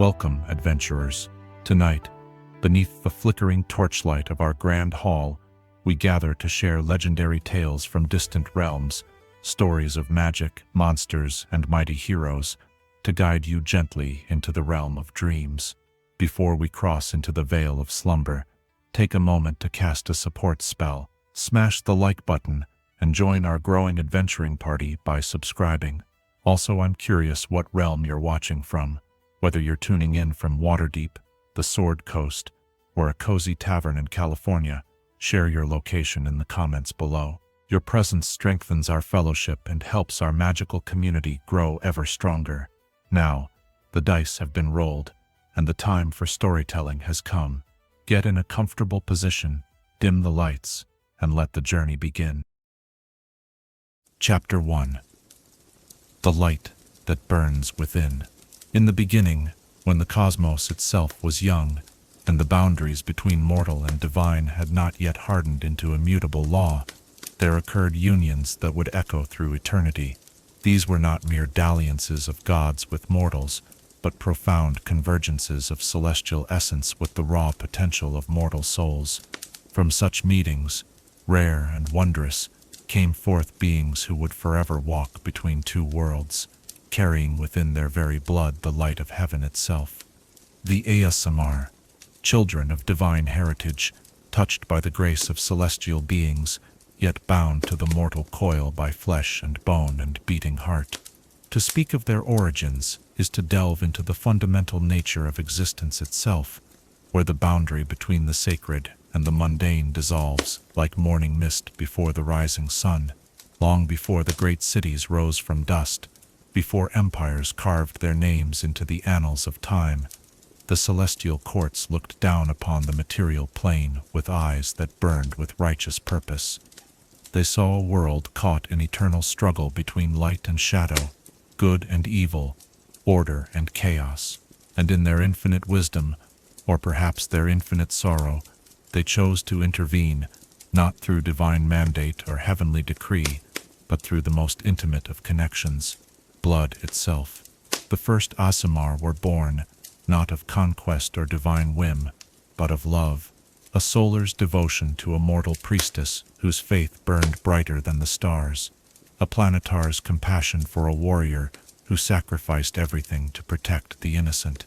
Welcome, adventurers. Tonight, beneath the flickering torchlight of our grand hall, we gather to share legendary tales from distant realms, stories of magic, monsters, and mighty heroes, to guide you gently into the realm of dreams. Before we cross into the veil of slumber, take a moment to cast a support spell, smash the like button, and join our growing adventuring party by subscribing. Also, I'm curious what realm you're watching from. Whether you're tuning in from Waterdeep, the Sword Coast, or a cozy tavern in California, share your location in the comments below. Your presence strengthens our fellowship and helps our magical community grow ever stronger. Now, the dice have been rolled, and the time for storytelling has come. Get in a comfortable position, dim the lights, and let the journey begin. Chapter 1. The Light That Burns Within. In the beginning, when the cosmos itself was young, and the boundaries between mortal and divine had not yet hardened into immutable law, there occurred unions that would echo through eternity. These were not mere dalliances of gods with mortals, but profound convergences of celestial essence with the raw potential of mortal souls. From such meetings, rare and wondrous, came forth beings who would forever walk between two worlds, carrying within their very blood the light of heaven itself. The Aasimar, children of divine heritage, touched by the grace of celestial beings, yet bound to the mortal coil by flesh and bone and beating heart. To speak of their origins is to delve into the fundamental nature of existence itself, where the boundary between the sacred and the mundane dissolves like morning mist before the rising sun, long before the great cities rose from dust, before empires carved their names into the annals of time. The celestial courts looked down upon the material plane with eyes that burned with righteous purpose. They saw a world caught in eternal struggle between light and shadow, good and evil, order and chaos, and in their infinite wisdom, or perhaps their infinite sorrow, they chose to intervene, not through divine mandate or heavenly decree, but through the most intimate of connections, blood itself. The first Aasimar were born, not of conquest or divine whim, but of love, a solar's devotion to a mortal priestess whose faith burned brighter than the stars, a planetar's compassion for a warrior who sacrificed everything to protect the innocent,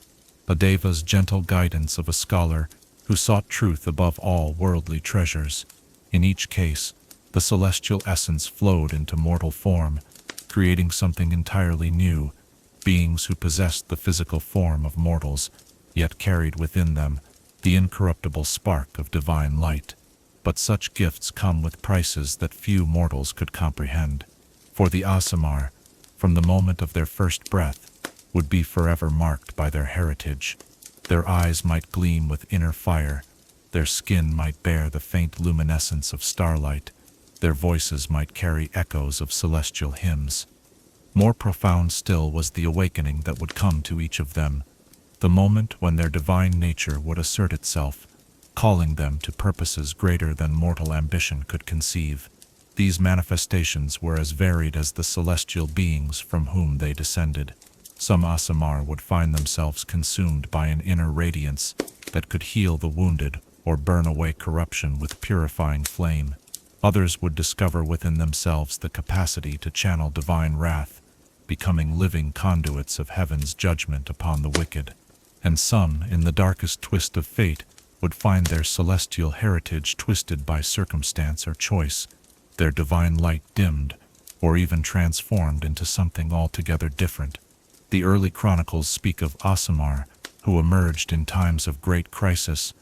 a Deva's gentle guidance of a scholar who sought truth above all worldly treasures. In each case, the celestial essence flowed into mortal form, creating something entirely new, beings who possessed the physical form of mortals, yet carried within them the incorruptible spark of divine light. But such gifts come with prices that few mortals could comprehend. For the Aasimar, from the moment of their first breath, would be forever marked by their heritage. Their eyes might gleam with inner fire, their skin might bear the faint luminescence of starlight, their voices might carry echoes of celestial hymns. More profound still was the awakening that would come to each of them, the moment when their divine nature would assert itself, calling them to purposes greater than mortal ambition could conceive. These manifestations were as varied as the celestial beings from whom they descended. Some Aasimar would find themselves consumed by an inner radiance that could heal the wounded or burn away corruption with purifying flame. Others would discover within themselves the capacity to channel divine wrath, becoming living conduits of heaven's judgment upon the wicked. And some, in the darkest twist of fate, would find their celestial heritage twisted by circumstance or choice, their divine light dimmed, or even transformed into something altogether different. The early chronicles speak of Aasimar, who emerged in times of great crisis,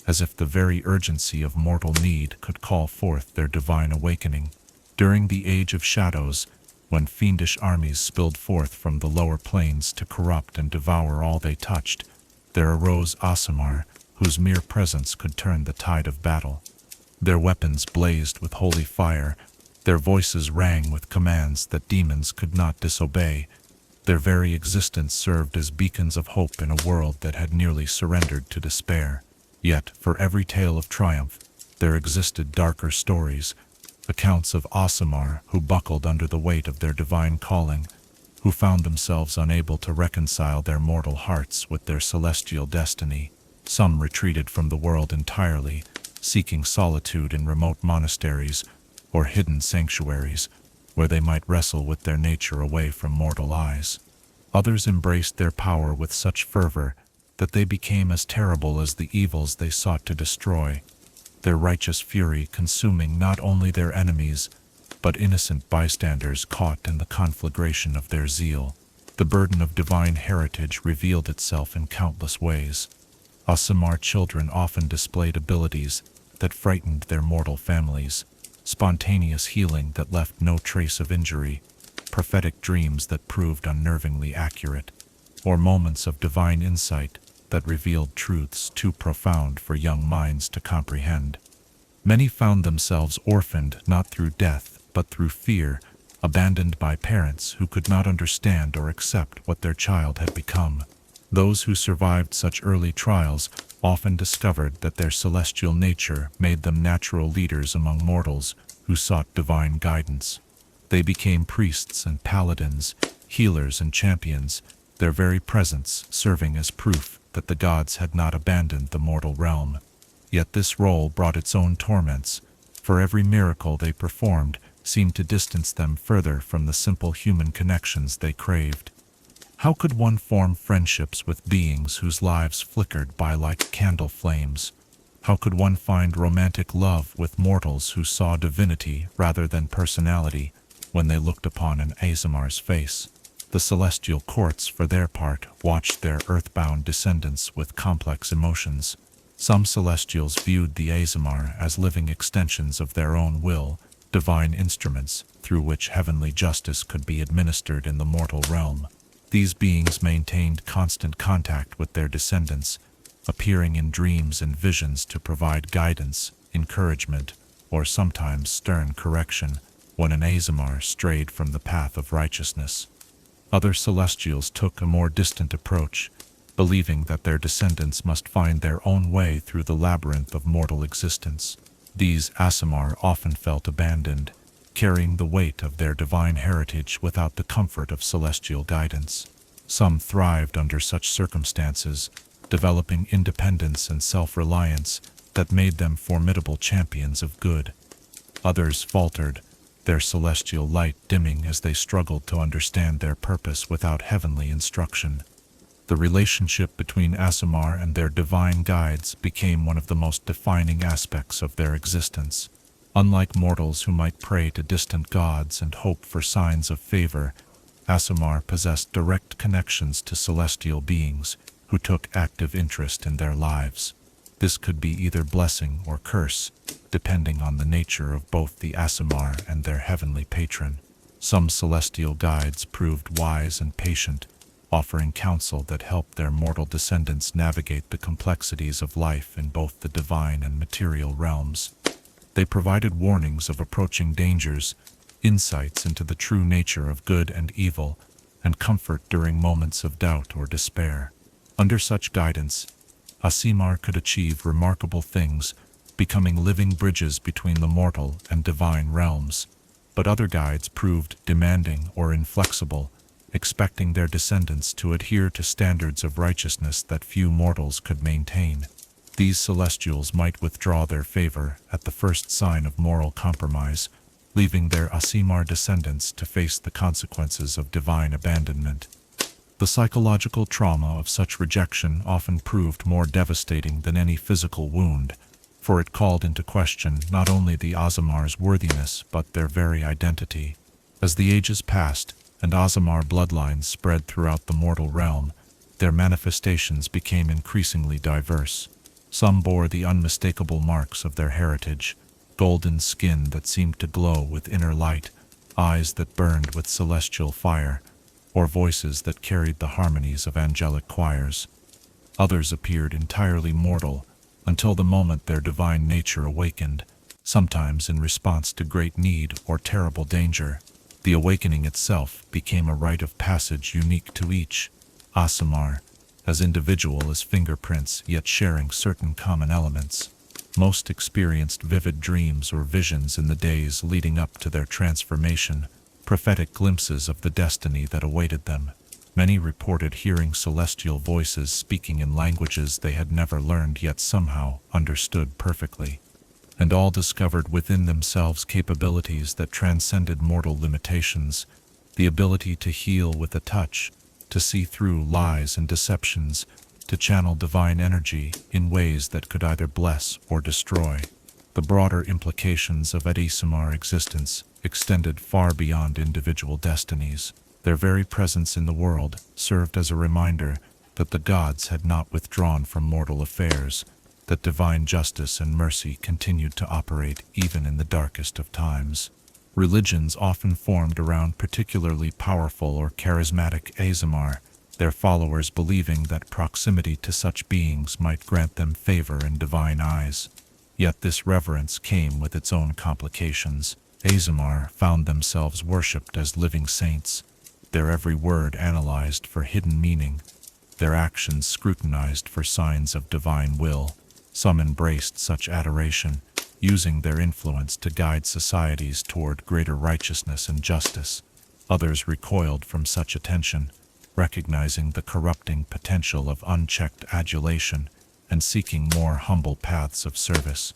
as if the very urgency of mortal need could call forth their divine awakening. During the Age of Shadows, when fiendish armies spilled forth from the lower planes to corrupt and devour all they touched, there arose Aasimar, whose mere presence could turn the tide of battle. Their weapons blazed with holy fire, their voices rang with commands that demons could not disobey. Their very existence served as beacons of hope in a world that had nearly surrendered to despair. Yet, for every tale of triumph, there existed darker stories, accounts of Aasimar who buckled under the weight of their divine calling, who found themselves unable to reconcile their mortal hearts with their celestial destiny. Some retreated from the world entirely, seeking solitude in remote monasteries or hidden sanctuaries, where they might wrestle with their nature away from mortal eyes. Others embraced their power with such fervor that they became as terrible as the evils they sought to destroy, their righteous fury consuming not only their enemies, but innocent bystanders caught in the conflagration of their zeal. The burden of divine heritage revealed itself in countless ways. Aasimar children often displayed abilities that frightened their mortal families, spontaneous healing that left no trace of injury, prophetic dreams that proved unnervingly accurate, or moments of divine insight that revealed truths too profound for young minds to comprehend. Many found themselves orphaned not through death, but through fear, abandoned by parents who could not understand or accept what their child had become. Those who survived such early trials often discovered that their celestial nature made them natural leaders among mortals who sought divine guidance. They became priests and paladins, healers and champions, their very presence serving as proof that the gods had not abandoned the mortal realm. Yet this role brought its own torments, for every miracle they performed seemed to distance them further from the simple human connections they craved. How could one form friendships with beings whose lives flickered by like candle flames? How could one find romantic love with mortals who saw divinity rather than personality when they looked upon an Aasimar's face? The celestial courts, for their part, watched their earthbound descendants with complex emotions. Some celestials viewed the Aasimar as living extensions of their own will, divine instruments through which heavenly justice could be administered in the mortal realm. These beings maintained constant contact with their descendants, appearing in dreams and visions to provide guidance, encouragement, or sometimes stern correction when an Aasimar strayed from the path of righteousness. Other celestials took a more distant approach, believing that their descendants must find their own way through the labyrinth of mortal existence. These Aasimar often felt abandoned, carrying the weight of their divine heritage without the comfort of celestial guidance. Some thrived under such circumstances, developing independence and self-reliance that made them formidable champions of good. Others faltered, their celestial light dimming as they struggled to understand their purpose without heavenly instruction. The relationship between Aasimar and their divine guides became one of the most defining aspects of their existence. Unlike mortals who might pray to distant gods and hope for signs of favor, Aasimar possessed direct connections to celestial beings who took active interest in their lives. This could be either blessing or curse, depending on the nature of both the Aasimar and their heavenly patron. Some celestial guides proved wise and patient, offering counsel that helped their mortal descendants navigate the complexities of life in both the divine and material realms. They provided warnings of approaching dangers, insights into the true nature of good and evil, and comfort during moments of doubt or despair. Under such guidance, Aasimar could achieve remarkable things, becoming living bridges between the mortal and divine realms. But other guides proved demanding or inflexible, expecting their descendants to adhere to standards of righteousness that few mortals could maintain. These celestials might withdraw their favor at the first sign of moral compromise, leaving their Aasimar descendants to face the consequences of divine abandonment. The psychological trauma of such rejection often proved more devastating than any physical wound, for it called into question not only the Aasimar's worthiness but their very identity. As the ages passed, and Aasimar bloodlines spread throughout the mortal realm, their manifestations became increasingly diverse. Some bore the unmistakable marks of their heritage: golden skin that seemed to glow with inner light, eyes that burned with celestial fire, or voices that carried the harmonies of angelic choirs. Others appeared entirely mortal, until the moment their divine nature awakened, sometimes in response to great need or terrible danger. The awakening itself became a rite of passage unique to each Aasimar, as individual as fingerprints yet sharing certain common elements. Most experienced vivid dreams or visions in the days leading up to their transformation, prophetic glimpses of the destiny that awaited them. Many reported hearing celestial voices speaking in languages they had never learned yet somehow understood perfectly, and all discovered within themselves capabilities that transcended mortal limitations, the ability to heal with a touch, to see through lies and deceptions, to channel divine energy in ways that could either bless or destroy. The broader implications of Aasimar existence extended far beyond individual destinies. Their very presence in the world served as a reminder that the gods had not withdrawn from mortal affairs, that divine justice and mercy continued to operate even in the darkest of times. Religions often formed around particularly powerful or charismatic Aasimar, their followers believing that proximity to such beings might grant them favor in divine eyes. Yet this reverence came with its own complications. Aasimar found themselves worshipped as living saints, their every word analyzed for hidden meaning, their actions scrutinized for signs of divine will. Some embraced such adoration, using their influence to guide societies toward greater righteousness and justice. Others recoiled from such attention, recognizing the corrupting potential of unchecked adulation and seeking more humble paths of service.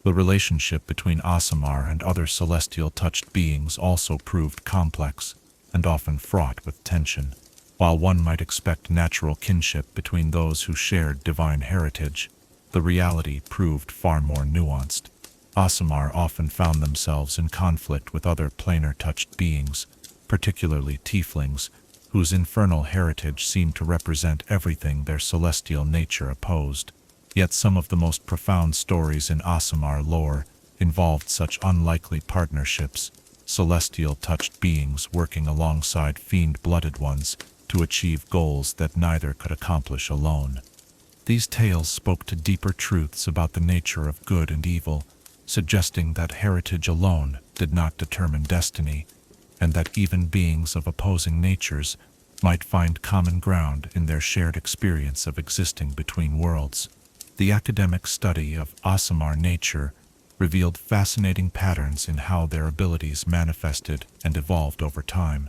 The relationship between Aasimar and other celestial-touched beings also proved complex and often fraught with tension. While one might expect natural kinship between those who shared divine heritage, the reality proved far more nuanced. Aasimar often found themselves in conflict with other planar-touched beings, particularly tieflings, whose infernal heritage seemed to represent everything their celestial nature opposed. Yet some of the most profound stories in Aasimar lore involved such unlikely partnerships, celestial-touched beings working alongside fiend-blooded ones to achieve goals that neither could accomplish alone. These tales spoke to deeper truths about the nature of good and evil, suggesting that heritage alone did not determine destiny, and that even beings of opposing natures might find common ground in their shared experience of existing between worlds. The academic study of Aasimar nature revealed fascinating patterns in how their abilities manifested and evolved over time.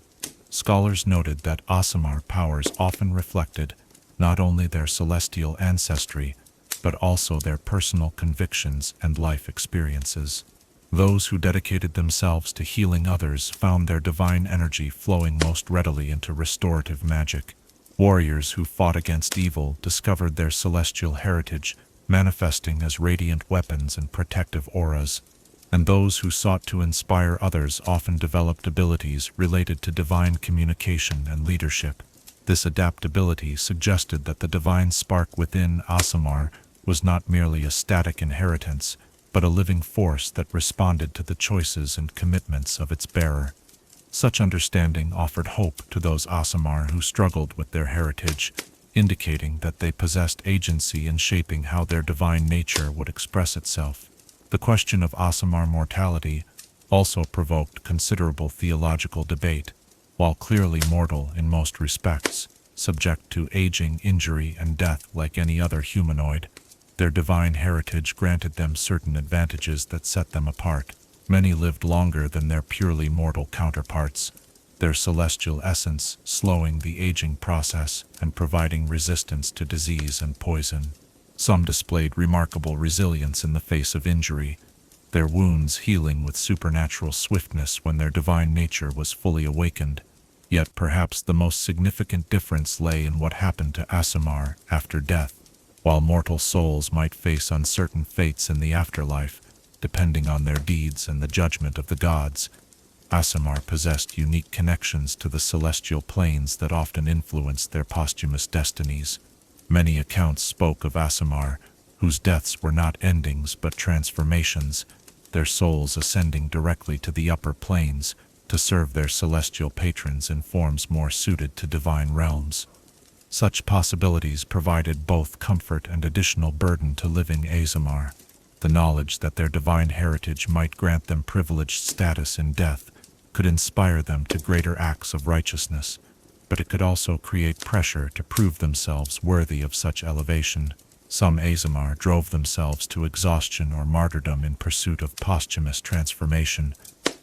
Scholars noted that Aasimar powers often reflected not only their celestial ancestry, but also their personal convictions and life experiences. Those who dedicated themselves to healing others found their divine energy flowing most readily into restorative magic. Warriors who fought against evil discovered their celestial heritage manifesting as radiant weapons and protective auras, and those who sought to inspire others often developed abilities related to divine communication and leadership. This adaptability suggested that the divine spark within Aasimar was not merely a static inheritance, but a living force that responded to the choices and commitments of its bearer. Such understanding offered hope to those Aasimar who struggled with their heritage, indicating that they possessed agency in shaping how their divine nature would express itself. The question of Aasimar mortality also provoked considerable theological debate. While clearly mortal in most respects, subject to aging, injury, and death like any other humanoid, their divine heritage granted them certain advantages that set them apart. Many lived longer than their purely mortal counterparts, their celestial essence slowing the aging process and providing resistance to disease and poison. Some displayed remarkable resilience in the face of injury, their wounds healing with supernatural swiftness when their divine nature was fully awakened. Yet perhaps the most significant difference lay in what happened to Aasimar after death. While mortal souls might face uncertain fates in the afterlife, depending on their deeds and the judgment of the gods, Aasimar possessed unique connections to the celestial planes that often influenced their posthumous destinies. Many accounts spoke of Aasimar, whose deaths were not endings but transformations, their souls ascending directly to the upper planes to serve their celestial patrons in forms more suited to divine realms. Such possibilities provided both comfort and additional burden to living Aasimar. The knowledge that their divine heritage might grant them privileged status in death could inspire them to greater acts of righteousness, but it could also create pressure to prove themselves worthy of such elevation. Some Aasimar drove themselves to exhaustion or martyrdom in pursuit of posthumous transformation,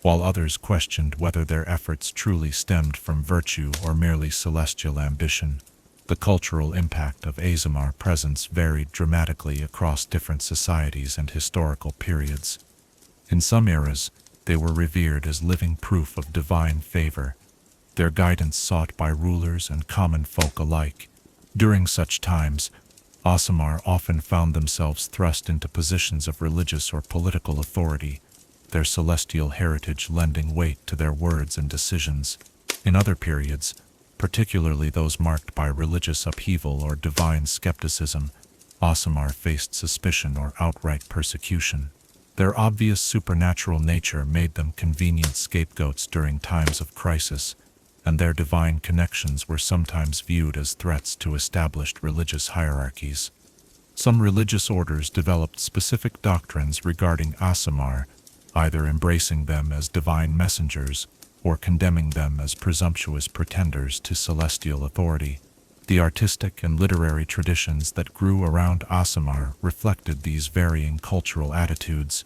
while others questioned whether their efforts truly stemmed from virtue or merely celestial ambition. The cultural impact of Aasimar presence varied dramatically across different societies and historical periods. In some eras, they were revered as living proof of divine favor, their guidance sought by rulers and common folk alike. During such times, Aasimar often found themselves thrust into positions of religious or political authority, their celestial heritage lending weight to their words and decisions. In other periods, particularly those marked by religious upheaval or divine skepticism, Aasimar faced suspicion or outright persecution. Their obvious supernatural nature made them convenient scapegoats during times of crisis, and their divine connections were sometimes viewed as threats to established religious hierarchies. Some religious orders developed specific doctrines regarding Aasimar, either embracing them as divine messengers or condemning them as presumptuous pretenders to celestial authority. The artistic and literary traditions that grew around Aasimar reflected these varying cultural attitudes.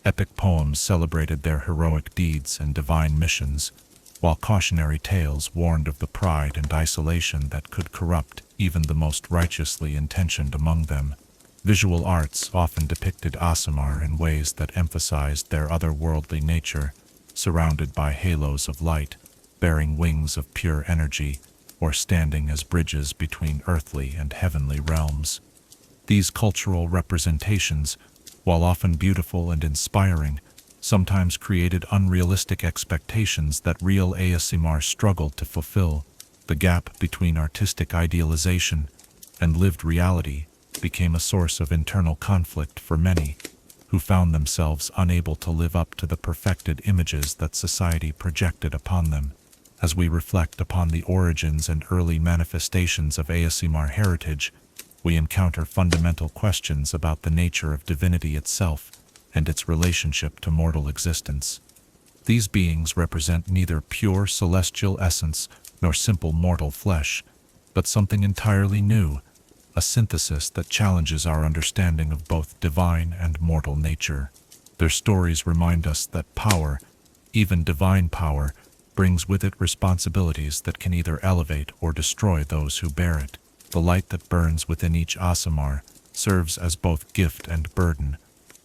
Epic poems celebrated their heroic deeds and divine missions, while cautionary tales warned of the pride and isolation that could corrupt even the most righteously intentioned among them. Visual arts often depicted Aasimar in ways that emphasized their otherworldly nature, surrounded by halos of light, bearing wings of pure energy, or standing as bridges between earthly and heavenly realms. These cultural representations, while often beautiful and inspiring, sometimes created unrealistic expectations that real Aasimar struggled to fulfill. The gap between artistic idealization and lived reality became a source of internal conflict for many, who found themselves unable to live up to the perfected images that society projected upon them. As we reflect upon the origins and early manifestations of Aasimar heritage, we encounter fundamental questions about the nature of divinity itself and its relationship to mortal existence. These beings represent neither pure celestial essence nor simple mortal flesh, but something entirely new, a synthesis that challenges our understanding of both divine and mortal nature. Their stories remind us that power, even divine power, brings with it responsibilities that can either elevate or destroy those who bear it. The light that burns within each Aasimar serves as both gift and burden,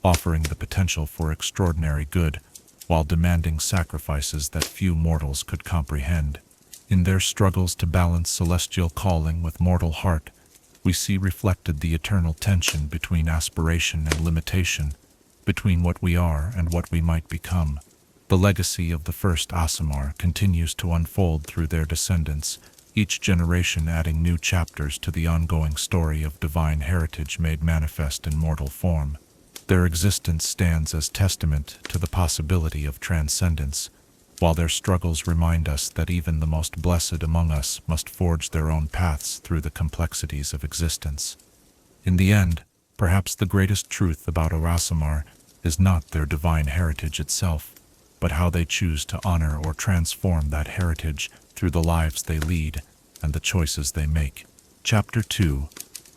offering the potential for extraordinary good, while demanding sacrifices that few mortals could comprehend. In their struggles to balance celestial calling with mortal heart, we see reflected the eternal tension between aspiration and limitation, between what we are and what we might become. The legacy of the first Aasimar continues to unfold through their descendants, each generation adding new chapters to the ongoing story of divine heritage made manifest in mortal form. Their existence stands as testament to the possibility of transcendence, while their struggles remind us that even the most blessed among us must forge their own paths through the complexities of existence. In the end, perhaps the greatest truth about Aasimar is not their divine heritage itself, but how they choose to honor or transform that heritage through the lives they lead and the choices they make. Chapter 2.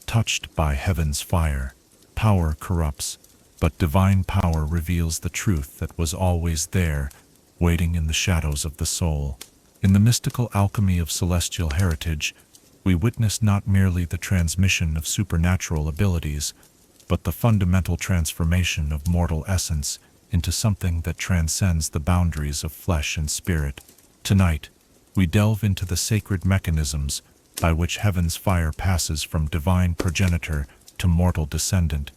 Touched by Heaven's Fire. Power corrupts, but divine power reveals the truth that was always there, waiting in the shadows of the soul. In the mystical alchemy of celestial heritage, we witness not merely the transmission of supernatural abilities, but the fundamental transformation of mortal essence into something that transcends the boundaries of flesh and spirit. Tonight, we delve into the sacred mechanisms by which heaven's fire passes from divine progenitor to mortal descendant,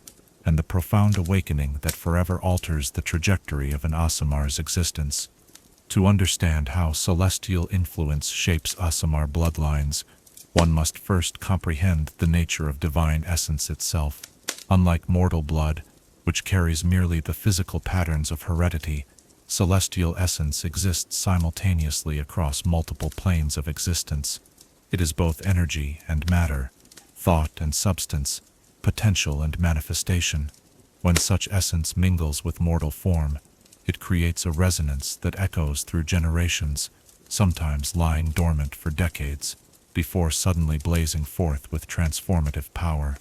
and the profound awakening that forever alters the trajectory of an Aasimar's existence. To understand how celestial influence shapes Aasimar bloodlines, one must first comprehend the nature of divine essence itself. Unlike mortal blood, which carries merely the physical patterns of heredity, celestial essence exists simultaneously across multiple planes of existence. It is both energy and matter, thought and substance, potential and manifestation. When such essence mingles with mortal form, it creates a resonance that echoes through generations, sometimes lying dormant for decades, before suddenly blazing forth with transformative power.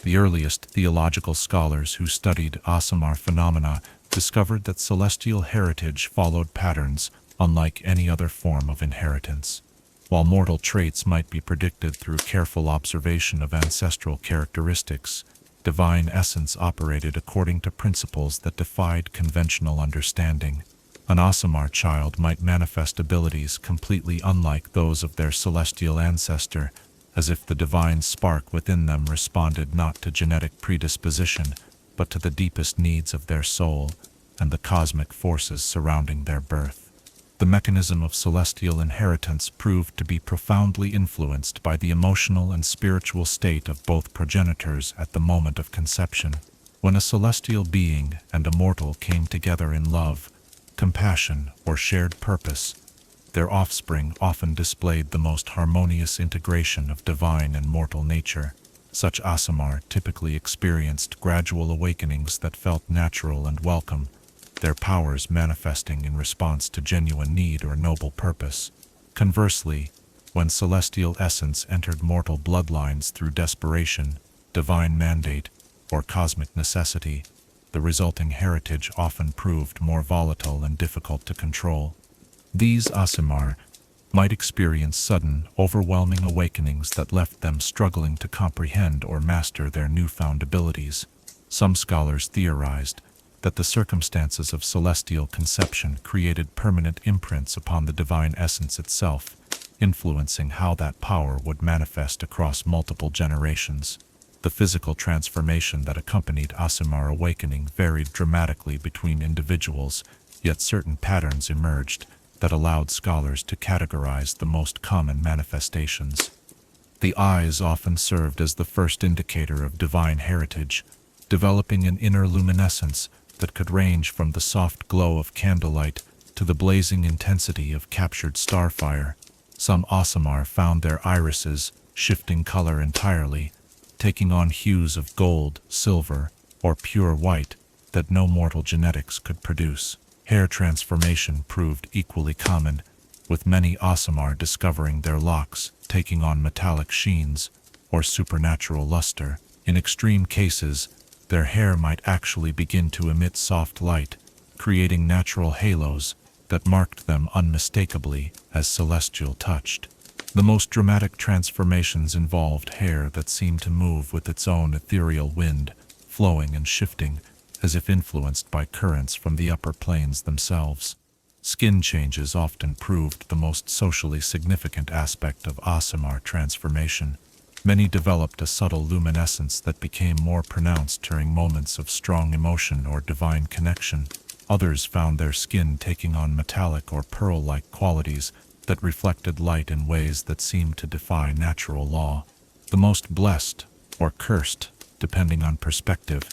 The earliest theological scholars who studied Aasimar phenomena discovered that celestial heritage followed patterns unlike any other form of inheritance. While mortal traits might be predicted through careful observation of ancestral characteristics, divine essence operated according to principles that defied conventional understanding. An Aasimar child might manifest abilities completely unlike those of their celestial ancestor, as if the divine spark within them responded not to genetic predisposition, but to the deepest needs of their soul and the cosmic forces surrounding their birth. The mechanism of celestial inheritance proved to be profoundly influenced by the emotional and spiritual state of both progenitors at the moment of conception. When a celestial being and a mortal came together in love, compassion, or shared purpose, their offspring often displayed the most harmonious integration of divine and mortal nature. Such Aasimar typically experienced gradual awakenings that felt natural and welcome, their powers manifesting in response to genuine need or noble purpose. Conversely, when celestial essence entered mortal bloodlines through desperation, divine mandate, or cosmic necessity, the resulting heritage often proved more volatile and difficult to control. These Aasimar might experience sudden, overwhelming awakenings that left them struggling to comprehend or master their newfound abilities. Some scholars theorized that the circumstances of celestial conception created permanent imprints upon the divine essence itself, influencing how that power would manifest across multiple generations. The physical transformation that accompanied Aasimar awakening varied dramatically between individuals, yet certain patterns emerged that allowed scholars to categorize the most common manifestations. The eyes often served as the first indicator of divine heritage, developing an inner luminescence that could range from the soft glow of candlelight to the blazing intensity of captured starfire. Some Aasimar found their irises shifting color entirely, taking on hues of gold, silver, or pure white that no mortal genetics could produce. Hair transformation proved equally common, with many Aasimar discovering their locks taking on metallic sheens or supernatural luster. In extreme cases, their hair might actually begin to emit soft light, creating natural halos that marked them unmistakably as celestial touched. The most dramatic transformations involved hair that seemed to move with its own ethereal wind, flowing and shifting as if influenced by currents from the upper planes themselves. Skin changes often proved the most socially significant aspect of Aasimar transformation. Many developed a subtle luminescence that became more pronounced during moments of strong emotion or divine connection. Others found their skin taking on metallic or pearl-like qualities that reflected light in ways that seemed to defy natural law. The most blessed, or cursed, depending on perspective,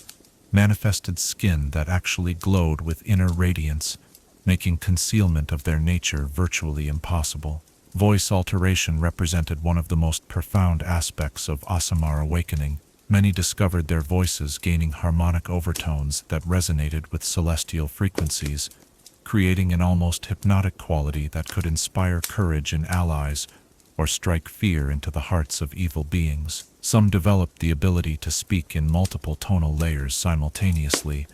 manifested skin that actually glowed with inner radiance, making concealment of their nature virtually impossible. Voice alteration represented one of the most profound aspects of Aasimar awakening. Many discovered their voices gaining harmonic overtones that resonated with celestial frequencies, creating an almost hypnotic quality that could inspire courage in allies or strike fear into the hearts of evil beings. Some developed the ability to speak in multiple tonal layers simultaneously,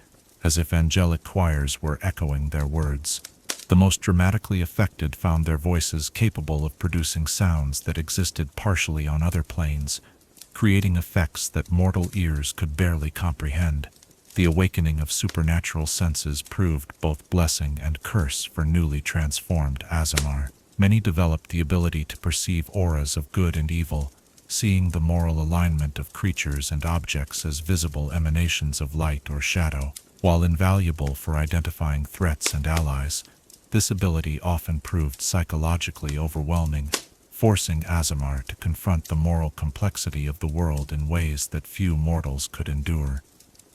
as if angelic choirs were echoing their words. The most dramatically affected found their voices capable of producing sounds that existed partially on other planes, creating effects that mortal ears could barely comprehend. The awakening of supernatural senses proved both blessing and curse for newly transformed Aasimar. Many developed the ability to perceive auras of good and evil, seeing the moral alignment of creatures and objects as visible emanations of light or shadow. While invaluable for identifying threats and allies, this ability often proved psychologically overwhelming, forcing Aasimar to confront the moral complexity of the world in ways that few mortals could endure.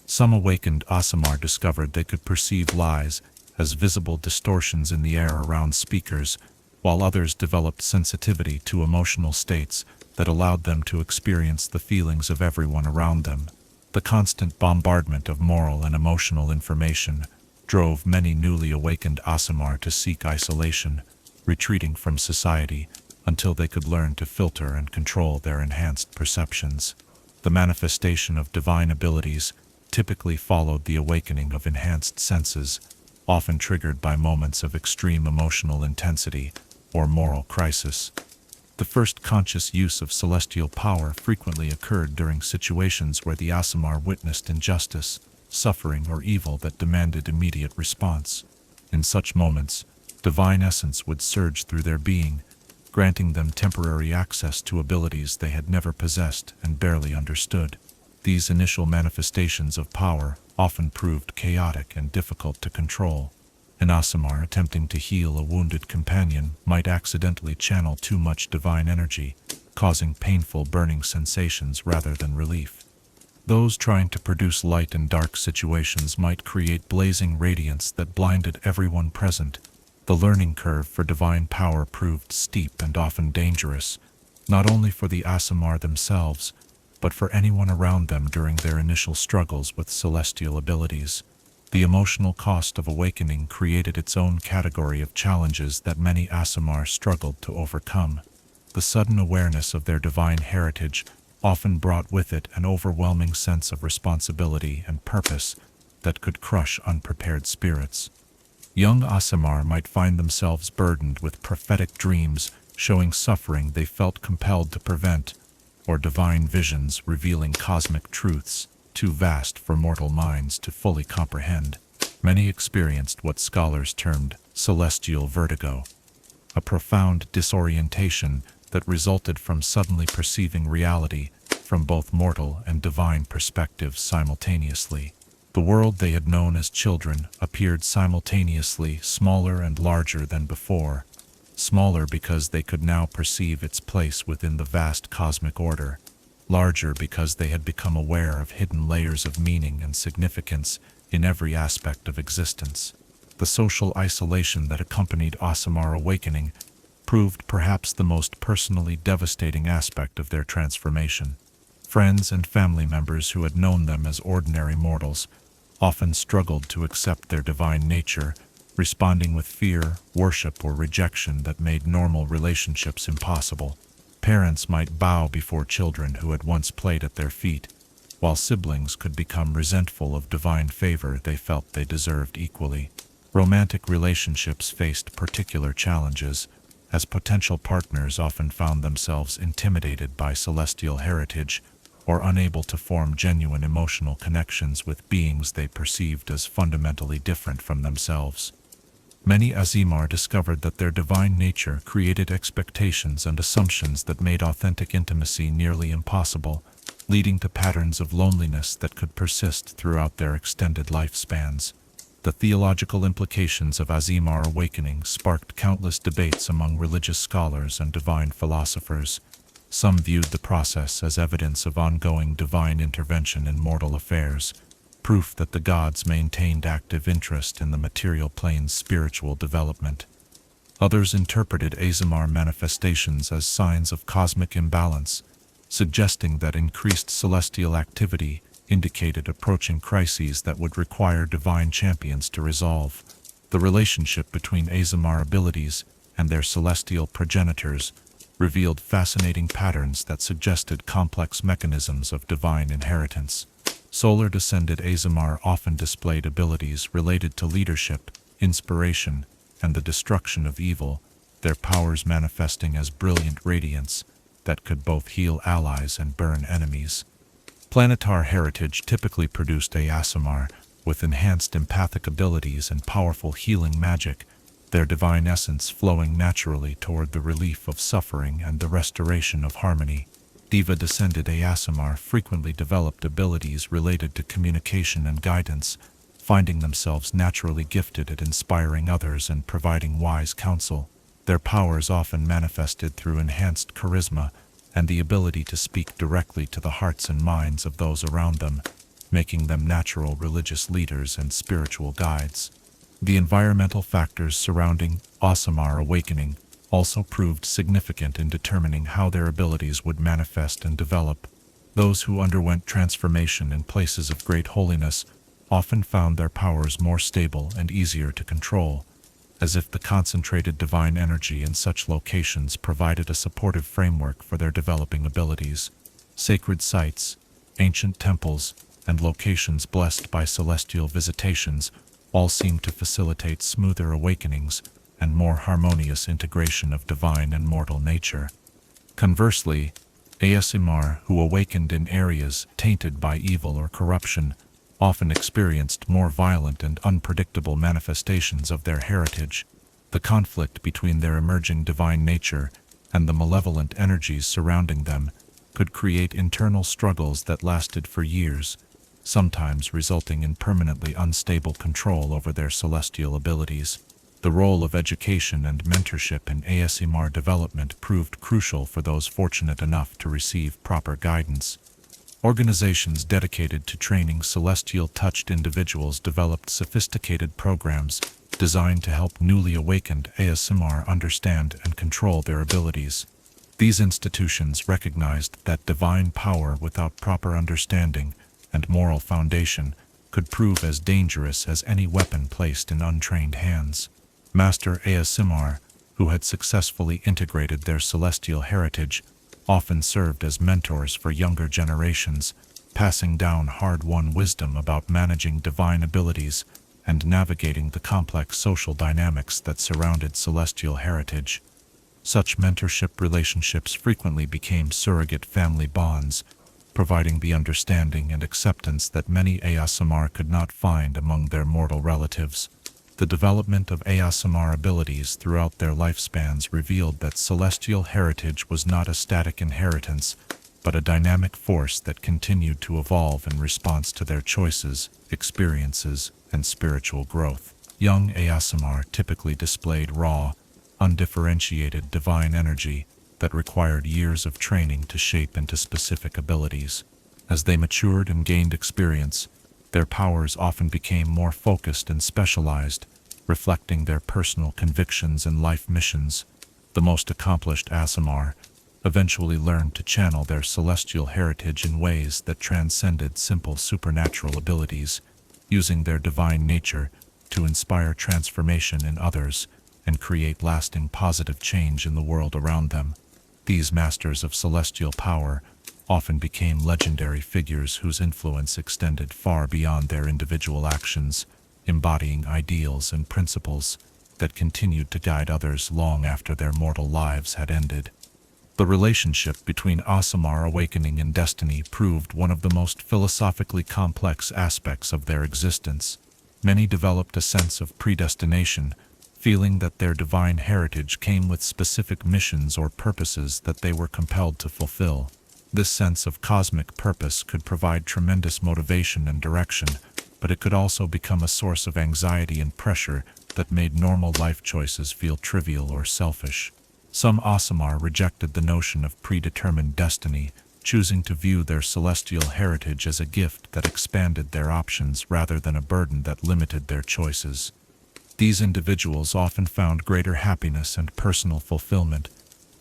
Some awakened Aasimar discovered they could perceive lies as visible distortions in the air around speakers, while others developed sensitivity to emotional states that allowed them to experience the feelings of everyone around them. The constant bombardment of moral and emotional information drove many newly awakened Aasimar to seek isolation, retreating from society until they could learn to filter and control their enhanced perceptions. The manifestation of divine abilities typically followed the awakening of enhanced senses, often triggered by moments of extreme emotional intensity or moral crisis. The first conscious use of celestial power frequently occurred during situations where the Aasimar witnessed injustice, suffering, or evil that demanded immediate response. In such moments, divine essence would surge through their being, granting them temporary access to abilities they had never possessed and barely understood. These initial manifestations of power often proved chaotic and difficult to control. An Aasimar attempting to heal a wounded companion might accidentally channel too much divine energy, causing painful burning sensations rather than relief. Those trying to produce light in dark situations might create blazing radiance that blinded everyone present. The learning curve for divine power proved steep and often dangerous, not only for the Aasimar themselves, but for anyone around them during their initial struggles with celestial abilities. The emotional cost of awakening created its own category of challenges that many Aasimar struggled to overcome. The sudden awareness of their divine heritage often brought with it an overwhelming sense of responsibility and purpose that could crush unprepared spirits. Young Aasimar might find themselves burdened with prophetic dreams showing suffering they felt compelled to prevent, or divine visions revealing cosmic truths too vast for mortal minds to fully comprehend. Many experienced what scholars termed celestial vertigo, a profound disorientation that resulted from suddenly perceiving reality from both mortal and divine perspectives simultaneously. The world they had known as children appeared simultaneously smaller and larger than before, smaller because they could now perceive its place within the vast cosmic order, larger because they had become aware of hidden layers of meaning and significance in every aspect of existence. The social isolation that accompanied Aasimar awakening proved perhaps the most personally devastating aspect of their transformation. Friends and family members who had known them as ordinary mortals often struggled to accept their divine nature, responding with fear, worship, or rejection that made normal relationships impossible. Parents might bow before children who had once played at their feet, while siblings could become resentful of divine favor they felt they deserved equally. Romantic relationships faced particular challenges, as potential partners often found themselves intimidated by celestial heritage or unable to form genuine emotional connections with beings they perceived as fundamentally different from themselves. Many Aasimar discovered that their divine nature created expectations and assumptions that made authentic intimacy nearly impossible, leading to patterns of loneliness that could persist throughout their extended lifespans. The theological implications of Aasimar awakening sparked countless debates among religious scholars and divine philosophers. Some viewed the process as evidence of ongoing divine intervention in mortal affairs, proof that the gods maintained active interest in the material plane's spiritual development. Others interpreted Aasimar manifestations as signs of cosmic imbalance, suggesting that increased celestial activity indicated approaching crises that would require divine champions to resolve. The relationship between Aasimar abilities and their celestial progenitors revealed fascinating patterns that suggested complex mechanisms of divine inheritance. Solar-descended Aasimar often displayed abilities related to leadership, inspiration, and the destruction of evil, their powers manifesting as brilliant radiance that could both heal allies and burn enemies. Planetar heritage typically produced Aasimar with enhanced empathic abilities and powerful healing magic, their divine essence flowing naturally toward the relief of suffering and the restoration of harmony. Deva-descended Aasimar frequently developed abilities related to communication and guidance, finding themselves naturally gifted at inspiring others and providing wise counsel. Their powers often manifested through enhanced charisma and the ability to speak directly to the hearts and minds of those around them, making them natural religious leaders and spiritual guides. The environmental factors surrounding Aasimar awakening also proved significant in determining how their abilities would manifest and develop. Those who underwent transformation in places of great holiness often found their powers more stable and easier to control, as if the concentrated divine energy in such locations provided a supportive framework for their developing abilities. Sacred sites, ancient temples, and locations blessed by celestial visitations all seem to facilitate smoother awakenings and more harmonious integration of divine and mortal nature. Conversely, Aasimar, who awakened in areas tainted by evil or corruption, often experienced more violent and unpredictable manifestations of their heritage. The conflict between their emerging divine nature and the malevolent energies surrounding them could create internal struggles that lasted for years, sometimes resulting in permanently unstable control over their celestial abilities. The role of education and mentorship in Aasimar development proved crucial for those fortunate enough to receive proper guidance. Organizations dedicated to training celestial-touched individuals developed sophisticated programs designed to help newly awakened Aasimar understand and control their abilities. These institutions recognized that divine power without proper understanding and moral foundation could prove as dangerous as any weapon placed in untrained hands. Master Aasimar, who had successfully integrated their celestial heritage, often served as mentors for younger generations, passing down hard-won wisdom about managing divine abilities and navigating the complex social dynamics that surrounded celestial heritage. Such mentorship relationships frequently became surrogate family bonds, providing the understanding and acceptance that many Aasimar could not find among their mortal relatives. The development of Aasimar abilities throughout their lifespans revealed that celestial heritage was not a static inheritance, but a dynamic force that continued to evolve in response to their choices, experiences, and spiritual growth. Young Aasimar typically displayed raw, undifferentiated divine energy that required years of training to shape into specific abilities. As they matured and gained experience, their powers often became more focused and specialized, reflecting their personal convictions and life missions. The most accomplished Aasimar eventually learned to channel their celestial heritage in ways that transcended simple supernatural abilities, using their divine nature to inspire transformation in others and create lasting positive change in the world around them. These masters of celestial power often became legendary figures whose influence extended far beyond their individual actions, embodying ideals and principles that continued to guide others long after their mortal lives had ended. The relationship between Aasimar awakening and destiny proved one of the most philosophically complex aspects of their existence. Many developed a sense of predestination, feeling that their divine heritage came with specific missions or purposes that they were compelled to fulfill. This sense of cosmic purpose could provide tremendous motivation and direction, but it could also become a source of anxiety and pressure that made normal life choices feel trivial or selfish. Some Aasimar rejected the notion of predetermined destiny, choosing to view their celestial heritage as a gift that expanded their options rather than a burden that limited their choices. These individuals often found greater happiness and personal fulfillment,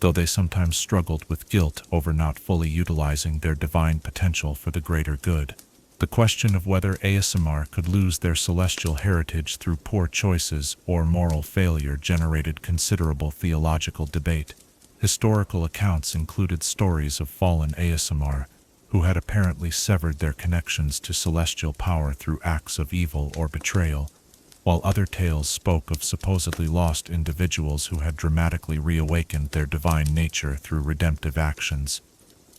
though they sometimes struggled with guilt over not fully utilizing their divine potential for the greater good. The question of whether Aasimar could lose their celestial heritage through poor choices or moral failure generated considerable theological debate. Historical accounts included stories of fallen Aasimar who had apparently severed their connections to celestial power through acts of evil or betrayal, while other tales spoke of supposedly lost individuals who had dramatically reawakened their divine nature through redemptive actions.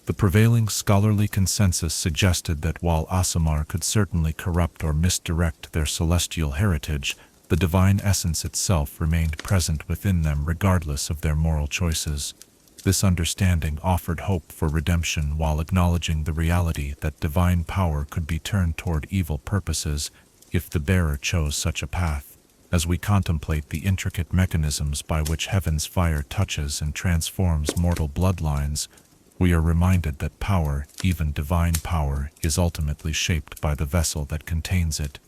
The prevailing scholarly consensus suggested that while Aasimar could certainly corrupt or misdirect their celestial heritage, the divine essence itself remained present within them regardless of their moral choices. This understanding offered hope for redemption while acknowledging the reality that divine power could be turned toward evil purposes if the bearer chose such a path. As we contemplate the intricate mechanisms by which heaven's fire touches and transforms mortal bloodlines, we are reminded that power, even divine power, is ultimately shaped by the vessel that contains it.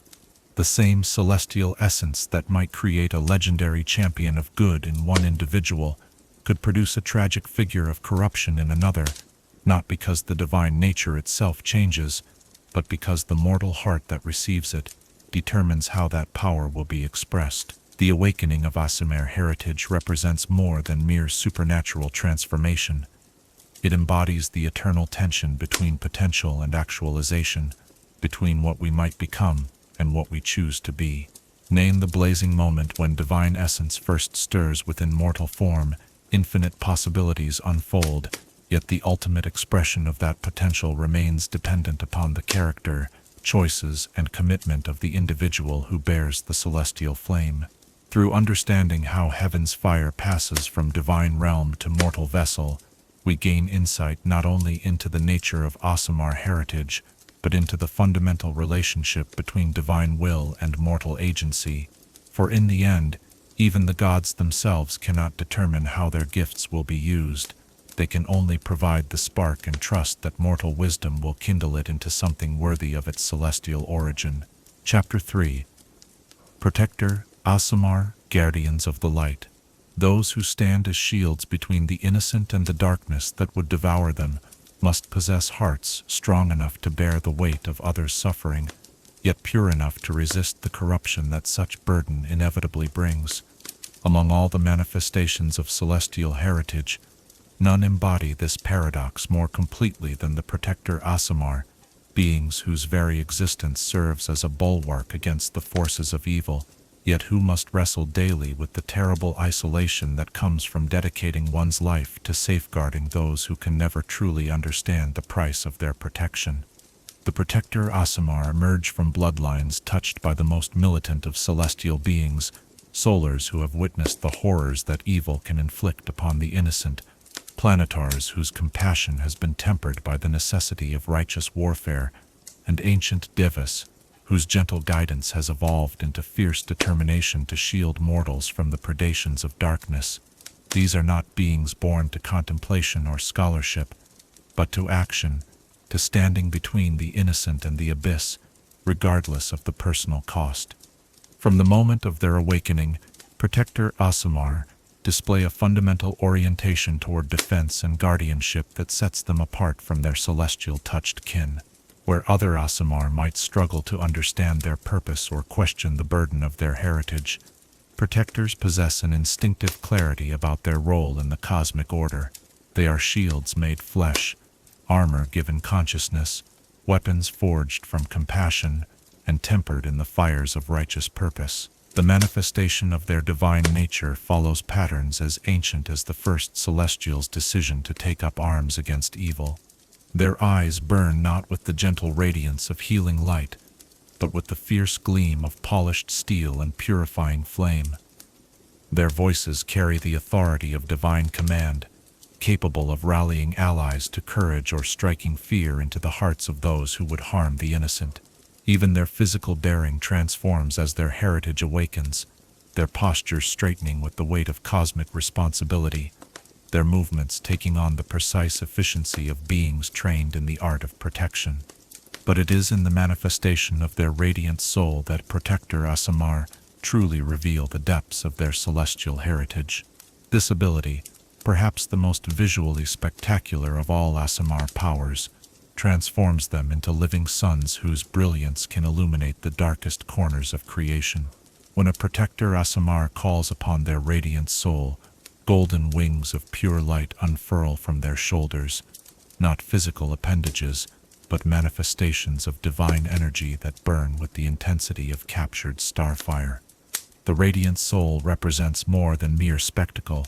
The same celestial essence that might create a legendary champion of good in one individual could produce a tragic figure of corruption in another, not because the divine nature itself changes, but because the mortal heart that receives it determines how that power will be expressed. The awakening of Aasimar heritage represents more than mere supernatural transformation. It embodies the eternal tension between potential and actualization, between what we might become and what we choose to be. Nay, in the blazing moment when divine essence first stirs within mortal form, infinite possibilities unfold, yet the ultimate expression of that potential remains dependent upon the character, choices, and commitment of the individual who bears the celestial flame. Through understanding how heaven's fire passes from divine realm to mortal vessel, we gain insight not only into the nature of Aasimar heritage, but into the fundamental relationship between divine will and mortal agency. For in the end, even the gods themselves cannot determine how their gifts will be used. They can only provide the spark and trust that mortal wisdom will kindle it into something worthy of its celestial origin. Chapter 3. Protector, Aasimar, Guardians of the Light. Those who stand as shields between the innocent and the darkness that would devour them must possess hearts strong enough to bear the weight of others' suffering, yet pure enough to resist the corruption that such burden inevitably brings. Among all the manifestations of celestial heritage, none embody this paradox more completely than the protector Aasimar, beings whose very existence serves as a bulwark against the forces of evil, yet who must wrestle daily with the terrible isolation that comes from dedicating one's life to safeguarding those who can never truly understand the price of their protection. The protector Aasimar emerge from bloodlines touched by the most militant of celestial beings, solars who have witnessed the horrors that evil can inflict upon the innocent, planetars whose compassion has been tempered by the necessity of righteous warfare, and ancient Devas, whose gentle guidance has evolved into fierce determination to shield mortals from the predations of darkness. These are not beings born to contemplation or scholarship, but to action, to standing between the innocent and the abyss, regardless of the personal cost. From the moment of their awakening, Protector Aasimar display a fundamental orientation toward defense and guardianship that sets them apart from their celestial-touched kin. Where other Aasimar might struggle to understand their purpose or question the burden of their heritage, protectors possess an instinctive clarity about their role in the cosmic order. They are shields made flesh, armor given consciousness, weapons forged from compassion, and tempered in the fires of righteous purpose. The manifestation of their divine nature follows patterns as ancient as the first celestial's decision to take up arms against evil. Their eyes burn not with the gentle radiance of healing light, but with the fierce gleam of polished steel and purifying flame. Their voices carry the authority of divine command, capable of rallying allies to courage or striking fear into the hearts of those who would harm the innocent. Even their physical bearing transforms as their heritage awakens, their posture straightening with the weight of cosmic responsibility, their movements taking on the precise efficiency of beings trained in the art of protection. But it is in the manifestation of their radiant soul that Protector Aasimar truly reveal the depths of their celestial heritage. This ability, perhaps the most visually spectacular of all Aasimar powers, transforms them into living suns whose brilliance can illuminate the darkest corners of creation. When a Protector Aasimar calls upon their radiant soul, golden wings of pure light unfurl from their shoulders, not physical appendages, but manifestations of divine energy that burn with the intensity of captured starfire. The radiant soul represents more than mere spectacle.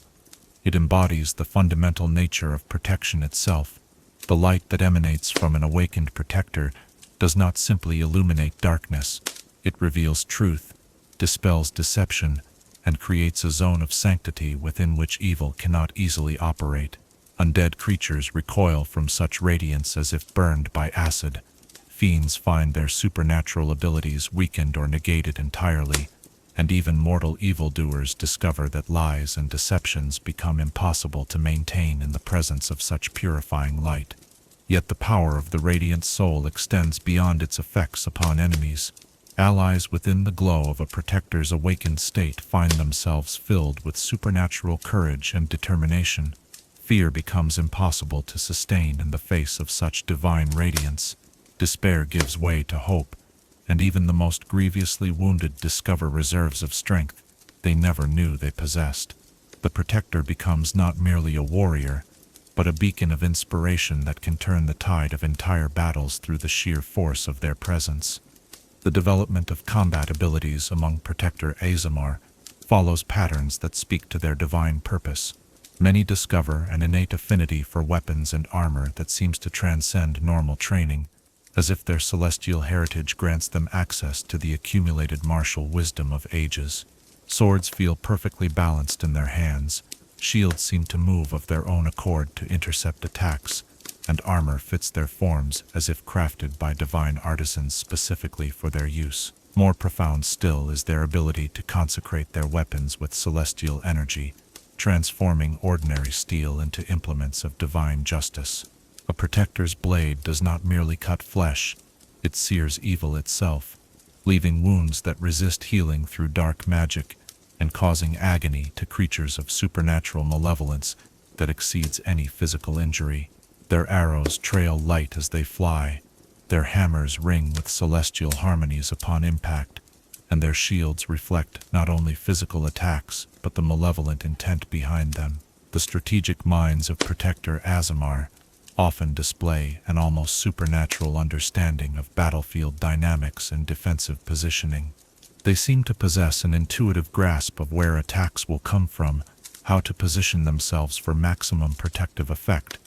It embodies the fundamental nature of protection itself. The light that emanates from an awakened protector does not simply illuminate darkness. It reveals truth, dispels deception, and creates a zone of sanctity within which evil cannot easily operate. Undead creatures recoil from such radiance as if burned by acid. Fiends find their supernatural abilities weakened or negated entirely, and even mortal evildoers discover that lies and deceptions become impossible to maintain in the presence of such purifying light. Yet the power of the radiant soul extends beyond its effects upon enemies. Allies within the glow of a protector's awakened state find themselves filled with supernatural courage and determination. Fear becomes impossible to sustain in the face of such divine radiance. Despair gives way to hope, and even the most grievously wounded discover reserves of strength they never knew they possessed. The protector becomes not merely a warrior, but a beacon of inspiration that can turn the tide of entire battles through the sheer force of their presence. The development of combat abilities among Protector Aasimar follows patterns that speak to their divine purpose. Many discover an innate affinity for weapons and armor that seems to transcend normal training, as if their celestial heritage grants them access to the accumulated martial wisdom of ages. Swords feel perfectly balanced in their hands, shields seem to move of their own accord to intercept attacks, and armor fits their forms as if crafted by divine artisans specifically for their use. More profound still is their ability to consecrate their weapons with celestial energy, transforming ordinary steel into implements of divine justice. A protector's blade does not merely cut flesh, it sears evil itself, leaving wounds that resist healing through dark magic and causing agony to creatures of supernatural malevolence that exceeds any physical injury. Their arrows trail light as they fly, their hammers ring with celestial harmonies upon impact, and their shields reflect not only physical attacks but the malevolent intent behind them. The strategic minds of Protector Aasimar often display an almost supernatural understanding of battlefield dynamics and defensive positioning. They seem to possess an intuitive grasp of where attacks will come from, how to position themselves for maximum protective effect,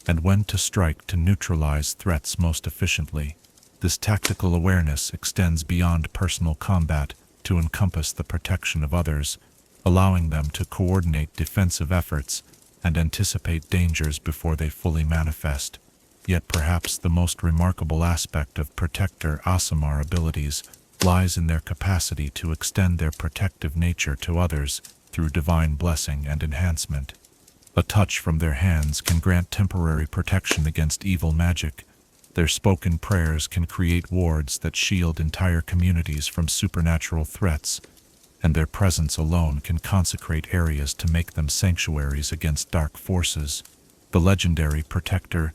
and when to strike to neutralize threats most efficiently. This tactical awareness extends beyond personal combat to encompass the protection of others, allowing them to coordinate defensive efforts and anticipate dangers before they fully manifest. Yet perhaps the most remarkable aspect of Protector Aasimar abilities lies in their capacity to extend their protective nature to others through divine blessing and enhancement. A touch from their hands can grant temporary protection against evil magic. Their spoken prayers can create wards that shield entire communities from supernatural threats, and their presence alone can consecrate areas to make them sanctuaries against dark forces. The legendary Protector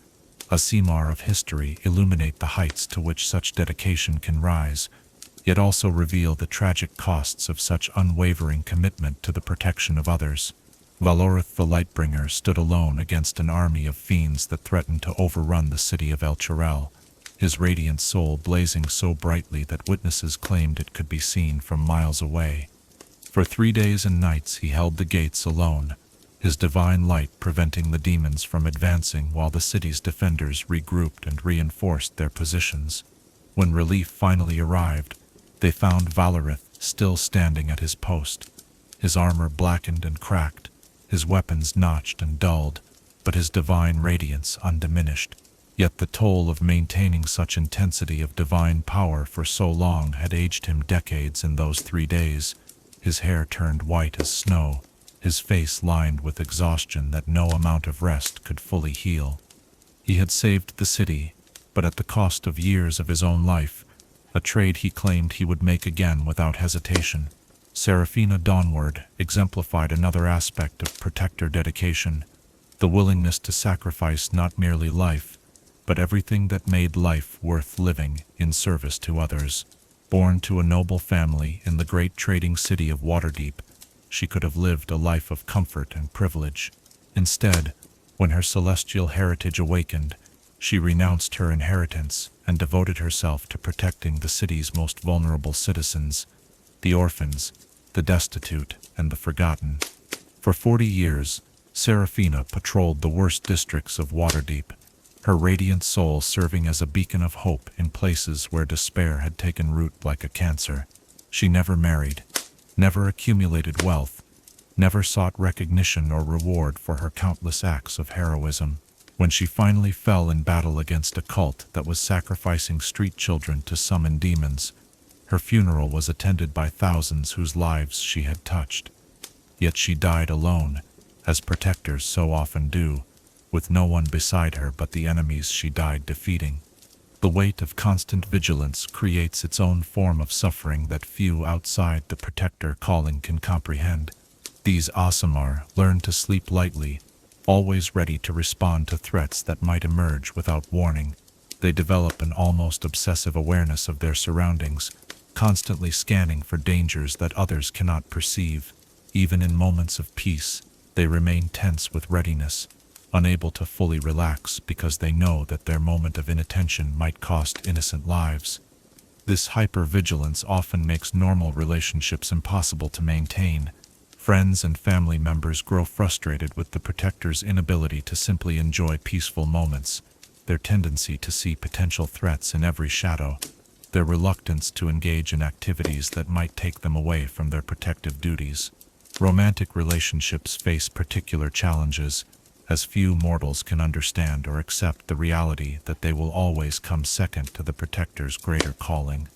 Aasimar of history illuminate the heights to which such dedication can rise, yet also reveal the tragic costs of such unwavering commitment to the protection of others. Valorith the Lightbringer stood alone against an army of fiends that threatened to overrun the city of El Chirel, his radiant soul blazing so brightly that witnesses claimed it could be seen from miles away. For 3 days and nights he held the gates alone, his divine light preventing the demons from advancing while the city's defenders regrouped and reinforced their positions. When relief finally arrived, they found Valorith still standing at his post, his armor blackened and cracked, his weapons notched and dulled, but his divine radiance undiminished. Yet the toll of maintaining such intensity of divine power for so long had aged him decades in those 3 days. His hair turned white as snow, his face lined with exhaustion that no amount of rest could fully heal. He had saved the city, but at the cost of years of his own life, a trade he claimed he would make again without hesitation. Seraphina Dawnward exemplified another aspect of Protector dedication, the willingness to sacrifice not merely life, but everything that made life worth living in service to others. Born to a noble family in the great trading city of Waterdeep, she could have lived a life of comfort and privilege. Instead, when her celestial heritage awakened, she renounced her inheritance and devoted herself to protecting the city's most vulnerable citizens, the orphans, the destitute, and the forgotten. For 40 years, Seraphina patrolled the worst districts of Waterdeep, her radiant soul serving as a beacon of hope in places where despair had taken root like a cancer. She never married, never accumulated wealth, never sought recognition or reward for her countless acts of heroism. When she finally fell in battle against a cult that was sacrificing street children to summon demons, her funeral was attended by thousands whose lives she had touched. Yet she died alone, as protectors so often do, with no one beside her but the enemies she died defeating. The weight of constant vigilance creates its own form of suffering that few outside the Protector calling can comprehend. These Aasimar learn to sleep lightly, always ready to respond to threats that might emerge without warning. They develop an almost obsessive awareness of their surroundings, constantly scanning for dangers that others cannot perceive. Even in moments of peace, they remain tense with readiness, unable to fully relax because they know that their moment of inattention might cost innocent lives. This hypervigilance often makes normal relationships impossible to maintain. Friends and family members grow frustrated with the protector's inability to simply enjoy peaceful moments, their tendency to see potential threats in every shadow, their reluctance to engage in activities that might take them away from their protective duties. Romantic relationships face particular challenges, as few mortals can understand or accept the reality that they will always come second to the protector's greater calling.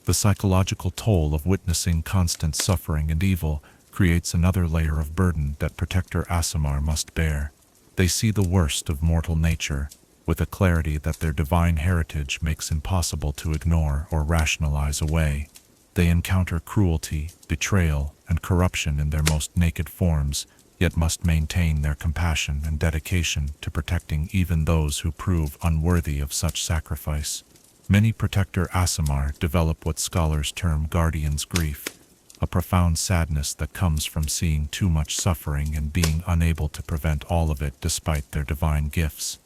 The psychological toll of witnessing constant suffering and evil creates another layer of burden that Protector Aasimar must bear. They see the worst of mortal nature, with a clarity that their divine heritage makes impossible to ignore or rationalize away. They encounter cruelty, betrayal, and corruption in their most naked forms, yet must maintain their compassion and dedication to protecting even those who prove unworthy of such sacrifice. Many Protector Aasimar develop what scholars term guardian's grief, a profound sadness that comes from seeing too much suffering and being unable to prevent all of it despite their divine gifts.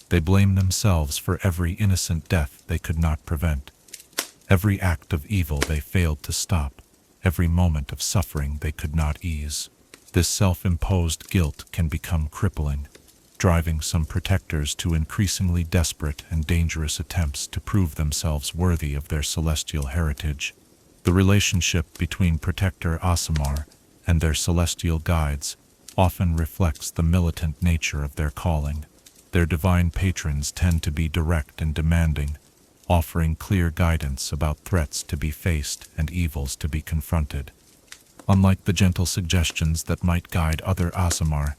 They blame themselves for every innocent death they could not prevent, every act of evil they failed to stop, every moment of suffering they could not ease. This self-imposed guilt can become crippling, driving some protectors to increasingly desperate and dangerous attempts to prove themselves worthy of their celestial heritage. The relationship between Protector Aasimar and their celestial guides often reflects the militant nature of their calling. Their divine patrons tend to be direct and demanding, offering clear guidance about threats to be faced and evils to be confronted. Unlike the gentle suggestions that might guide other Aasimar,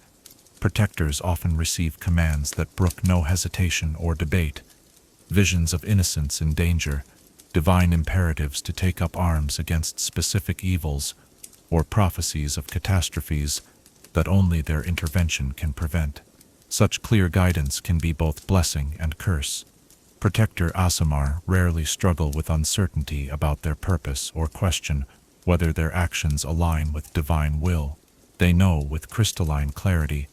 protectors often receive commands that brook no hesitation or debate, visions of innocence in danger, divine imperatives to take up arms against specific evils, or prophecies of catastrophes that only their intervention can prevent. Such clear guidance can be both blessing and curse. Protector Aasimar rarely struggle with uncertainty about their purpose or question whether their actions align with divine will. They know with crystalline clarity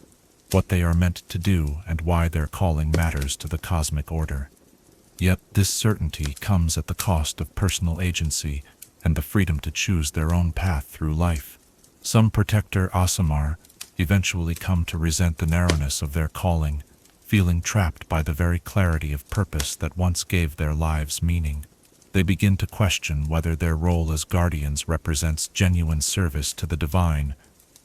what they are meant to do and why their calling matters to the cosmic order. Yet this certainty comes at the cost of personal agency and the freedom to choose their own path through life. Some Protector Aasimar eventually come to resent the narrowness of their calling, feeling trapped by the very clarity of purpose that once gave their lives meaning. They begin to question whether their role as guardians represents genuine service to the divine,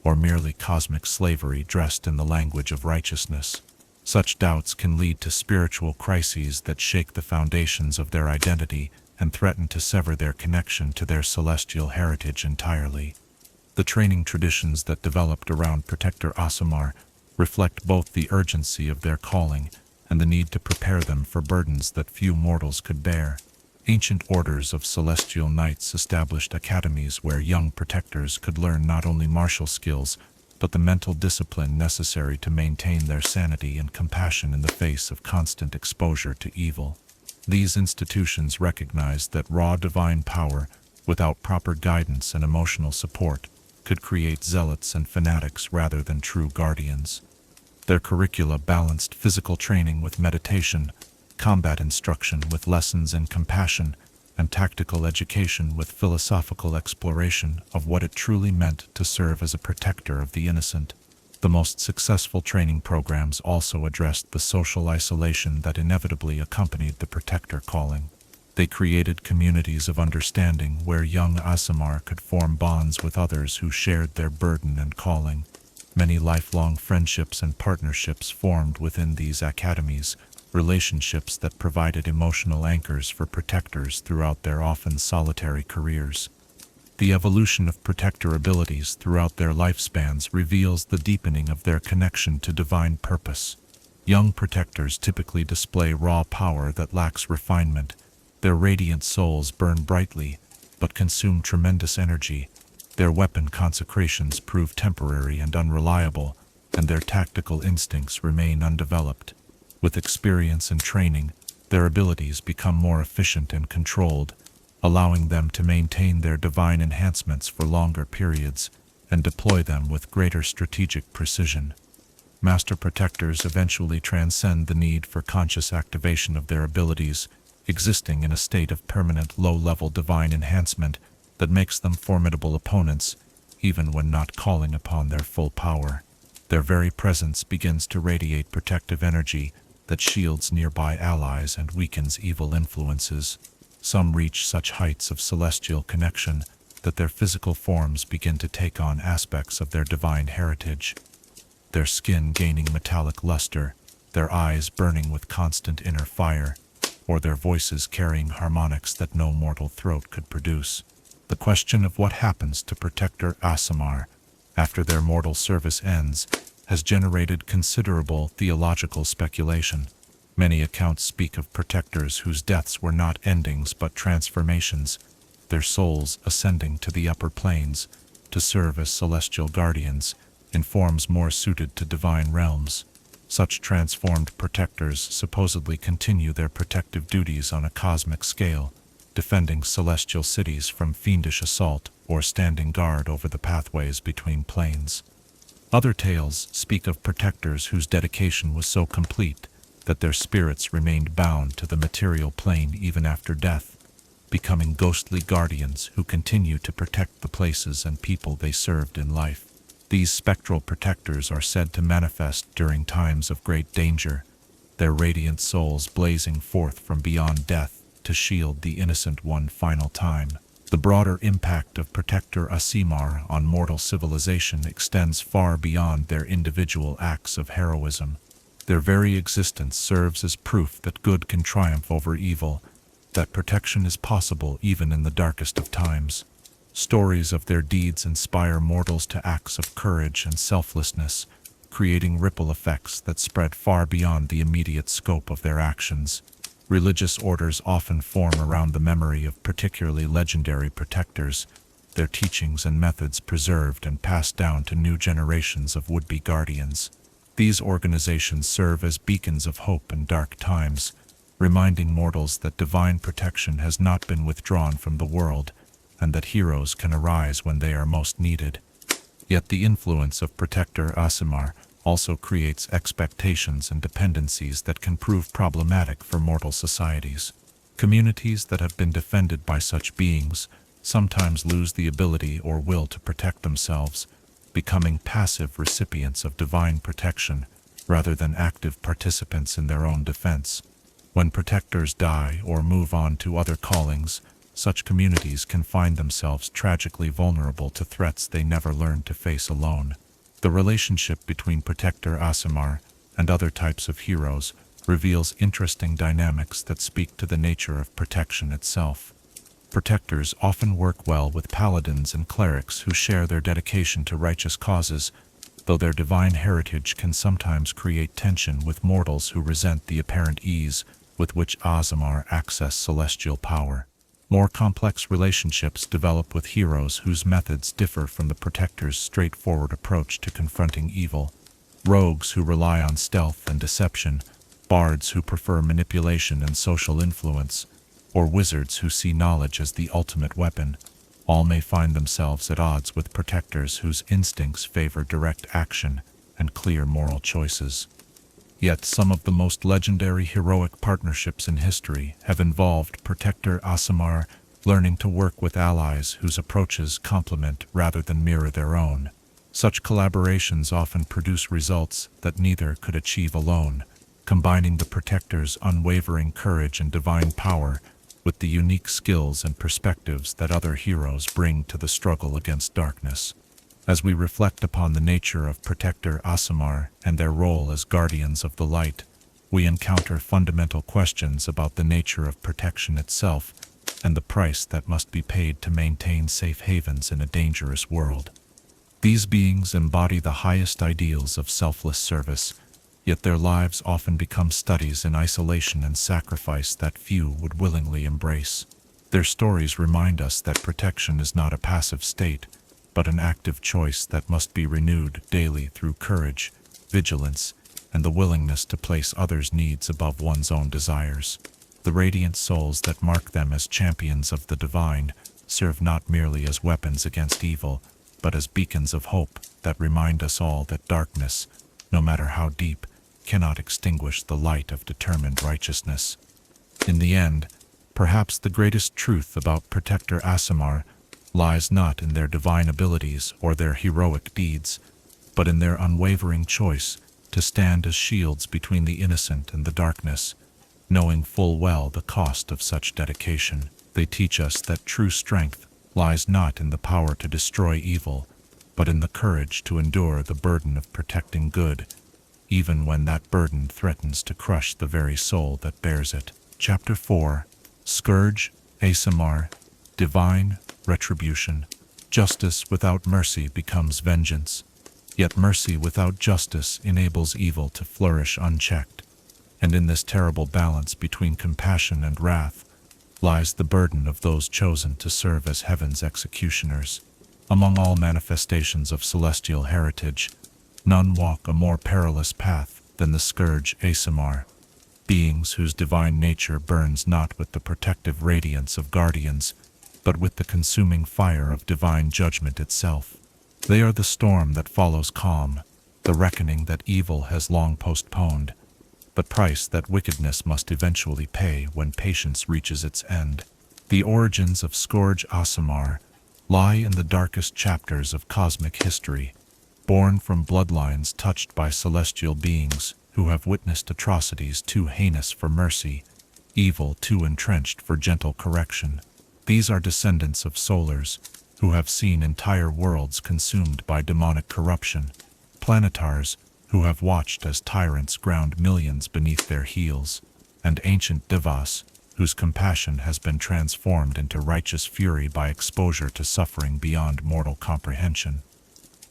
or merely cosmic slavery dressed in the language of righteousness. Such doubts can lead to spiritual crises that shake the foundations of their identity and threaten to sever their connection to their celestial heritage entirely. The training traditions that developed around Protector Aasimar reflect both the urgency of their calling and the need to prepare them for burdens that few mortals could bear. Ancient orders of celestial knights established academies where young protectors could learn not only martial skills, but the mental discipline necessary to maintain their sanity and compassion in the face of constant exposure to evil. These institutions recognized that raw divine power, without proper guidance and emotional support, could create zealots and fanatics rather than true guardians. Their curricula balanced physical training with meditation, combat instruction with lessons in compassion, and tactical education with philosophical exploration of what it truly meant to serve as a protector of the innocent. The most successful training programs also addressed the social isolation that inevitably accompanied the protector calling. They created communities of understanding where young Aasimar could form bonds with others who shared their burden and calling. Many lifelong friendships and partnerships formed within these academies, relationships that provided emotional anchors for protectors throughout their often solitary careers. The evolution of protector abilities throughout their lifespans reveals the deepening of their connection to divine purpose. Young protectors typically display raw power that lacks refinement. Their radiant souls burn brightly, but consume tremendous energy. Their weapon consecrations prove temporary and unreliable, and their tactical instincts remain undeveloped. With experience and training, their abilities become more efficient and controlled, allowing them to maintain their divine enhancements for longer periods and deploy them with greater strategic precision. Master Protectors eventually transcend the need for conscious activation of their abilities, existing in a state of permanent low-level divine enhancement that makes them formidable opponents, even when not calling upon their full power. Their very presence begins to radiate protective energy that shields nearby allies and weakens evil influences. Some reach such heights of celestial connection that their physical forms begin to take on aspects of their divine heritage, their skin gaining metallic luster, their eyes burning with constant inner fire, or their voices carrying harmonics that no mortal throat could produce. The question of what happens to Protector Aasimar after their mortal service ends has generated considerable theological speculation. Many accounts speak of protectors whose deaths were not endings but transformations, their souls ascending to the upper planes to serve as celestial guardians in forms more suited to divine realms. Such transformed protectors supposedly continue their protective duties on a cosmic scale, defending celestial cities from fiendish assault or standing guard over the pathways between planes. Other tales speak of protectors whose dedication was so complete that their spirits remained bound to the material plane even after death, becoming ghostly guardians who continue to protect the places and people they served in life. These spectral protectors are said to manifest during times of great danger, their radiant souls blazing forth from beyond death to shield the innocent one final time. The broader impact of Protector Aasimar on mortal civilization extends far beyond their individual acts of heroism. Their very existence serves as proof that good can triumph over evil, that protection is possible even in the darkest of times. Stories of their deeds inspire mortals to acts of courage and selflessness, creating ripple effects that spread far beyond the immediate scope of their actions. Religious orders often form around the memory of particularly legendary protectors, their teachings and methods preserved and passed down to new generations of would-be guardians. These organizations serve as beacons of hope in dark times, reminding mortals that divine protection has not been withdrawn from the world, and that heroes can arise when they are most needed. Yet the influence of Protector Aasimar also creates expectations and dependencies that can prove problematic for mortal societies. Communities that have been defended by such beings sometimes lose the ability or will to protect themselves, becoming passive recipients of divine protection rather than active participants in their own defense. When protectors die or move on to other callings, such communities can find themselves tragically vulnerable to threats they never learned to face alone. The relationship between Protector Aasimar and other types of heroes reveals interesting dynamics that speak to the nature of protection itself. Protectors often work well with paladins and clerics who share their dedication to righteous causes, though their divine heritage can sometimes create tension with mortals who resent the apparent ease with which Aasimar access celestial power. More complex relationships develop with heroes whose methods differ from the Protector's straightforward approach to confronting evil. Rogues who rely on stealth and deception, bards who prefer manipulation and social influence, or wizards who see knowledge as the ultimate weapon, all may find themselves at odds with protectors whose instincts favor direct action and clear moral choices. Yet some of the most legendary heroic partnerships in history have involved Protector Aasimar learning to work with allies whose approaches complement rather than mirror their own. Such collaborations often produce results that neither could achieve alone, combining the Protector's unwavering courage and divine power with the unique skills and perspectives that other heroes bring to the struggle against darkness. As we reflect upon the nature of Protector Aasimar and their role as guardians of the light, we encounter fundamental questions about the nature of protection itself and the price that must be paid to maintain safe havens in a dangerous world. These beings embody the highest ideals of selfless service, yet their lives often become studies in isolation and sacrifice that few would willingly embrace. Their stories remind us that protection is not a passive state, but an active choice that must be renewed daily through courage, vigilance, and the willingness to place others' needs above one's own desires. The radiant souls that mark them as champions of the divine serve not merely as weapons against evil, but as beacons of hope that remind us all that darkness, no matter how deep, cannot extinguish the light of determined righteousness. In the end, perhaps the greatest truth about Protector Aasimar lies not in their divine abilities or their heroic deeds, but in their unwavering choice to stand as shields between the innocent and the darkness. Knowing full well the cost of such dedication, they teach us that true strength lies not in the power to destroy evil, but in the courage to endure the burden of protecting good, even when that burden threatens to crush the very soul that bears it. Chapter 4. Scourge, Aasimar, Divine Retribution. Justice without mercy becomes vengeance, yet mercy without justice enables evil to flourish unchecked. And in this terrible balance between compassion and wrath lies the burden of those chosen to serve as heaven's executioners. Among all manifestations of celestial heritage, none walk a more perilous path than the Scourge Aasimar, beings whose divine nature burns not with the protective radiance of guardians, but with the consuming fire of divine judgment itself. They are the storm that follows calm, the reckoning that evil has long postponed, the price that wickedness must eventually pay when patience reaches its end. The origins of Scourge Aasimar lie in the darkest chapters of cosmic history, born from bloodlines touched by celestial beings who have witnessed atrocities too heinous for mercy, evil too entrenched for gentle correction. These are descendants of solars who have seen entire worlds consumed by demonic corruption, planetars who have watched as tyrants ground millions beneath their heels, and ancient Devas whose compassion has been transformed into righteous fury by exposure to suffering beyond mortal comprehension.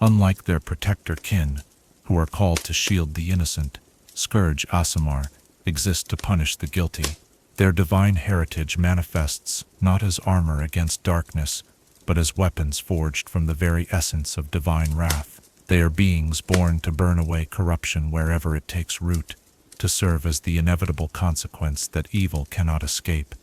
Unlike their protector kin, who are called to shield the innocent, Scourge Aasimar exists to punish the guilty. Their divine heritage manifests not as armor against darkness, but as weapons forged from the very essence of divine wrath. They are beings born to burn away corruption wherever it takes root, to serve as the inevitable consequence that evil cannot escape,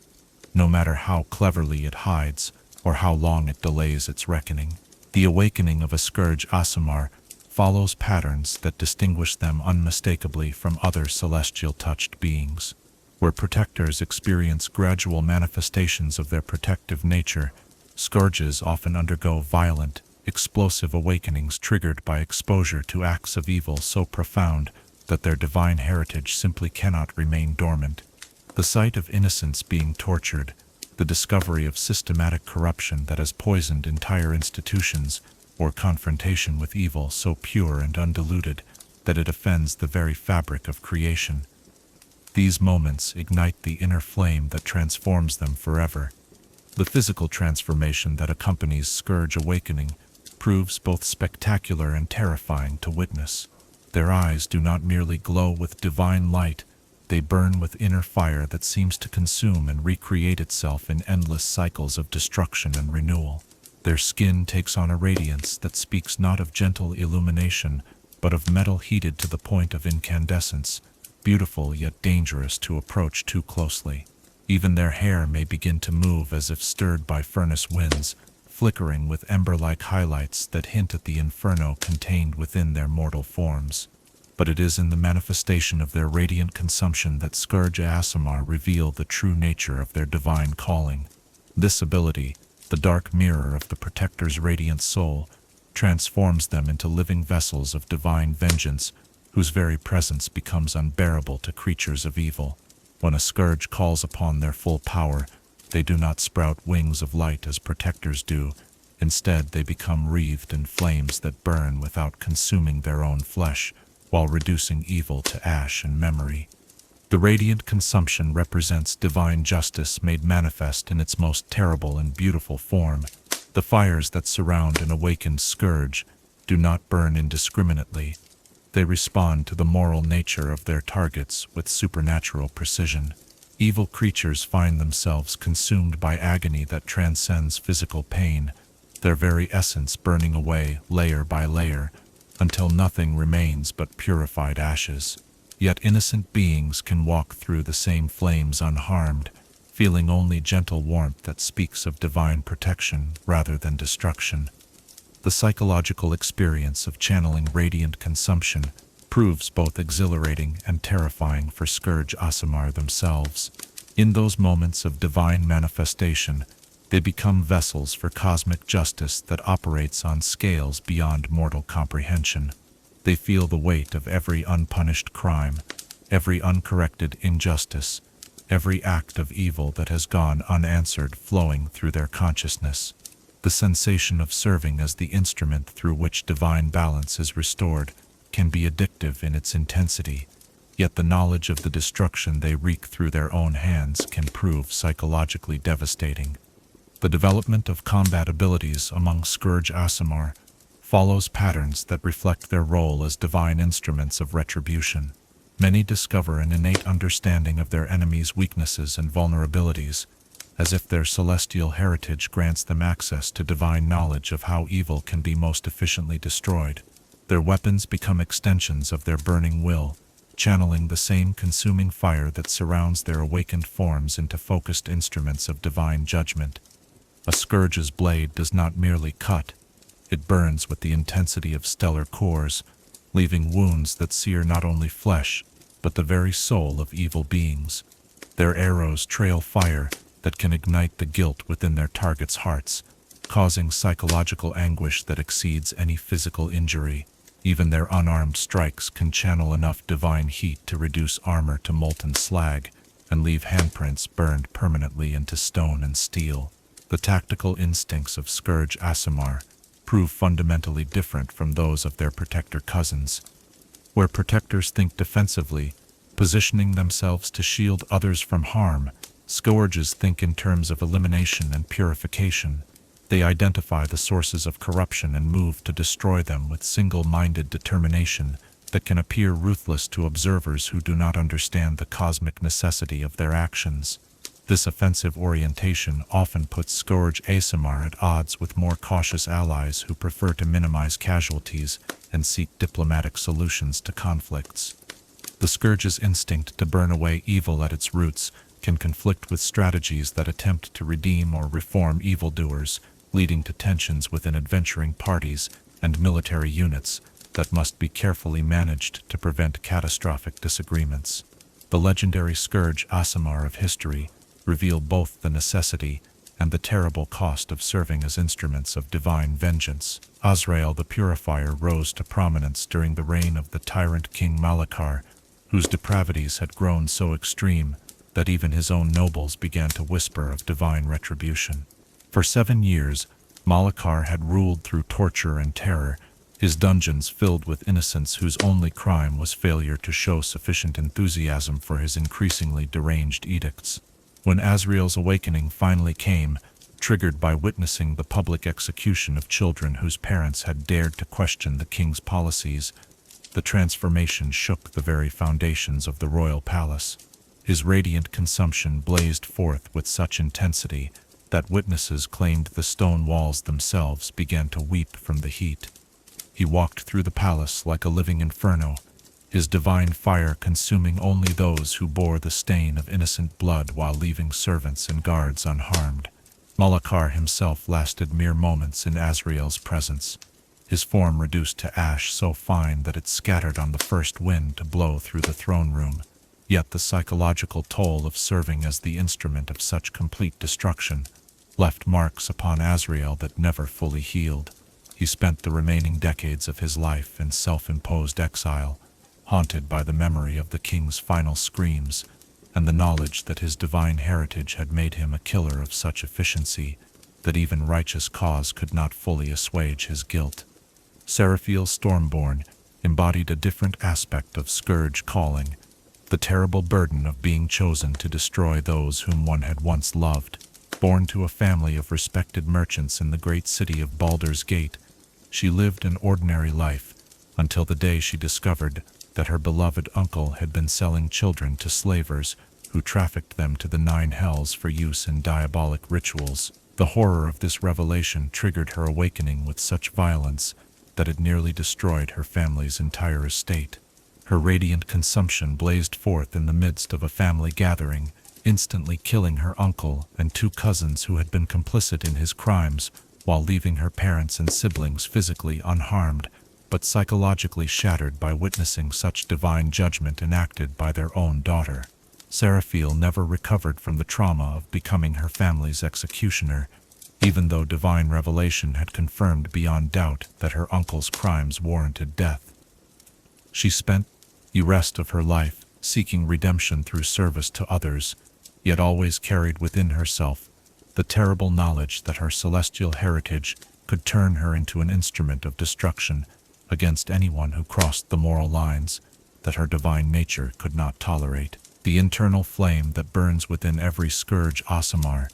no matter how cleverly it hides or how long it delays its reckoning. The awakening of a Scourge Aasimar follows patterns that distinguish them unmistakably from other celestial-touched beings. Where protectors experience gradual manifestations of their protective nature, Scourges often undergo violent, explosive awakenings triggered by exposure to acts of evil so profound that their divine heritage simply cannot remain dormant. The sight of innocents being tortured, the discovery of systematic corruption that has poisoned entire institutions, or confrontation with evil so pure and undiluted that it offends the very fabric of creation. These moments ignite the inner flame that transforms them forever. The physical transformation that accompanies Scourge awakening proves both spectacular and terrifying to witness. Their eyes do not merely glow with divine light, they burn with inner fire that seems to consume and recreate itself in endless cycles of destruction and renewal. Their skin takes on a radiance that speaks not of gentle illumination, but of metal heated to the point of incandescence, beautiful yet dangerous to approach too closely. Even their hair may begin to move as if stirred by furnace winds, flickering with ember-like highlights that hint at the inferno contained within their mortal forms. But it is in the manifestation of their radiant consumption that Scourge Aasimar reveal the true nature of their divine calling. This ability, the dark mirror of the Protector's radiant soul, transforms them into living vessels of divine vengeance, whose very presence becomes unbearable to creatures of evil. When a Scourge calls upon their full power, they do not sprout wings of light as protectors do. Instead, they become wreathed in flames that burn without consuming their own flesh, while reducing evil to ash and memory. The radiant consumption represents divine justice made manifest in its most terrible and beautiful form. The fires that surround an awakened Scourge do not burn indiscriminately. They respond to the moral nature of their targets with supernatural precision. Evil creatures find themselves consumed by agony that transcends physical pain, their very essence burning away layer by layer, until nothing remains but purified ashes. Yet innocent beings can walk through the same flames unharmed, feeling only gentle warmth that speaks of divine protection rather than destruction. The psychological experience of channeling radiant consumption proves both exhilarating and terrifying for Scourge Aasimar themselves. In those moments of divine manifestation, they become vessels for cosmic justice that operates on scales beyond mortal comprehension. They feel the weight of every unpunished crime, every uncorrected injustice, every act of evil that has gone unanswered flowing through their consciousness. The sensation of serving as the instrument through which divine balance is restored can be addictive in its intensity, yet the knowledge of the destruction they wreak through their own hands can prove psychologically devastating. The development of combat abilities among Scourge Aasimar follows patterns that reflect their role as divine instruments of retribution. Many discover an innate understanding of their enemies' weaknesses and vulnerabilities, as if their celestial heritage grants them access to divine knowledge of how evil can be most efficiently destroyed. Their weapons become extensions of their burning will, channeling the same consuming fire that surrounds their awakened forms into focused instruments of divine judgment. A scourge's blade does not merely cut, it burns with the intensity of stellar cores, leaving wounds that sear not only flesh, but the very soul of evil beings. Their arrows trail fire that can ignite the guilt within their targets' hearts, causing psychological anguish that exceeds any physical injury. Even their unarmed strikes can channel enough divine heat to reduce armor to molten slag and leave handprints burned permanently into stone and steel. The tactical instincts of Scourge Aasimar prove fundamentally different from those of their protector cousins. Where protectors think defensively, positioning themselves to shield others from harm, Scourges think in terms of elimination and purification. They identify the sources of corruption and move to destroy them with single-minded determination that can appear ruthless to observers who do not understand the cosmic necessity of their actions. This offensive orientation often puts Scourge Aasimar at odds with more cautious allies who prefer to minimize casualties and seek diplomatic solutions to conflicts. The Scourge's instinct to burn away evil at its roots can conflict with strategies that attempt to redeem or reform evildoers, leading to tensions within adventuring parties and military units that must be carefully managed to prevent catastrophic disagreements. The legendary Scourge Aasimar of history reveal both the necessity and the terrible cost of serving as instruments of divine vengeance. Azrael the Purifier rose to prominence during the reign of the tyrant King Malachar, whose depravities had grown so extreme that even his own nobles began to whisper of divine retribution. For 7 years, Malachar had ruled through torture and terror, his dungeons filled with innocents whose only crime was failure to show sufficient enthusiasm for his increasingly deranged edicts. When Azrael's awakening finally came, triggered by witnessing the public execution of children whose parents had dared to question the king's policies, the transformation shook the very foundations of the royal palace. His radiant consumption blazed forth with such intensity that witnesses claimed the stone walls themselves began to weep from the heat. He walked through the palace like a living inferno, his divine fire consuming only those who bore the stain of innocent blood while leaving servants and guards unharmed. Malachar himself lasted mere moments in Azrael's presence, his form reduced to ash so fine that it scattered on the first wind to blow through the throne room. Yet the psychological toll of serving as the instrument of such complete destruction left marks upon Azrael that never fully healed. He spent the remaining decades of his life in self-imposed exile, haunted by the memory of the king's final screams and the knowledge that his divine heritage had made him a killer of such efficiency that even righteous cause could not fully assuage his guilt. Seraphiel Stormborn embodied a different aspect of Scourge calling, the terrible burden of being chosen to destroy those whom one had once loved. Born to a family of respected merchants in the great city of Baldur's Gate, she lived an ordinary life until the day she discovered that her beloved uncle had been selling children to slavers who trafficked them to the 9 hells for use in diabolic rituals. The horror of this revelation triggered her awakening with such violence that it nearly destroyed her family's entire estate. Her radiant consumption blazed forth in the midst of a family gathering, instantly killing her uncle and 2 cousins who had been complicit in his crimes, while leaving her parents and siblings physically unharmed. but psychologically shattered by witnessing such divine judgment enacted by their own daughter. Seraphiel never recovered from the trauma of becoming her family's executioner, even though divine revelation had confirmed beyond doubt that her uncle's crimes warranted death. She spent the rest of her life seeking redemption through service to others, yet always carried within herself the terrible knowledge that her celestial heritage could turn her into an instrument of destruction against anyone who crossed the moral lines that her divine nature could not tolerate. The internal flame that burns within every Scourge Aasimar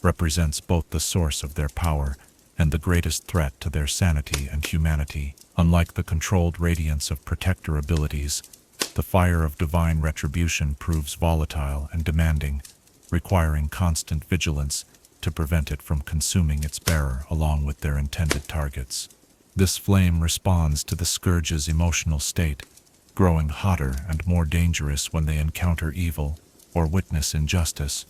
represents both the source of their power and the greatest threat to their sanity and humanity. Unlike the controlled radiance of protector abilities, the fire of divine retribution proves volatile and demanding, requiring constant vigilance to prevent it from consuming its bearer along with their intended targets. This flame responds to the Scourge's emotional state, growing hotter and more dangerous when they encounter evil or witness injustice,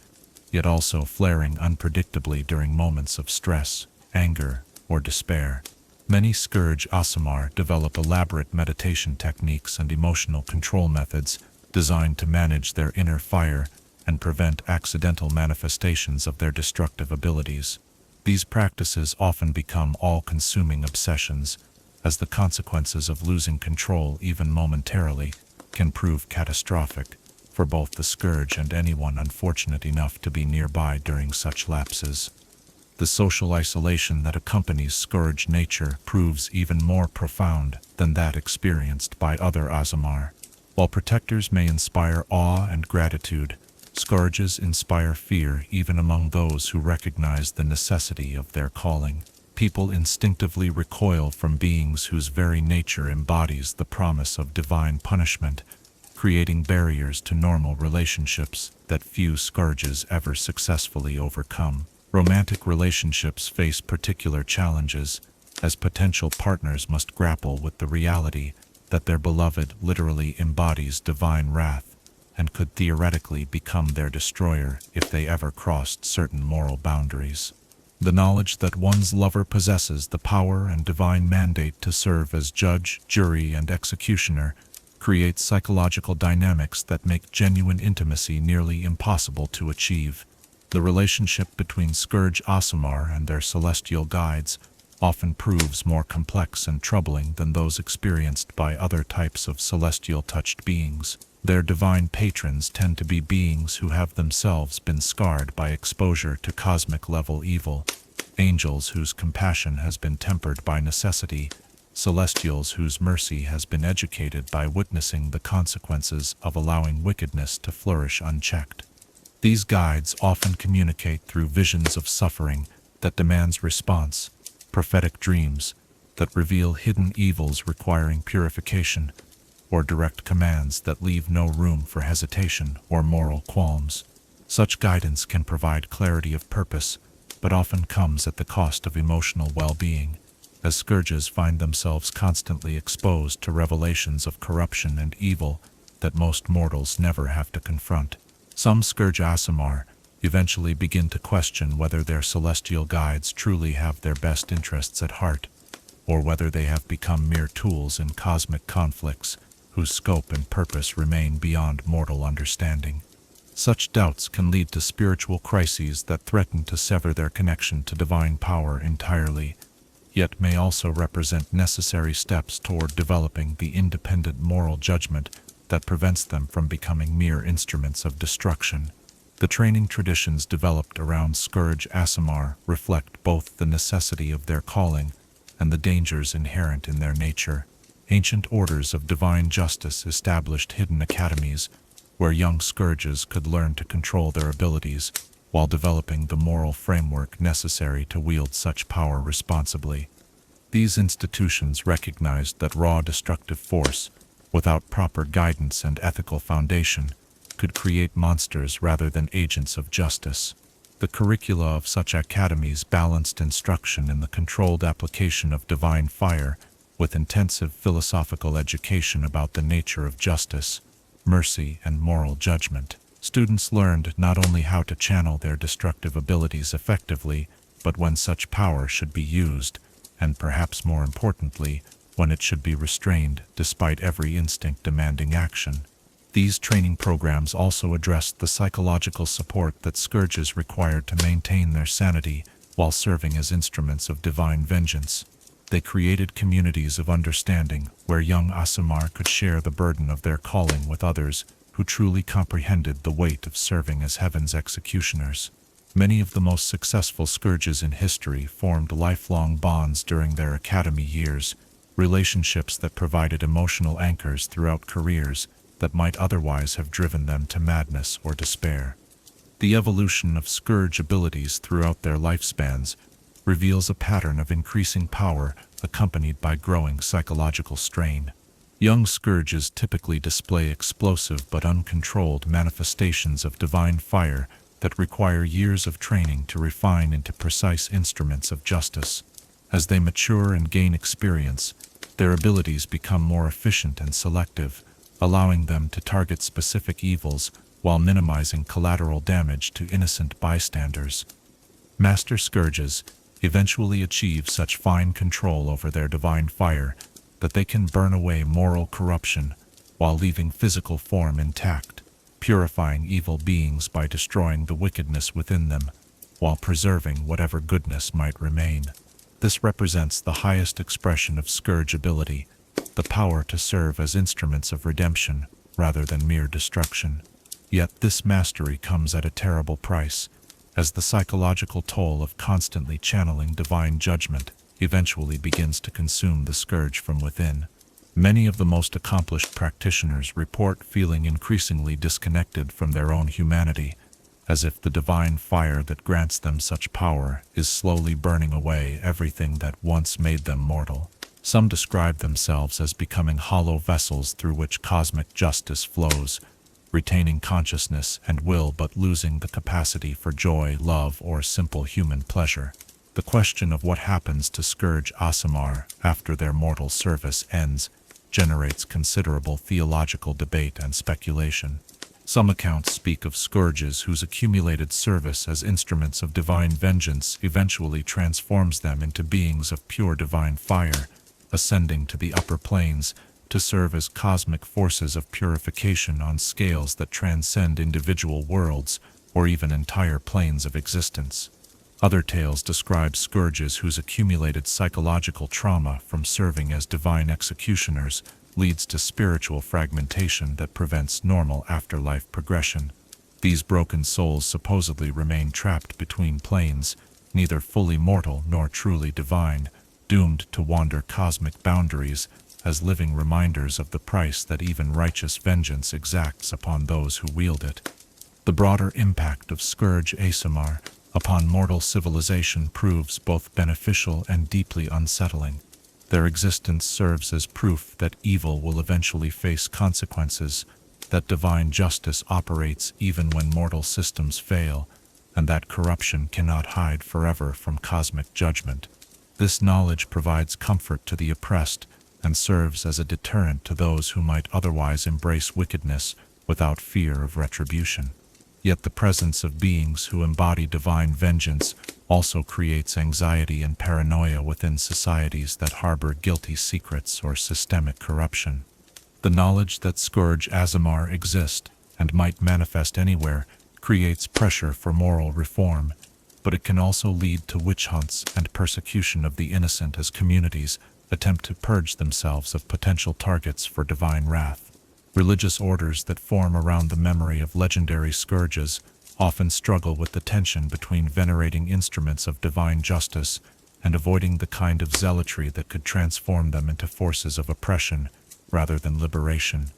yet also flaring unpredictably during moments of stress, anger, or despair. Many Scourge Aasimar develop elaborate meditation techniques and emotional control methods designed to manage their inner fire and prevent accidental manifestations of their destructive abilities. These practices often become all-consuming obsessions, as the consequences of losing control even momentarily can prove catastrophic for both the Scourge and anyone unfortunate enough to be nearby during such lapses. The social isolation that accompanies Scourge nature proves even more profound than that experienced by other Aasimar. While protectors may inspire awe and gratitude, Scourges inspire fear even among those who recognize the necessity of their calling. People instinctively recoil from beings whose very nature embodies the promise of divine punishment, creating barriers to normal relationships that few Scourges ever successfully overcome. Romantic relationships face particular challenges, as potential partners must grapple with the reality that their beloved literally embodies divine wrath and could theoretically become their destroyer if they ever crossed certain moral boundaries. The knowledge that one's lover possesses the power and divine mandate to serve as judge, jury, and executioner creates psychological dynamics that make genuine intimacy nearly impossible to achieve. The relationship between Scourge Aasimar and their celestial guides often proves more complex and troubling than those experienced by other types of celestial-touched beings. Their divine patrons tend to be beings who have themselves been scarred by exposure to cosmic-level evil, angels whose compassion has been tempered by necessity, celestials whose mercy has been educated by witnessing the consequences of allowing wickedness to flourish unchecked. These guides often communicate through visions of suffering that demands response, prophetic dreams that reveal hidden evils requiring purification, or direct commands that leave no room for hesitation or moral qualms. Such guidance can provide clarity of purpose, but often comes at the cost of emotional well-being, as Scourges find themselves constantly exposed to revelations of corruption and evil that most mortals never have to confront. Some Scourge Aasimar eventually begin to question whether their celestial guides truly have their best interests at heart, or whether they have become mere tools in cosmic conflicts whose scope and purpose remain beyond mortal understanding. Such doubts can lead to spiritual crises that threaten to sever their connection to divine power entirely, yet may also represent necessary steps toward developing the independent moral judgment that prevents them from becoming mere instruments of destruction. The training traditions developed around Scourge Aasimar reflect both the necessity of their calling and the dangers inherent in their nature. Ancient orders of divine justice established hidden academies where young Scourges could learn to control their abilities while developing the moral framework necessary to wield such power responsibly. These institutions recognized that raw destructive force, without proper guidance and ethical foundation, could create monsters rather than agents of justice. The curricula of such academies balanced instruction in the controlled application of divine fire with intensive philosophical education about the nature of justice, mercy, and moral judgment. Students learned not only how to channel their destructive abilities effectively, but when such power should be used, and perhaps more importantly, when it should be restrained, despite every instinct demanding action. These training programs also addressed the psychological support that scourges required to maintain their sanity while serving as instruments of divine vengeance. They created communities of understanding where young Aasimar could share the burden of their calling with others who truly comprehended the weight of serving as heaven's executioners. Many of the most successful scourges in history formed lifelong bonds during their academy years, relationships that provided emotional anchors throughout careers that might otherwise have driven them to madness or despair. The evolution of scourge abilities throughout their lifespans reveals a pattern of increasing power accompanied by growing psychological strain. Young scourges typically display explosive but uncontrolled manifestations of divine fire that require years of training to refine into precise instruments of justice. As they mature and gain experience, their abilities become more efficient and selective, allowing them to target specific evils while minimizing collateral damage to innocent bystanders. Master scourges eventually achieve such fine control over their divine fire that they can burn away moral corruption while leaving physical form intact, purifying evil beings by destroying the wickedness within them while preserving whatever goodness might remain. This represents the highest expression of scourge ability, the power to serve as instruments of redemption rather than mere destruction. Yet this mastery comes at a terrible price, as the psychological toll of constantly channeling divine judgment eventually begins to consume the scourge from within. Many of the most accomplished practitioners report feeling increasingly disconnected from their own humanity, as if the divine fire that grants them such power is slowly burning away everything that once made them mortal. Some describe themselves as becoming hollow vessels through which cosmic justice flows, retaining consciousness and will but losing the capacity for joy, love, or simple human pleasure. The question of what happens to Scourge Aasimar after their mortal service ends generates considerable theological debate and speculation. Some accounts speak of scourges whose accumulated service as instruments of divine vengeance eventually transforms them into beings of pure divine fire, ascending to the upper planes to serve as cosmic forces of purification on scales that transcend individual worlds or even entire planes of existence. Other tales describe scourges whose accumulated psychological trauma from serving as divine executioners leads to spiritual fragmentation that prevents normal afterlife progression. These broken souls supposedly remain trapped between planes, neither fully mortal nor truly divine, doomed to wander cosmic boundaries as living reminders of the price that even righteous vengeance exacts upon those who wield it. The broader impact of Scourge Aasimar upon mortal civilization proves both beneficial and deeply unsettling. Their existence serves as proof that evil will eventually face consequences, that divine justice operates even when mortal systems fail, and that corruption cannot hide forever from cosmic judgment. This knowledge provides comfort to the oppressed and serves as a deterrent to those who might otherwise embrace wickedness without fear of retribution. Yet the presence of beings who embody divine vengeance also creates anxiety and paranoia within societies that harbor guilty secrets or systemic corruption. The knowledge that Scourge Aasimar exist and might manifest anywhere creates pressure for moral reform, but it can also lead to witch hunts and persecution of the innocent as communities attempt to purge themselves of potential targets for divine wrath. Religious orders that form around the memory of legendary scourges often struggle with the tension between venerating instruments of divine justice and avoiding the kind of zealotry that could transform them into forces of oppression rather than liberation.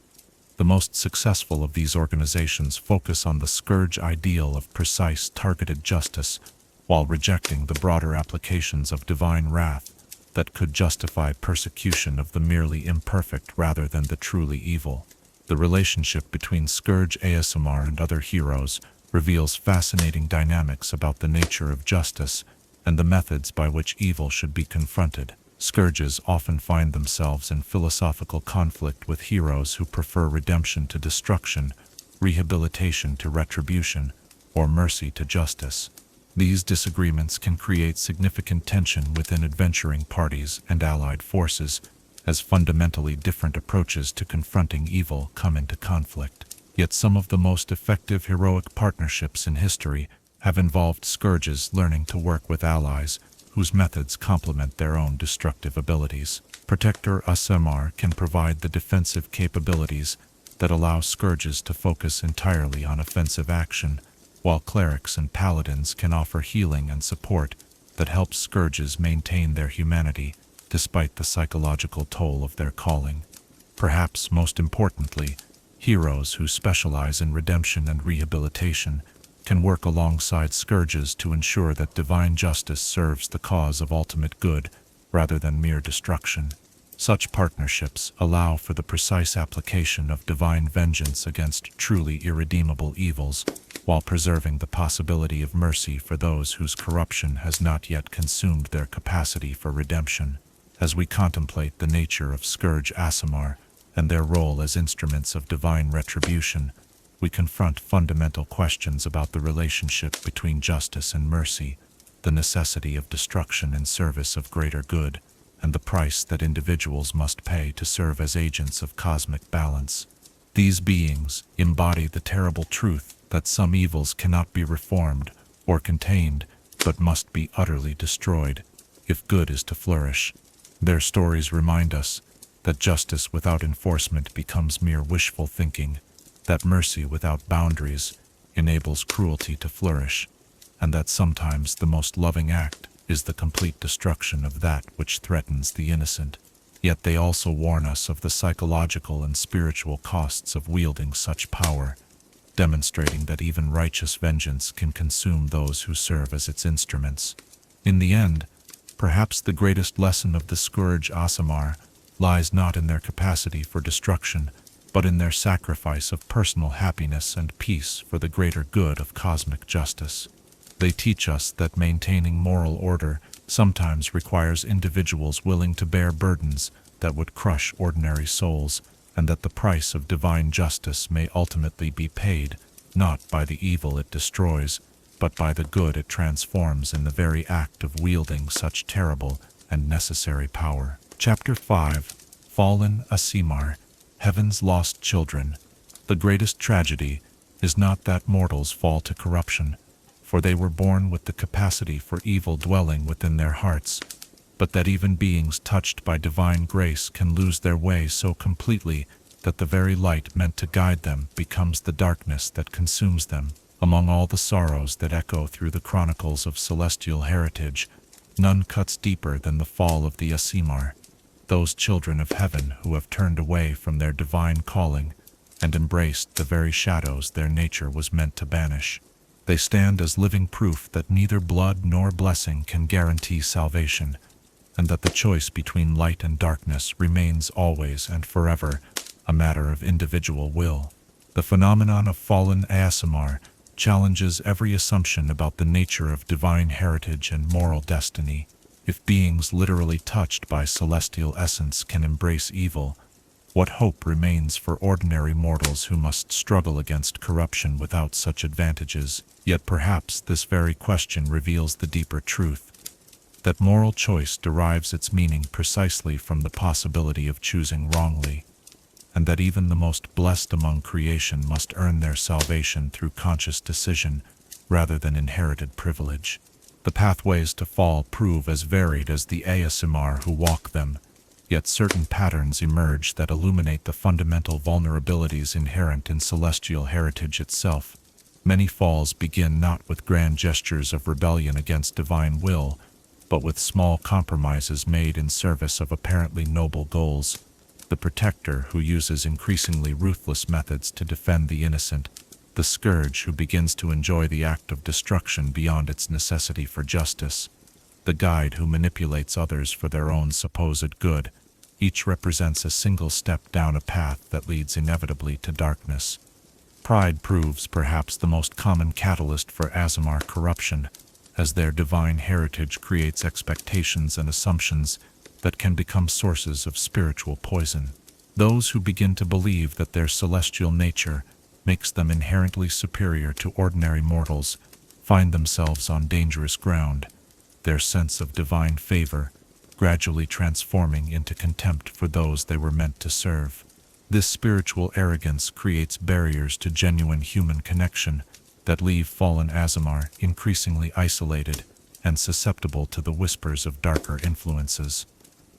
The most successful of these organizations focus on the scourge ideal of precise, targeted justice, while rejecting the broader applications of divine wrath that could justify persecution of the merely imperfect rather than the truly evil. The relationship between Scourge Aasimar and other heroes reveals fascinating dynamics about the nature of justice and the methods by which evil should be confronted. Scourges often find themselves in philosophical conflict with heroes who prefer redemption to destruction, rehabilitation to retribution, or mercy to justice. These disagreements can create significant tension within adventuring parties and allied forces, as fundamentally different approaches to confronting evil come into conflict. Yet some of the most effective heroic partnerships in history have involved scourges learning to work with allies whose methods complement their own destructive abilities. Protector Aasimar can provide the defensive capabilities that allow scourges to focus entirely on offensive action, while clerics and paladins can offer healing and support that helps scourges maintain their humanity despite the psychological toll of their calling. Perhaps most importantly, heroes who specialize in redemption and rehabilitation can work alongside scourges to ensure that divine justice serves the cause of ultimate good rather than mere destruction. Such partnerships allow for the precise application of divine vengeance against truly irredeemable evils, while preserving the possibility of mercy for those whose corruption has not yet consumed their capacity for redemption. As we contemplate the nature of Scourge Aasimar and their role as instruments of divine retribution, we confront fundamental questions about the relationship between justice and mercy, the necessity of destruction in service of greater good, and the price that individuals must pay to serve as agents of cosmic balance. These beings embody the terrible truth that some evils cannot be reformed or contained, but must be utterly destroyed if good is to flourish. Their stories remind us that justice without enforcement becomes mere wishful thinking, that mercy without boundaries enables cruelty to flourish, and that sometimes the most loving act is the complete destruction of that which threatens the innocent. Yet they also warn us of the psychological and spiritual costs of wielding such power, demonstrating that even righteous vengeance can consume those who serve as its instruments. In the end, perhaps the greatest lesson of the Scourge Aasimar lies not in their capacity for destruction, but in their sacrifice of personal happiness and peace for the greater good of cosmic justice. They teach us that maintaining moral order sometimes requires individuals willing to bear burdens that would crush ordinary souls, and that the price of divine justice may ultimately be paid, not by the evil it destroys, but by the good it transforms in the very act of wielding such terrible and necessary power. Chapter 5. Fallen Aasimar, Heaven's Lost Children. The greatest tragedy is not that mortals fall to corruption, for they were born with the capacity for evil dwelling within their hearts, but that even beings touched by divine grace can lose their way so completely that the very light meant to guide them becomes the darkness that consumes them. Among all the sorrows that echo through the chronicles of celestial heritage, none cuts deeper than the fall of the Aasimar, those children of heaven who have turned away from their divine calling and embraced the very shadows their nature was meant to banish. They stand as living proof that neither blood nor blessing can guarantee salvation, and that the choice between light and darkness remains always and forever a matter of individual will. The phenomenon of fallen Aasimar challenges every assumption about the nature of divine heritage and moral destiny. If beings literally touched by celestial essence can embrace evil, what hope remains for ordinary mortals who must struggle against corruption without such advantages? Yet perhaps this very question reveals the deeper truth, that moral choice derives its meaning precisely from the possibility of choosing wrongly, and that even the most blessed among creation must earn their salvation through conscious decision rather than inherited privilege. The pathways to fall prove as varied as the Aasimar who walk them, yet certain patterns emerge that illuminate the fundamental vulnerabilities inherent in celestial heritage itself. Many falls begin not with grand gestures of rebellion against divine will, but with small compromises made in service of apparently noble goals. The protector who uses increasingly ruthless methods to defend the innocent, the scourge who begins to enjoy the act of destruction beyond its necessity for justice, the guide who manipulates others for their own supposed good. Each represents a single step down a path that leads inevitably to darkness. Pride proves perhaps the most common catalyst for Aasimar corruption, as their divine heritage creates expectations and assumptions that can become sources of spiritual poison. Those who begin to believe that their celestial nature makes them inherently superior to ordinary mortals find themselves on dangerous ground. Their sense of divine favor, gradually transforming into contempt for those they were meant to serve. This spiritual arrogance creates barriers to genuine human connection that leave fallen Aasimar increasingly isolated and susceptible to the whispers of darker influences.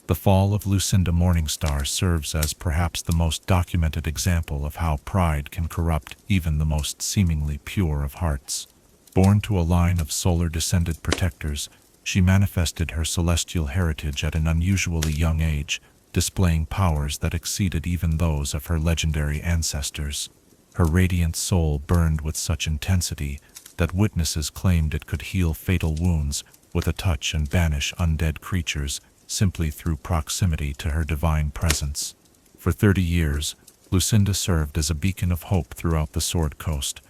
The fall of Lucinda Morningstar serves as perhaps the most documented example of how pride can corrupt even the most seemingly pure of hearts. Born to a line of solar-descended protectors, she manifested her celestial heritage at an unusually young age, displaying powers that exceeded even those of her legendary ancestors. Her radiant soul burned with such intensity that witnesses claimed it could heal fatal wounds with a touch and banish undead creatures simply through proximity to her divine presence. For 30 years, Lucinda served as a beacon of hope throughout the Sword Coast,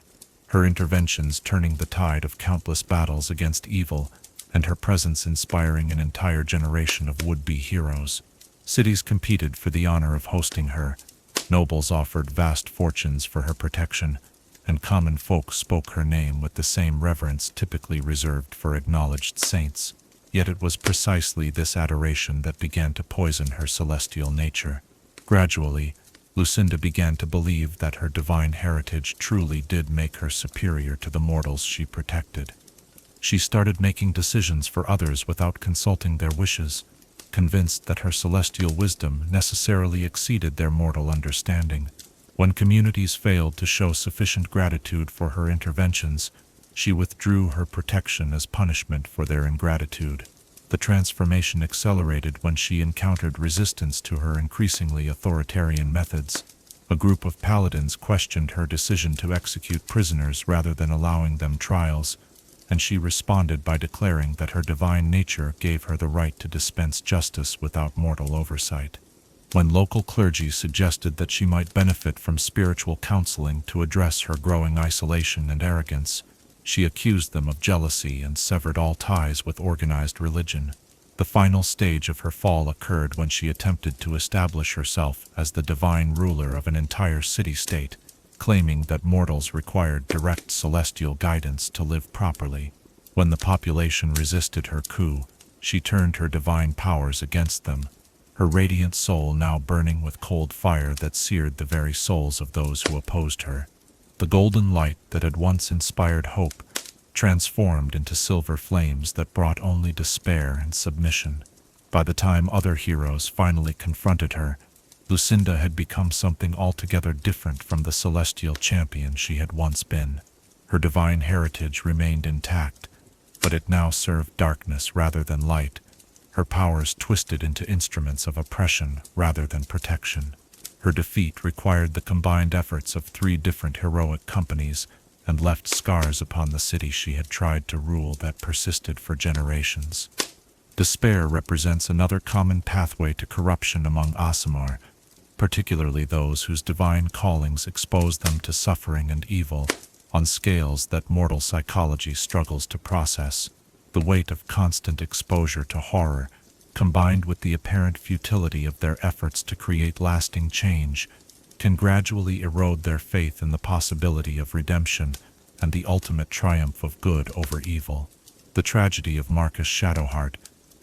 her interventions turning the tide of countless battles against evil, and her presence inspiring an entire generation of would-be heroes. Cities competed for the honor of hosting her, nobles offered vast fortunes for her protection, and common folk spoke her name with the same reverence typically reserved for acknowledged saints. Yet it was precisely this adoration that began to poison her celestial nature. Gradually, Lucinda began to believe that her divine heritage truly did make her superior to the mortals she protected. She started making decisions for others without consulting their wishes, convinced that her celestial wisdom necessarily exceeded their mortal understanding. When communities failed to show sufficient gratitude for her interventions, she withdrew her protection as punishment for their ingratitude. The transformation accelerated when she encountered resistance to her increasingly authoritarian methods. A group of paladins questioned her decision to execute prisoners rather than allowing them trials, and she responded by declaring that her divine nature gave her the right to dispense justice without mortal oversight. When local clergy suggested that she might benefit from spiritual counseling to address her growing isolation and arrogance, she accused them of jealousy and severed all ties with organized religion. The final stage of her fall occurred when she attempted to establish herself as the divine ruler of an entire city-state, claiming that mortals required direct celestial guidance to live properly. When the population resisted her coup, she turned her divine powers against them, her radiant soul now burning with cold fire that seared the very souls of those who opposed her. The golden light that had once inspired hope transformed into silver flames that brought only despair and submission. By the time other heroes finally confronted her, Lucinda had become something altogether different from the celestial champion she had once been. Her divine heritage remained intact, but it now served darkness rather than light, her powers twisted into instruments of oppression rather than protection. Her defeat required the combined efforts of 3 different heroic companies and left scars upon the city she had tried to rule that persisted for generations. Despair represents another common pathway to corruption among Aasimar, particularly those whose divine callings expose them to suffering and evil on scales that mortal psychology struggles to process. The weight of constant exposure to horror, combined with the apparent futility of their efforts to create lasting change, can gradually erode their faith in the possibility of redemption and the ultimate triumph of good over evil. The tragedy of Marcus Shadowheart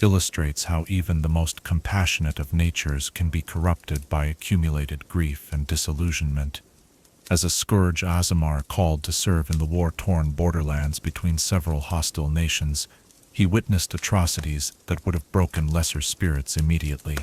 illustrates how even the most compassionate of natures can be corrupted by accumulated grief and disillusionment. As a Scourge Aasimar called to serve in the war-torn borderlands between several hostile nations, he witnessed atrocities that would have broken lesser spirits immediately.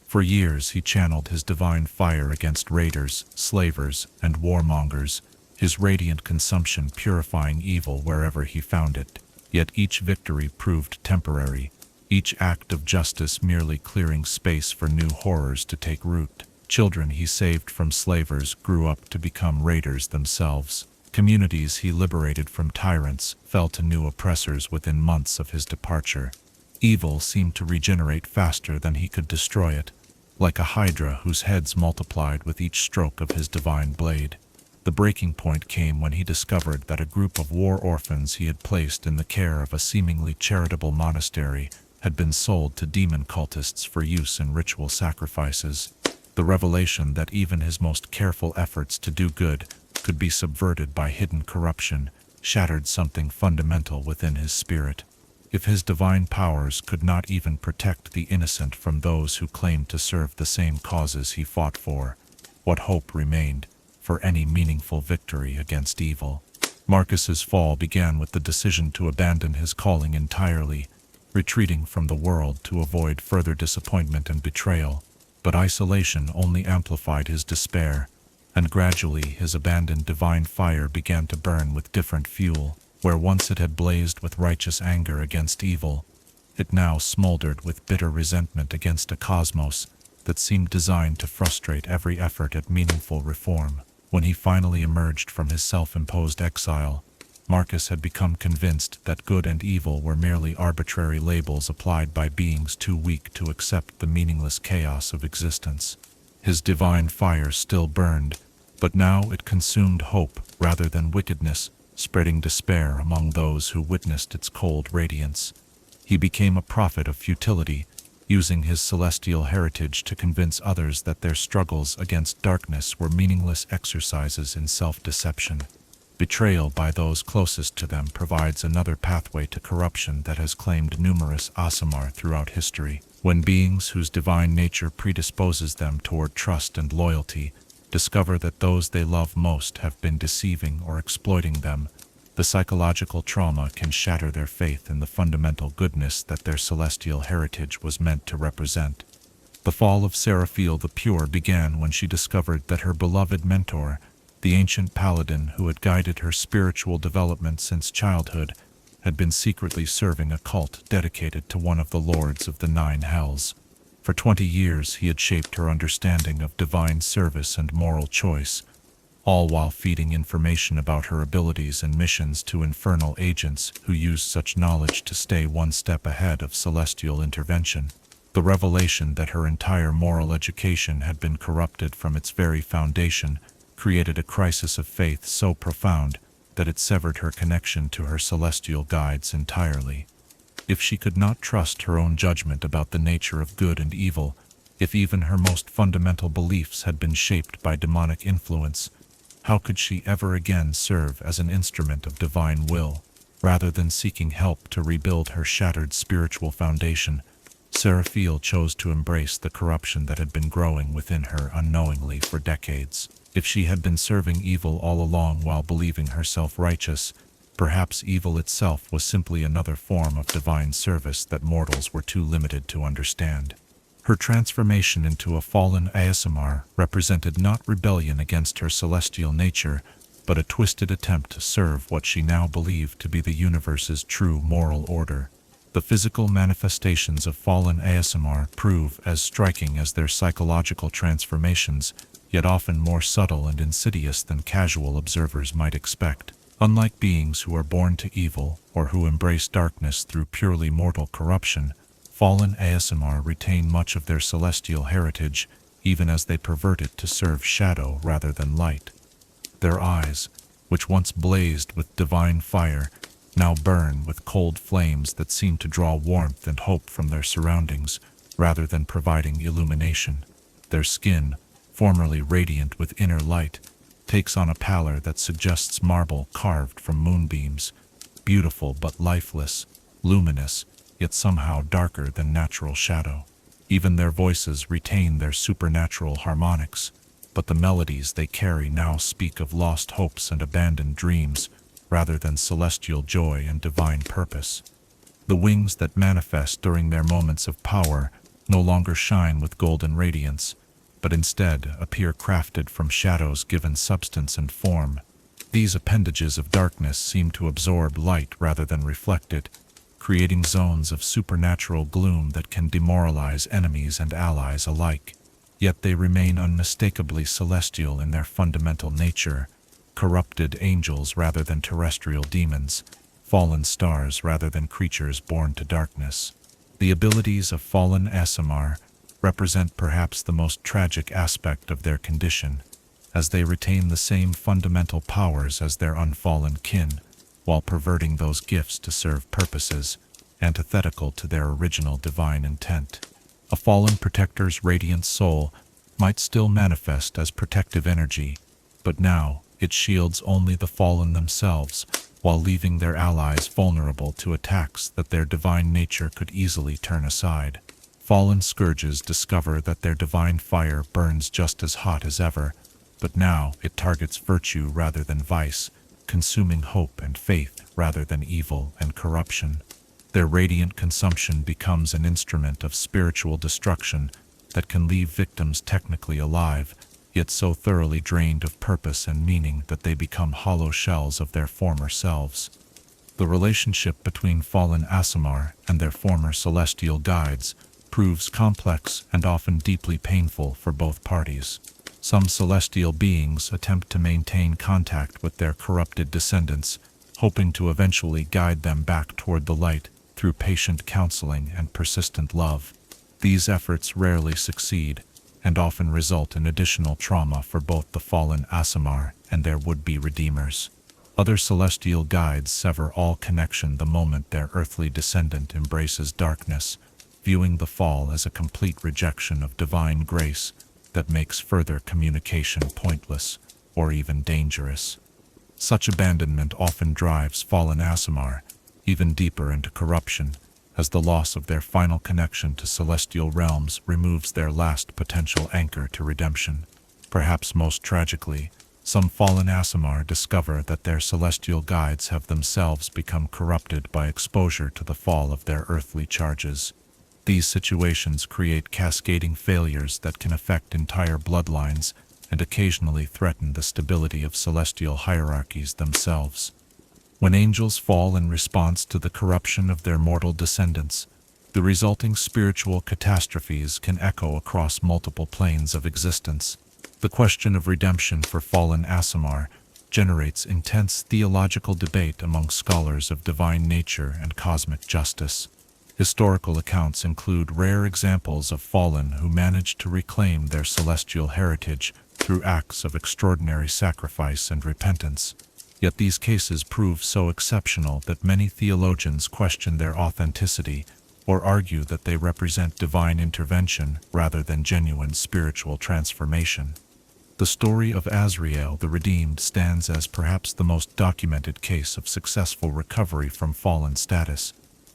For years he channeled his divine fire against raiders, slavers, and warmongers, his radiant consumption purifying evil wherever he found it. Yet each victory proved temporary, each act of justice merely clearing space for new horrors to take root. Children he saved from slavers grew up to become raiders themselves. Communities he liberated from tyrants fell to new oppressors within months of his departure. Evil seemed to regenerate faster than he could destroy it, like a hydra whose heads multiplied with each stroke of his divine blade. The breaking point came when he discovered that a group of war orphans he had placed in the care of a seemingly charitable monastery had been sold to demon cultists for use in ritual sacrifices. The revelation that even his most careful efforts to do good could be subverted by hidden corruption shattered something fundamental within his spirit. If his divine powers could not even protect the innocent from those who claimed to serve the same causes he fought for, what hope remained for any meaningful victory against evil? Marcus's fall began with the decision to abandon his calling entirely, retreating from the world to avoid further disappointment and betrayal. But isolation only amplified his despair, and gradually his abandoned divine fire began to burn with different fuel. Where once it had blazed with righteous anger against evil, it now smoldered with bitter resentment against a cosmos that seemed designed to frustrate every effort at meaningful reform. When he finally emerged from his self-imposed exile, Marcus had become convinced that good and evil were merely arbitrary labels applied by beings too weak to accept the meaningless chaos of existence. His divine fire still burned, but now it consumed hope rather than wickedness, spreading despair among those who witnessed its cold radiance. He became a prophet of futility, using his celestial heritage to convince others that their struggles against darkness were meaningless exercises in self-deception. Betrayal by those closest to them provides another pathway to corruption that has claimed numerous Aasimar throughout history. When beings whose divine nature predisposes them toward trust and loyalty discover that those they love most have been deceiving or exploiting them, the psychological trauma can shatter their faith in the fundamental goodness that their celestial heritage was meant to represent. The fall of Seraphil the Pure began when she discovered that her beloved mentor, the ancient paladin who had guided her spiritual development since childhood, had been secretly serving a cult dedicated to one of the lords of the Nine Hells. For 20 years he had shaped her understanding of divine service and moral choice, all while feeding information about her abilities and missions to infernal agents who used such knowledge to stay one step ahead of celestial intervention. The revelation that her entire moral education had been corrupted from its very foundation created a crisis of faith so profound that it severed her connection to her celestial guides entirely. If she could not trust her own judgment about the nature of good and evil, if even her most fundamental beliefs had been shaped by demonic influence, how could she ever again serve as an instrument of divine will? Rather than seeking help to rebuild her shattered spiritual foundation, Seraphil chose to embrace the corruption that had been growing within her unknowingly for decades. If she had been serving evil all along while believing herself righteous, perhaps evil itself was simply another form of divine service that mortals were too limited to understand. Her transformation into a fallen Aasimar represented not rebellion against her celestial nature, but a twisted attempt to serve what she now believed to be the universe's true moral order. The physical manifestations of fallen Aasimar prove as striking as their psychological transformations, yet often more subtle and insidious than casual observers might expect. Unlike beings who are born to evil or who embrace darkness through purely mortal corruption, fallen Aasimar retain much of their celestial heritage, even as they pervert it to serve shadow rather than light. Their eyes, which once blazed with divine fire, now burn with cold flames that seem to draw warmth and hope from their surroundings, rather than providing illumination. Their skin, formerly radiant with inner light, takes on a pallor that suggests marble carved from moonbeams, beautiful but lifeless, luminous, yet somehow darker than natural shadow. Even their voices retain their supernatural harmonics, but the melodies they carry now speak of lost hopes and abandoned dreams, rather than celestial joy and divine purpose. The wings that manifest during their moments of power no longer shine with golden radiance, but instead appear crafted from shadows given substance and form. These appendages of darkness seem to absorb light rather than reflect it, creating zones of supernatural gloom that can demoralize enemies and allies alike. Yet they remain unmistakably celestial in their fundamental nature, corrupted angels rather than terrestrial demons, fallen stars rather than creatures born to darkness. The abilities of fallen Aasimar represent perhaps the most tragic aspect of their condition, as they retain the same fundamental powers as their unfallen kin, while perverting those gifts to serve purposes antithetical to their original divine intent. A fallen protector's radiant soul might still manifest as protective energy, but now it shields only the fallen themselves, while leaving their allies vulnerable to attacks that their divine nature could easily turn aside. Fallen scourges discover that their divine fire burns just as hot as ever, but now it targets virtue rather than vice, consuming hope and faith rather than evil and corruption. Their radiant consumption becomes an instrument of spiritual destruction that can leave victims technically alive, yet so thoroughly drained of purpose and meaning that they become hollow shells of their former selves. The relationship between fallen Aasimar and their former celestial guides proves complex and often deeply painful for both parties. Some celestial beings attempt to maintain contact with their corrupted descendants, hoping to eventually guide them back toward the light through patient counseling and persistent love. These efforts rarely succeed, and often result in additional trauma for both the fallen Aasimar and their would-be redeemers. Other celestial guides sever all connection the moment their earthly descendant embraces darkness, viewing the fall as a complete rejection of divine grace that makes further communication pointless or even dangerous. Such abandonment often drives fallen Aasimar even deeper into corruption, as the loss of their final connection to celestial realms removes their last potential anchor to redemption. Perhaps most tragically, some fallen Aasimar discover that their celestial guides have themselves become corrupted by exposure to the fall of their earthly charges. These situations create cascading failures that can affect entire bloodlines and occasionally threaten the stability of celestial hierarchies themselves. When angels fall in response to the corruption of their mortal descendants, the resulting spiritual catastrophes can echo across multiple planes of existence. The question of redemption for fallen Aasimar generates intense theological debate among scholars of divine nature and cosmic justice. Historical accounts include rare examples of fallen who managed to reclaim their celestial heritage through acts of extraordinary sacrifice and repentance. Yet these cases prove so exceptional that many theologians question their authenticity or argue that they represent divine intervention rather than genuine spiritual transformation. The story of Azrael the Redeemed stands as perhaps the most documented case of successful recovery from fallen status.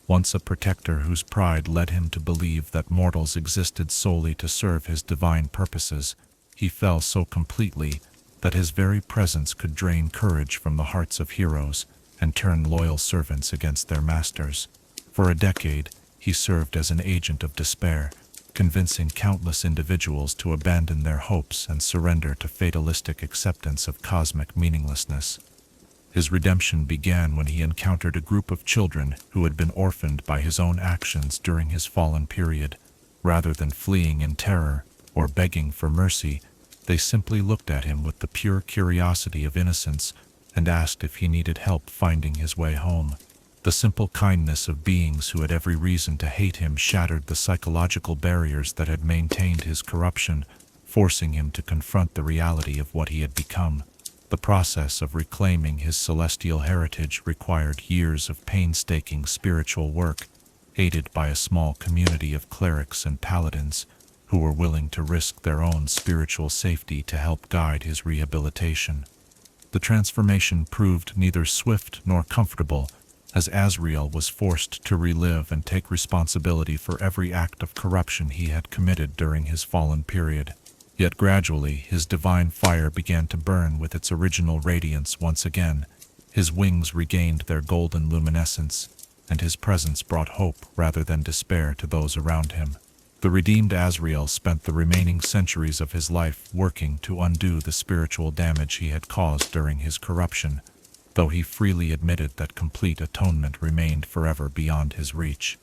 Once a protector whose pride led him to believe that mortals existed solely to serve his divine purposes, he fell so completely that his very presence could drain courage from the hearts of heroes and turn loyal servants against their masters. For a decade, he served as an agent of despair, convincing countless individuals to abandon their hopes and surrender to fatalistic acceptance of cosmic meaninglessness. His redemption began when he encountered a group of children who had been orphaned by his own actions during his fallen period. Rather than fleeing in terror or begging for mercy, they simply looked at him with the pure curiosity of innocence and asked if he needed help finding his way home. The simple kindness of beings who had every reason to hate him shattered the psychological barriers that had maintained his corruption, forcing him to confront the reality of what he had become. The process of reclaiming his celestial heritage required years of painstaking spiritual work, aided by a small community of clerics and paladins who were willing to risk their own spiritual safety to help guide his rehabilitation. The transformation proved neither swift nor comfortable, as Azrael was forced to relive and take responsibility for every act of corruption he had committed during his fallen period. Yet gradually his divine fire began to burn with its original radiance once again. His wings regained their golden luminescence, and his presence brought hope rather than despair to those around him. The redeemed Azrael spent the remaining centuries of his life working to undo the spiritual damage he had caused during his corruption, though he freely admitted that complete atonement remained forever beyond his reach.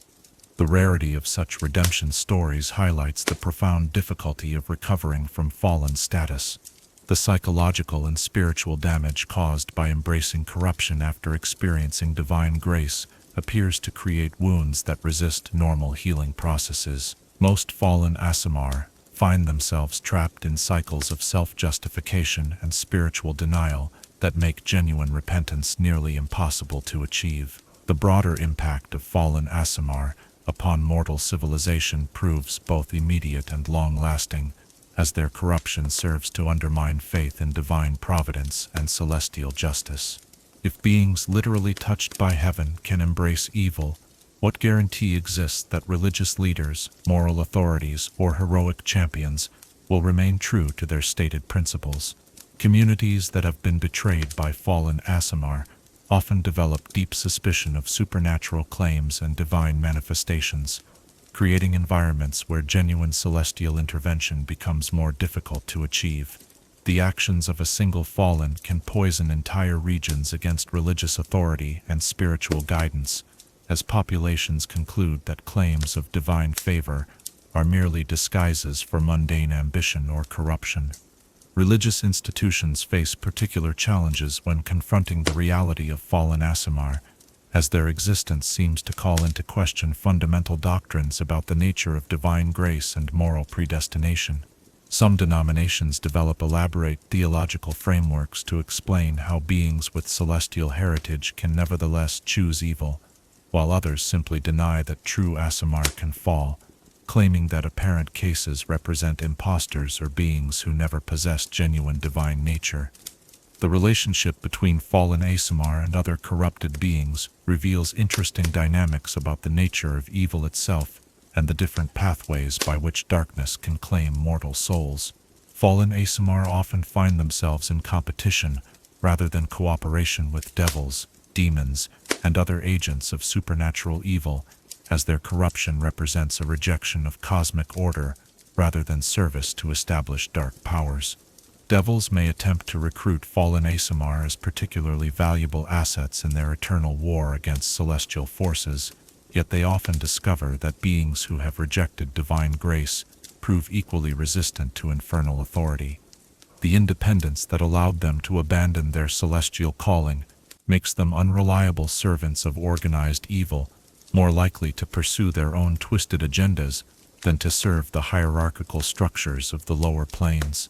The rarity of such redemption stories highlights the profound difficulty of recovering from fallen status. The psychological and spiritual damage caused by embracing corruption after experiencing divine grace appears to create wounds that resist normal healing processes. Most fallen Aasimar find themselves trapped in cycles of self-justification and spiritual denial that make genuine repentance nearly impossible to achieve. The broader impact of fallen Aasimar upon mortal civilization proves both immediate and long-lasting, as their corruption serves to undermine faith in divine providence and celestial justice. If beings literally touched by heaven can embrace evil, what guarantee exists that religious leaders, moral authorities, or heroic champions will remain true to their stated principles? Communities that have been betrayed by fallen Aasimar often develop deep suspicion of supernatural claims and divine manifestations, creating environments where genuine celestial intervention becomes more difficult to achieve. The actions of a single fallen can poison entire regions against religious authority and spiritual guidance, as populations conclude that claims of divine favor are merely disguises for mundane ambition or corruption. Religious institutions face particular challenges when confronting the reality of fallen Aasimar, as their existence seems to call into question fundamental doctrines about the nature of divine grace and moral predestination. Some denominations develop elaborate theological frameworks to explain how beings with celestial heritage can nevertheless choose evil, while others simply deny that true Aasimar can fall, claiming that apparent cases represent impostors or beings who never possess genuine divine nature. The relationship between fallen Aasimar and other corrupted beings reveals interesting dynamics about the nature of evil itself and the different pathways by which darkness can claim mortal souls. Fallen Aasimar often find themselves in competition rather than cooperation with devils, demons, and other agents of supernatural evil, as their corruption represents a rejection of cosmic order rather than service to established dark powers. Devils may attempt to recruit fallen Aasimar as particularly valuable assets in their eternal war against celestial forces, yet they often discover that beings who have rejected divine grace prove equally resistant to infernal authority. The independence that allowed them to abandon their celestial calling makes them unreliable servants of organized evil, more likely to pursue their own twisted agendas than to serve the hierarchical structures of the lower planes.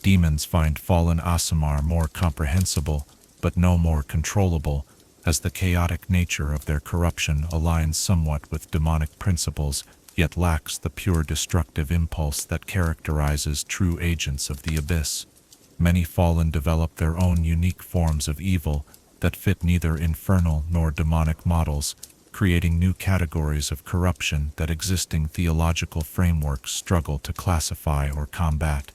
Demons find fallen Aasimar more comprehensible, but no more controllable, as the chaotic nature of their corruption aligns somewhat with demonic principles, yet lacks the pure destructive impulse that characterizes true agents of the abyss. Many fallen develop their own unique forms of evil that fit neither infernal nor demonic models, creating new categories of corruption that existing theological frameworks struggle to classify or combat.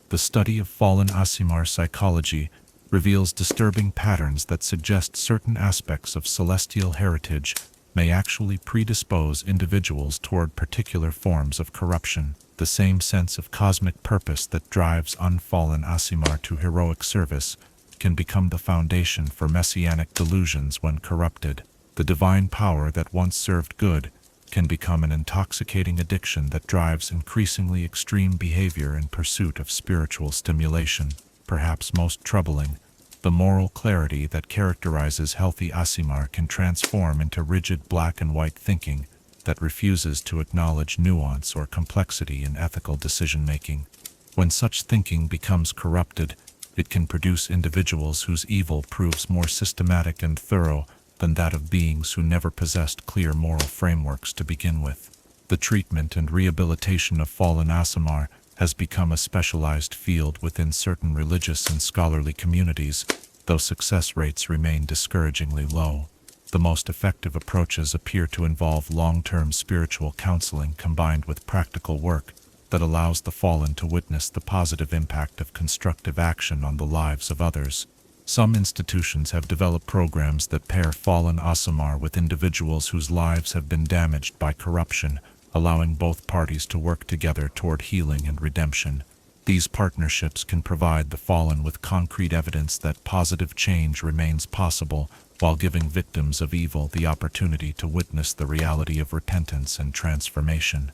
The study of fallen Aasimar psychology reveals disturbing patterns that suggest certain aspects of celestial heritage may actually predispose individuals toward particular forms of corruption. The same sense of cosmic purpose that drives unfallen Aasimar to heroic service can become the foundation for messianic delusions when corrupted. The divine power that once served good can become an intoxicating addiction that drives increasingly extreme behavior in pursuit of spiritual stimulation. Perhaps most troubling, the moral clarity that characterizes healthy Aasimar can transform into rigid black and white thinking that refuses to acknowledge nuance or complexity in ethical decision-making. When such thinking becomes corrupted, it can produce individuals whose evil proves more systematic and thorough than that of beings who never possessed clear moral frameworks to begin with. The treatment and rehabilitation of fallen Aasimar has become a specialized field within certain religious and scholarly communities, though success rates remain discouragingly low. The most effective approaches appear to involve long-term spiritual counseling combined with practical work that allows the fallen to witness the positive impact of constructive action on the lives of others. Some institutions have developed programs that pair fallen Aasimar with individuals whose lives have been damaged by corruption, allowing both parties to work together toward healing and redemption. These partnerships can provide the fallen with concrete evidence that positive change remains possible, while giving victims of evil the opportunity to witness the reality of repentance and transformation.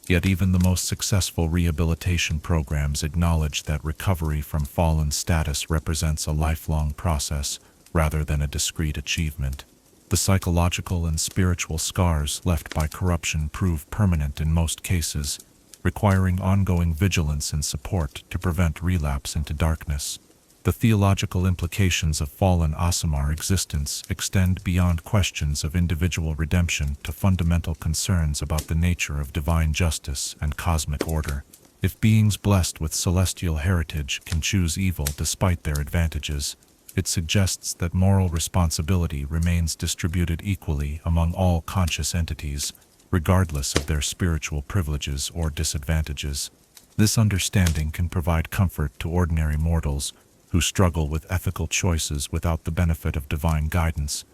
Yet even the most successful rehabilitation programs acknowledge that recovery from fallen status represents a lifelong process rather than a discrete achievement. The psychological and spiritual scars left by corruption prove permanent in most cases, requiring ongoing vigilance and support to prevent relapse into darkness. The theological implications of fallen Aasimar existence extend beyond questions of individual redemption to fundamental concerns about the nature of divine justice and cosmic order. If beings blessed with celestial heritage can choose evil despite their advantages, it suggests that moral responsibility remains distributed equally among all conscious entities, regardless of their spiritual privileges or disadvantages. This understanding can provide comfort to ordinary mortals who struggle with ethical choices without the benefit of divine guidance,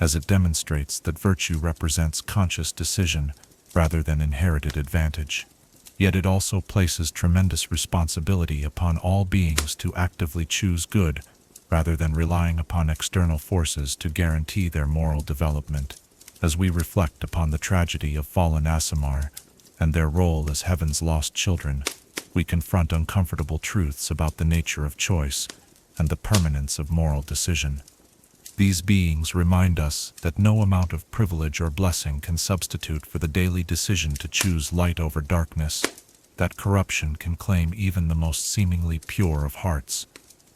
as it demonstrates that virtue represents conscious decision rather than inherited advantage. Yet it also places tremendous responsibility upon all beings to actively choose good, rather than relying upon external forces to guarantee their moral development. As we reflect upon the tragedy of fallen Aasimar and their role as heaven's lost children, we confront uncomfortable truths about the nature of choice and the permanence of moral decision. These beings remind us that no amount of privilege or blessing can substitute for the daily decision to choose light over darkness, that corruption can claim even the most seemingly pure of hearts,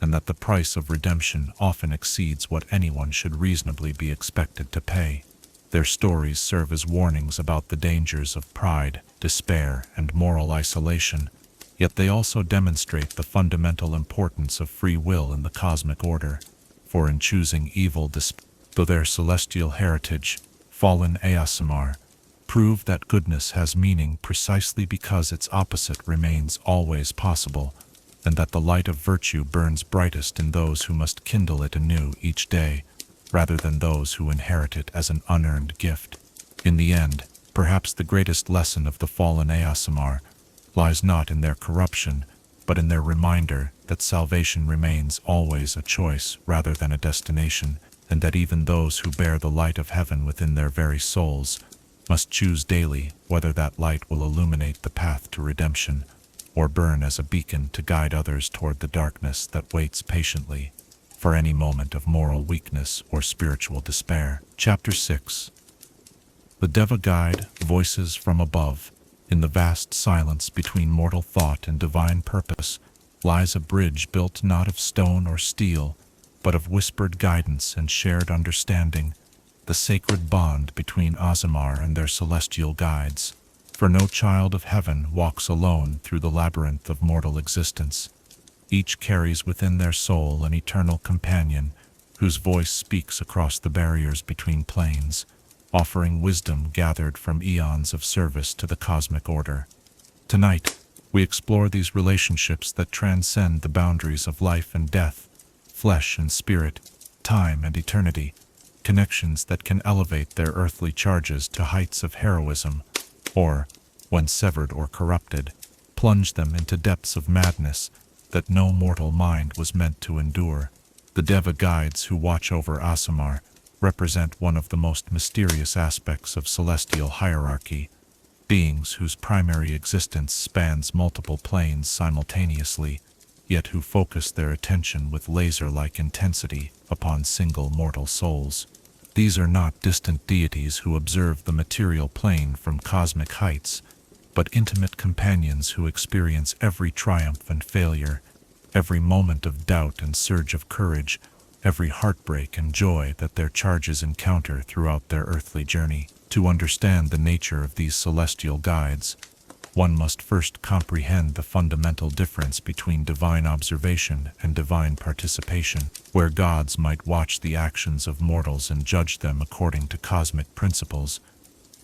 and that the price of redemption often exceeds what anyone should reasonably be expected to pay. Their stories serve as warnings about the dangers of pride, despair, and moral isolation, yet they also demonstrate the fundamental importance of free will in the cosmic order. For in choosing evil though their celestial heritage, fallen Aasimar, prove that goodness has meaning precisely because its opposite remains always possible, and that the light of virtue burns brightest in those who must kindle it anew each day, rather than those who inherit it as an unearned gift. In the end, perhaps the greatest lesson of the fallen Aasimar lies not in their corruption, but in their reminder that salvation remains always a choice rather than a destination, and that even those who bear the light of heaven within their very souls must choose daily whether that light will illuminate the path to redemption, or burn as a beacon to guide others toward the darkness that waits patiently for any moment of moral weakness or spiritual despair. Chapter 6. The Deva Guide, Voices from Above. In the vast silence between mortal thought and divine purpose lies a bridge built not of stone or steel, but of whispered guidance and shared understanding, the sacred bond between Aasimar and their celestial guides. For no child of heaven walks alone through the labyrinth of mortal existence. Each carries within their soul an eternal companion whose voice speaks across the barriers between planes, offering wisdom gathered from eons of service to the cosmic order. Tonight, we explore these relationships that transcend the boundaries of life and death, flesh and spirit, time and eternity, connections that can elevate their earthly charges to heights of heroism, or, when severed or corrupted, plunge them into depths of madness that no mortal mind was meant to endure. The Deva guides who watch over Aasimar represent one of the most mysterious aspects of celestial hierarchy, beings whose primary existence spans multiple planes simultaneously, yet who focus their attention with laser-like intensity upon single mortal souls. These are not distant deities who observe the material plane from cosmic heights, but intimate companions who experience every triumph and failure, every moment of doubt and surge of courage, every heartbreak and joy that their charges encounter throughout their earthly journey. To understand the nature of these celestial guides, one must first comprehend the fundamental difference between divine observation and divine participation. Where gods might watch the actions of mortals and judge them according to cosmic principles,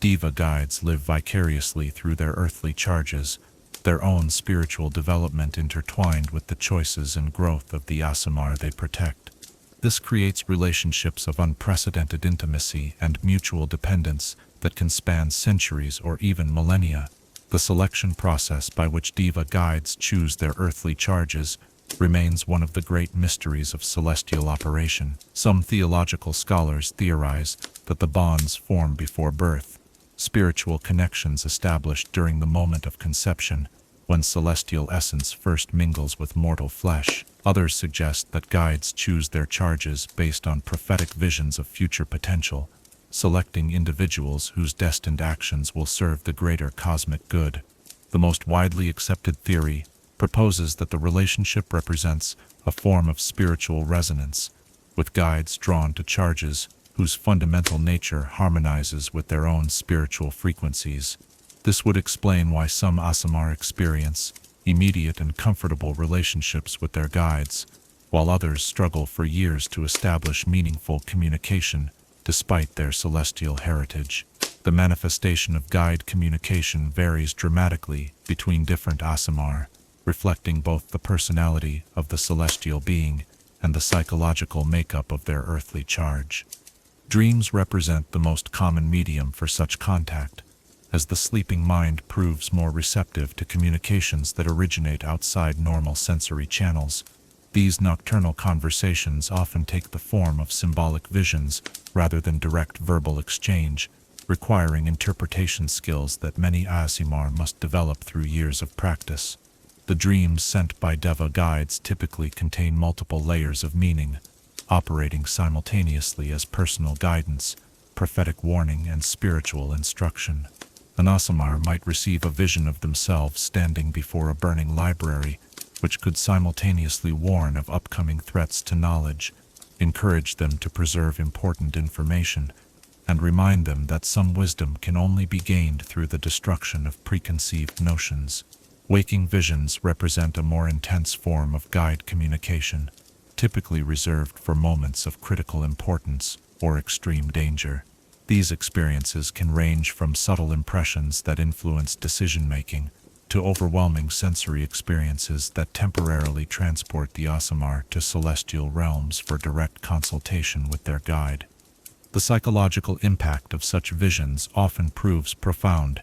Deva guides live vicariously through their earthly charges, their own spiritual development intertwined with the choices and growth of the Aasimar they protect. This creates relationships of unprecedented intimacy and mutual dependence that can span centuries or even millennia. The selection process by which Deva guides choose their earthly charges remains one of the great mysteries of celestial operation. Some theological scholars theorize that the bonds form before birth, spiritual connections established during the moment of conception, when celestial essence first mingles with mortal flesh. Others suggest that guides choose their charges based on prophetic visions of future potential, selecting individuals whose destined actions will serve the greater cosmic good. The most widely accepted theory proposes that the relationship represents a form of spiritual resonance, with guides drawn to charges whose fundamental nature harmonizes with their own spiritual frequencies. This would explain why some Aasimar experience immediate and comfortable relationships with their guides, while others struggle for years to establish meaningful communication despite their celestial heritage. The manifestation of guide communication varies dramatically between different Aasimar, reflecting both the personality of the celestial being and the psychological makeup of their earthly charge. Dreams represent the most common medium for such contact, as the sleeping mind proves more receptive to communications that originate outside normal sensory channels. These nocturnal conversations often take the form of symbolic visions rather than direct verbal exchange, requiring interpretation skills that many Aasimar must develop through years of practice. The dreams sent by Deva guides typically contain multiple layers of meaning, operating simultaneously as personal guidance, prophetic warning, and spiritual instruction. An Aasimar might receive a vision of themselves standing before a burning library, which could simultaneously warn of upcoming threats to knowledge, encourage them to preserve important information, and remind them that some wisdom can only be gained through the destruction of preconceived notions. Waking visions represent a more intense form of guide communication, typically reserved for moments of critical importance or extreme danger. These experiences can range from subtle impressions that influence decision-making to overwhelming sensory experiences that temporarily transport the Aasimar to celestial realms for direct consultation with their guide. The psychological impact of such visions often proves profound,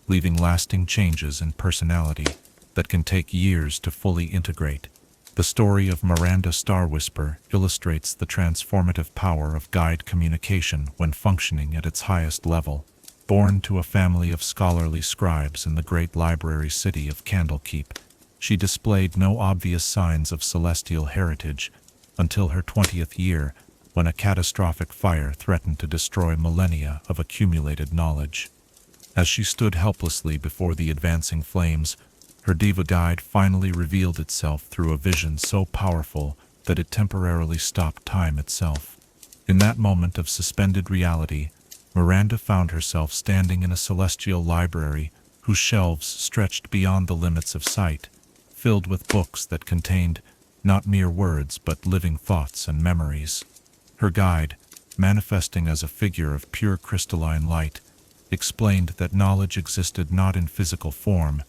leaving lasting changes in personality that can take years to fully integrate. The story of Miranda Starwhisper illustrates the transformative power of guide communication when functioning at its highest level. Born to a family of scholarly scribes in the great library city of Candlekeep, she displayed no obvious signs of celestial heritage until her 20th year, when a catastrophic fire threatened to destroy millennia of accumulated knowledge. As she stood helplessly before the advancing flames, her Deva guide finally revealed itself through a vision so powerful that it temporarily stopped time itself. In that moment of suspended reality, Miranda found herself standing in a celestial library whose shelves stretched beyond the limits of sight, filled with books that contained not mere words but living thoughts and memories. Her guide, manifesting as a figure of pure crystalline light, explained that knowledge existed not in physical form,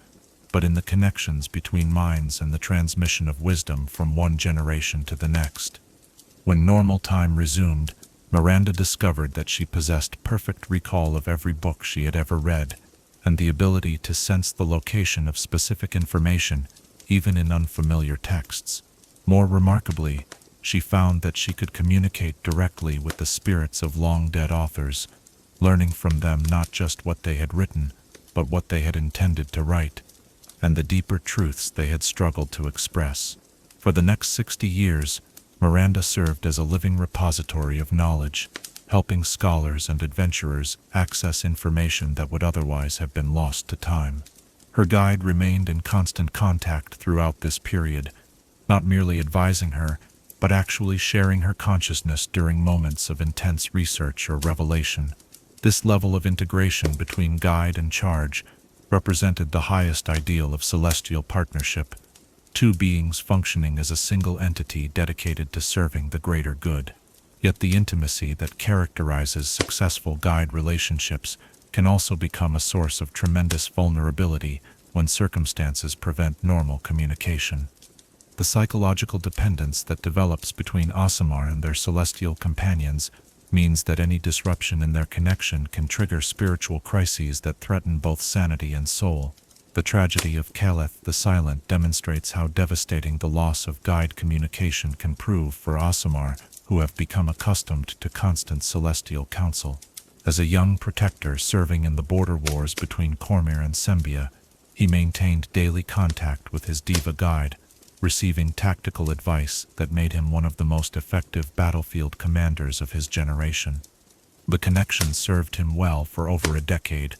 but in the connections between minds and the transmission of wisdom from one generation to the next. When normal time resumed, Miranda discovered that she possessed perfect recall of every book she had ever read, and the ability to sense the location of specific information, even in unfamiliar texts. More remarkably, she found that she could communicate directly with the spirits of long-dead authors, learning from them not just what they had written, but what they had intended to write, and the deeper truths they had struggled to express. For the next 60 years, Miranda served as a living repository of knowledge, helping scholars and adventurers access information that would otherwise have been lost to time. Her guide remained in constant contact throughout this period, not merely advising her, but actually sharing her consciousness during moments of intense research or revelation. This level of integration between guide and charge represented the highest ideal of celestial partnership, two beings functioning as a single entity dedicated to serving the greater good. Yet the intimacy that characterizes successful guide relationships can also become a source of tremendous vulnerability when circumstances prevent normal communication. The psychological dependence that develops between Aasimar and their celestial companions means that any disruption in their connection can trigger spiritual crises that threaten both sanity and soul. The tragedy of Caleth the Silent demonstrates how devastating the loss of guide communication can prove for Aasimar, who have become accustomed to constant celestial counsel. As a young protector serving in the border wars between Cormyr and Sembia, he maintained daily contact with his Deva guide, receiving tactical advice that made him one of the most effective battlefield commanders of his generation. The connection served him well for over a decade,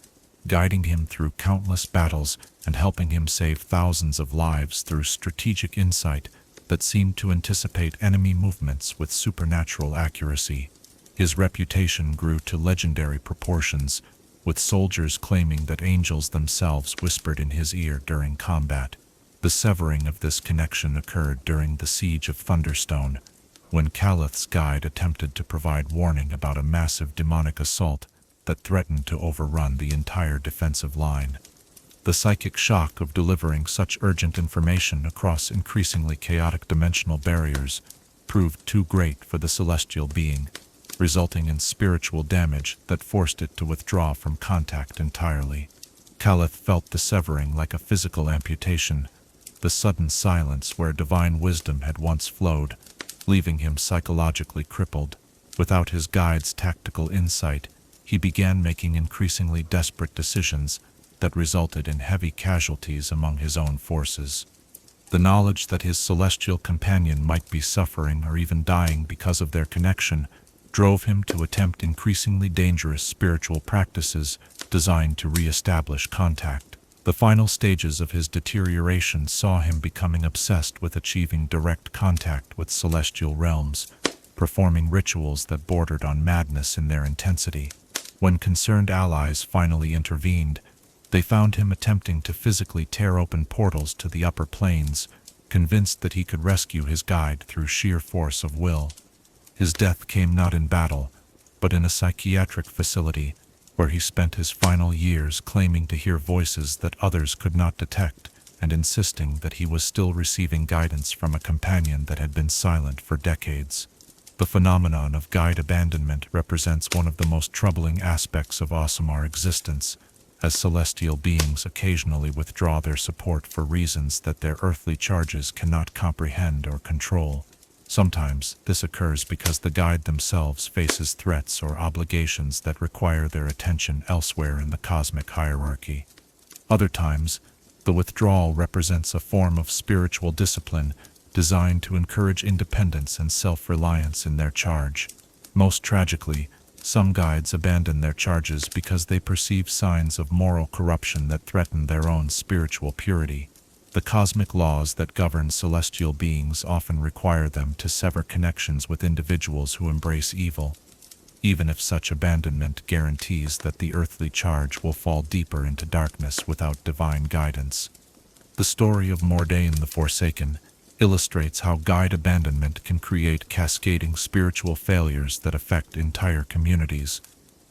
guiding him through countless battles and helping him save thousands of lives through strategic insight that seemed to anticipate enemy movements with supernatural accuracy. His reputation grew to legendary proportions, with soldiers claiming that angels themselves whispered in his ear during combat. The severing of this connection occurred during the Siege of Thunderstone, when Calith's guide attempted to provide warning about a massive demonic assault that threatened to overrun the entire defensive line. The psychic shock of delivering such urgent information across increasingly chaotic dimensional barriers proved too great for the celestial being, resulting in spiritual damage that forced it to withdraw from contact entirely. Calith felt the severing like a physical amputation, the sudden silence where divine wisdom had once flowed, leaving him psychologically crippled. Without his guide's tactical insight, he began making increasingly desperate decisions that resulted in heavy casualties among his own forces. The knowledge that his celestial companion might be suffering or even dying because of their connection drove him to attempt increasingly dangerous spiritual practices designed to re-establish contact. The final stages of his deterioration saw him becoming obsessed with achieving direct contact with celestial realms, performing rituals that bordered on madness in their intensity. When concerned allies finally intervened, they found him attempting to physically tear open portals to the upper planes, convinced that he could rescue his guide through sheer force of will. His death came not in battle, but in a psychiatric facility, where he spent his final years claiming to hear voices that others could not detect and insisting that he was still receiving guidance from a companion that had been silent for decades. The phenomenon of guide abandonment represents one of the most troubling aspects of Aasimar existence, as celestial beings occasionally withdraw their support for reasons that their earthly charges cannot comprehend or control. Sometimes this occurs because the guide themselves faces threats or obligations that require their attention elsewhere in the cosmic hierarchy. Other times, the withdrawal represents a form of spiritual discipline designed to encourage independence and self-reliance in their charge. Most tragically, some guides abandon their charges because they perceive signs of moral corruption that threaten their own spiritual purity. The cosmic laws that govern celestial beings often require them to sever connections with individuals who embrace evil, even if such abandonment guarantees that the earthly charge will fall deeper into darkness without divine guidance. The story of Mordain the Forsaken illustrates how guide abandonment can create cascading spiritual failures that affect entire communities.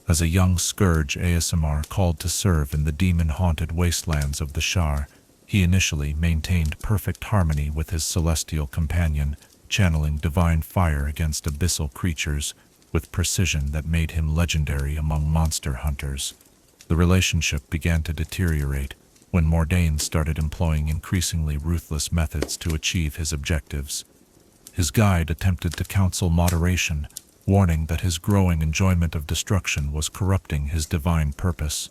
As a young Scourge, Aasimar called to serve in the demon-haunted wastelands of the Shar, he initially maintained perfect harmony with his celestial companion, channeling divine fire against abyssal creatures with precision that made him legendary among monster hunters. The relationship began to deteriorate when Mordain started employing increasingly ruthless methods to achieve his objectives. His guide attempted to counsel moderation, warning that his growing enjoyment of destruction was corrupting his divine purpose.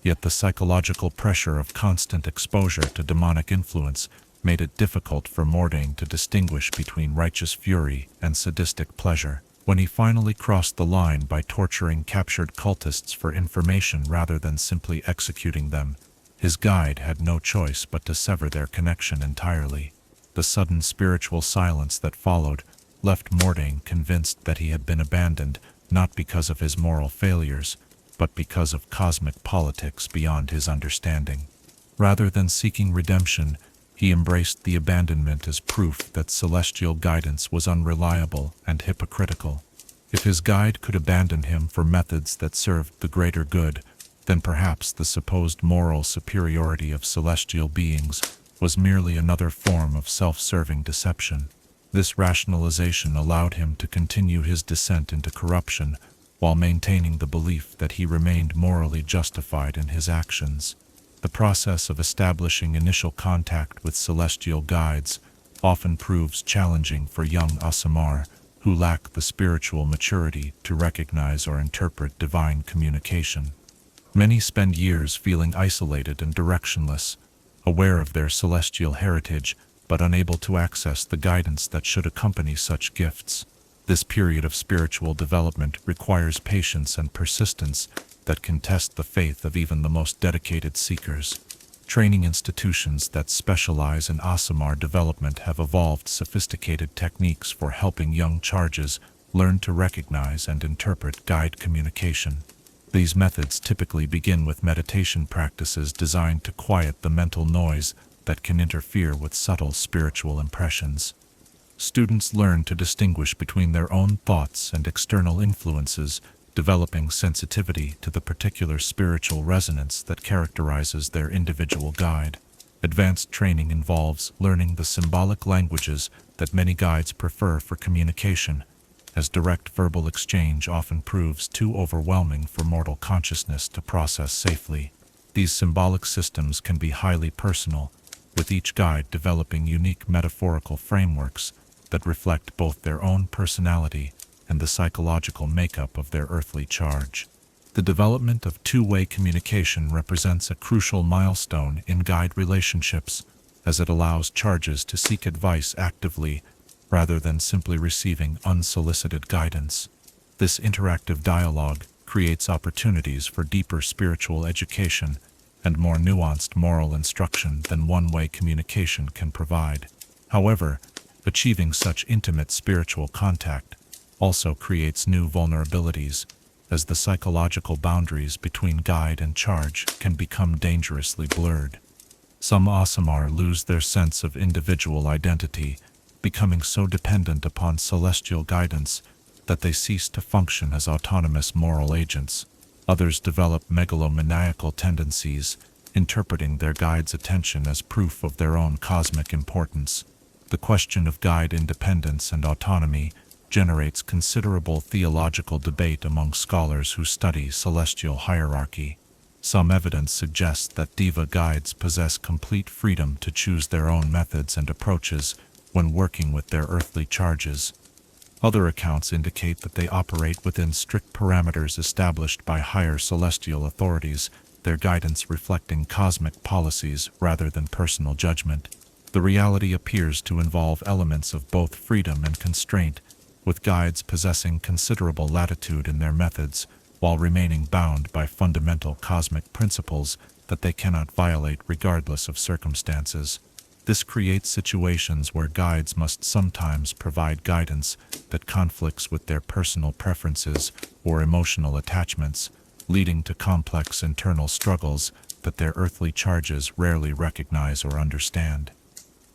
Yet the psychological pressure of constant exposure to demonic influence made it difficult for Mordain to distinguish between righteous fury and sadistic pleasure. When he finally crossed the line by torturing captured cultists for information rather than simply executing them, his guide had no choice but to sever their connection entirely. The sudden spiritual silence that followed left Mordain convinced that he had been abandoned, not because of his moral failures, but because of cosmic politics beyond his understanding. Rather than seeking redemption, he embraced the abandonment as proof that celestial guidance was unreliable and hypocritical. If his guide could abandon him for methods that served the greater good, then perhaps the supposed moral superiority of celestial beings was merely another form of self-serving deception. This rationalization allowed him to continue his descent into corruption while maintaining the belief that he remained morally justified in his actions. The process of establishing initial contact with celestial guides often proves challenging for young Aasimar, who lack the spiritual maturity to recognize or interpret divine communication. Many spend years feeling isolated and directionless, aware of their celestial heritage, but unable to access the guidance that should accompany such gifts. This period of spiritual development requires patience and persistence that can test the faith of even the most dedicated seekers. Training institutions that specialize in Aasimar development have evolved sophisticated techniques for helping young charges learn to recognize and interpret guide communication. These methods typically begin with meditation practices designed to quiet the mental noise that can interfere with subtle spiritual impressions. Students learn to distinguish between their own thoughts and external influences, developing sensitivity to the particular spiritual resonance that characterizes their individual guide. Advanced training involves learning the symbolic languages that many guides prefer for communication, as direct verbal exchange often proves too overwhelming for mortal consciousness to process safely. These symbolic systems can be highly personal, with each guide developing unique metaphorical frameworks that reflect both their own personality and the psychological makeup of their earthly charge. The development of two-way communication represents a crucial milestone in guide relationships, as it allows charges to seek advice actively rather than simply receiving unsolicited guidance. This interactive dialogue creates opportunities for deeper spiritual education and more nuanced moral instruction than one-way communication can provide. However, achieving such intimate spiritual contact also creates new vulnerabilities, as the psychological boundaries between guide and charge can become dangerously blurred. Some Aasimar lose their sense of individual identity, becoming so dependent upon celestial guidance that they cease to function as autonomous moral agents. Others develop megalomaniacal tendencies, interpreting their guide's attention as proof of their own cosmic importance. The question of guide independence and autonomy generates considerable theological debate among scholars who study celestial hierarchy. Some evidence suggests that Deva guides possess complete freedom to choose their own methods and approaches when working with their earthly charges. Other accounts indicate that they operate within strict parameters established by higher celestial authorities, their guidance reflecting cosmic policies rather than personal judgment. The reality appears to involve elements of both freedom and constraint, with guides possessing considerable latitude in their methods while remaining bound by fundamental cosmic principles that they cannot violate regardless of circumstances. This creates situations where guides must sometimes provide guidance that conflicts with their personal preferences or emotional attachments, leading to complex internal struggles that their earthly charges rarely recognize or understand.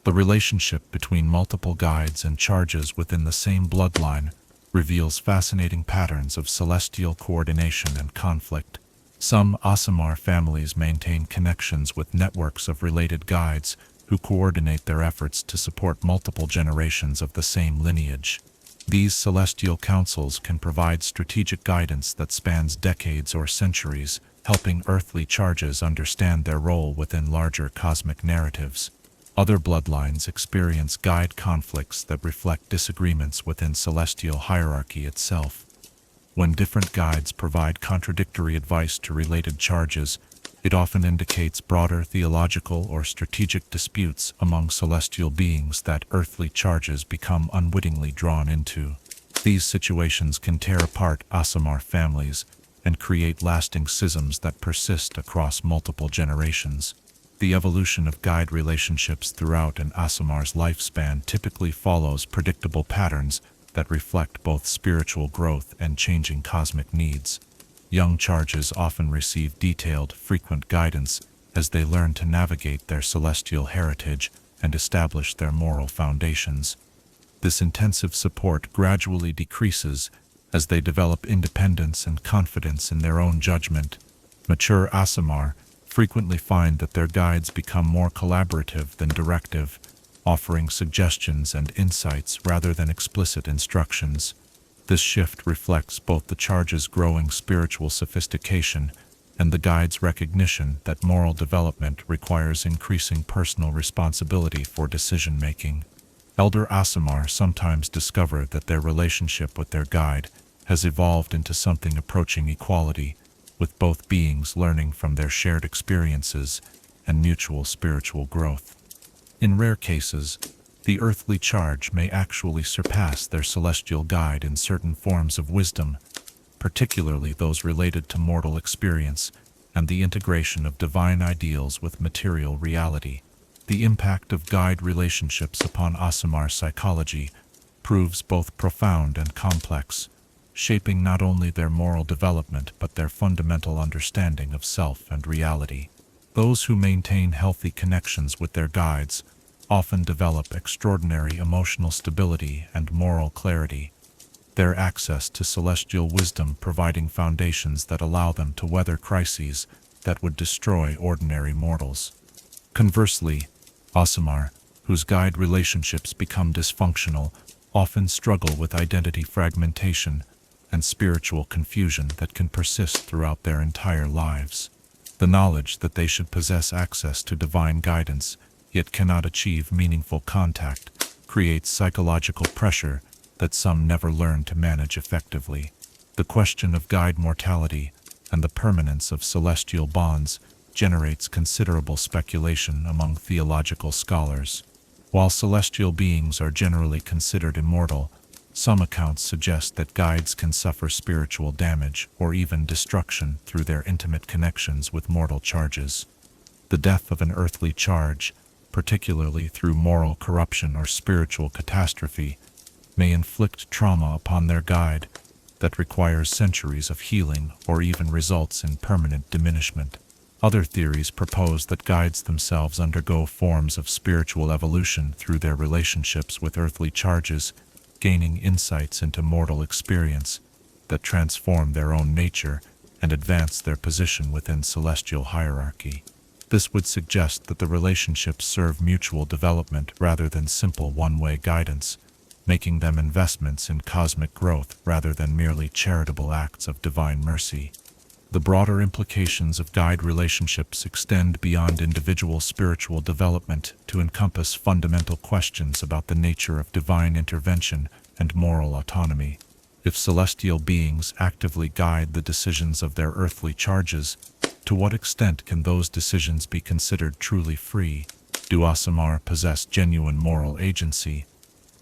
The relationship between multiple guides and charges within the same bloodline reveals fascinating patterns of celestial coordination and conflict. Some Aasimar families maintain connections with networks of related guides who coordinate their efforts to support multiple generations of the same lineage. These celestial councils can provide strategic guidance that spans decades or centuries, helping earthly charges understand their role within larger cosmic narratives. Other bloodlines experience guide conflicts that reflect disagreements within celestial hierarchy itself. When different guides provide contradictory advice to related charges, it often indicates broader theological or strategic disputes among celestial beings that earthly charges become unwittingly drawn into. These situations can tear apart Aasimar families and create lasting schisms that persist across multiple generations. The evolution of guide relationships throughout an Aasimar's lifespan typically follows predictable patterns that reflect both spiritual growth and changing cosmic needs. Young charges often receive detailed, frequent guidance as they learn to navigate their celestial heritage and establish their moral foundations. This intensive support gradually decreases as they develop independence and confidence in their own judgment. Mature Aasimar frequently find that their guides become more collaborative than directive, offering suggestions and insights rather than explicit instructions. This shift reflects both the charge's growing spiritual sophistication and the guide's recognition that moral development requires increasing personal responsibility for decision-making. Elder Aasimar sometimes discover that their relationship with their guide has evolved into something approaching equality, with both beings learning from their shared experiences and mutual spiritual growth. In rare cases, the earthly charge may actually surpass their celestial guide in certain forms of wisdom, particularly those related to mortal experience and the integration of divine ideals with material reality. The impact of guide relationships upon Aasimar psychology proves both profound and complex, shaping not only their moral development but their fundamental understanding of self and reality. Those who maintain healthy connections with their guides often develop extraordinary emotional stability and moral clarity, their access to celestial wisdom providing foundations that allow them to weather crises that would destroy ordinary mortals. Conversely, Aasimar, whose guide relationships become dysfunctional, often struggle with identity fragmentation and spiritual confusion that can persist throughout their entire lives. The knowledge that they should possess access to divine guidance, yet cannot achieve meaningful contact, creates psychological pressure that some never learn to manage effectively. The question of guide mortality and the permanence of celestial bonds generates considerable speculation among theological scholars. While celestial beings are generally considered immortal, some accounts suggest that guides can suffer spiritual damage or even destruction through their intimate connections with mortal charges. The death of an earthly charge, particularly through moral corruption or spiritual catastrophe, may inflict trauma upon their guide that requires centuries of healing or even results in permanent diminishment. Other theories propose that guides themselves undergo forms of spiritual evolution through their relationships with earthly charges, gaining insights into mortal experience that transform their own nature and advance their position within celestial hierarchy. This would suggest that the relationships serve mutual development rather than simple one-way guidance, making them investments in cosmic growth rather than merely charitable acts of divine mercy. The broader implications of guide relationships extend beyond individual spiritual development to encompass fundamental questions about the nature of divine intervention and moral autonomy. If celestial beings actively guide the decisions of their earthly charges, to what extent can those decisions be considered truly free? Do Aasimar possess genuine moral agency,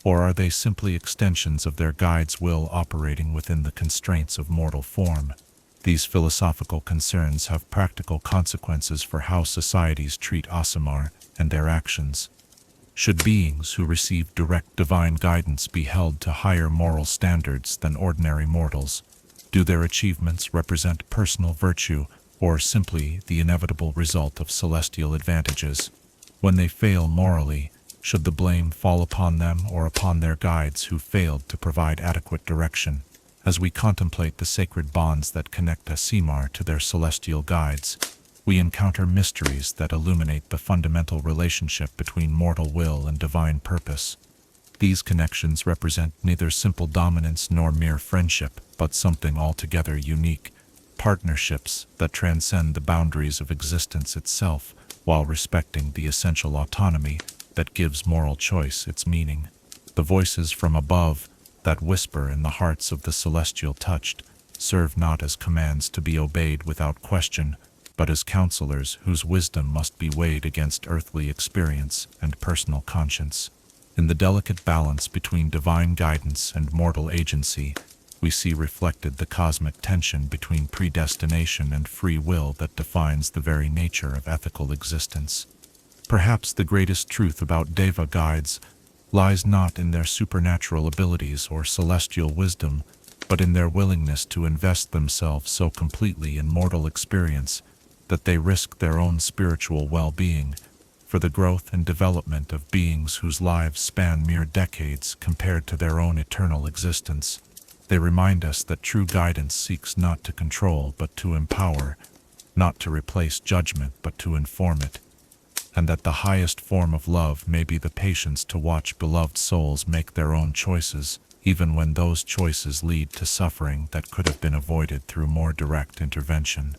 or are they simply extensions of their guide's will operating within the constraints of mortal form? These philosophical concerns have practical consequences for how societies treat Aasimar and their actions. Should beings who receive direct divine guidance be held to higher moral standards than ordinary mortals? Do their achievements represent personal virtue or simply the inevitable result of celestial advantages? When they fail morally, should the blame fall upon them or upon their guides who failed to provide adequate direction? As we contemplate the sacred bonds that connect Aasimar to their celestial guides, we encounter mysteries that illuminate the fundamental relationship between mortal will and divine purpose. These connections represent neither simple dominance nor mere friendship, but something altogether unique, partnerships that transcend the boundaries of existence itself while respecting the essential autonomy that gives moral choice its meaning. The voices from above that whisper in the hearts of the celestial touched serve not as commands to be obeyed without question, but as counselors whose wisdom must be weighed against earthly experience and personal conscience. In the delicate balance between divine guidance and mortal agency, we see reflected the cosmic tension between predestination and free will that defines the very nature of ethical existence. Perhaps the greatest truth about Deva guides lies not in their supernatural abilities or celestial wisdom, but in their willingness to invest themselves so completely in mortal experience that they risk their own spiritual well-being for the growth and development of beings whose lives span mere decades compared to their own eternal existence. They remind us that true guidance seeks not to control but to empower, not to replace judgment but to inform it, and that the highest form of love may be the patience to watch beloved souls make their own choices, even when those choices lead to suffering that could have been avoided through more direct intervention.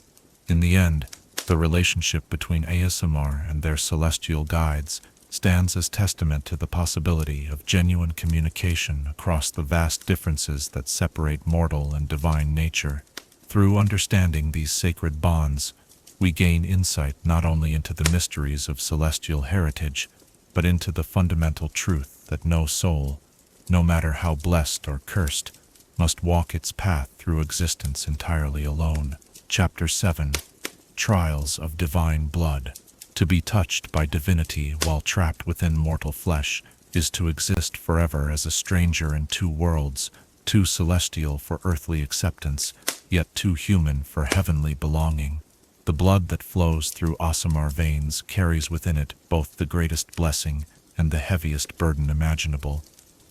In the end, the relationship between Aasimar and their celestial guides stands as testament to the possibility of genuine communication across the vast differences that separate mortal and divine nature. Through understanding these sacred bonds, we gain insight not only into the mysteries of celestial heritage, but into the fundamental truth that no soul, no matter how blessed or cursed, must walk its path through existence entirely alone. Chapter 7. Trials of Divine Blood. To be touched by divinity while trapped within mortal flesh is to exist forever as a stranger in two worlds, too celestial for earthly acceptance, yet too human for heavenly belonging. The blood that flows through Aasimar veins carries within it both the greatest blessing and the heaviest burden imaginable,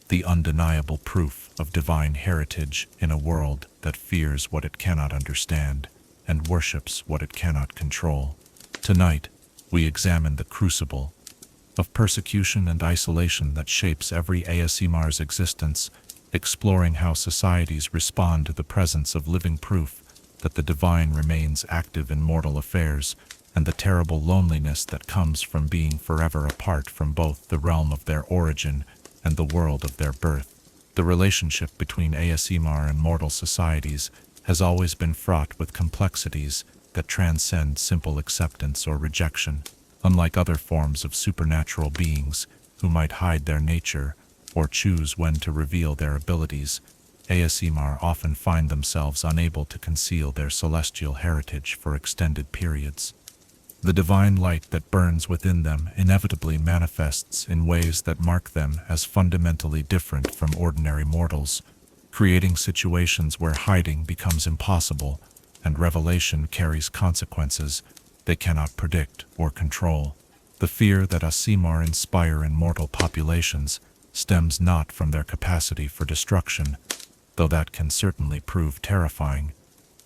the undeniable proof of divine heritage in a world that fears what it cannot understand and worships what it cannot control. Tonight, we examine the crucible of persecution and isolation that shapes every Aasimar's existence, exploring how societies respond to the presence of living proof that the divine remains active in mortal affairs, and the terrible loneliness that comes from being forever apart from both the realm of their origin and the world of their birth. The relationship between Aasimar and mortal societies has always been fraught with complexities that transcend simple acceptance or rejection. Unlike other forms of supernatural beings who might hide their nature or choose when to reveal their abilities, Aasimar often find themselves unable to conceal their celestial heritage for extended periods. The divine light that burns within them inevitably manifests in ways that mark them as fundamentally different from ordinary mortals, creating situations where hiding becomes impossible and revelation carries consequences they cannot predict or control. The fear that Aasimar inspire in mortal populations stems not from their capacity for destruction, though that can certainly prove terrifying,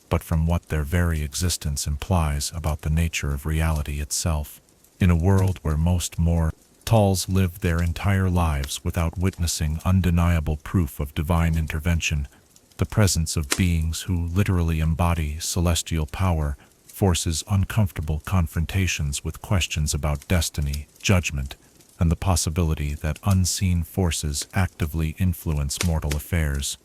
but from what their very existence implies about the nature of reality itself. In a world where most mortals live their entire lives without witnessing undeniable proof of divine intervention, the presence of beings who literally embody celestial power forces uncomfortable confrontations with questions about destiny, judgment, and the possibility that unseen forces actively influence mortal affairs.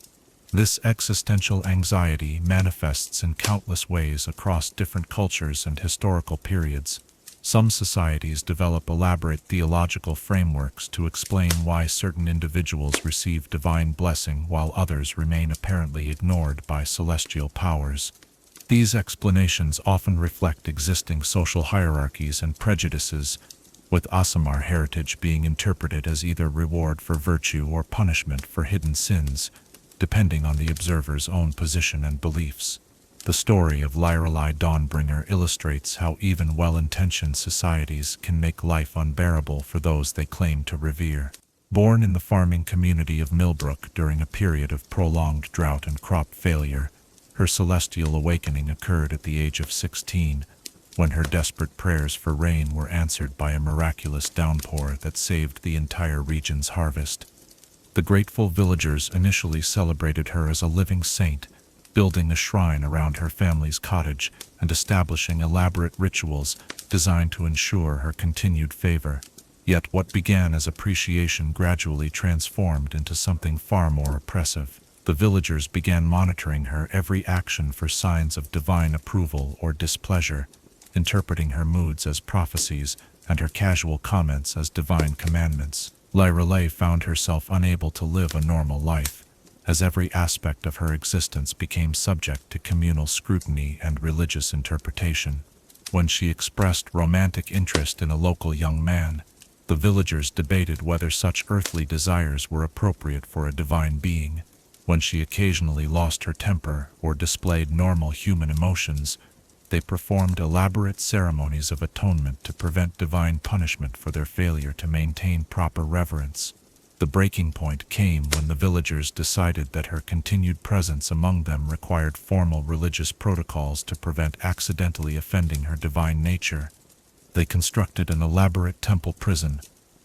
This existential anxiety manifests in countless ways across different cultures and historical periods. Some societies develop elaborate theological frameworks to explain why certain individuals receive divine blessing while others remain apparently ignored by celestial powers. These explanations often reflect existing social hierarchies and prejudices, with Aasimar heritage being interpreted as either reward for virtue or punishment for hidden sins, depending on the observer's own position and beliefs. The story of Lyrelai Dawnbringer illustrates how even well-intentioned societies can make life unbearable for those they claim to revere. Born in the farming community of Millbrook during a period of prolonged drought and crop failure, her celestial awakening occurred at the age of 16, when her desperate prayers for rain were answered by a miraculous downpour that saved the entire region's harvest. The grateful villagers initially celebrated her as a living saint, building a shrine around her family's cottage and establishing elaborate rituals designed to ensure her continued favor. Yet what began as appreciation gradually transformed into something far more oppressive. The villagers began monitoring her every action for signs of divine approval or displeasure, interpreting her moods as prophecies and her casual comments as divine commandments. Lyrelai found herself unable to live a normal life, as every aspect of her existence became subject to communal scrutiny and religious interpretation. When she expressed romantic interest in a local young man, the villagers debated whether such earthly desires were appropriate for a divine being. When she occasionally lost her temper or displayed normal human emotions, they performed elaborate ceremonies of atonement to prevent divine punishment for their failure to maintain proper reverence. The breaking point came when the villagers decided that her continued presence among them required formal religious protocols to prevent accidentally offending her divine nature. They constructed an elaborate temple prison,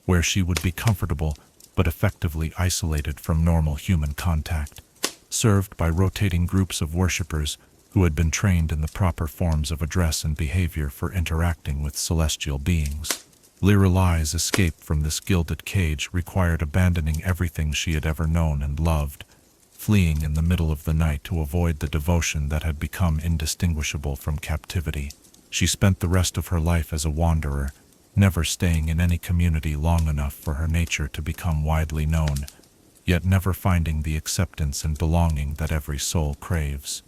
where she would be comfortable but effectively isolated from normal human contact, served by rotating groups of worshippers who had been trained in the proper forms of address and behavior for interacting with celestial beings. Lyrelai's escape from this gilded cage required abandoning everything she had ever known and loved, fleeing in the middle of the night to avoid the devotion that had become indistinguishable from captivity. She spent the rest of her life as a wanderer, never staying in any community long enough for her nature to become widely known, yet never finding the acceptance and belonging that every soul craves.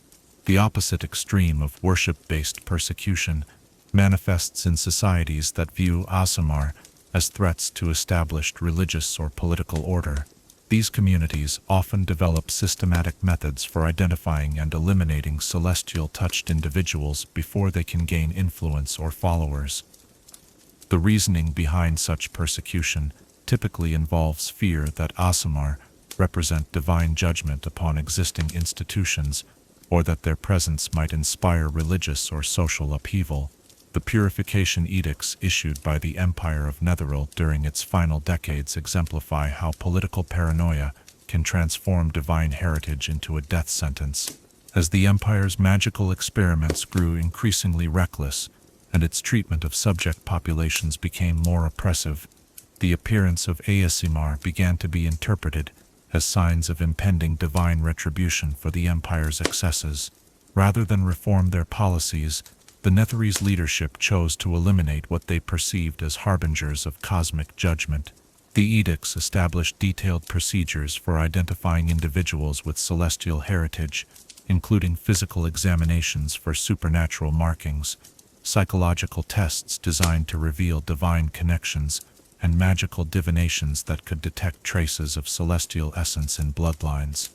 The opposite extreme of worship-based persecution manifests in societies that view Aasimar as threats to established religious or political order. These communities often develop systematic methods for identifying and eliminating celestial-touched individuals before they can gain influence or followers. The reasoning behind such persecution typically involves fear that Aasimar represent divine judgment upon existing institutions, or that their presence might inspire religious or social upheaval. The purification edicts issued by the Empire of Netheril during its final decades exemplify how political paranoia can transform divine heritage into a death sentence. As the Empire's magical experiments grew increasingly reckless, and its treatment of subject populations became more oppressive, the appearance of Aasimar began to be interpreted as signs of impending divine retribution for the Empire's excesses. Rather than reform their policies, the Netherese leadership chose to eliminate what they perceived as harbingers of cosmic judgment. The edicts established detailed procedures for identifying individuals with celestial heritage, including physical examinations for supernatural markings, psychological tests designed to reveal divine connections, and magical divinations that could detect traces of celestial essence in bloodlines.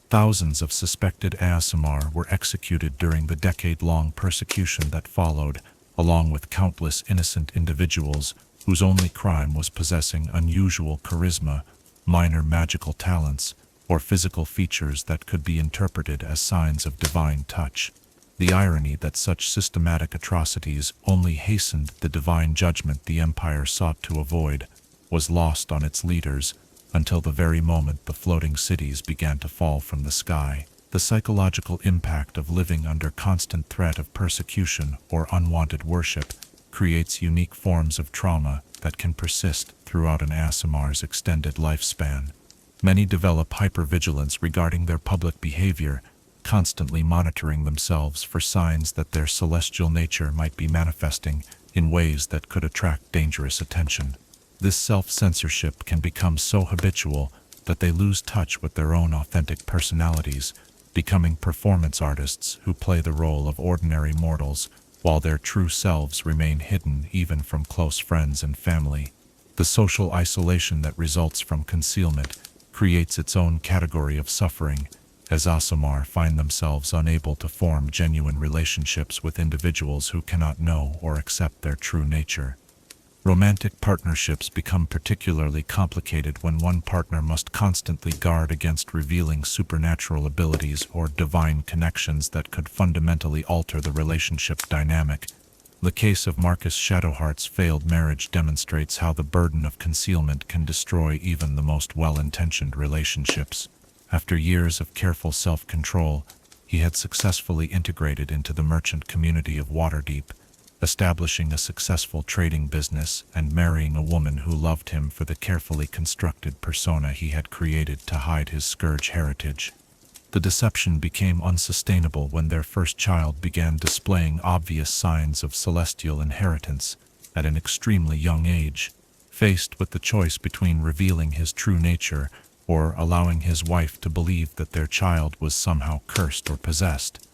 Thousands of suspected Aasimar were executed during the decade-long persecution that followed, along with countless innocent individuals whose only crime was possessing unusual charisma, minor magical talents, or physical features that could be interpreted as signs of divine touch. The irony that such systematic atrocities only hastened the divine judgment the Empire sought to avoid was lost on its leaders until the very moment the floating cities began to fall from the sky. The psychological impact of living under constant threat of persecution or unwanted worship creates unique forms of trauma that can persist throughout an Aasimar's extended lifespan. Many develop hypervigilance regarding their public behavior, constantly monitoring themselves for signs that their celestial nature might be manifesting in ways that could attract dangerous attention. This self-censorship can become so habitual that they lose touch with their own authentic personalities, becoming performance artists who play the role of ordinary mortals while their true selves remain hidden even from close friends and family. The social isolation that results from concealment creates its own category of suffering, as Aasimar find themselves unable to form genuine relationships with individuals who cannot know or accept their true nature. Romantic partnerships become particularly complicated when one partner must constantly guard against revealing supernatural abilities or divine connections that could fundamentally alter the relationship dynamic. The case of Marcus Shadowheart's failed marriage demonstrates how the burden of concealment can destroy even the most well-intentioned relationships. After years of careful self-control, he had successfully integrated into the merchant community of Waterdeep, establishing a successful trading business and marrying a woman who loved him for the carefully constructed persona he had created to hide his Scourge heritage. The deception became unsustainable when their first child began displaying obvious signs of celestial inheritance at an extremely young age. Faced with the choice between revealing his true nature or allowing his wife to believe that their child was somehow cursed or possessed,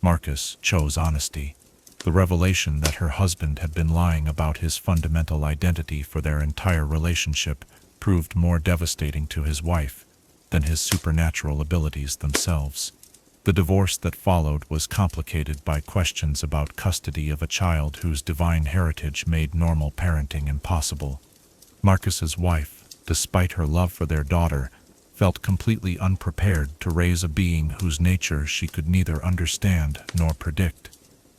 Marcus chose honesty. The revelation that her husband had been lying about his fundamental identity for their entire relationship proved more devastating to his wife than his supernatural abilities themselves. The divorce that followed was complicated by questions about custody of a child whose divine heritage made normal parenting impossible. Marcus's wife, despite her love for their daughter, felt completely unprepared to raise a being whose nature she could neither understand nor predict.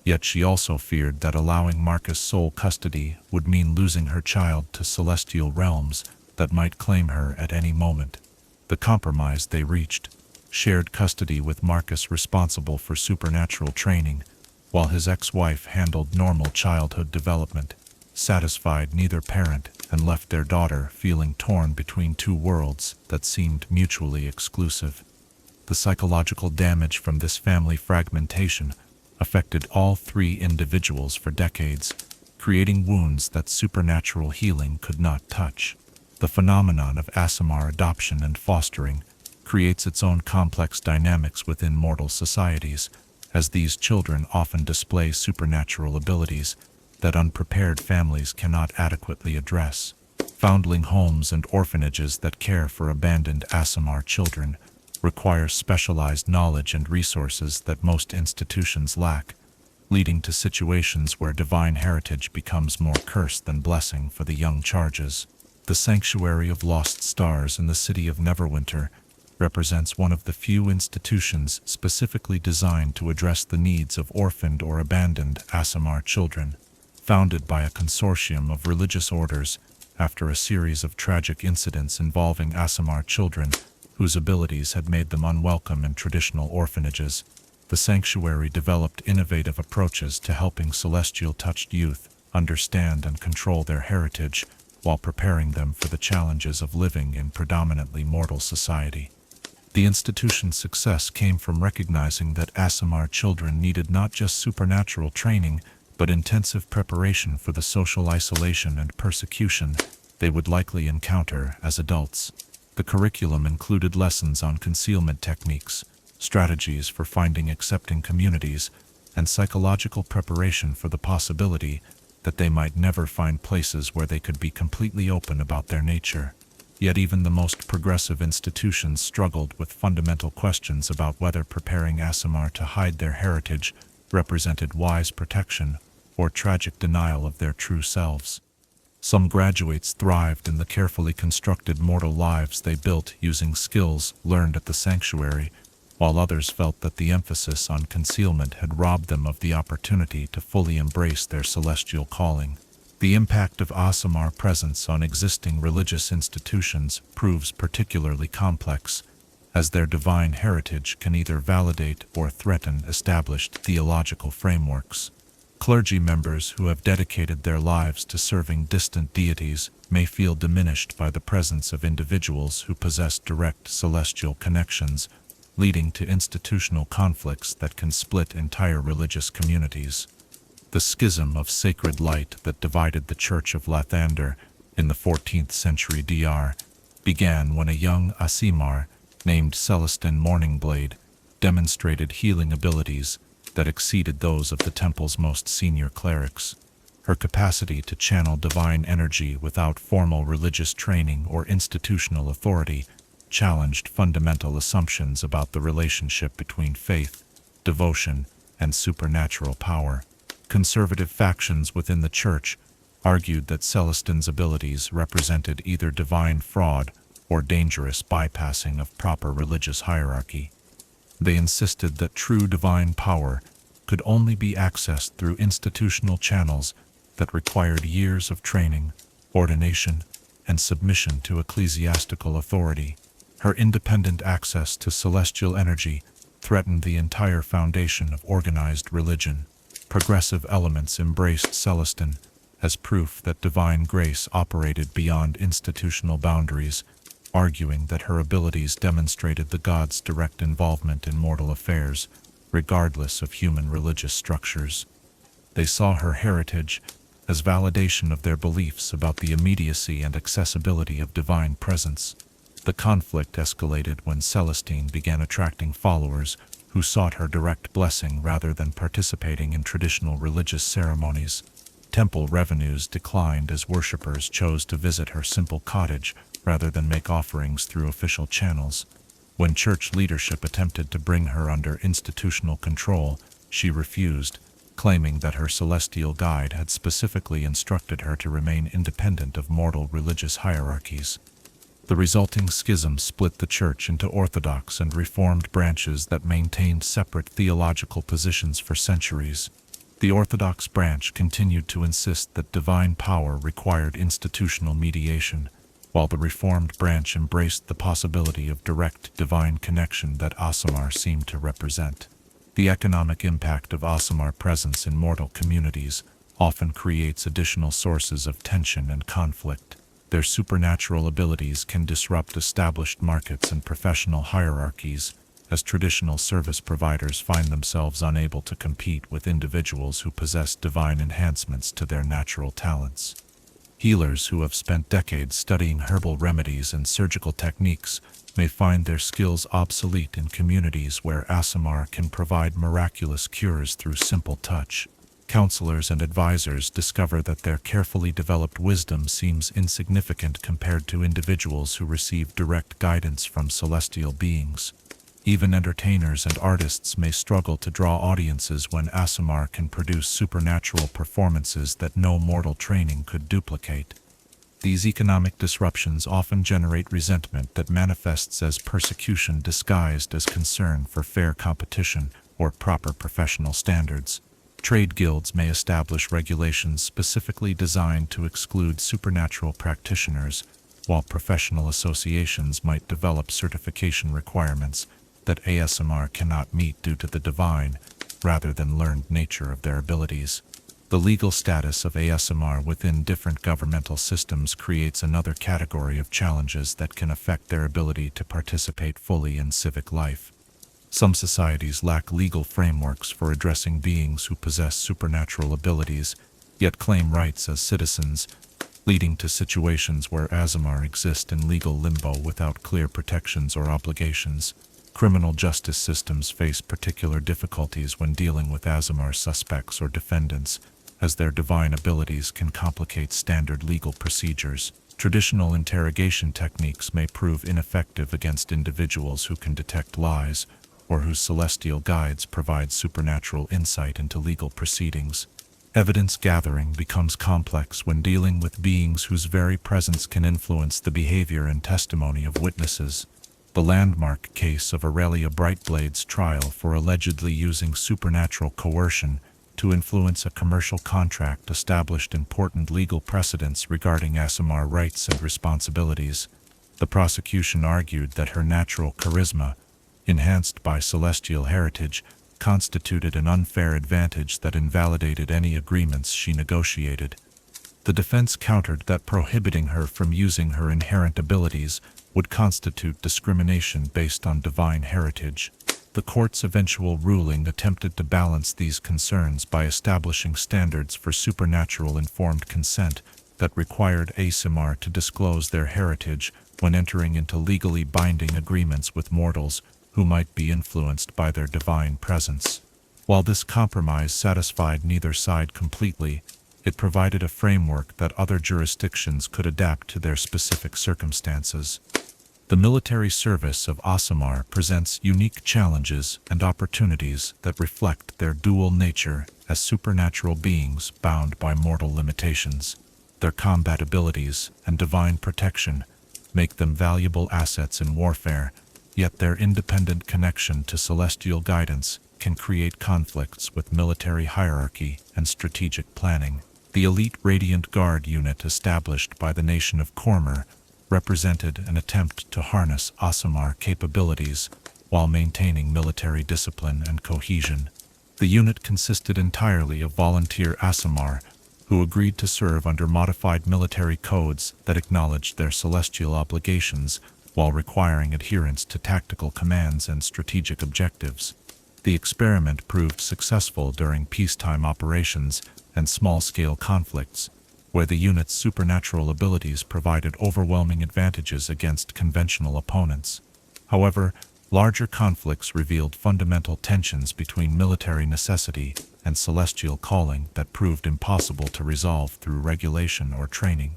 Yet she also feared that allowing Marcus sole custody would mean losing her child to celestial realms that might claim her at any moment. The compromise they reached: shared custody with Marcus responsible for supernatural training, while his ex-wife handled normal childhood development, satisfied neither parent and left their daughter feeling torn between two worlds that seemed mutually exclusive. The psychological damage from this family fragmentation affected all three individuals for decades, creating wounds that supernatural healing could not touch. The phenomenon of Aasimar adoption and fostering creates its own complex dynamics within mortal societies, as these children often display supernatural abilities that unprepared families cannot adequately address. Foundling homes and orphanages that care for abandoned Aasimar children require specialized knowledge and resources that most institutions lack, leading to situations where divine heritage becomes more curse than blessing for the young charges. The Sanctuary of Lost Stars in the city of Neverwinter represents one of the few institutions specifically designed to address the needs of orphaned or abandoned Aasimar children. Founded by a consortium of religious orders after a series of tragic incidents involving Aasimar children whose abilities had made them unwelcome in traditional orphanages, the sanctuary developed innovative approaches to helping celestial-touched youth understand and control their heritage while preparing them for the challenges of living in predominantly mortal society. The institution's success came from recognizing that Aasimar children needed not just supernatural training, but intensive preparation for the social isolation and persecution they would likely encounter as adults. The curriculum included lessons on concealment techniques, strategies for finding accepting communities, and psychological preparation for the possibility that they might never find places where they could be completely open about their nature. Yet even the most progressive institutions struggled with fundamental questions about whether preparing Aasimar to hide their heritage represented wise protection or tragic denial of their true selves. Some graduates thrived in the carefully constructed mortal lives they built using skills learned at the sanctuary, while others felt that the emphasis on concealment had robbed them of the opportunity to fully embrace their celestial calling. The impact of Aasimar presence on existing religious institutions proves particularly complex, as their divine heritage can either validate or threaten established theological frameworks. Clergy members who have dedicated their lives to serving distant deities may feel diminished by the presence of individuals who possess direct celestial connections, leading to institutional conflicts that can split entire religious communities. The schism of sacred light that divided the Church of Lathander in the 14th century DR began when a young Aasimar named Celestine Morningblade demonstrated healing abilities that exceeded those of the temple's most senior clerics. Her capacity to channel divine energy without formal religious training or institutional authority challenged fundamental assumptions about the relationship between faith, devotion, and supernatural power. Conservative factions within the church argued that Celestine's abilities represented either divine fraud or dangerous bypassing of proper religious hierarchy. They insisted that true divine power could only be accessed through institutional channels that required years of training, ordination, and submission to ecclesiastical authority. Her independent access to celestial energy threatened the entire foundation of organized religion. Progressive elements embraced Celestine as proof that divine grace operated beyond institutional boundaries, arguing that her abilities demonstrated the gods' direct involvement in mortal affairs, regardless of human religious structures. They saw her heritage as validation of their beliefs about the immediacy and accessibility of divine presence. The conflict escalated when Celestine began attracting followers who sought her direct blessing rather than participating in traditional religious ceremonies. Temple revenues declined as worshippers chose to visit her simple cottage rather than make offerings through official channels. When church leadership attempted to bring her under institutional control, she refused, claiming that her celestial guide had specifically instructed her to remain independent of mortal religious hierarchies. The resulting schism split the church into Orthodox and Reformed branches that maintained separate theological positions for centuries. The Orthodox branch continued to insist that divine power required institutional mediation, while the Reformed branch embraced the possibility of direct divine connection that Aasimar seemed to represent. The economic impact of Aasimar presence in mortal communities often creates additional sources of tension and conflict. Their supernatural abilities can disrupt established markets and professional hierarchies, as traditional service providers find themselves unable to compete with individuals who possess divine enhancements to their natural talents. Healers who have spent decades studying herbal remedies and surgical techniques may find their skills obsolete in communities where Aasimar can provide miraculous cures through simple touch. Counselors and advisors discover that their carefully developed wisdom seems insignificant compared to individuals who receive direct guidance from celestial beings. Even entertainers and artists may struggle to draw audiences when Aasimar can produce supernatural performances that no mortal training could duplicate. These economic disruptions often generate resentment that manifests as persecution disguised as concern for fair competition or proper professional standards. Trade guilds may establish regulations specifically designed to exclude supernatural practitioners, while professional associations might develop certification requirements that Aasimar cannot meet due to the divine, rather than learned nature of their abilities. The legal status of Aasimar within different governmental systems creates another category of challenges that can affect their ability to participate fully in civic life. Some societies lack legal frameworks for addressing beings who possess supernatural abilities, yet claim rights as citizens, leading to situations where Aasimar exist in legal limbo without clear protections or obligations. Criminal justice systems face particular difficulties when dealing with Aasimar suspects or defendants, as their divine abilities can complicate standard legal procedures. Traditional interrogation techniques may prove ineffective against individuals who can detect lies, or whose celestial guides provide supernatural insight into legal proceedings. Evidence gathering becomes complex when dealing with beings whose very presence can influence the behavior and testimony of witnesses. The landmark case of Aurelia Brightblade's trial for allegedly using supernatural coercion to influence a commercial contract established important legal precedents regarding Aasimar rights and responsibilities. The prosecution argued that her natural charisma, enhanced by celestial heritage, constituted an unfair advantage that invalidated any agreements she negotiated. The defense countered that prohibiting her from using her inherent abilities would constitute discrimination based on divine heritage. The court's eventual ruling attempted to balance these concerns by establishing standards for supernatural informed consent that required Aasimar to disclose their heritage when entering into legally binding agreements with mortals who might be influenced by their divine presence. While this compromise satisfied neither side completely, it provided a framework that other jurisdictions could adapt to their specific circumstances. The military service of Aasimar presents unique challenges and opportunities that reflect their dual nature as supernatural beings bound by mortal limitations. Their combat abilities and divine protection make them valuable assets in warfare, yet their independent connection to celestial guidance can create conflicts with military hierarchy and strategic planning. The elite Radiant Guard unit established by the nation of Cormor represented an attempt to harness Aasimar capabilities while maintaining military discipline and cohesion. The unit consisted entirely of volunteer Aasimar who agreed to serve under modified military codes that acknowledged their celestial obligations while requiring adherence to tactical commands and strategic objectives. The experiment proved successful during peacetime operations and small-scale conflicts, where the unit's supernatural abilities provided overwhelming advantages against conventional opponents. However, larger conflicts revealed fundamental tensions between military necessity and celestial calling that proved impossible to resolve through regulation or training.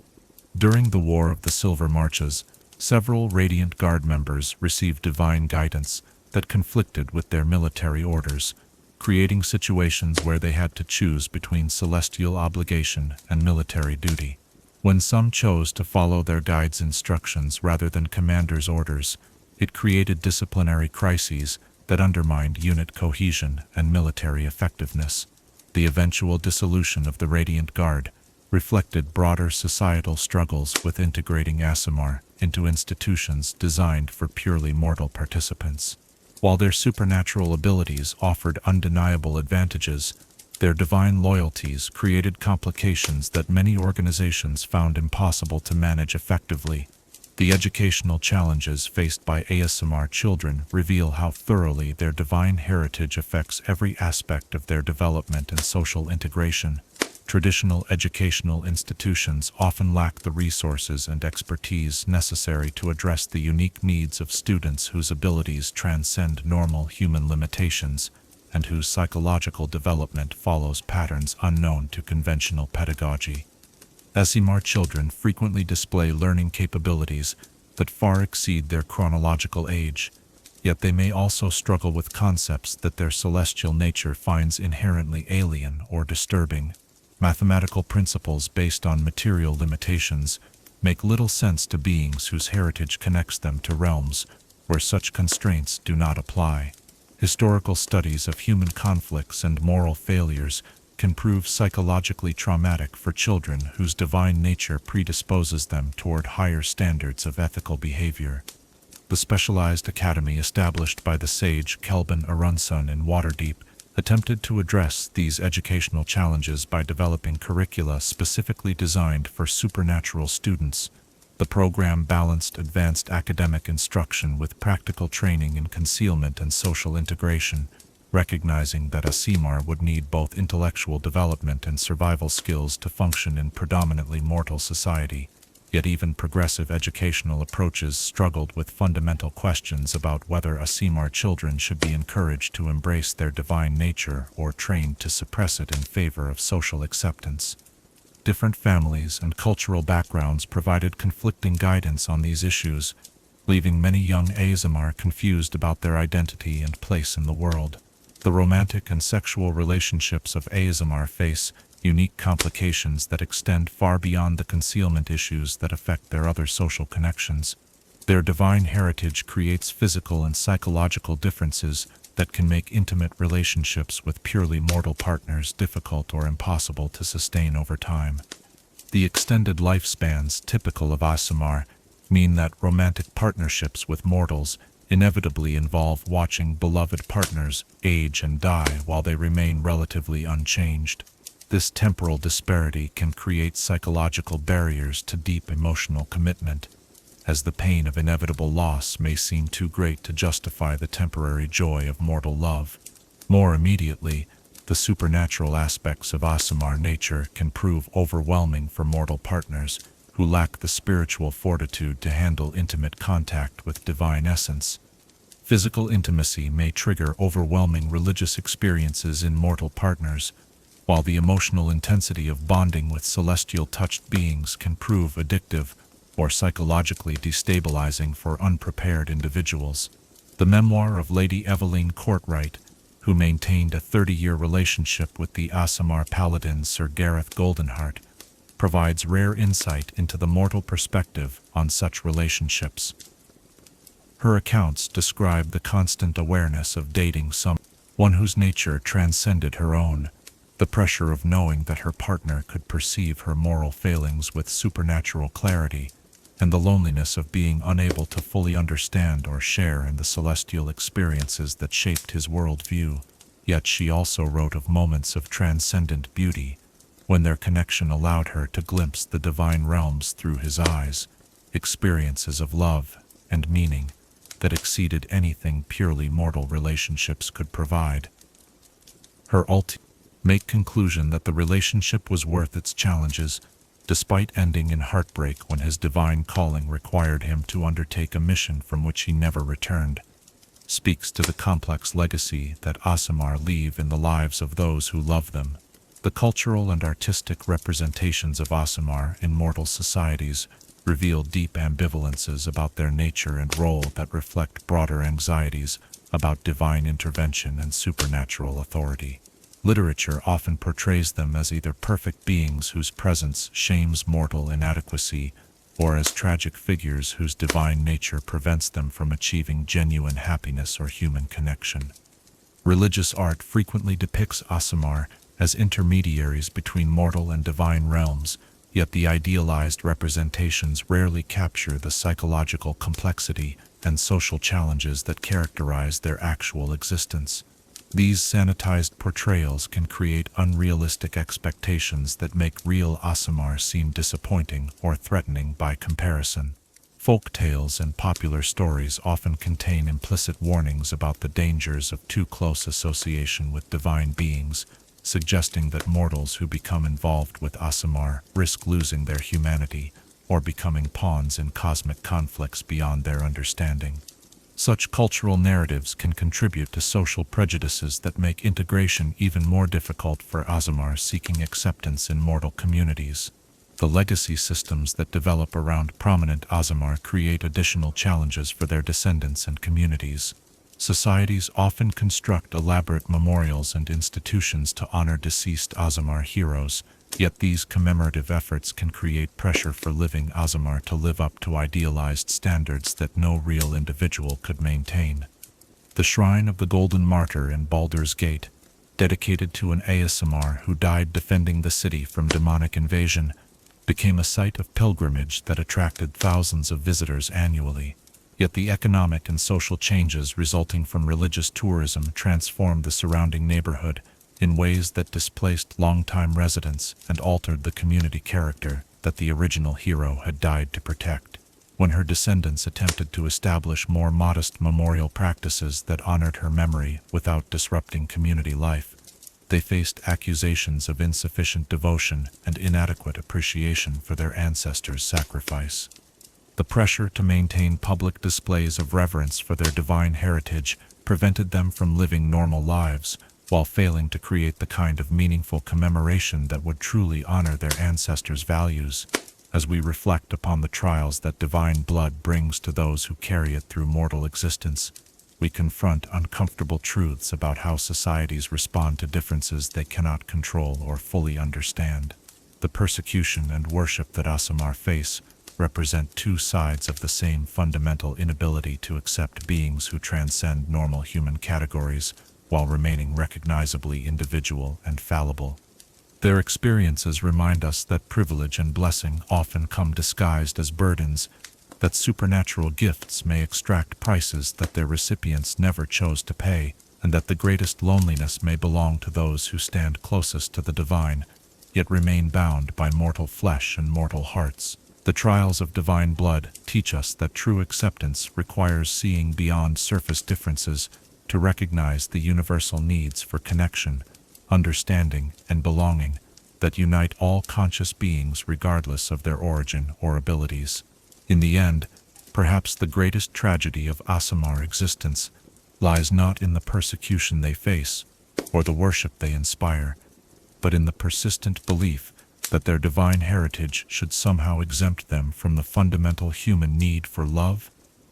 During the War of the Silver Marches, several Radiant Guard members received divine guidance that conflicted with their military orders, creating situations where they had to choose between celestial obligation and military duty. When some chose to follow their guide's instructions rather than commander's orders, it created disciplinary crises that undermined unit cohesion and military effectiveness. The eventual dissolution of the Radiant Guard reflected broader societal struggles with integrating Aasimar into institutions designed for purely mortal participants. While their supernatural abilities offered undeniable advantages, their divine loyalties created complications that many organizations found impossible to manage effectively. The educational challenges faced by Aasimar children reveal how thoroughly their divine heritage affects every aspect of their development and social integration. Traditional educational institutions often lack the resources and expertise necessary to address the unique needs of students whose abilities transcend normal human limitations. and whose psychological development follows patterns unknown to conventional pedagogy. Aasimar children frequently display learning capabilities that far exceed their chronological age, yet they may also struggle with concepts that their celestial nature finds inherently alien or disturbing. Mathematical principles based on material limitations make little sense to beings whose heritage connects them to realms where such constraints do not apply. Historical studies of human conflicts and moral failures can prove psychologically traumatic for children whose divine nature predisposes them toward higher standards of ethical behavior. The specialized academy established by the sage Kelvin Arunsun in Waterdeep attempted to address these educational challenges by developing curricula specifically designed for supernatural students. The program balanced advanced academic instruction with practical training in concealment and social integration, recognizing that Aasimar would need both intellectual development and survival skills to function in predominantly mortal society. Yet even progressive educational approaches struggled with fundamental questions about whether Aasimar children should be encouraged to embrace their divine nature or trained to suppress it in favor of social acceptance. Different families and cultural backgrounds provided conflicting guidance on these issues, leaving many young Aasimar confused about their identity and place in the world. The romantic and sexual relationships of Aasimar face unique complications that extend far beyond the concealment issues that affect their other social connections. Their divine heritage creates physical and psychological differences that can make intimate relationships with purely mortal partners difficult or impossible to sustain over time. The extended lifespans typical of Aasimar mean that romantic partnerships with mortals inevitably involve watching beloved partners age and die while they remain relatively unchanged. This temporal disparity can create psychological barriers to deep emotional commitment, as the pain of inevitable loss may seem too great to justify the temporary joy of mortal love. More immediately, the supernatural aspects of Aasimar nature can prove overwhelming for mortal partners who lack the spiritual fortitude to handle intimate contact with divine essence. Physical intimacy may trigger overwhelming religious experiences in mortal partners, while the emotional intensity of bonding with celestial-touched beings can prove addictive or psychologically destabilizing for unprepared individuals. The memoir of Lady Eveline Courtright, who maintained a 30-year relationship with the Aasimar paladin Sir Gareth Goldenheart, provides rare insight into the mortal perspective on such relationships. Her accounts describe the constant awareness of dating someone whose nature transcended her own, the pressure of knowing that her partner could perceive her moral failings with supernatural clarity, and the loneliness of being unable to fully understand or share in the celestial experiences that shaped his worldview. Yet she also wrote of moments of transcendent beauty, when their connection allowed her to glimpse the divine realms through his eyes, experiences of love and meaning that exceeded anything purely mortal relationships could provide. Her ultimate conclusion that the relationship was worth its challenges, despite ending in heartbreak when his divine calling required him to undertake a mission from which he never returned, speaks to the complex legacy that Aasimar leave in the lives of those who love them. The cultural and artistic representations of Aasimar in mortal societies reveal deep ambivalences about their nature and role that reflect broader anxieties about divine intervention and supernatural authority. Literature often portrays them as either perfect beings whose presence shames mortal inadequacy, or as tragic figures whose divine nature prevents them from achieving genuine happiness or human connection. Religious art frequently depicts Aasimar as intermediaries between mortal and divine realms, yet the idealized representations rarely capture the psychological complexity and social challenges that characterize their actual existence. These sanitized portrayals can create unrealistic expectations that make real Aasimar seem disappointing or threatening by comparison. Folk tales and popular stories often contain implicit warnings about the dangers of too close association with divine beings, suggesting that mortals who become involved with Aasimar risk losing their humanity or becoming pawns in cosmic conflicts beyond their understanding. Such cultural narratives can contribute to social prejudices that make integration even more difficult for Aasimar seeking acceptance in mortal communities. The legacy systems that develop around prominent Aasimar create additional challenges for their descendants and communities. Societies often construct elaborate memorials and institutions to honor deceased Aasimar heroes, yet these commemorative efforts can create pressure for living Aasimar to live up to idealized standards that no real individual could maintain. The Shrine of the Golden Martyr in Baldur's Gate, dedicated to an Aasimar who died defending the city from demonic invasion, became a site of pilgrimage that attracted thousands of visitors annually. Yet the economic and social changes resulting from religious tourism transformed the surrounding neighborhood in ways that displaced longtime residents and altered the community character that the original hero had died to protect. When her descendants attempted to establish more modest memorial practices that honored her memory without disrupting community life, they faced accusations of insufficient devotion and inadequate appreciation for their ancestors' sacrifice. The pressure to maintain public displays of reverence for their divine heritage prevented them from living normal lives, while failing to create the kind of meaningful commemoration that would truly honor their ancestors' values. As we reflect upon the trials that divine blood brings to those who carry it through mortal existence, we confront uncomfortable truths about how societies respond to differences they cannot control or fully understand. The persecution and worship that Aasimar face represent two sides of the same fundamental inability to accept beings who transcend normal human categories while remaining recognizably individual and fallible. Their experiences remind us that privilege and blessing often come disguised as burdens, that supernatural gifts may extract prices that their recipients never chose to pay, and that the greatest loneliness may belong to those who stand closest to the divine, yet remain bound by mortal flesh and mortal hearts. The trials of divine blood teach us that true acceptance requires seeing beyond surface differences to recognize the universal needs for connection, understanding, and belonging that unite all conscious beings regardless of their origin or abilities. In the end, perhaps the greatest tragedy of Aasimar existence lies not in the persecution they face or the worship they inspire, but in the persistent belief that their divine heritage should somehow exempt them from the fundamental human need for love,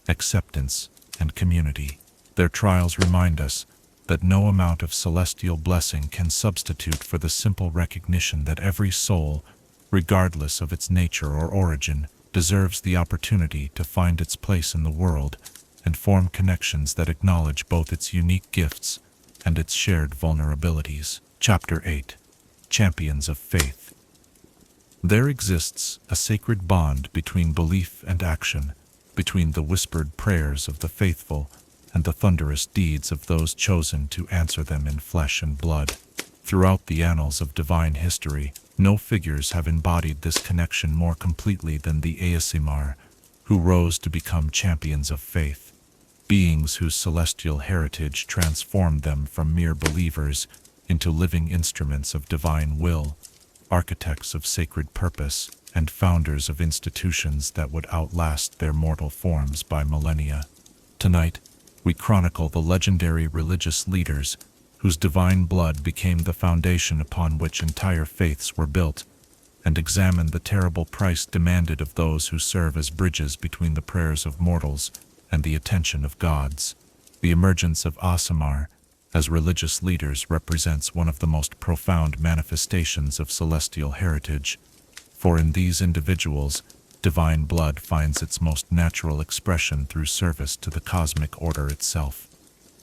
acceptance, and community. Their trials remind us that no amount of celestial blessing can substitute for the simple recognition that every soul, regardless of its nature or origin, deserves the opportunity to find its place in the world and form connections that acknowledge both its unique gifts and its shared vulnerabilities. Chapter 8. Champions of Faith. There exists a sacred bond between belief and action, between the whispered prayers of the faithful and the thunderous deeds of those chosen to answer them in flesh and blood. Throughout the annals of divine history, no figures have embodied this connection more completely than the Aasimar, who rose to become champions of faith, beings whose celestial heritage transformed them from mere believers into living instruments of divine will, architects of sacred purpose, and founders of institutions that would outlast their mortal forms by millennia. Tonight, we chronicle the legendary religious leaders whose divine blood became the foundation upon which entire faiths were built, and examine the terrible price demanded of those who serve as bridges between the prayers of mortals and the attention of gods. The emergence of Aasimar as religious leaders represents one of the most profound manifestations of celestial heritage, for in these individuals, divine blood finds its most natural expression through service to the cosmic order itself.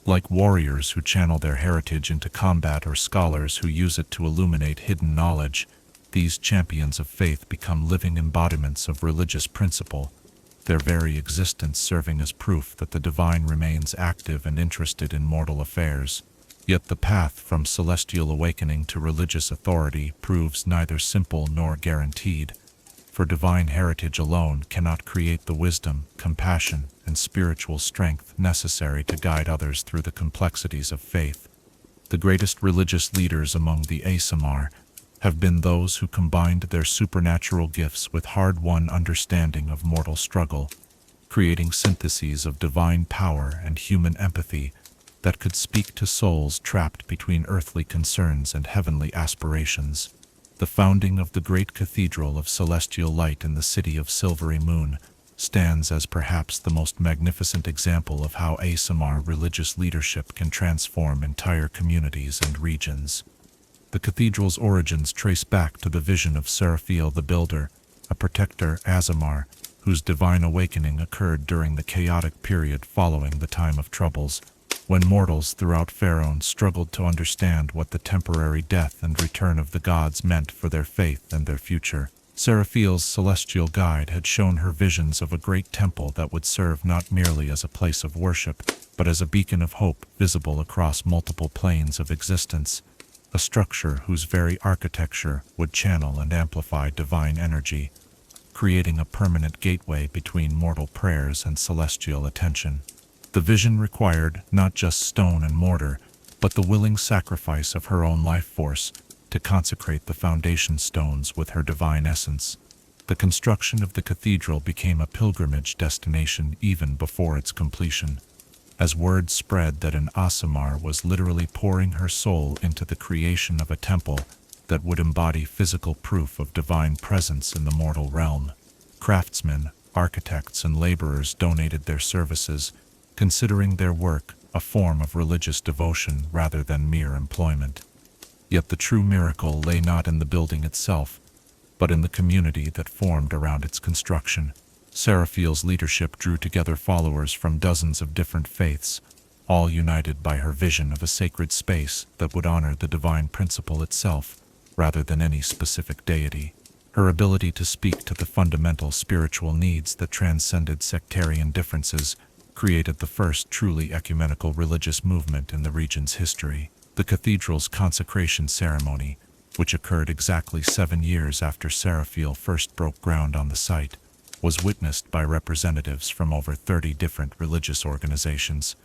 Like warriors who channel their heritage into combat or scholars who use it to illuminate hidden knowledge, these champions of faith become living embodiments of religious principle, their very existence serving as proof that the divine remains active and interested in mortal affairs. Yet the path from celestial awakening to religious authority proves neither simple nor guaranteed, for divine heritage alone cannot create the wisdom, compassion, and spiritual strength necessary to guide others through the complexities of faith. The greatest religious leaders among the Aasimar have been those who combined their supernatural gifts with hard-won understanding of mortal struggle, creating syntheses of divine power and human empathy that could speak to souls trapped between earthly concerns and heavenly aspirations. The founding of the great cathedral of celestial light in the city of Silvery Moon stands as perhaps the most magnificent example of how Aasimar religious leadership can transform entire communities and regions. The cathedral's origins trace back to the vision of Seraphiel the Builder, a protector Aasimar, whose divine awakening occurred during the chaotic period following the Time of Troubles, when mortals throughout Pharaoh struggled to understand what the temporary death and return of the gods meant for their faith and their future. Seraphiel's celestial guide had shown her visions of a great temple that would serve not merely as a place of worship, but as a beacon of hope visible across multiple planes of existence, a structure whose very architecture would channel and amplify divine energy, creating a permanent gateway between mortal prayers and celestial attention. The vision required not just stone and mortar, but the willing sacrifice of her own life force to consecrate the foundation stones with her divine essence. The construction of the cathedral became a pilgrimage destination even before its completion, as word spread that an Aasimar was literally pouring her soul into the creation of a temple that would embody physical proof of divine presence in the mortal realm. Craftsmen, architects, and laborers donated their services, considering their work a form of religious devotion rather than mere employment. Yet the true miracle lay not in the building itself, but in the community that formed around its construction. Seraphiel's leadership drew together followers from dozens of different faiths, all united by her vision of a sacred space that would honor the divine principle itself, rather than any specific deity. Her ability to speak to the fundamental spiritual needs that transcended sectarian differences created the first truly ecumenical religious movement in the region's history. The cathedral's consecration ceremony, which occurred exactly 7 years after Seraphiel first broke ground on the site, was witnessed by representatives from over 30 different religious organizations.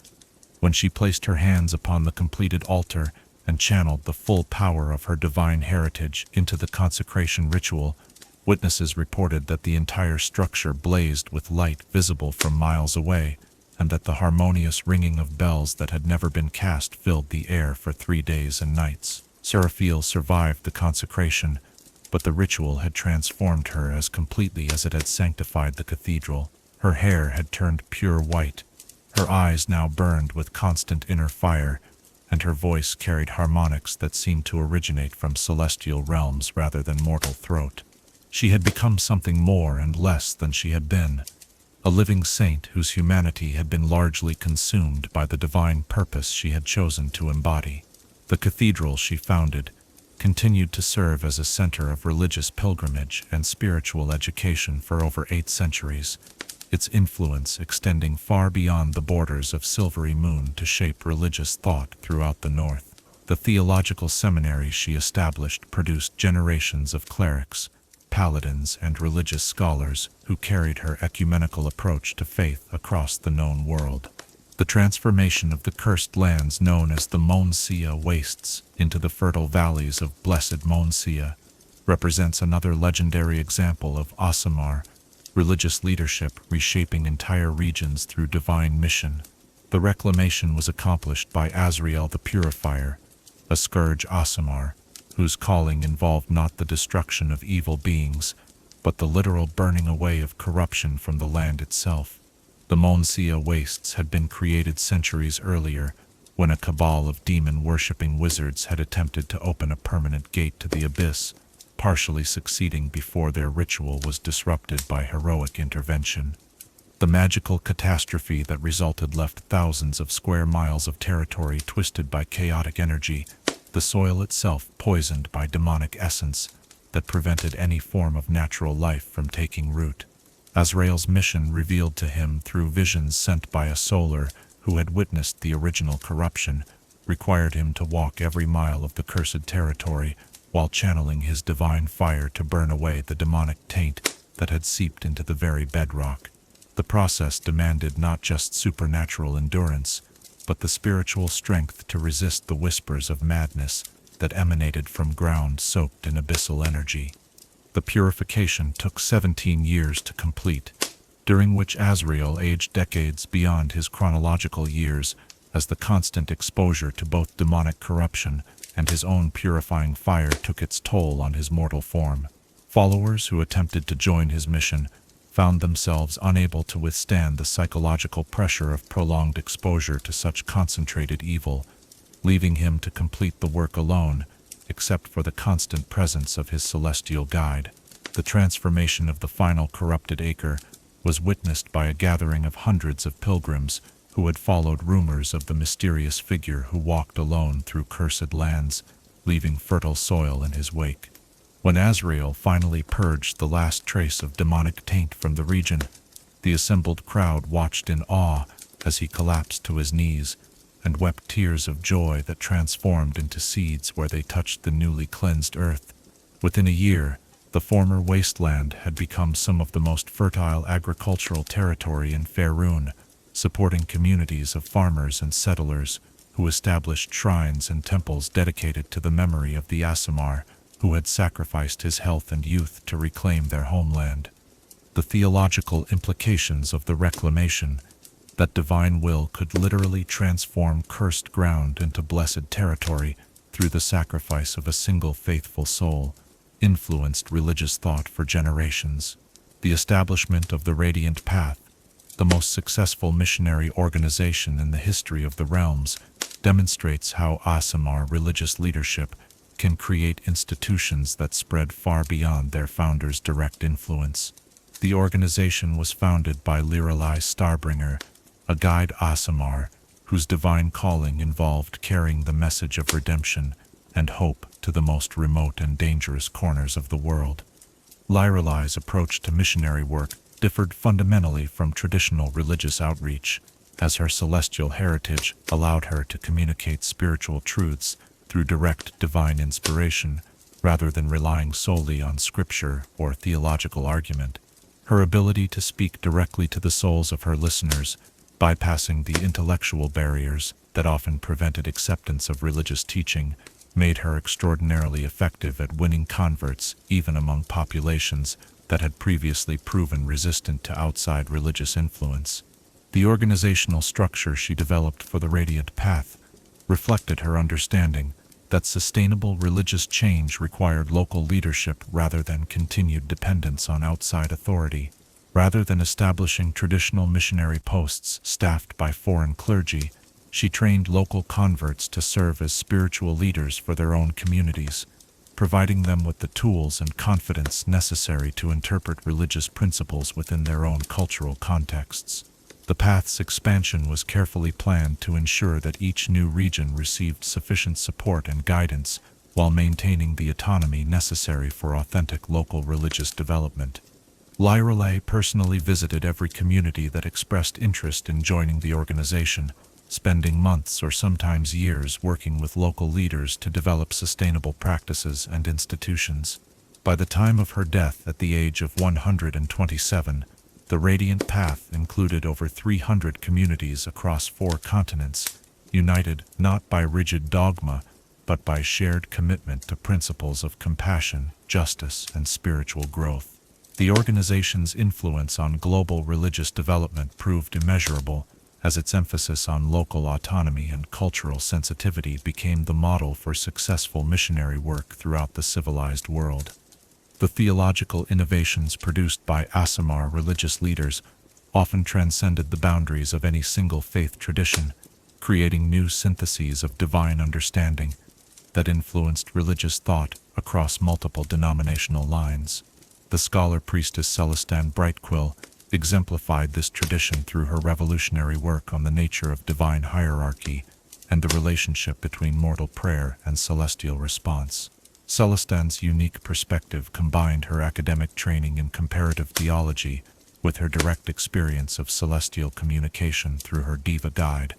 When she placed her hands upon the completed altar and channeled the full power of her divine heritage into the consecration ritual, witnesses reported that the entire structure blazed with light visible from miles away, and that the harmonious ringing of bells that had never been cast filled the air for 3 days and nights. Seraphiel survived the consecration, but the ritual had transformed her as completely as it had sanctified the cathedral. Her hair had turned pure white, her eyes now burned with constant inner fire, and her voice carried harmonics that seemed to originate from celestial realms rather than mortal throat. She had become something more and less than she had been, a living saint whose humanity had been largely consumed by the divine purpose she had chosen to embody. The cathedral she founded continued to serve as a center of religious pilgrimage and spiritual education for over 8 centuries, its influence extending far beyond the borders of Silvery Moon to shape religious thought throughout the north. The theological seminary she established produced generations of clerics, paladins, and religious scholars who carried her ecumenical approach to faith across the known world. The transformation of the cursed lands known as the Monsia Wastes into the fertile valleys of Blessed Monsia represents another legendary example of Aasimar religious leadership reshaping entire regions through divine mission. The reclamation was accomplished by Azrael the Purifier, a Scourge Aasimar, whose calling involved not the destruction of evil beings, but the literal burning away of corruption from the land itself. The Monsia Wastes had been created centuries earlier, when a cabal of demon-worshipping wizards had attempted to open a permanent gate to the abyss, partially succeeding before their ritual was disrupted by heroic intervention. The magical catastrophe that resulted left thousands of square miles of territory twisted by chaotic energy, the soil itself poisoned by demonic essence that prevented any form of natural life from taking root. Azrael's mission, revealed to him through visions sent by a solar who had witnessed the original corruption, required him to walk every mile of the cursed territory while channeling his divine fire to burn away the demonic taint that had seeped into the very bedrock. The process demanded not just supernatural endurance, but the spiritual strength to resist the whispers of madness that emanated from ground soaked in abyssal energy. The purification took 17 years to complete, during which Azrael aged decades beyond his chronological years, as the constant exposure to both demonic corruption and his own purifying fire took its toll on his mortal form. Followers who attempted to join his mission found themselves unable to withstand the psychological pressure of prolonged exposure to such concentrated evil, leaving him to complete the work alone, except for the constant presence of his celestial guide. The transformation of the final corrupted acre was witnessed by a gathering of hundreds of pilgrims who had followed rumors of the mysterious figure who walked alone through cursed lands, leaving fertile soil in his wake. When Azrael finally purged the last trace of demonic taint from the region, the assembled crowd watched in awe as he collapsed to his knees and wept tears of joy that transformed into seeds where they touched the newly cleansed earth. Within a year, the former wasteland had become some of the most fertile agricultural territory in Faerun, supporting communities of farmers and settlers who established shrines and temples dedicated to the memory of the Aasimar, who had sacrificed his health and youth to reclaim their homeland. The theological implications of the reclamation, that divine will could literally transform cursed ground into blessed territory through the sacrifice of a single faithful soul, influenced religious thought for generations. The establishment of the Radiant Path, the most successful missionary organization in the history of the realms, demonstrates how Aasimar religious leadership can create institutions that spread far beyond their founders' direct influence. The organization was founded by Lirelai Starbringer, a guide Aasimar whose divine calling involved carrying the message of redemption and hope to the most remote and dangerous corners of the world. Lirelai's approach to missionary work differed fundamentally from traditional religious outreach, as her celestial heritage allowed her to communicate spiritual truths through direct divine inspiration, rather than relying solely on scripture or theological argument. Her ability to speak directly to the souls of her listeners, bypassing the intellectual barriers that often prevented acceptance of religious teaching, made her extraordinarily effective at winning converts even among populations that had previously proven resistant to outside religious influence. The organizational structure she developed for the Radiant Path reflected her understanding that sustainable religious change required local leadership rather than continued dependence on outside authority. Rather than establishing traditional missionary posts staffed by foreign clergy, she trained local converts to serve as spiritual leaders for their own communities, providing them with the tools and confidence necessary to interpret religious principles within their own cultural contexts. The path's expansion was carefully planned to ensure that each new region received sufficient support and guidance while maintaining the autonomy necessary for authentic local religious development. Lirelai personally visited every community that expressed interest in joining the organization, spending months or sometimes years working with local leaders to develop sustainable practices and institutions. By the time of her death at the age of 127, the Radiant Path included over 300 communities across 4 continents, united not by rigid dogma, but by shared commitment to principles of compassion, justice, and spiritual growth. The organization's influence on global religious development proved immeasurable, as its emphasis on local autonomy and cultural sensitivity became the model for successful missionary work throughout the civilized world. The theological innovations produced by Aasimar religious leaders often transcended the boundaries of any single faith tradition, creating new syntheses of divine understanding that influenced religious thought across multiple denominational lines. The scholar priestess Celestine Brightquill exemplified this tradition through her revolutionary work on the nature of divine hierarchy and the relationship between mortal prayer and celestial response. Celestine's unique perspective combined her academic training in comparative theology with her direct experience of celestial communication through her Deva guide,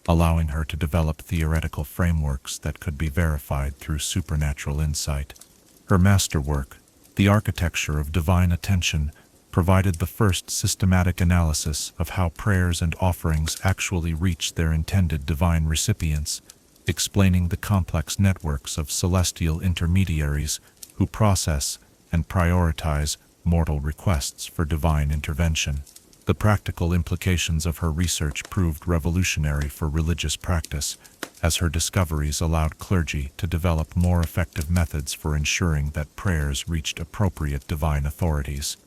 allowing her to develop theoretical frameworks that could be verified through supernatural insight. Her masterwork, The Architecture of Divine Attention, provided the first systematic analysis of how prayers and offerings actually reach their intended divine recipients, explaining the complex networks of celestial intermediaries who process and prioritize mortal requests for divine intervention. The practical implications of her research proved revolutionary for religious practice, as her discoveries allowed clergy to develop more effective methods for ensuring that prayers reached appropriate divine authorities.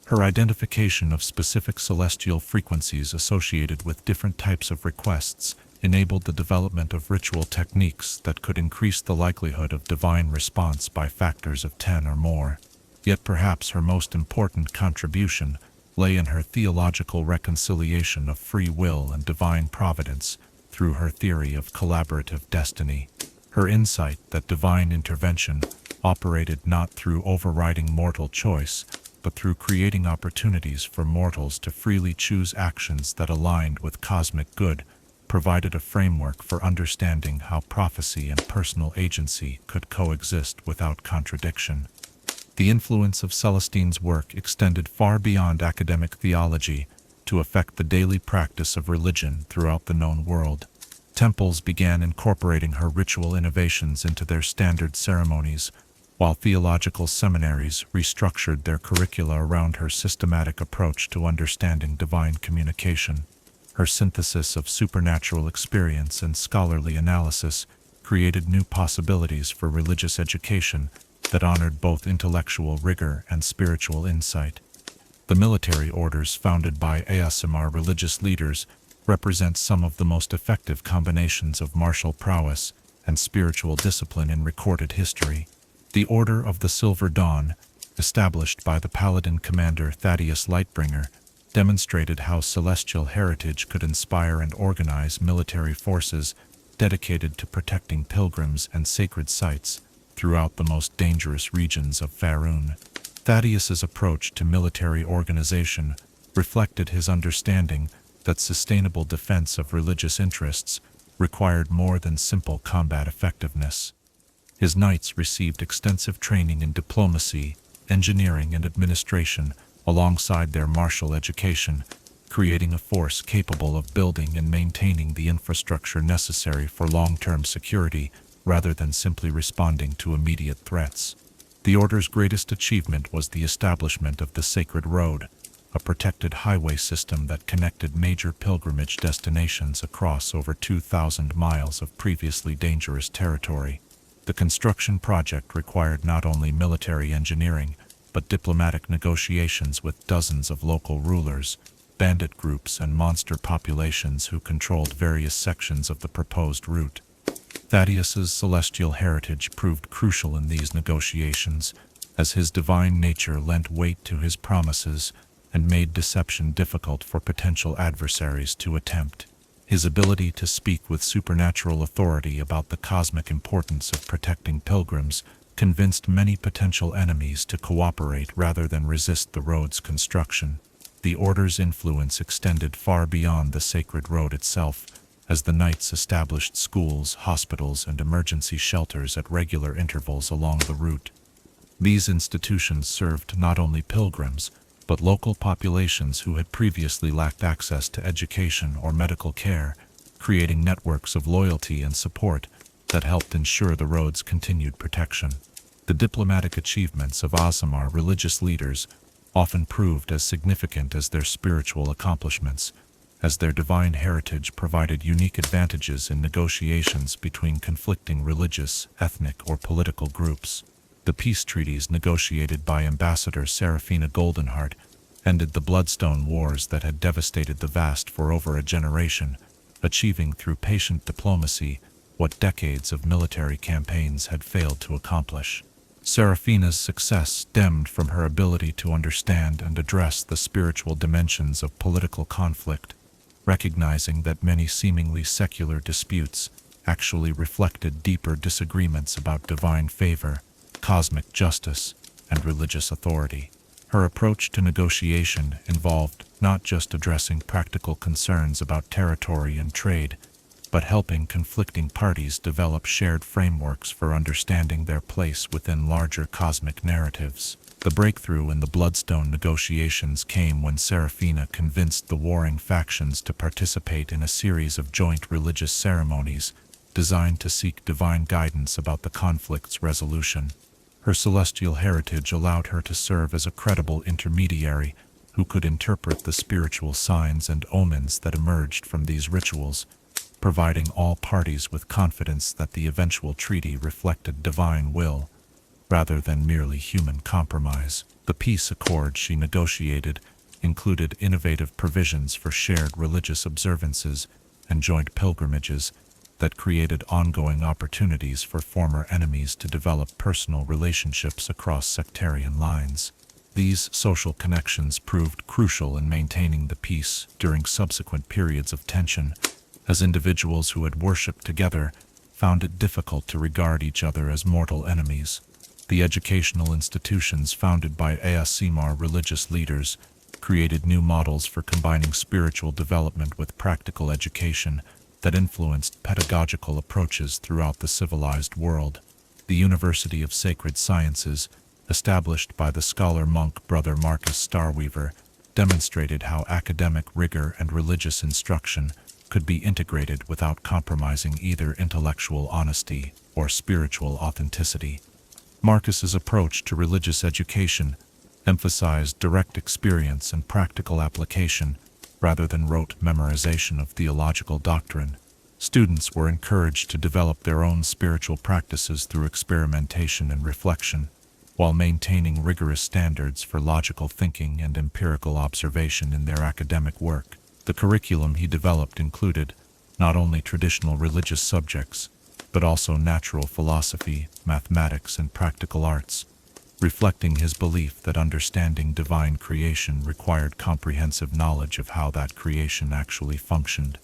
Her identification of specific celestial frequencies associated with different types of requests enabled the development of ritual techniques that could increase the likelihood of divine response by factors of 10 or more. Yet perhaps her most important contribution lay in her theological reconciliation of free will and divine providence through her theory of collaborative destiny. Her insight that divine intervention operated not through overriding mortal choice, but through creating opportunities for mortals to freely choose actions that aligned with cosmic good, provided a framework for understanding how prophecy and personal agency could coexist without contradiction. The influence of Celestine's work extended far beyond academic theology to affect the daily practice of religion throughout the known world. Temples began incorporating her ritual innovations into their standard ceremonies, while theological seminaries restructured their curricula around her systematic approach to understanding divine communication. Her synthesis of supernatural experience and scholarly analysis created new possibilities for religious education that honored both intellectual rigor and spiritual insight. The military orders founded by Aasimar religious leaders represent some of the most effective combinations of martial prowess and spiritual discipline in recorded history. The Order of the Silver Dawn, established by the Paladin commander Thaddeus Lightbringer, demonstrated how celestial heritage could inspire and organize military forces dedicated to protecting pilgrims and sacred sites throughout the most dangerous regions of Faerun. Thaddeus's approach to military organization reflected his understanding that sustainable defense of religious interests required more than simple combat effectiveness. His knights received extensive training in diplomacy, engineering, and administration alongside their martial education, creating a force capable of building and maintaining the infrastructure necessary for long-term security rather than simply responding to immediate threats. The Order's greatest achievement was the establishment of the Sacred Road, a protected highway system that connected major pilgrimage destinations across over 2,000 miles of previously dangerous territory. The construction project required not only military engineering, but diplomatic negotiations with dozens of local rulers, bandit groups, and monster populations who controlled various sections of the proposed route. Thaddeus's celestial heritage proved crucial in these negotiations, as his divine nature lent weight to his promises and made deception difficult for potential adversaries to attempt. His ability to speak with supernatural authority about the cosmic importance of protecting pilgrims convinced many potential enemies to cooperate rather than resist the road's construction. The Order's influence extended far beyond the Sacred Road itself, as the Knights established schools, hospitals, and emergency shelters at regular intervals along the route. These institutions served not only pilgrims, but local populations who had previously lacked access to education or medical care, creating networks of loyalty and support that helped ensure the road's continued protection. The diplomatic achievements of Aasimar religious leaders often proved as significant as their spiritual accomplishments, as their divine heritage provided unique advantages in negotiations between conflicting religious, ethnic, or political groups. The peace treaties negotiated by Ambassador Seraphina Goldenheart ended the Bloodstone Wars that had devastated the Vast for over a generation, achieving through patient diplomacy what decades of military campaigns had failed to accomplish. Seraphina's success stemmed from her ability to understand and address the spiritual dimensions of political conflict, recognizing that many seemingly secular disputes actually reflected deeper disagreements about divine favor, cosmic justice, and religious authority. Her approach to negotiation involved not just addressing practical concerns about territory and trade, but helping conflicting parties develop shared frameworks for understanding their place within larger cosmic narratives. The breakthrough in the Bloodstone negotiations came when Seraphina convinced the warring factions to participate in a series of joint religious ceremonies designed to seek divine guidance about the conflict's resolution. Her celestial heritage allowed her to serve as a credible intermediary who could interpret the spiritual signs and omens that emerged from these rituals, providing all parties with confidence that the eventual treaty reflected divine will, rather than merely human compromise. The peace accord she negotiated included innovative provisions for shared religious observances and joint pilgrimages that created ongoing opportunities for former enemies to develop personal relationships across sectarian lines. These social connections proved crucial in maintaining the peace during subsequent periods of tension, as individuals who had worshipped together found it difficult to regard each other as mortal enemies. The educational institutions founded by Aasimar religious leaders created new models for combining spiritual development with practical education that influenced pedagogical approaches throughout the civilized world. The University of Sacred Sciences, established by the scholar-monk Brother Marcus Starweaver, demonstrated how academic rigor and religious instruction could be integrated without compromising either intellectual honesty or spiritual authenticity. Marcus's approach to religious education emphasized direct experience and practical application rather than rote memorization of theological doctrine. Students were encouraged to develop their own spiritual practices through experimentation and reflection, while maintaining rigorous standards for logical thinking and empirical observation in their academic work. The curriculum he developed included not only traditional religious subjects, but also natural philosophy, mathematics, and practical arts, reflecting his belief that understanding divine creation required comprehensive knowledge of how that creation actually functioned.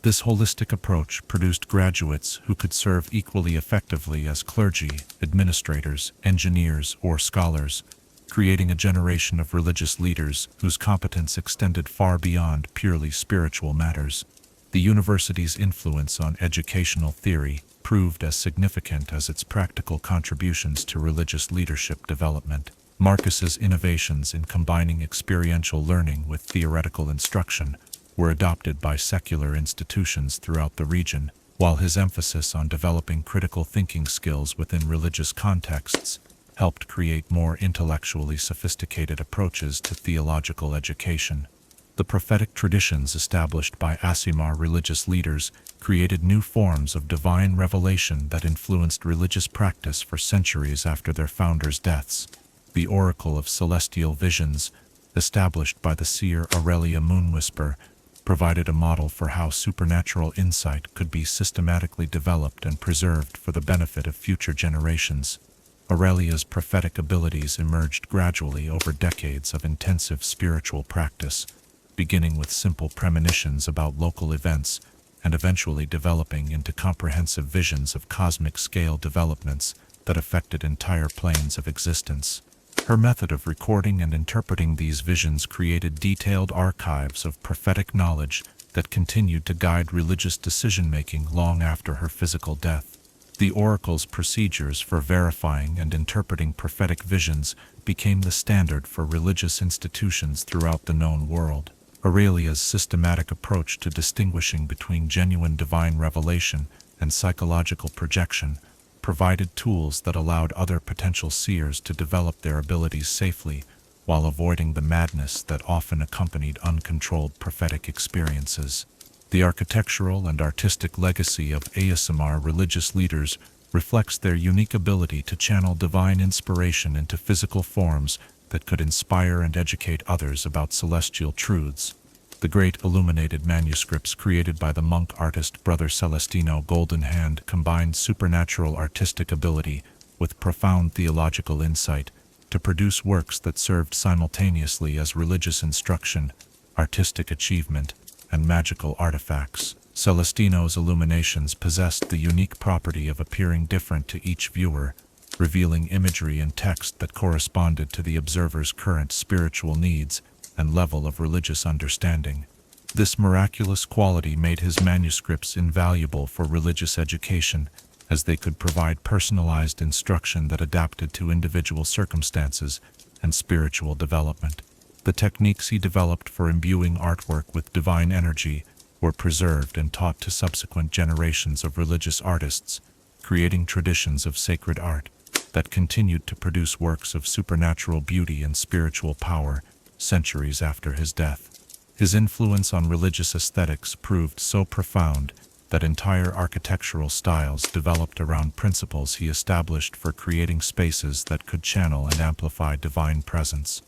This holistic approach produced graduates who could serve equally effectively as clergy, administrators, engineers, or scholars, creating a generation of religious leaders whose competence extended far beyond purely spiritual matters. The university's influence on educational theory proved as significant as its practical contributions to religious leadership development. Marcus's innovations in combining experiential learning with theoretical instruction were adopted by secular institutions throughout the region, while his emphasis on developing critical thinking skills within religious contexts helped create more intellectually sophisticated approaches to theological education. The prophetic traditions established by Aasimar religious leaders created new forms of divine revelation that influenced religious practice for centuries after their founders' deaths. The Oracle of Celestial Visions, established by the seer Aurelia Moonwhisper, provided a model for how supernatural insight could be systematically developed and preserved for the benefit of future generations. Aurelia's prophetic abilities emerged gradually over decades of intensive spiritual practice, beginning with simple premonitions about local events and eventually developing into comprehensive visions of cosmic-scale developments that affected entire planes of existence. Her method of recording and interpreting these visions created detailed archives of prophetic knowledge that continued to guide religious decision-making long after her physical death. The oracle's procedures for verifying and interpreting prophetic visions became the standard for religious institutions throughout the known world. Aurelia's systematic approach to distinguishing between genuine divine revelation and psychological projection provided tools that allowed other potential seers to develop their abilities safely while avoiding the madness that often accompanied uncontrolled prophetic experiences. The architectural and artistic legacy of Aasimar religious leaders reflects their unique ability to channel divine inspiration into physical forms that could inspire and educate others about celestial truths. The great illuminated manuscripts created by the monk artist Brother Celestino Goldenhand combined supernatural artistic ability with profound theological insight to produce works that served simultaneously as religious instruction, artistic achievement, and magical artifacts. Celestino's illuminations possessed the unique property of appearing different to each viewer, revealing imagery and text that corresponded to the observer's current spiritual needs and level of religious understanding. This miraculous quality made his manuscripts invaluable for religious education, as they could provide personalized instruction that adapted to individual circumstances and spiritual development. The techniques he developed for imbuing artwork with divine energy were preserved and taught to subsequent generations of religious artists, creating traditions of sacred art that continued to produce works of supernatural beauty and spiritual power centuries after his death. His influence on religious aesthetics proved so profound that entire architectural styles developed around principles he established for creating spaces that could channel and amplify divine presence.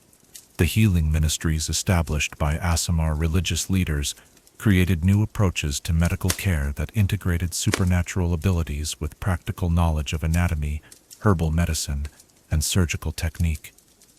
The healing ministries established by Aasimar religious leaders created new approaches to medical care that integrated supernatural abilities with practical knowledge of anatomy, herbal medicine, and surgical technique.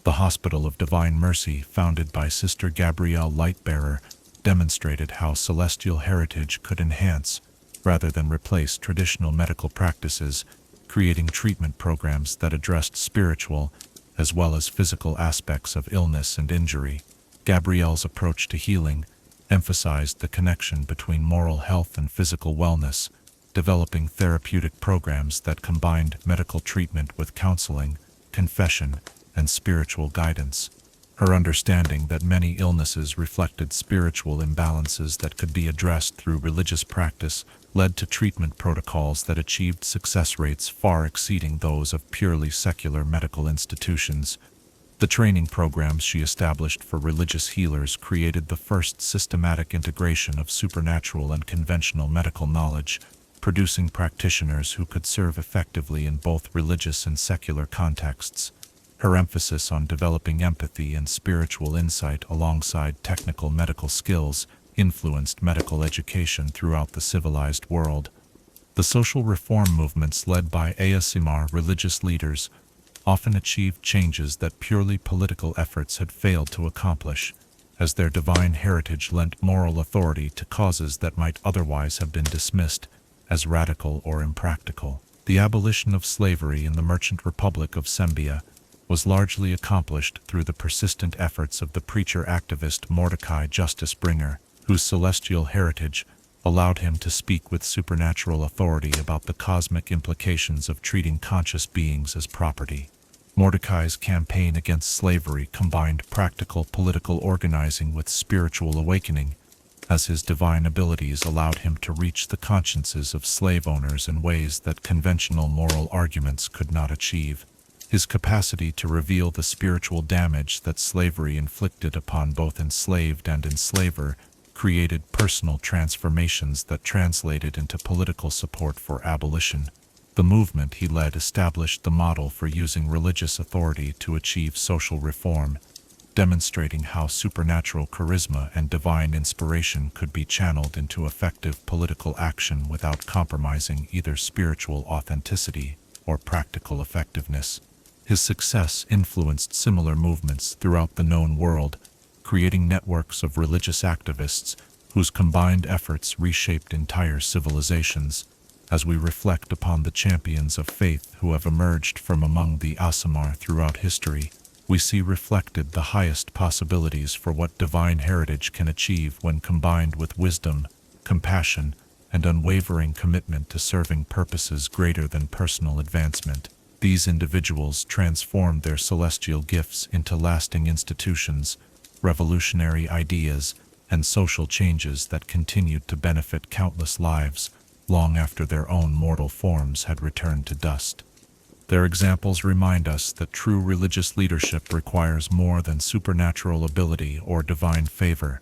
The Hospital of Divine Mercy, founded by Sister Gabrielle Lightbearer, demonstrated how celestial heritage could enhance, rather than replace, traditional medical practices, creating treatment programs that addressed spiritual as well as physical aspects of illness and injury. Gabrielle's approach to healing emphasized the connection between moral health and physical wellness, developing therapeutic programs that combined medical treatment with counseling, confession, and spiritual guidance. Her understanding that many illnesses reflected spiritual imbalances that could be addressed through religious practice led to treatment protocols that achieved success rates far exceeding those of purely secular medical institutions. The training programs she established for religious healers created the first systematic integration of supernatural and conventional medical knowledge, producing practitioners who could serve effectively in both religious and secular contexts. Her emphasis on developing empathy and spiritual insight alongside technical medical skills influenced medical education throughout the civilized world. The social reform movements led by Aasimar religious leaders often achieved changes that purely political efforts had failed to accomplish, as their divine heritage lent moral authority to causes that might otherwise have been dismissed as radical or impractical. The abolition of slavery in the Merchant Republic of Sembia was largely accomplished through the persistent efforts of the preacher-activist Mordecai Justice Bringer, whose celestial heritage allowed him to speak with supernatural authority about the cosmic implications of treating conscious beings as property. Mordecai's campaign against slavery combined practical political organizing with spiritual awakening, as his divine abilities allowed him to reach the consciences of slave owners in ways that conventional moral arguments could not achieve. His capacity to reveal the spiritual damage that slavery inflicted upon both enslaved and enslaver created personal transformations that translated into political support for abolition. The movement he led established the model for using religious authority to achieve social reform, demonstrating how supernatural charisma and divine inspiration could be channeled into effective political action without compromising either spiritual authenticity or practical effectiveness. His success influenced similar movements throughout the known world, creating networks of religious activists whose combined efforts reshaped entire civilizations. As we reflect upon the champions of faith who have emerged from among the Aasimar throughout history, we see reflected the highest possibilities for what divine heritage can achieve when combined with wisdom, compassion, and unwavering commitment to serving purposes greater than personal advancement. These individuals transformed their celestial gifts into lasting institutions, revolutionary ideas, and social changes that continued to benefit countless lives long after their own mortal forms had returned to dust. Their examples remind us that true religious leadership requires more than supernatural ability or divine favor.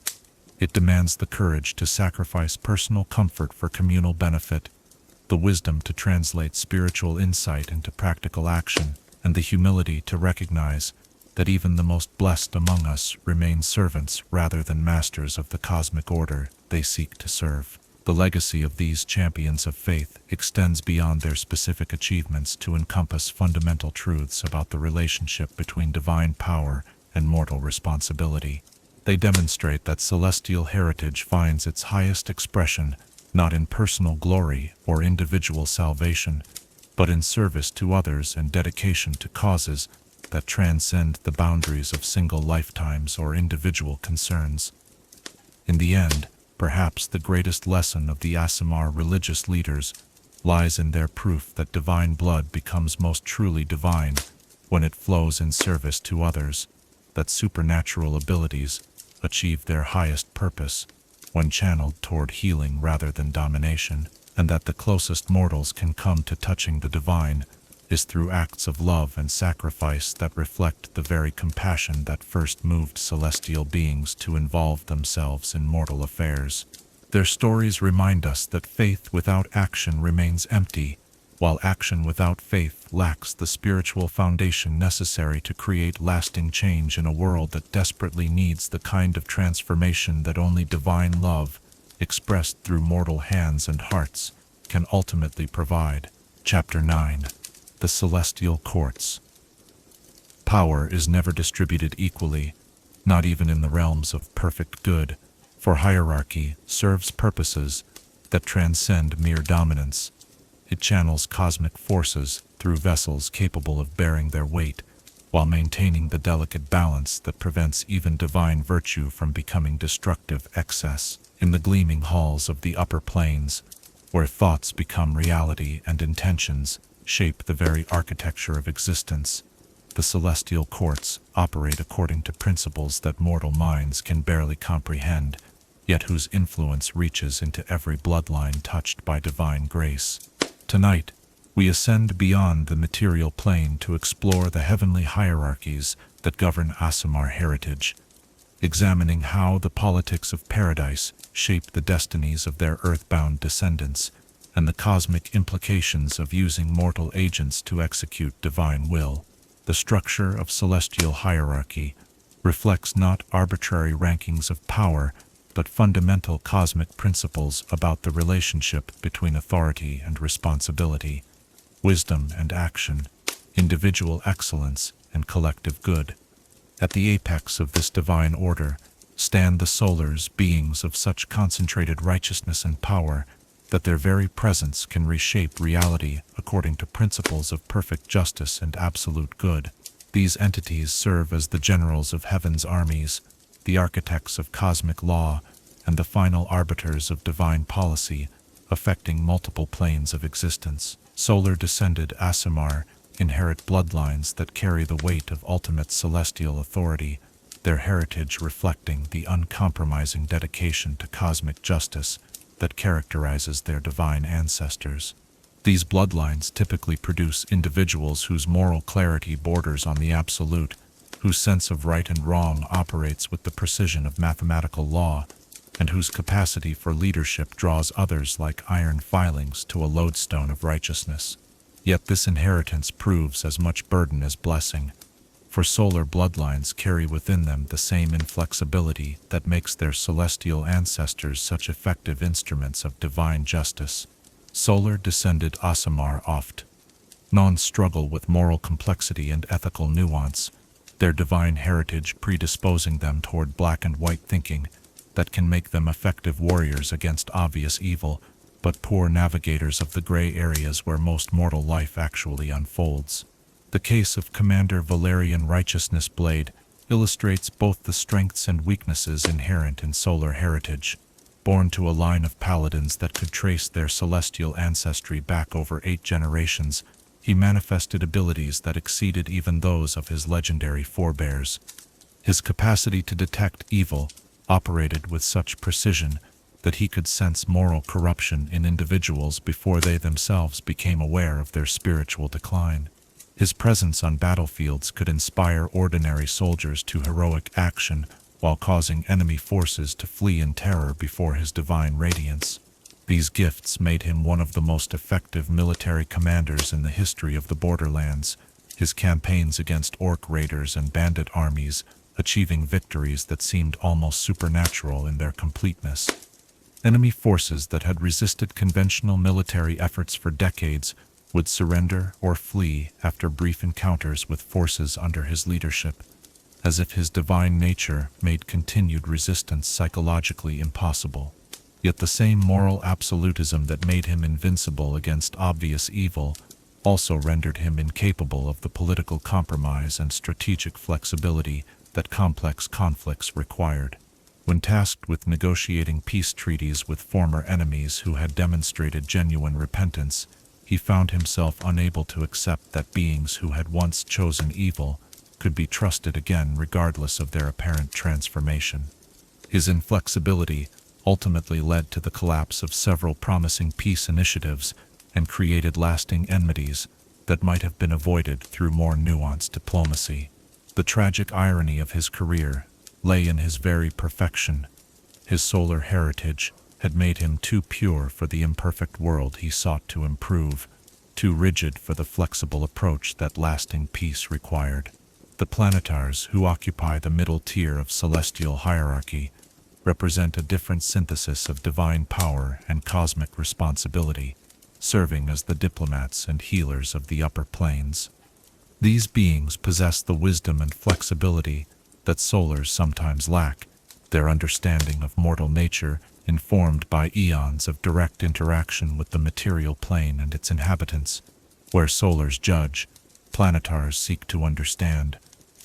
It demands the courage to sacrifice personal comfort for communal benefit, the wisdom to translate spiritual insight into practical action, and the humility to recognize that even the most blessed among us remain servants rather than masters of the cosmic order they seek to serve. The legacy of these champions of faith extends beyond their specific achievements to encompass fundamental truths about the relationship between divine power and mortal responsibility. They demonstrate that celestial heritage finds its highest expression not in personal glory or individual salvation, but in service to others and dedication to causes that transcend the boundaries of single lifetimes or individual concerns. In the end, perhaps the greatest lesson of the Aasimar religious leaders lies in their proof that divine blood becomes most truly divine when it flows in service to others, that supernatural abilities achieve their highest purpose when channeled toward healing rather than domination, and that the closest mortals can come to touching the divine is through acts of love and sacrifice that reflect the very compassion that first moved celestial beings to involve themselves in mortal affairs. Their stories remind us that faith without action remains empty, while action without faith lacks the spiritual foundation necessary to create lasting change in a world that desperately needs the kind of transformation that only divine love, expressed through mortal hands and hearts, can ultimately provide. Chapter 9. The Celestial Courts. Power is never distributed equally, not even in the realms of perfect good, for hierarchy serves purposes that transcend mere dominance. It channels cosmic forces through vessels capable of bearing their weight, while maintaining the delicate balance that prevents even divine virtue from becoming destructive excess. In the gleaming halls of the upper planes, where thoughts become reality and intentions shape the very architecture of existence, the celestial courts operate according to principles that mortal minds can barely comprehend, yet whose influence reaches into every bloodline touched by divine grace. Tonight, we ascend beyond the material plane to explore the heavenly hierarchies that govern Aasimar heritage, examining how the politics of paradise shape the destinies of their earthbound descendants, and the cosmic implications of using mortal agents to execute divine will. The structure of celestial hierarchy reflects not arbitrary rankings of power, but fundamental cosmic principles about the relationship between authority and responsibility, wisdom and action, individual excellence and collective good. At the apex of this divine order stand the solars, beings of such concentrated righteousness and power that their very presence can reshape reality according to principles of perfect justice and absolute good. These entities serve as the generals of heaven's armies, the architects of cosmic law, and the final arbiters of divine policy, affecting multiple planes of existence. Solar-descended Aasimar inherit bloodlines that carry the weight of ultimate celestial authority, their heritage reflecting the uncompromising dedication to cosmic justice that characterizes their divine ancestors. These bloodlines typically produce individuals whose moral clarity borders on the absolute, whose sense of right and wrong operates with the precision of mathematical law, and whose capacity for leadership draws others like iron filings to a lodestone of righteousness. Yet this inheritance proves as much burden as blessing, for solar bloodlines carry within them the same inflexibility that makes their celestial ancestors such effective instruments of divine justice. Solar-descended Aasimar oft non-struggle with moral complexity and ethical nuance, their divine heritage predisposing them toward black and white thinking that can make them effective warriors against obvious evil, but poor navigators of the gray areas where most mortal life actually unfolds. The case of Commander Valerian Righteousness Blade illustrates both the strengths and weaknesses inherent in solar heritage. Born to a line of paladins that could trace their celestial ancestry back over 8 generations, he manifested abilities that exceeded even those of his legendary forebears. His capacity to detect evil operated with such precision that he could sense moral corruption in individuals before they themselves became aware of their spiritual decline. His presence on battlefields could inspire ordinary soldiers to heroic action while causing enemy forces to flee in terror before his divine radiance. These gifts made him one of the most effective military commanders in the history of the Borderlands, his campaigns against orc raiders and bandit armies achieving victories that seemed almost supernatural in their completeness. Enemy forces that had resisted conventional military efforts for decades would surrender or flee after brief encounters with forces under his leadership, as if his divine nature made continued resistance psychologically impossible. Yet the same moral absolutism that made him invincible against obvious evil also rendered him incapable of the political compromise and strategic flexibility that complex conflicts required. When tasked with negotiating peace treaties with former enemies who had demonstrated genuine repentance, he found himself unable to accept that beings who had once chosen evil could be trusted again regardless of their apparent transformation. His inflexibility ultimately led to the collapse of several promising peace initiatives and created lasting enmities, that might have been avoided through more nuanced diplomacy. The tragic irony of his career lay in his very perfection. His solar heritage had made him too pure for the imperfect world he sought to improve, too rigid for the flexible approach that lasting peace required. The planetars, who occupy the middle tier of celestial hierarchy, represent a different synthesis of divine power and cosmic responsibility, serving as the diplomats and healers of the upper planes. These beings possess the wisdom and flexibility that solars sometimes lack, their understanding of mortal nature informed by eons of direct interaction with the material plane and its inhabitants. Where solars judge, planetars seek to understand.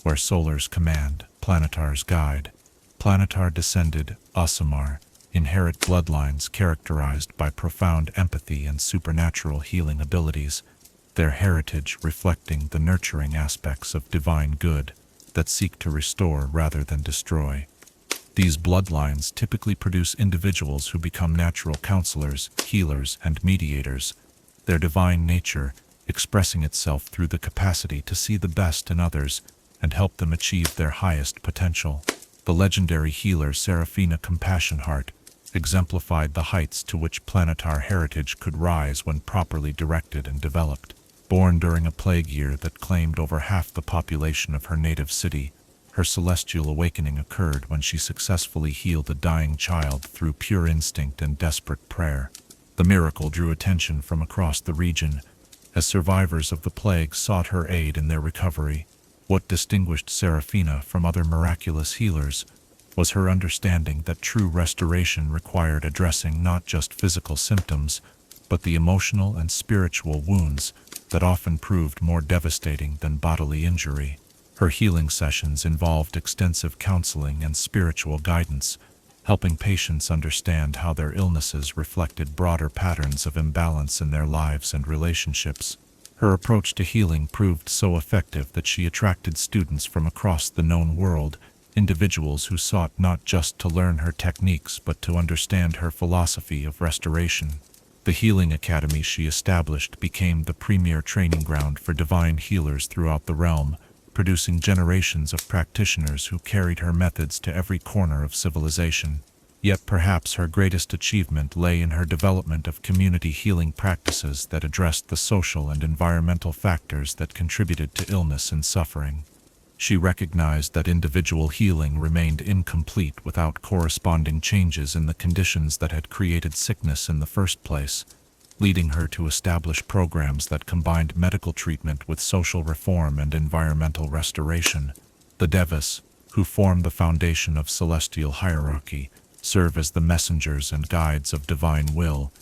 Where solars command, planetars guide. Planetar-descended Aasimar inherit bloodlines characterized by profound empathy and supernatural healing abilities, their heritage reflecting the nurturing aspects of divine good that seek to restore rather than destroy. These bloodlines typically produce individuals who become natural counselors, healers, and mediators, their divine nature expressing itself through the capacity to see the best in others and help them achieve their highest potential. The legendary healer Seraphina Compassion Heart exemplified the heights to which planetar heritage could rise when properly directed and developed. Born during a plague year that claimed over half the population of her native city, her celestial awakening occurred when she successfully healed a dying child through pure instinct and desperate prayer. The miracle drew attention from across the region, as survivors of the plague sought her aid in their recovery. What distinguished Seraphina from other miraculous healers was her understanding that true restoration required addressing not just physical symptoms, but the emotional and spiritual wounds that often proved more devastating than bodily injury. Her healing sessions involved extensive counseling and spiritual guidance, helping patients understand how their illnesses reflected broader patterns of imbalance in their lives and relationships. Her approach to healing proved so effective that she attracted students from across the known world, individuals who sought not just to learn her techniques but to understand her philosophy of restoration. The Healing Academy she established became the premier training ground for divine healers throughout the realm, producing generations of practitioners who carried her methods to every corner of civilization. Yet perhaps her greatest achievement lay in her development of community healing practices that addressed the social and environmental factors that contributed to illness and suffering. She recognized that individual healing remained incomplete without corresponding changes in the conditions that had created sickness in the first place, leading her to establish programs that combined medical treatment with social reform and environmental restoration. The Devas, who form the foundation of celestial hierarchy, serve as the messengers and guides of divine will,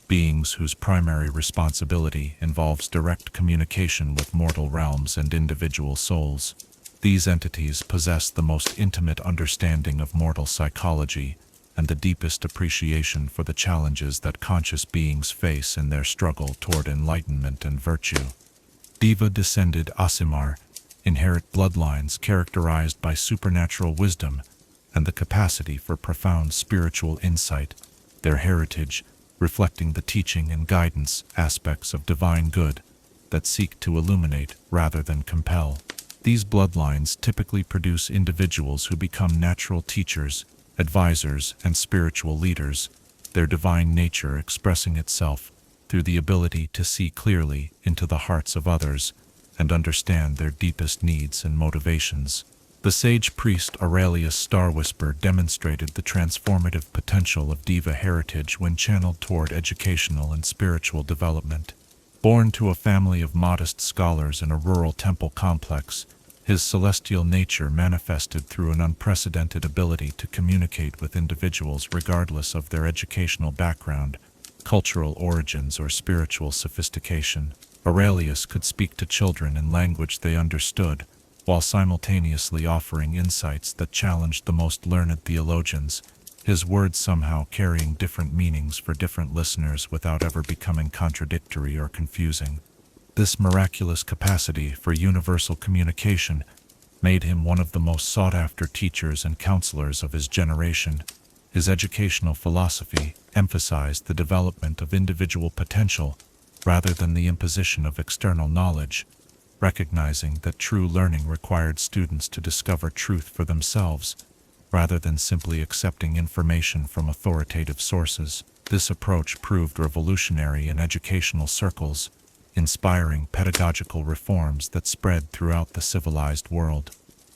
beings whose primary responsibility involves direct communication with mortal realms and individual souls. These entities possess the most intimate understanding of mortal psychology and the deepest appreciation for the challenges that conscious beings face in their struggle toward enlightenment and virtue. Deva-descended Aasimar inherit bloodlines characterized by supernatural wisdom and the capacity for profound spiritual insight, their heritage reflecting the teaching and guidance aspects of divine good that seek to illuminate rather than compel. These bloodlines typically produce individuals who become natural teachers, advisors, and spiritual leaders, their divine nature expressing itself through the ability to see clearly into the hearts of others and understand their deepest needs and motivations. The sage priest Aurelius Starwhisper demonstrated the transformative potential of Deva heritage when channeled toward educational and spiritual development. Born to a family of modest scholars in a rural temple complex, his celestial nature manifested through an unprecedented ability to communicate with individuals regardless of their educational background, cultural origins, or spiritual sophistication. Aurelius could speak to children in language they understood, while simultaneously offering insights that challenged the most learned theologians, his words somehow carrying different meanings for different listeners without ever becoming contradictory or confusing. This miraculous capacity for universal communication made him one of the most sought-after teachers and counselors of his generation. His educational philosophy emphasized the development of individual potential rather than the imposition of external knowledge, recognizing that true learning required students to discover truth for themselves, rather than simply accepting information from authoritative sources. This approach proved revolutionary in educational circles, inspiring pedagogical reforms that spread throughout the civilized world.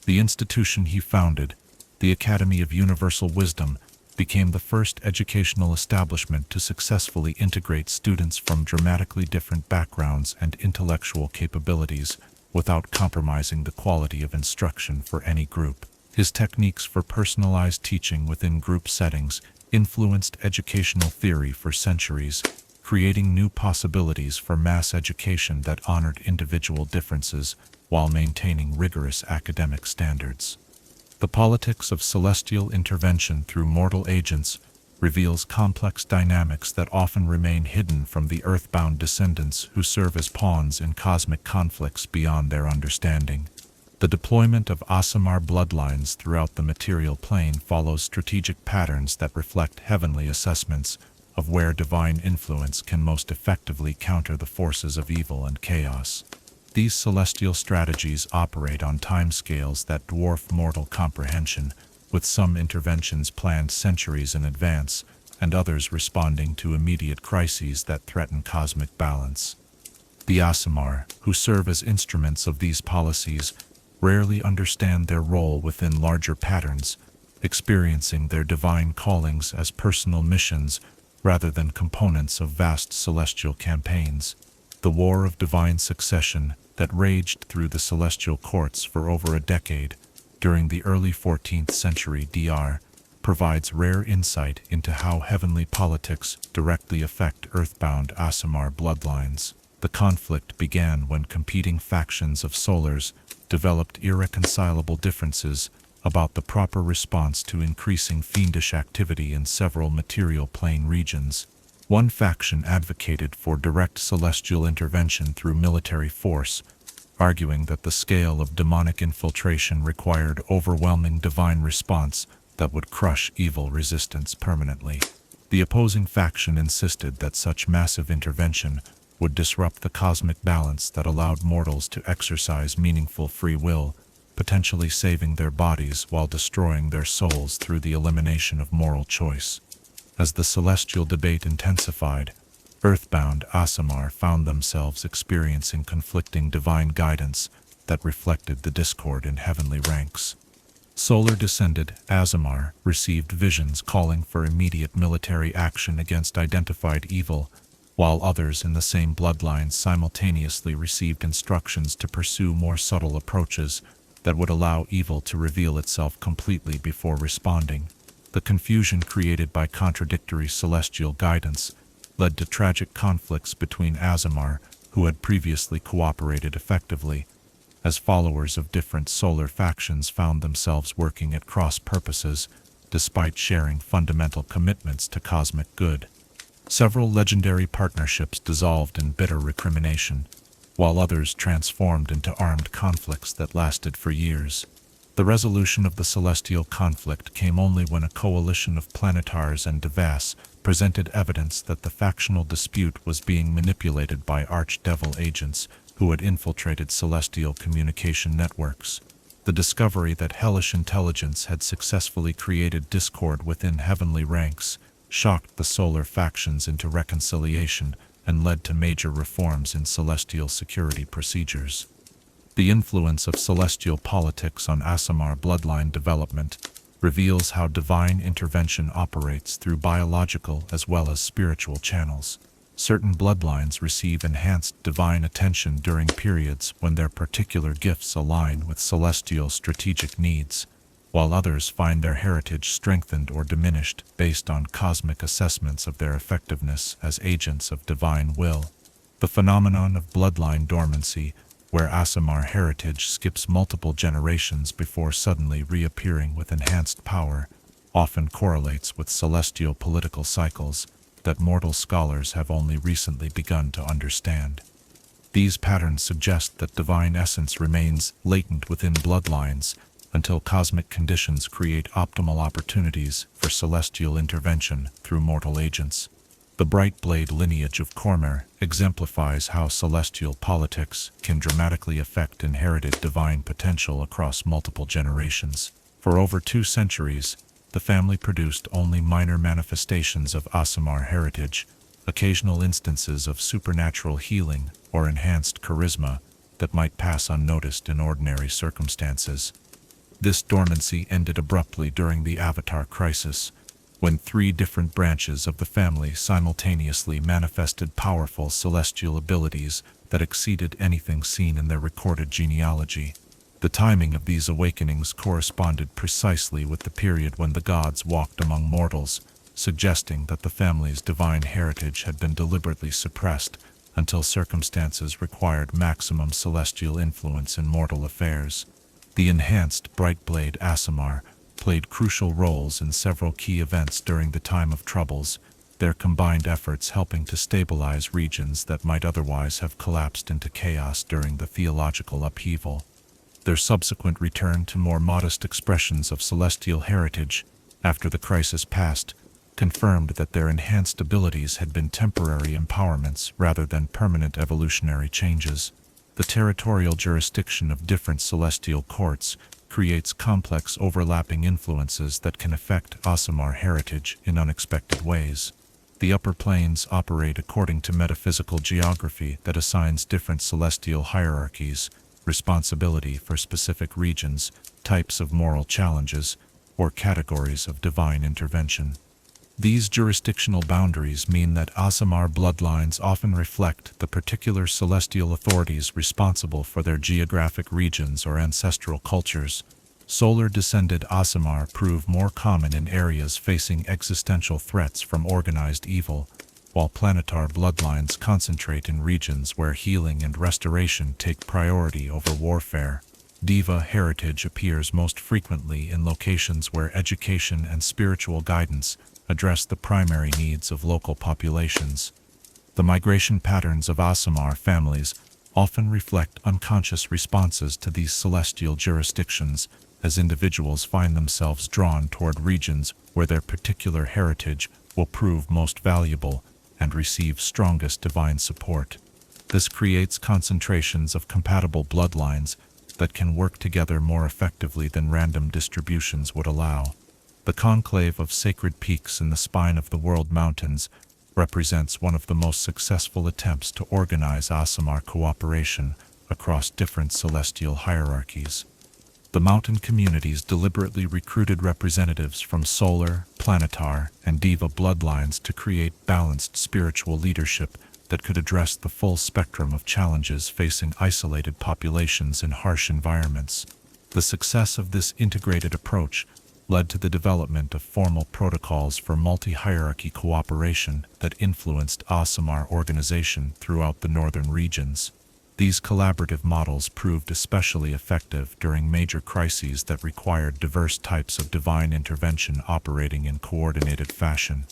The institution he founded, the Academy of Universal Wisdom, became the first educational establishment to successfully integrate students from dramatically different backgrounds and intellectual capabilities without compromising the quality of instruction for any group. His techniques for personalized teaching within group settings influenced educational theory for centuries, creating new possibilities for mass education that honored individual differences while maintaining rigorous academic standards. The politics of celestial intervention through mortal agents reveals complex dynamics that often remain hidden from the earthbound descendants who serve as pawns in cosmic conflicts beyond their understanding. The deployment of Aasimar bloodlines throughout the material plane follows strategic patterns that reflect heavenly assessments of where divine influence can most effectively counter the forces of evil and chaos. These celestial strategies operate on timescales that dwarf mortal comprehension, with some interventions planned centuries in advance, and others responding to immediate crises that threaten cosmic balance. The Aasimar, who serve as instruments of these policies, rarely understand their role within larger patterns, experiencing their divine callings as personal missions rather than components of vast celestial campaigns. The War of Divine Succession that raged through the celestial courts for over a decade during the early 14th century DR provides rare insight into how heavenly politics directly affect earthbound Aasimar bloodlines. The conflict began when competing factions of Solars developed irreconcilable differences about the proper response to increasing fiendish activity in several material plane regions. One faction advocated for direct celestial intervention through military force, arguing that the scale of demonic infiltration required overwhelming divine response that would crush evil resistance permanently. The opposing faction insisted that such massive intervention would disrupt the cosmic balance that allowed mortals to exercise meaningful free will, potentially saving their bodies while destroying their souls through the elimination of moral choice. As the celestial debate intensified, earthbound Aasimar found themselves experiencing conflicting divine guidance that reflected the discord in heavenly ranks. Solar-descended Aasimar received visions calling for immediate military action against identified evil, while others in the same bloodlines simultaneously received instructions to pursue more subtle approaches that would allow evil to reveal itself completely before responding. The confusion created by contradictory celestial guidance led to tragic conflicts between Aasimar, who had previously cooperated effectively, as followers of different solar factions found themselves working at cross purposes despite sharing fundamental commitments to cosmic good. Several legendary partnerships dissolved in bitter recrimination, while others transformed into armed conflicts that lasted for years. The resolution of the celestial conflict came only when a coalition of planetars and Devas presented evidence that the factional dispute was being manipulated by archdevil agents who had infiltrated celestial communication networks. The discovery that hellish intelligence had successfully created discord within heavenly ranks shocked the solar factions into reconciliation and led to major reforms in celestial security procedures. The influence of celestial politics on Aasimar bloodline development reveals how divine intervention operates through biological as well as spiritual channels. Certain bloodlines receive enhanced divine attention during periods when their particular gifts align with celestial strategic needs, while others find their heritage strengthened or diminished based on cosmic assessments of their effectiveness as agents of divine will. The phenomenon of bloodline dormancy, where Aasimar heritage skips multiple generations before suddenly reappearing with enhanced power, often correlates with celestial political cycles that mortal scholars have only recently begun to understand. These patterns suggest that divine essence remains latent within bloodlines until cosmic conditions create optimal opportunities for celestial intervention through mortal agents. The bright blade lineage of Cormyr exemplifies how celestial politics can dramatically affect inherited divine potential across multiple generations. For over 2 centuries, the family produced only minor manifestations of Aasimar heritage, occasional instances of supernatural healing or enhanced charisma that might pass unnoticed in ordinary circumstances. This dormancy ended abruptly during the Avatar crisis, when 3 different branches of the family simultaneously manifested powerful celestial abilities that exceeded anything seen in their recorded genealogy. The timing of these awakenings corresponded precisely with the period when the gods walked among mortals, suggesting that the family's divine heritage had been deliberately suppressed until circumstances required maximum celestial influence in mortal affairs. The enhanced Brightblade Aasimar played crucial roles in several key events during the time of troubles, their combined efforts helping to stabilize regions that might otherwise have collapsed into chaos during the theological upheaval. Their subsequent return to more modest expressions of celestial heritage after the crisis passed confirmed that their enhanced abilities had been temporary empowerments rather than permanent evolutionary changes. The territorial jurisdiction of different celestial courts creates complex overlapping influences that can affect Aasimar heritage in unexpected ways. The upper planes operate according to metaphysical geography that assigns different celestial hierarchies responsibility for specific regions, types of moral challenges, or categories of divine intervention. These jurisdictional boundaries mean that Aasimar bloodlines often reflect the particular celestial authorities responsible for their geographic regions or ancestral cultures. Solar-descended Aasimar prove more common in areas facing existential threats from organized evil, while planetar bloodlines concentrate in regions where healing and restoration take priority over warfare. Deva heritage appears most frequently in locations where education and spiritual guidance address the primary needs of local populations. The migration patterns of Aasimar families often reflect unconscious responses to these celestial jurisdictions, as individuals find themselves drawn toward regions where their particular heritage will prove most valuable and receive strongest divine support. This creates concentrations of compatible bloodlines that can work together more effectively than random distributions would allow. The conclave of sacred peaks in the spine of the World Mountains represents one of the most successful attempts to organize Aasimar cooperation across different celestial hierarchies. The mountain communities deliberately recruited representatives from solar, planetar, and Deva bloodlines to create balanced spiritual leadership that could address the full spectrum of challenges facing isolated populations in harsh environments. The success of this integrated approach led to the development of formal protocols for multi-hierarchy cooperation that influenced Aasimar organization throughout the northern regions. These collaborative models proved especially effective during major crises that required diverse types of divine intervention operating in coordinated fashion.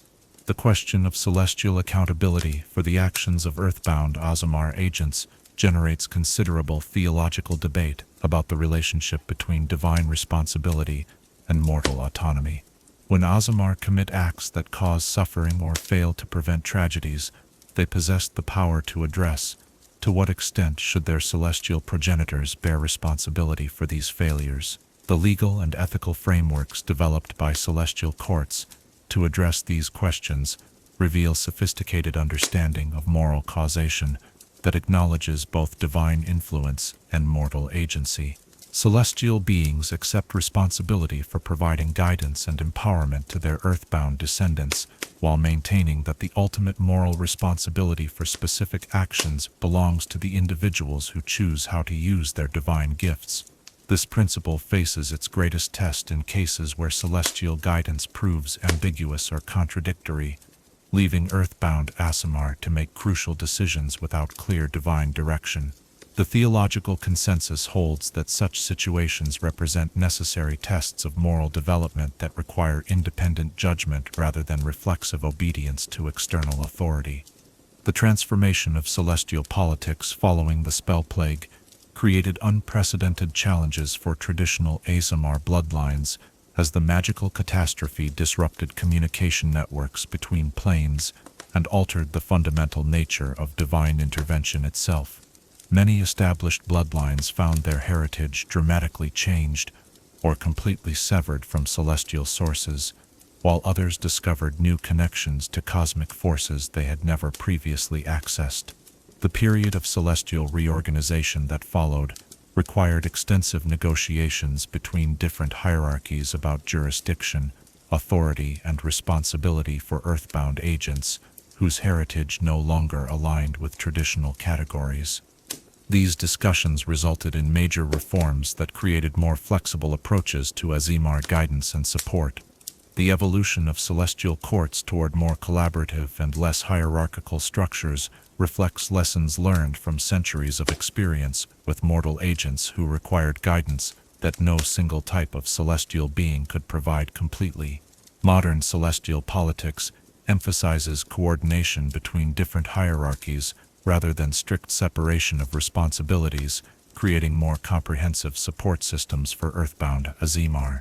The question of celestial accountability for the actions of earthbound Aasimar agents generates considerable theological debate about the relationship between divine responsibility and mortal autonomy. When Aasimar commit acts that cause suffering or fail to prevent tragedies, they possess the power to address to what extent should their celestial progenitors bear responsibility for these failures. The legal and ethical frameworks developed by celestial courts to address these questions reveal sophisticated understanding of moral causation that acknowledges both divine influence and mortal agency. Celestial beings accept responsibility for providing guidance and empowerment to their earthbound descendants, while maintaining that the ultimate moral responsibility for specific actions belongs to the individuals who choose how to use their divine gifts. This principle faces its greatest test in cases where celestial guidance proves ambiguous or contradictory, leaving earthbound Aasimar to make crucial decisions without clear divine direction. The theological consensus holds that such situations represent necessary tests of moral development that require independent judgment rather than reflexive obedience to external authority. The transformation of celestial politics following the spell plague created unprecedented challenges for traditional Aasimar bloodlines as the magical catastrophe disrupted communication networks between planes and altered the fundamental nature of divine intervention itself. Many established bloodlines found their heritage dramatically changed or completely severed from celestial sources, while others discovered new connections to cosmic forces they had never previously accessed. The period of celestial reorganization that followed required extensive negotiations between different hierarchies about jurisdiction, authority, and responsibility for earthbound agents whose heritage no longer aligned with traditional categories. These discussions resulted in major reforms that created more flexible approaches to Aasimar guidance and support. The evolution of celestial courts toward more collaborative and less hierarchical structures reflects lessons learned from centuries of experience with mortal agents who required guidance that no single type of celestial being could provide completely. Modern celestial politics emphasizes coordination between different hierarchies rather than strict separation of responsibilities, creating more comprehensive support systems for earthbound Aasimar.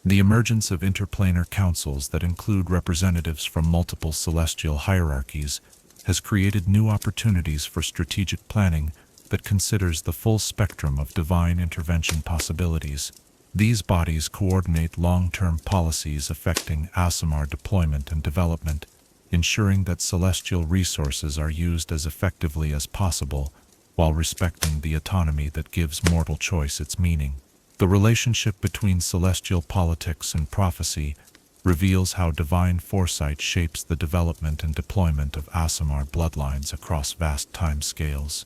The emergence of interplanar councils that include representatives from multiple celestial hierarchies has created new opportunities for strategic planning that considers the full spectrum of divine intervention possibilities. These bodies coordinate long-term policies affecting Aasimar deployment and development, ensuring that celestial resources are used as effectively as possible while respecting the autonomy that gives mortal choice its meaning. The relationship between celestial politics and prophecy reveals how divine foresight shapes the development and deployment of Aasimar bloodlines across vast timescales.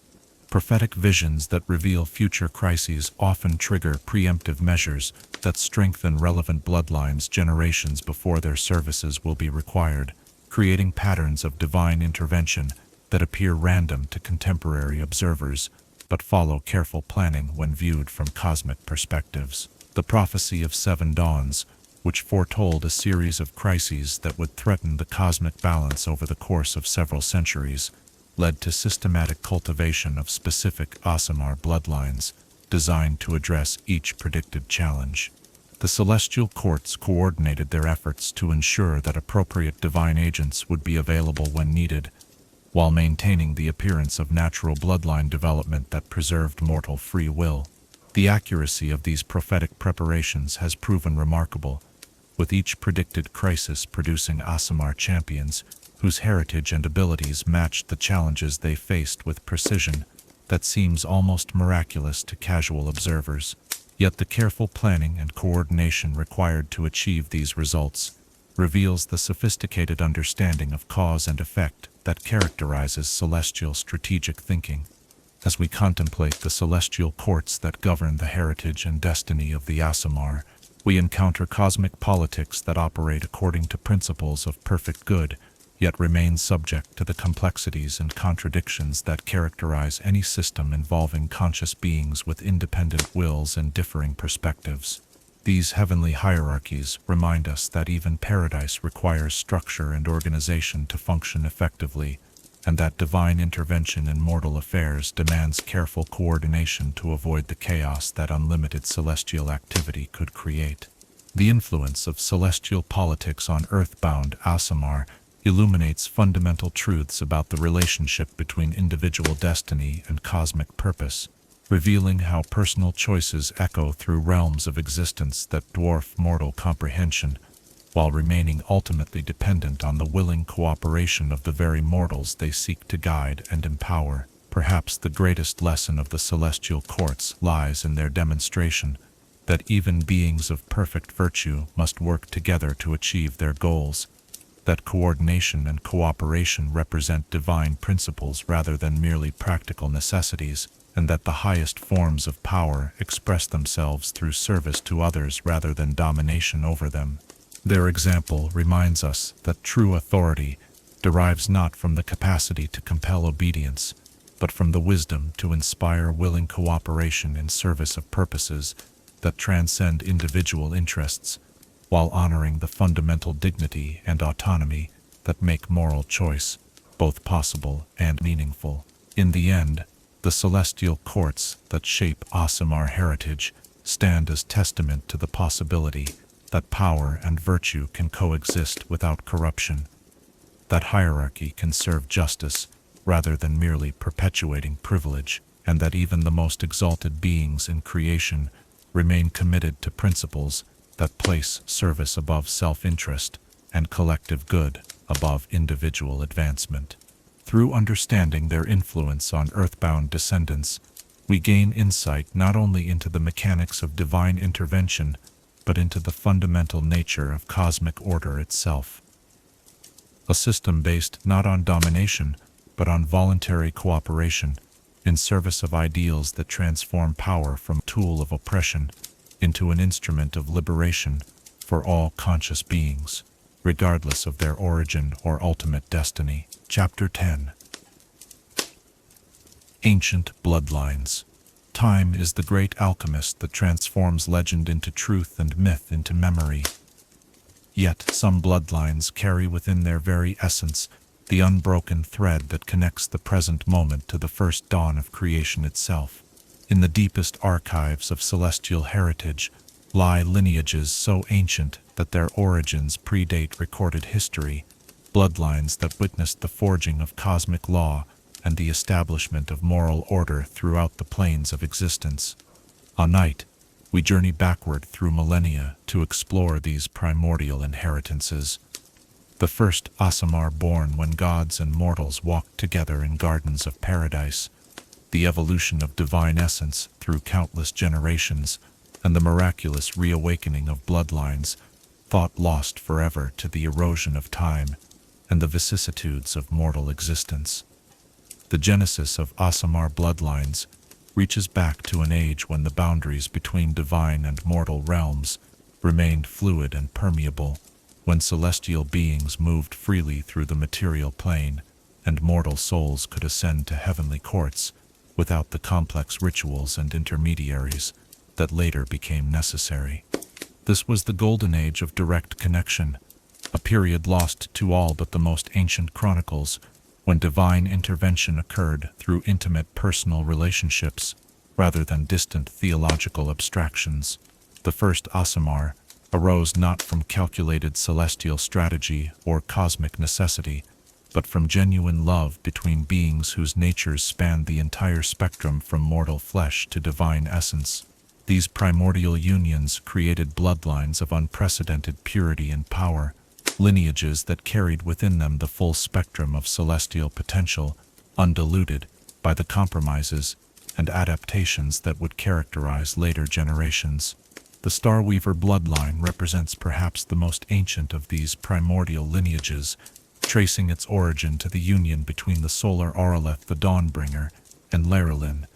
Prophetic visions that reveal future crises often trigger preemptive measures that strengthen relevant bloodlines generations before their services will be required, creating patterns of divine intervention that appear random to contemporary observers, but follow careful planning when viewed from cosmic perspectives. The prophecy of 7 dawns, which foretold a series of crises that would threaten the cosmic balance over the course of several centuries, led to systematic cultivation of specific Aasimar bloodlines designed to address each predicted challenge. The celestial courts coordinated their efforts to ensure that appropriate divine agents would be available when needed, while maintaining the appearance of natural bloodline development that preserved mortal free will. The accuracy of these prophetic preparations has proven remarkable, with each predicted crisis producing Aasimar champions whose heritage and abilities matched the challenges they faced with precision that seems almost miraculous to casual observers. Yet the careful planning and coordination required to achieve these results reveals the sophisticated understanding of cause and effect that characterizes celestial strategic thinking. As we contemplate the celestial courts that govern the heritage and destiny of the Aasimar, we encounter cosmic politics that operate according to principles of perfect good, yet remain subject to the complexities and contradictions that characterize any system involving conscious beings with independent wills and differing perspectives. These heavenly hierarchies remind us that even paradise requires structure and organization to function effectively, and that divine intervention in mortal affairs demands careful coordination to avoid the chaos that unlimited celestial activity could create. The influence of celestial politics on earthbound Aasimar illuminates fundamental truths about the relationship between individual destiny and cosmic purpose, revealing how personal choices echo through realms of existence that dwarf mortal comprehension, while remaining ultimately dependent on the willing cooperation of the very mortals they seek to guide and empower. Perhaps the greatest lesson of the celestial courts lies in their demonstration that even beings of perfect virtue must work together to achieve their goals, that coordination and cooperation represent divine principles rather than merely practical necessities, and that the highest forms of power express themselves through service to others rather than domination over them. Their example reminds us that true authority derives not from the capacity to compel obedience, but from the wisdom to inspire willing cooperation in service of purposes that transcend individual interests, while honoring the fundamental dignity and autonomy that make moral choice both possible and meaningful. In the end, the celestial courts that shape Aasimar heritage stand as testament to the possibility that power and virtue can coexist without corruption, that hierarchy can serve justice rather than merely perpetuating privilege, and that even the most exalted beings in creation remain committed to principles that place service above self-interest and collective good above individual advancement. Through understanding their influence on earthbound descendants, we gain insight not only into the mechanics of divine intervention, but into the fundamental nature of cosmic order itself. A system based not on domination, but on voluntary cooperation, in service of ideals that transform power from a tool of oppression into an instrument of liberation for all conscious beings, regardless of their origin or ultimate destiny. Chapter 10. Ancient Bloodlines. Time is the great alchemist that transforms legend into truth and myth into memory. Yet some bloodlines carry within their very essence the unbroken thread that connects the present moment to the first dawn of creation itself. In the deepest archives of celestial heritage lie lineages so ancient that their origins predate recorded history, bloodlines that witnessed the forging of cosmic law and the establishment of moral order throughout the planes of existence. On night, we journey backward through millennia to explore these primordial inheritances. The first Aasimar born when gods and mortals walked together in gardens of paradise, the evolution of divine essence through countless generations, and the miraculous reawakening of bloodlines, thought lost forever to the erosion of time and the vicissitudes of mortal existence. The genesis of Aasimar bloodlines reaches back to an age when the boundaries between divine and mortal realms remained fluid and permeable, when celestial beings moved freely through the material plane, and mortal souls could ascend to heavenly courts without the complex rituals and intermediaries that later became necessary. This was the golden age of direct connection, a period lost to all but the most ancient chronicles, when divine intervention occurred through intimate personal relationships rather than distant theological abstractions. The first Aasimar arose not from calculated celestial strategy or cosmic necessity, but from genuine love between beings whose natures spanned the entire spectrum from mortal flesh to divine essence. These primordial unions created bloodlines of unprecedented purity and power, lineages that carried within them the full spectrum of celestial potential, undiluted by the compromises and adaptations that would characterize later generations. The Starweaver bloodline represents perhaps the most ancient of these primordial lineages, tracing its origin to the union between the solar Aureleth the Dawnbringer and Laerlin,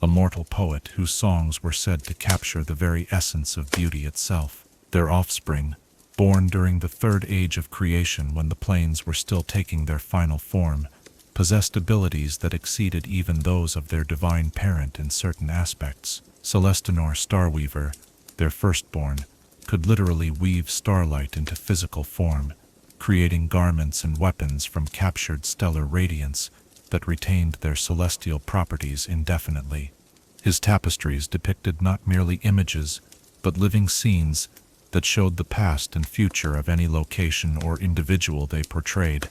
a mortal poet whose songs were said to capture the very essence of beauty itself. Their offspring, born during the third age of creation when the planes were still taking their final form, possessed abilities that exceeded even those of their divine parent in certain aspects. Celestinor Starweaver, their firstborn, could literally weave starlight into physical form, creating garments and weapons from captured stellar radiance that retained their celestial properties indefinitely. His tapestries depicted not merely images, but living scenes that showed the past and future of any location or individual they portrayed,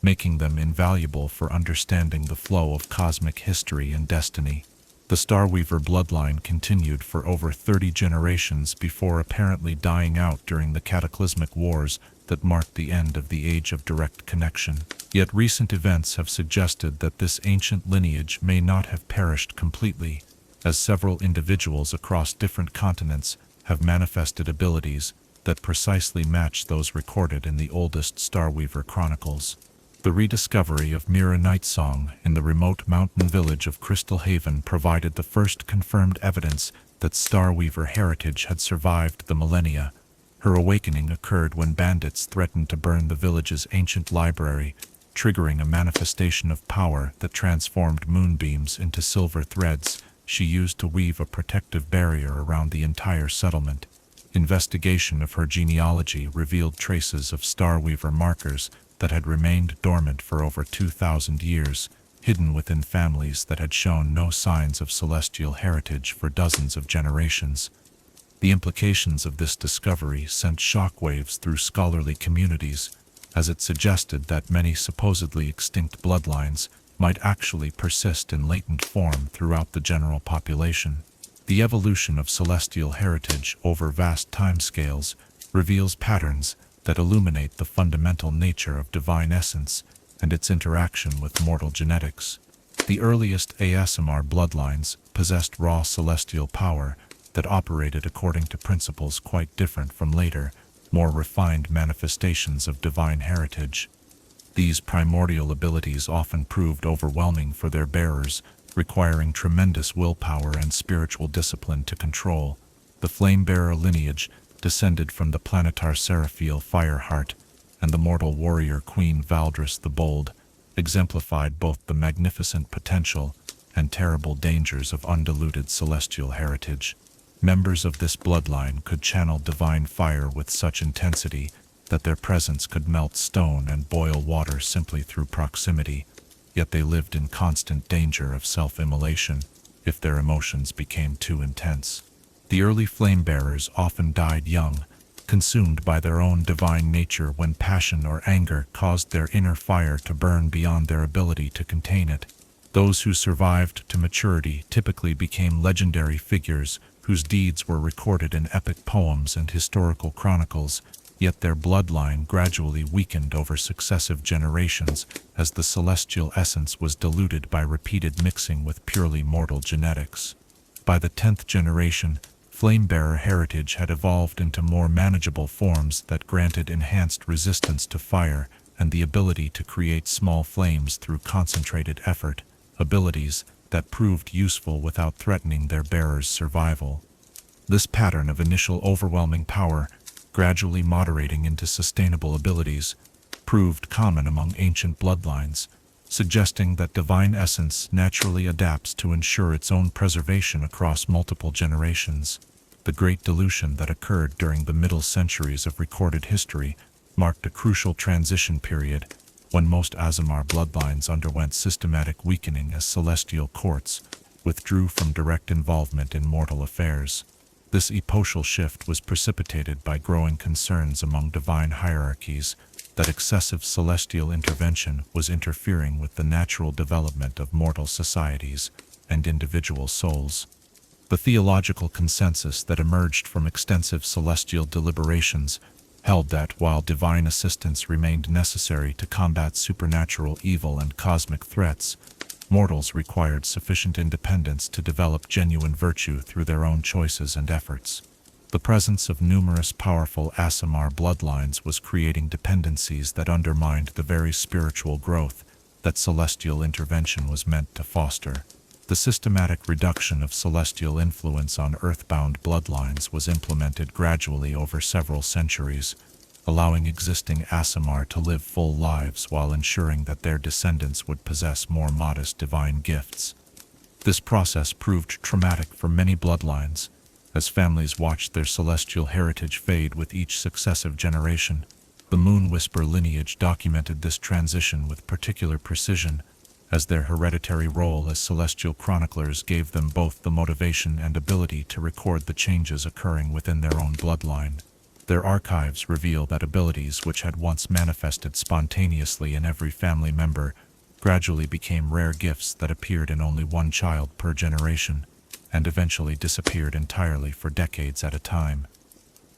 making them invaluable for understanding the flow of cosmic history and destiny. The Starweaver bloodline continued for over 30 generations before apparently dying out during the cataclysmic wars that marked the end of the Age of Direct Connection. Yet recent events have suggested that this ancient lineage may not have perished completely, as several individuals across different continents have manifested abilities that precisely match those recorded in the oldest Starweaver chronicles. The rediscovery of Mira Nightsong in the remote mountain village of Crystal Haven provided the first confirmed evidence that Starweaver heritage had survived the millennia. Her awakening occurred when bandits threatened to burn the village's ancient library, triggering a manifestation of power that transformed moonbeams into silver threads she used to weave a protective barrier around the entire settlement. Investigation of her genealogy revealed traces of Starweaver markers that had remained dormant for over 2,000 years, hidden within families that had shown no signs of celestial heritage for dozens of generations. The implications of this discovery sent shockwaves through scholarly communities, as it suggested that many supposedly extinct bloodlines might actually persist in latent form throughout the general population. The evolution of celestial heritage over vast timescales reveals patterns that illuminate the fundamental nature of divine essence and its interaction with mortal genetics. The earliest Aasimar bloodlines possessed raw celestial power that operated according to principles quite different from later, more refined manifestations of divine heritage. These primordial abilities often proved overwhelming for their bearers, requiring tremendous willpower and spiritual discipline to control. The Flamebearer lineage descended from the planetar Seraphiel Fireheart and the mortal warrior Queen Valdris the Bold, exemplified both the magnificent potential and terrible dangers of undiluted celestial heritage. Members of this bloodline could channel divine fire with such intensity that their presence could melt stone and boil water simply through proximity, yet they lived in constant danger of self-immolation if their emotions became too intense. The early flame-bearers often died young, consumed by their own divine nature when passion or anger caused their inner fire to burn beyond their ability to contain it. Those who survived to maturity typically became legendary figures whose deeds were recorded in epic poems and historical chronicles, yet their bloodline gradually weakened over successive generations as the celestial essence was diluted by repeated mixing with purely mortal genetics. By the 10th generation, Flamebearer heritage had evolved into more manageable forms that granted enhanced resistance to fire and the ability to create small flames through concentrated effort, abilities that proved useful without threatening their bearers' survival. This pattern of initial overwhelming power, gradually moderating into sustainable abilities, proved common among ancient bloodlines, suggesting that divine essence naturally adapts to ensure its own preservation across multiple generations. The great dilution that occurred during the middle centuries of recorded history marked a crucial transition period when most Aasimar bloodlines underwent systematic weakening as celestial courts withdrew from direct involvement in mortal affairs. This epochal shift was precipitated by growing concerns among divine hierarchies that excessive celestial intervention was interfering with the natural development of mortal societies and individual souls. The theological consensus that emerged from extensive celestial deliberations held that while divine assistance remained necessary to combat supernatural evil and cosmic threats, mortals required sufficient independence to develop genuine virtue through their own choices and efforts. The presence of numerous powerful Aasimar bloodlines was creating dependencies that undermined the very spiritual growth that celestial intervention was meant to foster. The systematic reduction of celestial influence on earthbound bloodlines was implemented gradually over several centuries, allowing existing Aasimar to live full lives while ensuring that their descendants would possess more modest divine gifts. This process proved traumatic for many bloodlines, as families watched their celestial heritage fade with each successive generation. The Moon Whisper lineage documented this transition with particular precision, as their hereditary role as celestial chroniclers gave them both the motivation and ability to record the changes occurring within their own bloodline. Their archives reveal that abilities which had once manifested spontaneously in every family member gradually became rare gifts that appeared in only one child per generation, and eventually disappeared entirely for decades at a time.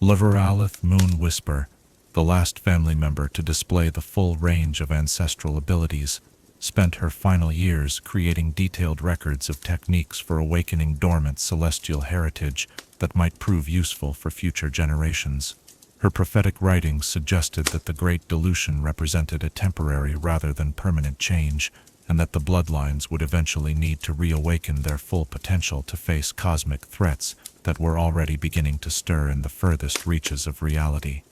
Leveralith Moon Whisper, the last family member to display the full range of ancestral abilities, spent her final years creating detailed records of techniques for awakening dormant celestial heritage that might prove useful for future generations. Her prophetic writings suggested that the Great Dilution represented a temporary rather than permanent change, and that the bloodlines would eventually need to reawaken their full potential to face cosmic threats that were already beginning to stir in the furthest reaches of reality.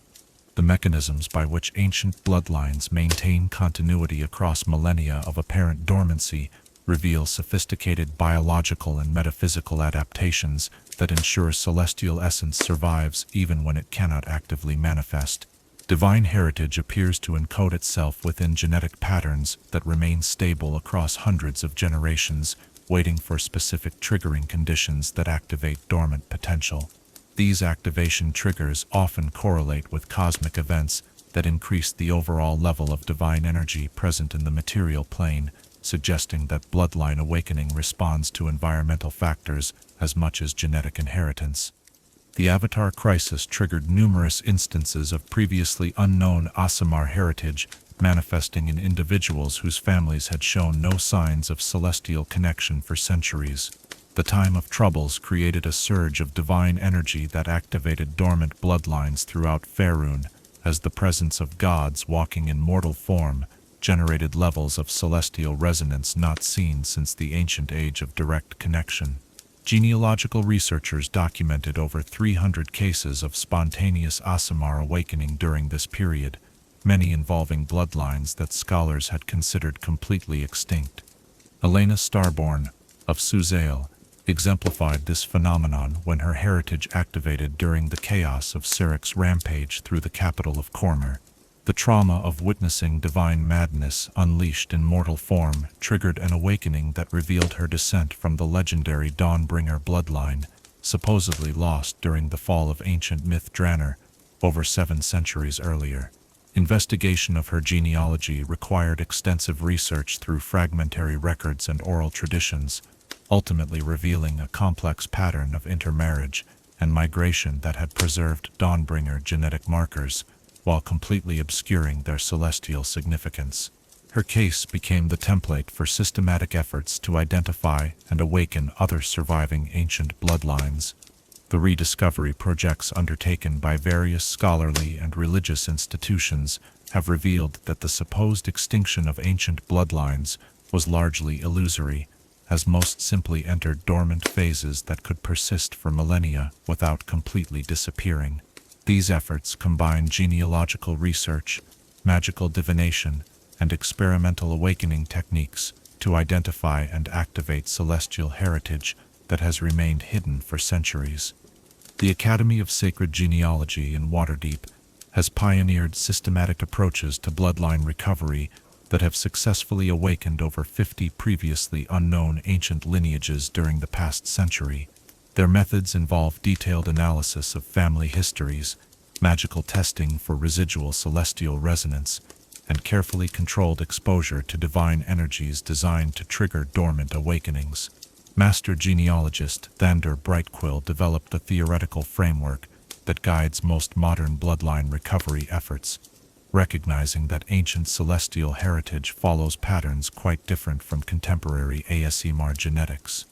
The mechanisms by which ancient bloodlines maintain continuity across millennia of apparent dormancy reveal sophisticated biological and metaphysical adaptations that ensure celestial essence survives even when it cannot actively manifest. Divine heritage appears to encode itself within genetic patterns that remain stable across hundreds of generations, waiting for specific triggering conditions that activate dormant potential. These activation triggers often correlate with cosmic events that increased the overall level of divine energy present in the material plane, suggesting that bloodline awakening responds to environmental factors as much as genetic inheritance. The Avatar crisis triggered numerous instances of previously unknown Aasimar heritage manifesting in individuals whose families had shown no signs of celestial connection for centuries. The time of troubles created a surge of divine energy that activated dormant bloodlines throughout Faerun, as the presence of gods walking in mortal form generated levels of celestial resonance not seen since the ancient age of direct connection. Genealogical researchers documented over 300 cases of spontaneous Aasimar awakening during this period, many involving bloodlines that scholars had considered completely extinct. Elena Starborn, of Suzail, exemplified this phenomenon when her heritage activated during the chaos of Siric's rampage through the capital of Cormor. The trauma of witnessing divine madness unleashed in mortal form triggered an awakening that revealed her descent from the legendary Dawnbringer bloodline, supposedly lost during the fall of ancient myth Draenor, over 7 centuries earlier. Investigation of her genealogy required extensive research through fragmentary records and oral traditions, ultimately revealing a complex pattern of intermarriage and migration that had preserved Dawnbringer genetic markers, while completely obscuring their celestial significance. Her case became the template for systematic efforts to identify and awaken other surviving ancient bloodlines. The rediscovery projects undertaken by various scholarly and religious institutions have revealed that the supposed extinction of ancient bloodlines was largely illusory, as most simply entered dormant phases that could persist for millennia without completely disappearing. These efforts combine genealogical research, magical divination, and experimental awakening techniques to identify and activate celestial heritage that has remained hidden for centuries. The Academy of Sacred Genealogy in Waterdeep has pioneered systematic approaches to bloodline recovery that have successfully awakened over 50 previously unknown ancient lineages during the past century. Their methods involve detailed analysis of family histories, magical testing for residual celestial resonance, and carefully controlled exposure to divine energies designed to trigger dormant awakenings. Master genealogist Thander Brightquill developed the theoretical framework that guides most modern bloodline recovery efforts, recognizing that ancient celestial heritage follows patterns quite different from contemporary Aasimar genetics.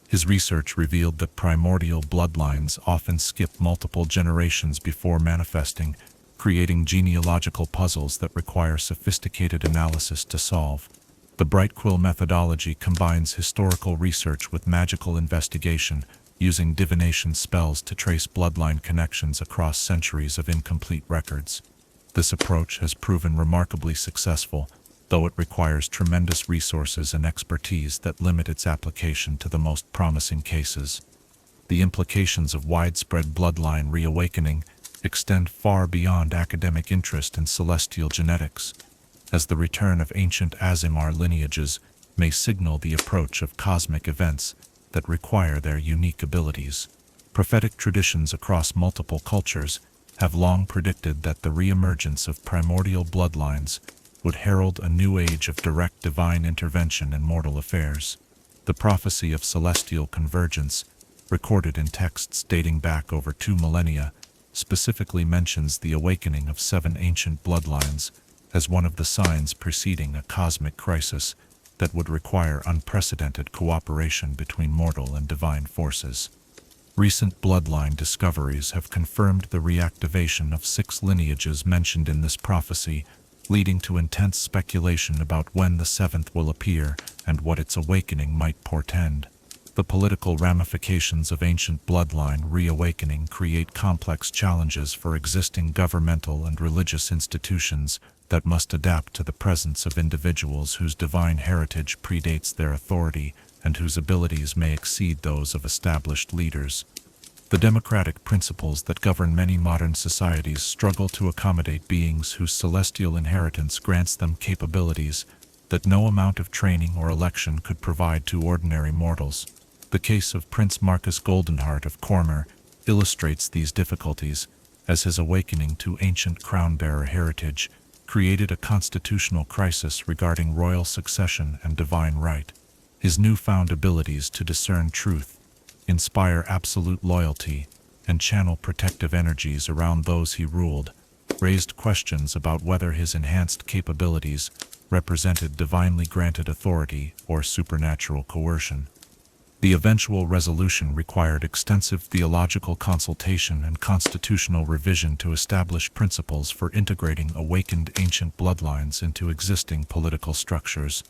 His research revealed that primordial bloodlines often skip multiple generations before manifesting, creating genealogical puzzles that require sophisticated analysis to solve. The Brightquill methodology combines historical research with magical investigation, using divination spells to trace bloodline connections across centuries of incomplete records. This approach has proven remarkably successful, though it requires tremendous resources and expertise that limit its application to the most promising cases. The implications of widespread bloodline reawakening extend far beyond academic interest in celestial genetics, as the return of ancient Aasimar lineages may signal the approach of cosmic events that require their unique abilities. Prophetic traditions across multiple cultures have long predicted that the reemergence of primordial bloodlines would herald a new age of direct divine intervention in mortal affairs. The prophecy of celestial convergence, recorded in texts dating back over 2 millennia, specifically mentions the awakening of 7 ancient bloodlines as one of the signs preceding a cosmic crisis that would require unprecedented cooperation between mortal and divine forces. Recent bloodline discoveries have confirmed the reactivation of 6 lineages mentioned in this prophecy, leading to intense speculation about when the 7th will appear and what its awakening might portend. The political ramifications of ancient bloodline reawakening create complex challenges for existing governmental and religious institutions that must adapt to the presence of individuals whose divine heritage predates their authority and whose abilities may exceed those of established leaders. The democratic principles that govern many modern societies struggle to accommodate beings whose celestial inheritance grants them capabilities that no amount of training or election could provide to ordinary mortals. The case of Prince Marcus Goldenheart of Cormor illustrates these difficulties, as his awakening to ancient crown-bearer heritage created a constitutional crisis regarding royal succession and divine right. His newfound abilities to discern truth, inspire absolute loyalty, and channel protective energies around those he ruled raised questions about whether his enhanced capabilities represented divinely granted authority or supernatural coercion. The eventual resolution required extensive theological consultation and constitutional revision to establish principles for integrating awakened ancient bloodlines into existing political structures.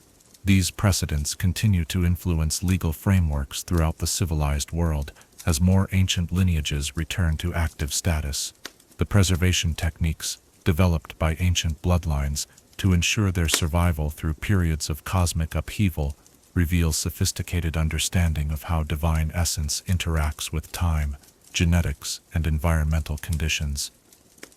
These precedents continue to influence legal frameworks throughout the civilized world as more ancient lineages return to active status. The preservation techniques developed by ancient bloodlines to ensure their survival through periods of cosmic upheaval reveals sophisticated understanding of how divine essence interacts with time, genetics, and environmental conditions.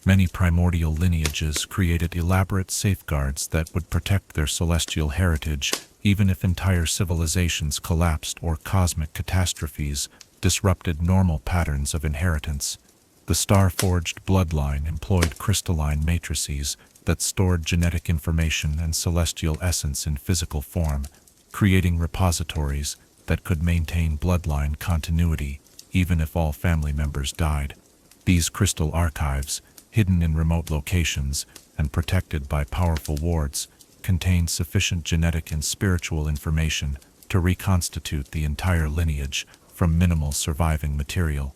Many primordial lineages created elaborate safeguards that would protect their celestial heritage, even if entire civilizations collapsed or cosmic catastrophes disrupted normal patterns of inheritance. The star-forged bloodline employed crystalline matrices that stored genetic information and celestial essence in physical form, creating repositories that could maintain bloodline continuity even if all family members died. These crystal archives, hidden in remote locations and protected by powerful wards, contained sufficient genetic and spiritual information to reconstitute the entire lineage from minimal surviving material.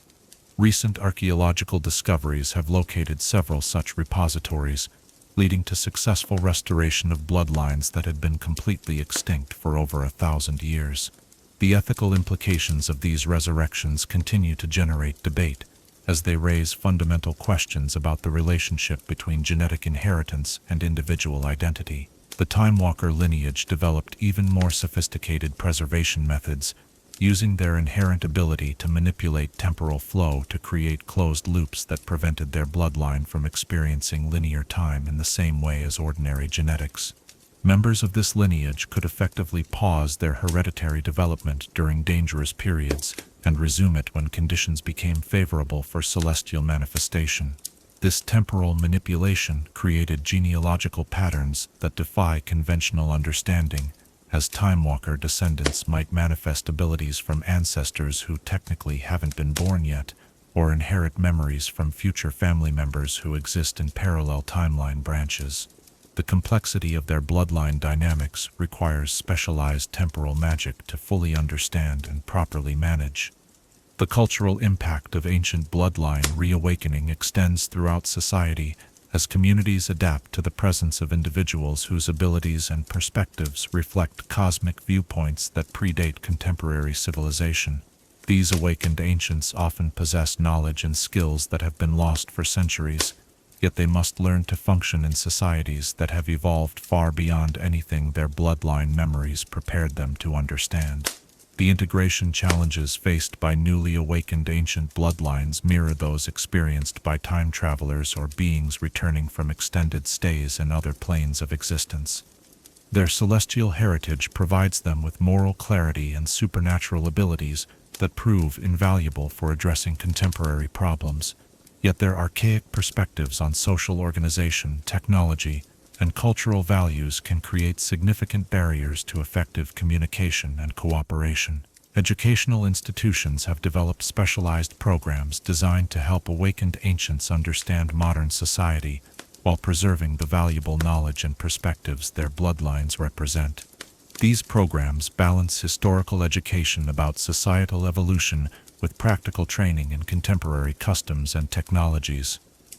Recent archaeological discoveries have located several such repositories, leading to successful restoration of bloodlines that had been completely extinct for over 1,000 years. The ethical implications of these resurrections continue to generate debate, as they raise fundamental questions about the relationship between genetic inheritance and individual identity. The Time Walker lineage developed even more sophisticated preservation methods, using their inherent ability to manipulate temporal flow to create closed loops that prevented their bloodline from experiencing linear time in the same way as ordinary genetics. Members of this lineage could effectively pause their hereditary development during dangerous periods and resume it when conditions became favorable for celestial manifestation. This temporal manipulation created genealogical patterns that defy conventional understanding, as Time Walker descendants might manifest abilities from ancestors who technically haven't been born yet, or inherit memories from future family members who exist in parallel timeline branches. The complexity of their bloodline dynamics requires specialized temporal magic to fully understand and properly manage. The cultural impact of ancient bloodline reawakening extends throughout society as communities adapt to the presence of individuals whose abilities and perspectives reflect cosmic viewpoints that predate contemporary civilization. These awakened ancients often possess knowledge and skills that have been lost for centuries, yet they must learn to function in societies that have evolved far beyond anything their bloodline memories prepared them to understand. The integration challenges faced by newly awakened ancient bloodlines mirror those experienced by time travelers or beings returning from extended stays in other planes of existence. Their celestial heritage provides them with moral clarity and supernatural abilities that prove invaluable for addressing contemporary problems, yet their archaic perspectives on social organization, technology, and cultural values can create significant barriers to effective communication and cooperation. Educational institutions have developed specialized programs designed to help awakened ancients understand modern society while preserving the valuable knowledge and perspectives their bloodlines represent. These programs balance historical education about societal evolution with practical training in contemporary customs and technologies.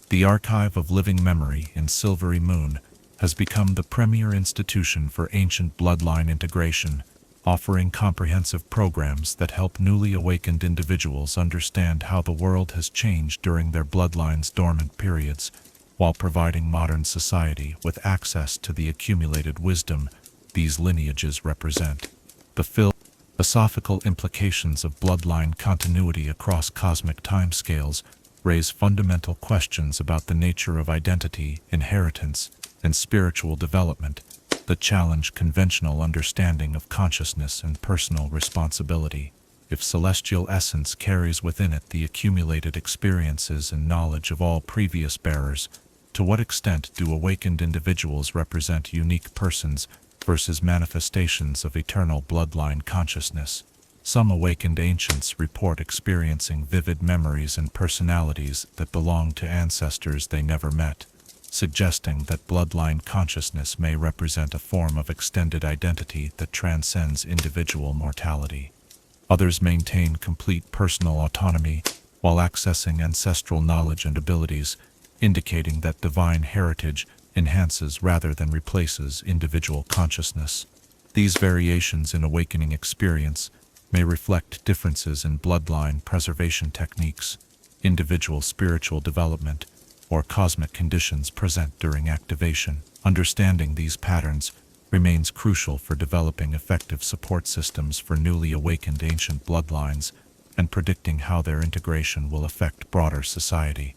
The Archive of Living Memory in Silvery Moon has become the premier institution for ancient bloodline integration, offering comprehensive programs that help newly awakened individuals understand how the world has changed during their bloodline's dormant periods, while providing modern society with access to the accumulated wisdom these lineages represent. The philosophical implications of bloodline continuity across cosmic timescales raise fundamental questions about the nature of identity, inheritance, and spiritual development that challenge conventional understanding of consciousness and personal responsibility. If celestial essence carries within it the accumulated experiences and knowledge of all previous bearers, to what extent do awakened individuals represent unique persons versus manifestations of eternal bloodline consciousness? Some awakened ancients report experiencing vivid memories and personalities that belong to ancestors they never met, suggesting that bloodline consciousness may represent a form of extended identity that transcends individual mortality. Others maintain complete personal autonomy while accessing ancestral knowledge and abilities, indicating that divine heritage enhances rather than replaces individual consciousness. These variations in awakening experience may reflect differences in bloodline preservation techniques, individual spiritual development, or cosmic conditions present during activation. Understanding these patterns remains crucial for developing effective support systems for newly awakened ancient bloodlines and predicting how their integration will affect broader society.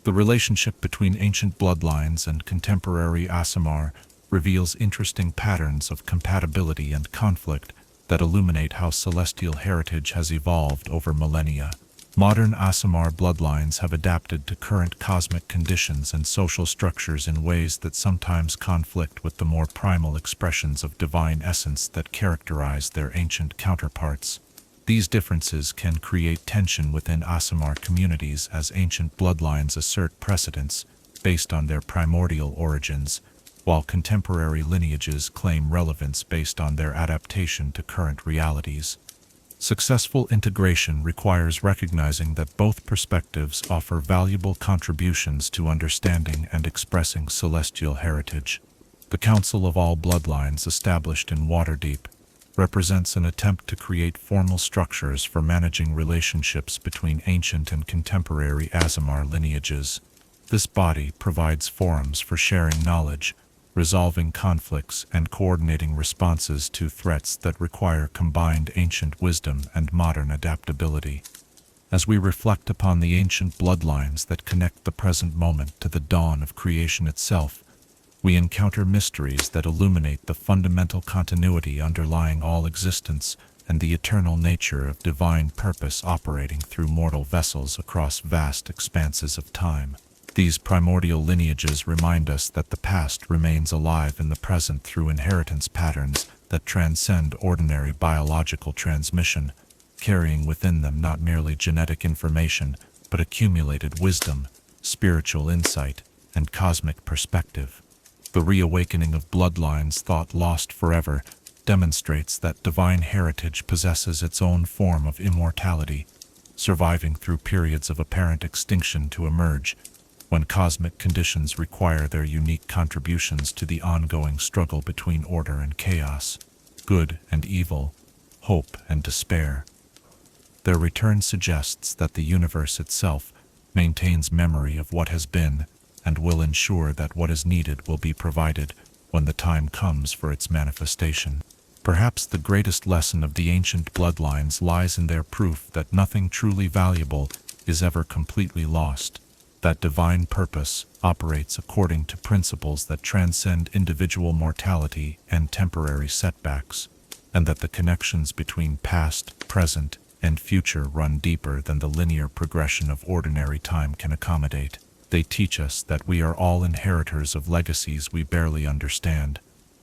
The relationship between ancient bloodlines and contemporary Aasimar reveals interesting patterns of compatibility and conflict that illuminate how celestial heritage has evolved over millennia. Modern Aasimar bloodlines have adapted to current cosmic conditions and social structures in ways that sometimes conflict with the more primal expressions of divine essence that characterize their ancient counterparts. These differences can create tension within Aasimar communities as ancient bloodlines assert precedence based on their primordial origins, while contemporary lineages claim relevance based on their adaptation to current realities. Successful integration requires recognizing that both perspectives offer valuable contributions to understanding and expressing celestial heritage. The Council of All Bloodlines, established in Waterdeep, represents an attempt to create formal structures for managing relationships between ancient and contemporary Aasimar lineages. This body provides forums for sharing knowledge, resolving conflicts, and coordinating responses to threats that require combined ancient wisdom and modern adaptability. As we reflect upon the ancient bloodlines that connect the present moment to the dawn of creation itself, we encounter mysteries that illuminate the fundamental continuity underlying all existence and the eternal nature of divine purpose operating through mortal vessels across vast expanses of time. These primordial lineages remind us that the past remains alive in the present through inheritance patterns that transcend ordinary biological transmission, carrying within them not merely genetic information, but accumulated wisdom, spiritual insight, and cosmic perspective. The reawakening of bloodlines thought lost forever demonstrates that divine heritage possesses its own form of immortality, surviving through periods of apparent extinction to emerge when cosmic conditions require their unique contributions to the ongoing struggle between order and chaos, good and evil, hope and despair. Their return suggests that the universe itself maintains memory of what has been and will ensure that what is needed will be provided when the time comes for its manifestation. Perhaps the greatest lesson of the ancient bloodlines lies in their proof that nothing truly valuable is ever completely lost, that divine purpose operates according to principles that transcend individual mortality and temporary setbacks, and that the connections between past, present, and future run deeper than the linear progression of ordinary time can accommodate. They teach us that we are all inheritors of legacies we barely understand,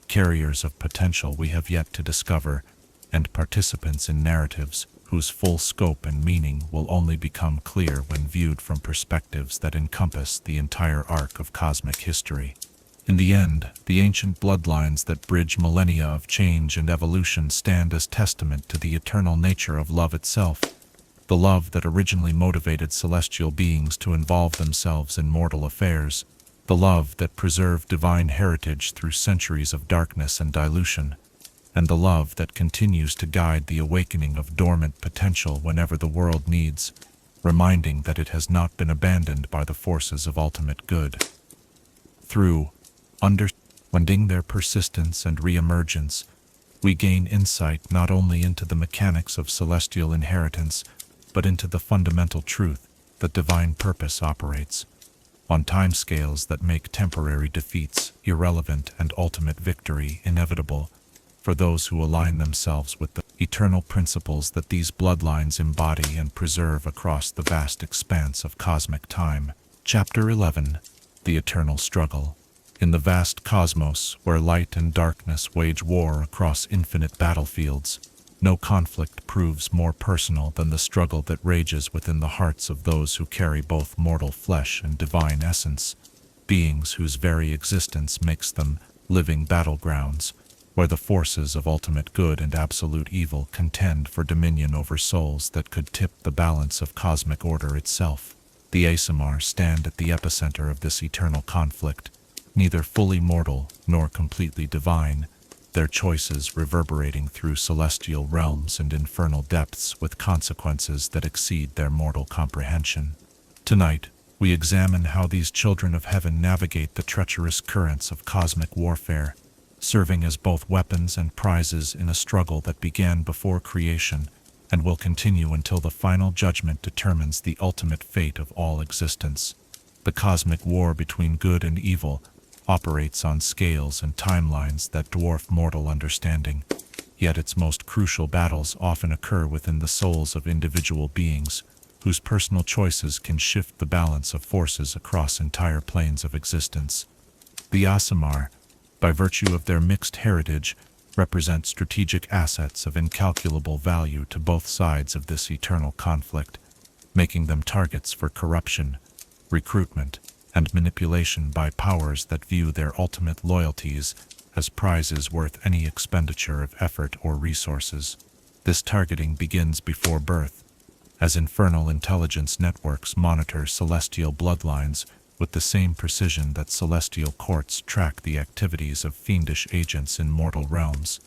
carriers of potential we have yet to discover, and participants in narratives whose full scope and meaning will only become clear when viewed from perspectives that encompass the entire arc of cosmic history. In the end, the ancient bloodlines that bridge millennia of change and evolution stand as testament to the eternal nature of love itself, the love that originally motivated celestial beings to involve themselves in mortal affairs, the love that preserved divine heritage through centuries of darkness and dilution, and the love that continues to guide the awakening of dormant potential whenever the world needs, reminding that it has not been abandoned by the forces of ultimate good. Through understanding their persistence and reemergence, we gain insight not only into the mechanics of celestial inheritance, but into the fundamental truth that divine purpose operates on timescales that make temporary defeats irrelevant and ultimate victory inevitable. for those who align themselves with the eternal principles that these bloodlines embody and preserve across the vast expanse of cosmic time. Chapter 11. The Eternal Struggle. In the vast cosmos, where light and darkness wage war across infinite battlefields, no conflict proves more personal than the struggle that rages within the hearts of those who carry both mortal flesh and divine essence, beings whose very existence makes them living battlegrounds, where the forces of ultimate good and absolute evil contend for dominion over souls that could tip the balance of cosmic order itself. The Aasimar stand at the epicenter of this eternal conflict, neither fully mortal nor completely divine, their choices reverberating through celestial realms and infernal depths with consequences that exceed their mortal comprehension. Tonight, we examine how these children of heaven navigate the treacherous currents of cosmic warfare, serving as both weapons and prizes in a struggle that began before creation and will continue until the final judgment determines the ultimate fate of all existence. The cosmic war between good and evil operates on scales and timelines that dwarf mortal understanding, yet its most crucial battles often occur within the souls of individual beings, whose personal choices can shift the balance of forces across entire planes of existence. The Aasimar, by virtue of their mixed heritage, represent strategic assets of incalculable value to both sides of this eternal conflict, making them targets for corruption, recruitment, and manipulation by powers that view their ultimate loyalties as prizes worth any expenditure of effort or resources. This targeting begins before birth, as infernal intelligence networks monitor celestial bloodlines with the same precision that celestial courts track the activities of fiendish agents in mortal realms.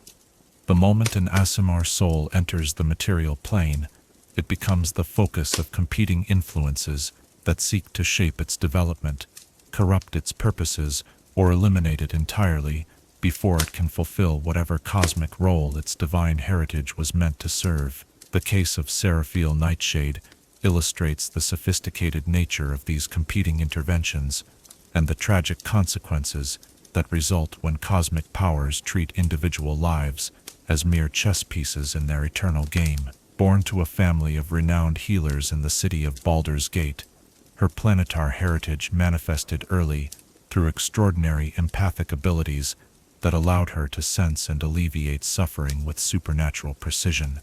The moment an Aasimar soul enters the material plane, it becomes the focus of competing influences that seek to shape its development, corrupt its purposes, or eliminate it entirely before it can fulfill whatever cosmic role its divine heritage was meant to serve. The case of Seraphiel Nightshade illustrates the sophisticated nature of these competing interventions and the tragic consequences that result when cosmic powers treat individual lives as mere chess pieces in their eternal game. Born to a family of renowned healers in the city of Baldur's Gate, her planetar heritage manifested early through extraordinary empathic abilities that allowed her to sense and alleviate suffering with supernatural precision.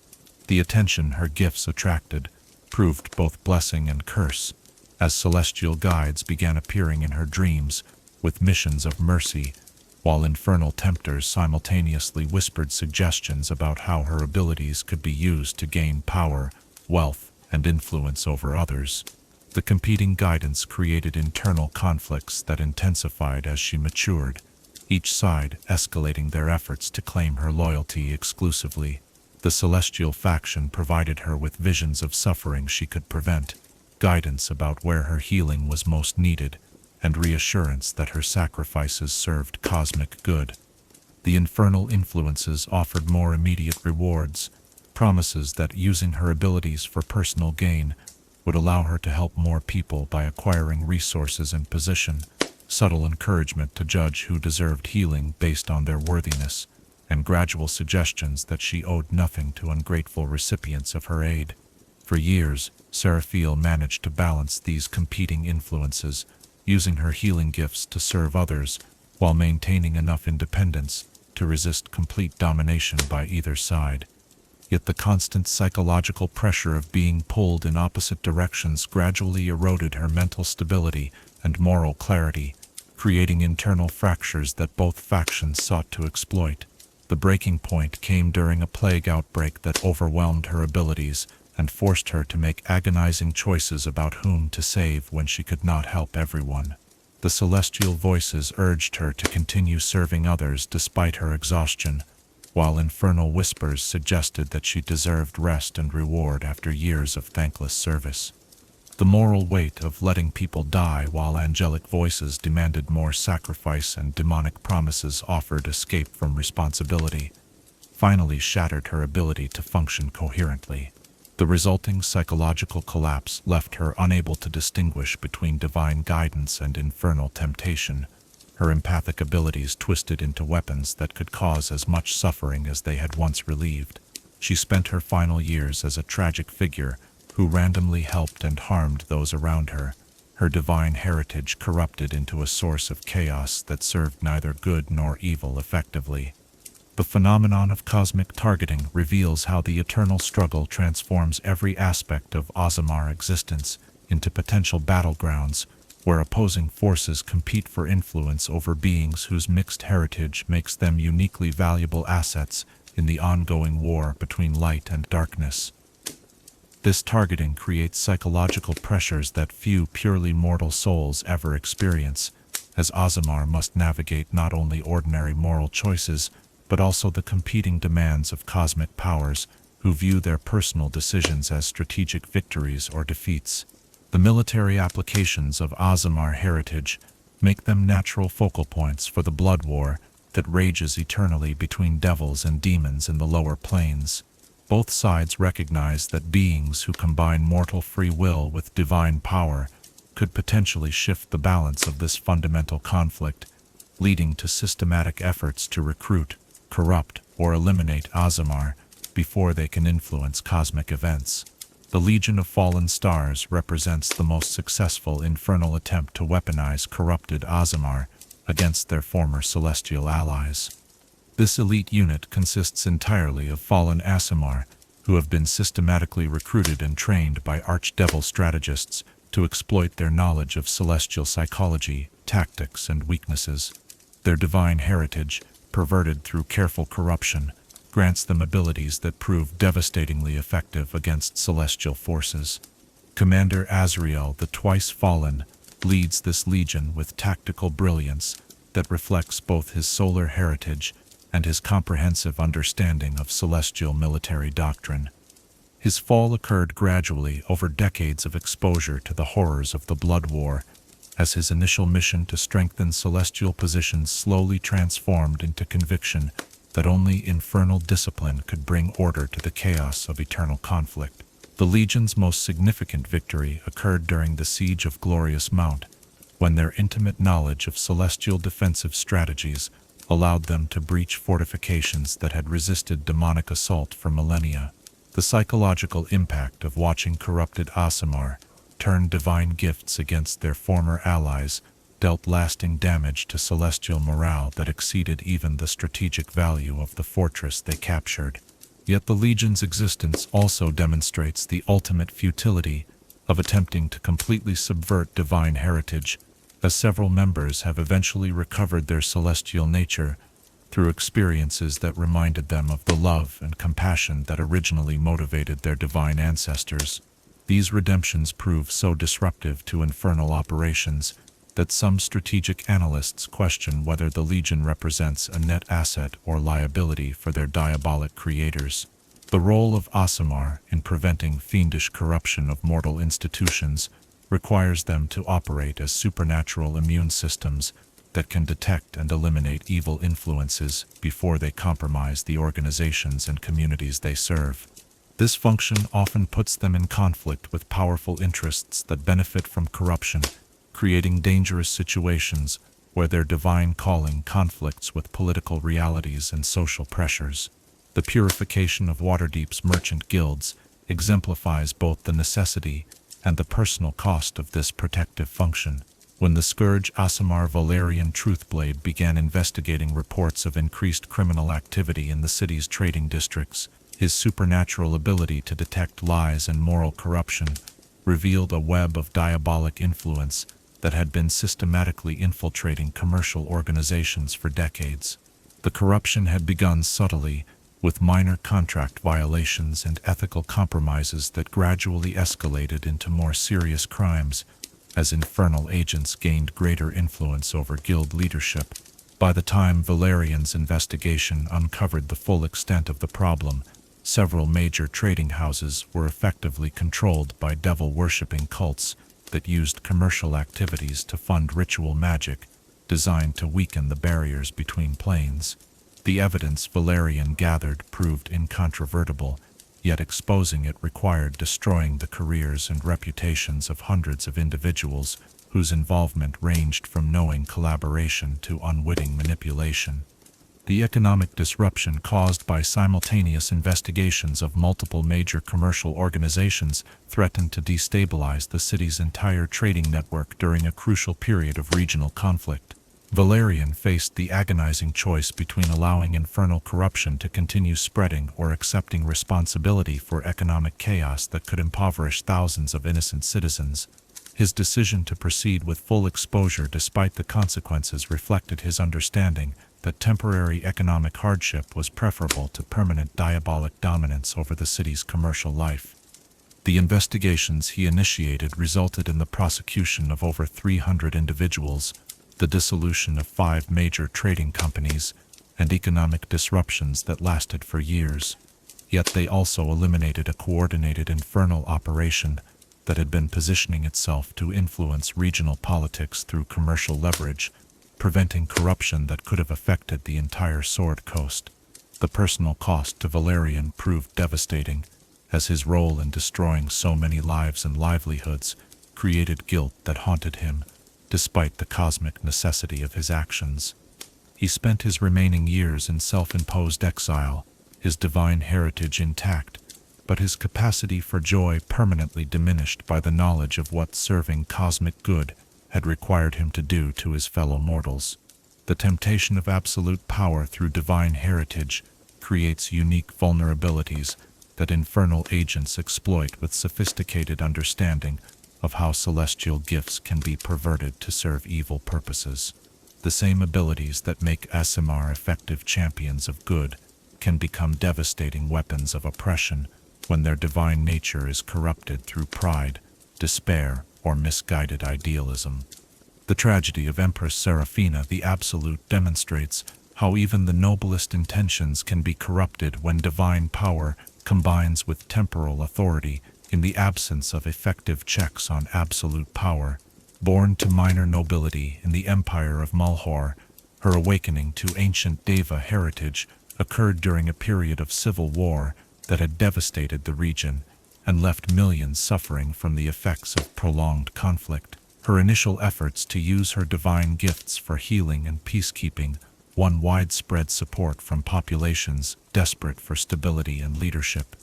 The attention her gifts attracted proved both blessing and curse, as celestial guides began appearing in her dreams with missions of mercy, while infernal tempters simultaneously whispered suggestions about how her abilities could be used to gain power, wealth, and influence over others. The competing guidance created internal conflicts that intensified as she matured, each side escalating their efforts to claim her loyalty exclusively. The celestial faction provided her with visions of suffering she could prevent, guidance about where her healing was most needed, and reassurance that her sacrifices served cosmic good. The infernal influences offered more immediate rewards, promises that using her abilities for personal gain would allow her to help more people by acquiring resources and position, subtle encouragement to judge who deserved healing based on their worthiness, and gradual suggestions that she owed nothing to ungrateful recipients of her aid. For years, Seraphiel managed to balance these competing influences, using her healing gifts to serve others while maintaining enough independence to resist complete domination by either side. Yet the constant psychological pressure of being pulled in opposite directions gradually eroded her mental stability and moral clarity, creating internal fractures that both factions sought to exploit. The breaking point came during a plague outbreak that overwhelmed her abilities and forced her to make agonizing choices about whom to save when she could not help everyone. The celestial voices urged her to continue serving others despite her exhaustion, while infernal whispers suggested that she deserved rest and reward after years of thankless service. The moral weight of letting people die while angelic voices demanded more sacrifice and demonic promises offered escape from responsibility finally shattered her ability to function coherently. The resulting psychological collapse left her unable to distinguish between divine guidance and infernal temptation, her empathic abilities twisted into weapons that could cause as much suffering as they had once relieved. She spent her final years as a tragic figure who randomly helped and harmed those around her, her divine heritage corrupted into a source of chaos that served neither good nor evil effectively. The phenomenon of cosmic targeting reveals how the eternal struggle transforms every aspect of Aasimar existence into potential battlegrounds where opposing forces compete for influence over beings whose mixed heritage makes them uniquely valuable assets in the ongoing war between light and darkness. This targeting creates psychological pressures that few purely mortal souls ever experience, as Aasimar must navigate not only ordinary moral choices, but also the competing demands of cosmic powers who view their personal decisions as strategic victories or defeats. The military applications of Aasimar heritage make them natural focal points for the blood war that rages eternally between devils and demons in the lower planes. Both sides recognize that beings who combine mortal free will with divine power could potentially shift the balance of this fundamental conflict, leading to systematic efforts to recruit, corrupt, or eliminate Aasimar before they can influence cosmic events. The Legion of Fallen Stars represents the most successful infernal attempt to weaponize corrupted Aasimar against their former celestial allies. This elite unit consists entirely of fallen Aasimar who have been systematically recruited and trained by archdevil strategists to exploit their knowledge of celestial psychology, tactics, and weaknesses. Their divine heritage, perverted through careful corruption, grants them abilities that prove devastatingly effective against celestial forces. Commander Azrael, the Twice Fallen, leads this legion with tactical brilliance that reflects both his solar heritage and his comprehensive understanding of celestial military doctrine. His fall occurred gradually over decades of exposure to the horrors of the Blood War, as his initial mission to strengthen celestial positions slowly transformed into conviction that only infernal discipline could bring order to the chaos of eternal conflict. The Legion's most significant victory occurred during the Siege of Glorious Mount, when their intimate knowledge of celestial defensive strategies allowed them to breach fortifications that had resisted demonic assault for millennia. The psychological impact of watching corrupted Aasimar turn divine gifts against their former allies dealt lasting damage to celestial morale that exceeded even the strategic value of the fortress they captured. Yet the Legion's existence also demonstrates the ultimate futility of attempting to completely subvert divine heritage, as several members have eventually recovered their celestial nature through experiences that reminded them of the love and compassion that originally motivated their divine ancestors. These redemptions prove so disruptive to infernal operations that some strategic analysts question whether the Legion represents a net asset or liability for their diabolic creators. The role of Aasimar in preventing fiendish corruption of mortal institutions requires them to operate as supernatural immune systems that can detect and eliminate evil influences before they compromise the organizations and communities they serve. This function often puts them in conflict with powerful interests that benefit from corruption, creating dangerous situations where their divine calling conflicts with political realities and social pressures. The purification of Waterdeep's merchant guilds exemplifies both the necessity and the personal cost of this protective function. When the Scourge Aasimar Valerian Truthblade began investigating reports of increased criminal activity in the city's trading districts, his supernatural ability to detect lies and moral corruption revealed a web of diabolic influence that had been systematically infiltrating commercial organizations for decades. The corruption had begun subtly, with minor contract violations and ethical compromises that gradually escalated into more serious crimes as infernal agents gained greater influence over guild leadership. By the time Valerian's investigation uncovered the full extent of the problem, several major trading houses were effectively controlled by devil-worshipping cults that used commercial activities to fund ritual magic designed to weaken the barriers between planes. The evidence Valerian gathered proved incontrovertible, yet exposing it required destroying the careers and reputations of hundreds of individuals whose involvement ranged from knowing collaboration to unwitting manipulation. The economic disruption caused by simultaneous investigations of multiple major commercial organizations threatened to destabilize the city's entire trading network during a crucial period of regional conflict. Valerian faced the agonizing choice between allowing infernal corruption to continue spreading or accepting responsibility for economic chaos that could impoverish thousands of innocent citizens. His decision to proceed with full exposure despite the consequences reflected his understanding that temporary economic hardship was preferable to permanent diabolic dominance over the city's commercial life. The investigations he initiated resulted in the prosecution of over 300 individuals, the dissolution of 5 major trading companies, and economic disruptions that lasted for years. Yet they also eliminated a coordinated infernal operation that had been positioning itself to influence regional politics through commercial leverage, preventing corruption that could have affected the entire Sword Coast. The personal cost to Valerian proved devastating, as his role in destroying so many lives and livelihoods created guilt that haunted him, despite the cosmic necessity of his actions. He spent his remaining years in self-imposed exile, his divine heritage intact, but his capacity for joy permanently diminished by the knowledge of what serving cosmic good had required him to do to his fellow mortals. The temptation of absolute power through divine heritage creates unique vulnerabilities that infernal agents exploit with sophisticated understanding of how celestial gifts can be perverted to serve evil purposes. The same abilities that make Aasimar effective champions of good can become devastating weapons of oppression when their divine nature is corrupted through pride, despair, or misguided idealism. The tragedy of Empress Seraphina the Absolute demonstrates how even the noblest intentions can be corrupted when divine power combines with temporal authority in the absence of effective checks on absolute power. Born to minor nobility in the Empire of Mulhor, her awakening to ancient Deva heritage occurred during a period of civil war that had devastated the region and left millions suffering from the effects of prolonged conflict. Her initial efforts to use her divine gifts for healing and peacekeeping won widespread support from populations desperate for stability and leadership.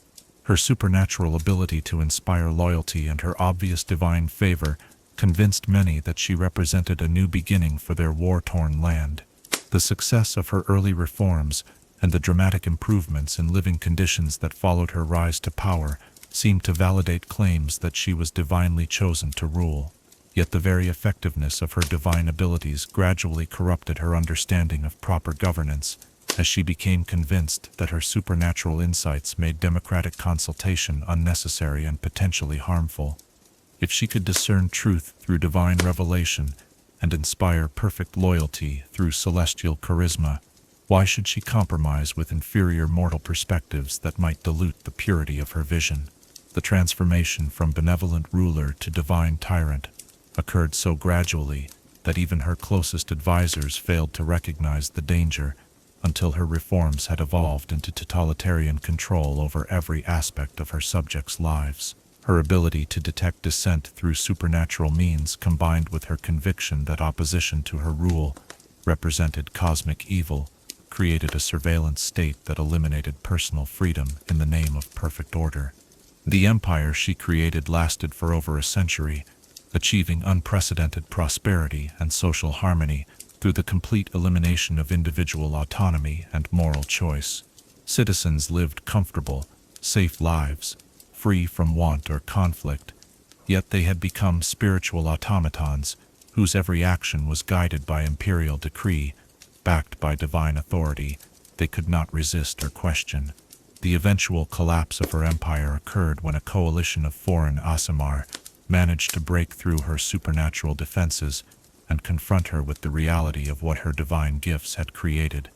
Her supernatural ability to inspire loyalty and her obvious divine favor convinced many that she represented a new beginning for their war-torn land. The success of her early reforms and the dramatic improvements in living conditions that followed her rise to power seemed to validate claims that she was divinely chosen to rule. Yet the very effectiveness of her divine abilities gradually corrupted her understanding of proper governance, as she became convinced that her supernatural insights made democratic consultation unnecessary and potentially harmful. If she could discern truth through divine revelation and inspire perfect loyalty through celestial charisma, why should she compromise with inferior mortal perspectives that might dilute the purity of her vision? The transformation from benevolent ruler to divine tyrant occurred so gradually that even her closest advisors failed to recognize the danger until her reforms had evolved into totalitarian control over every aspect of her subjects' lives. Her ability to detect dissent through supernatural means, combined with her conviction that opposition to her rule represented cosmic evil, created a surveillance state that eliminated personal freedom in the name of perfect order. The empire she created lasted for over a century, achieving unprecedented prosperity and social harmony through the complete elimination of individual autonomy and moral choice. Citizens lived comfortable, safe lives, free from want or conflict, yet they had become spiritual automatons whose every action was guided by imperial decree, backed by divine authority they could not resist or question. The eventual collapse of her empire occurred when a coalition of foreign Aasimar managed to break through her supernatural defenses and confront her with the reality of what her divine gifts had created.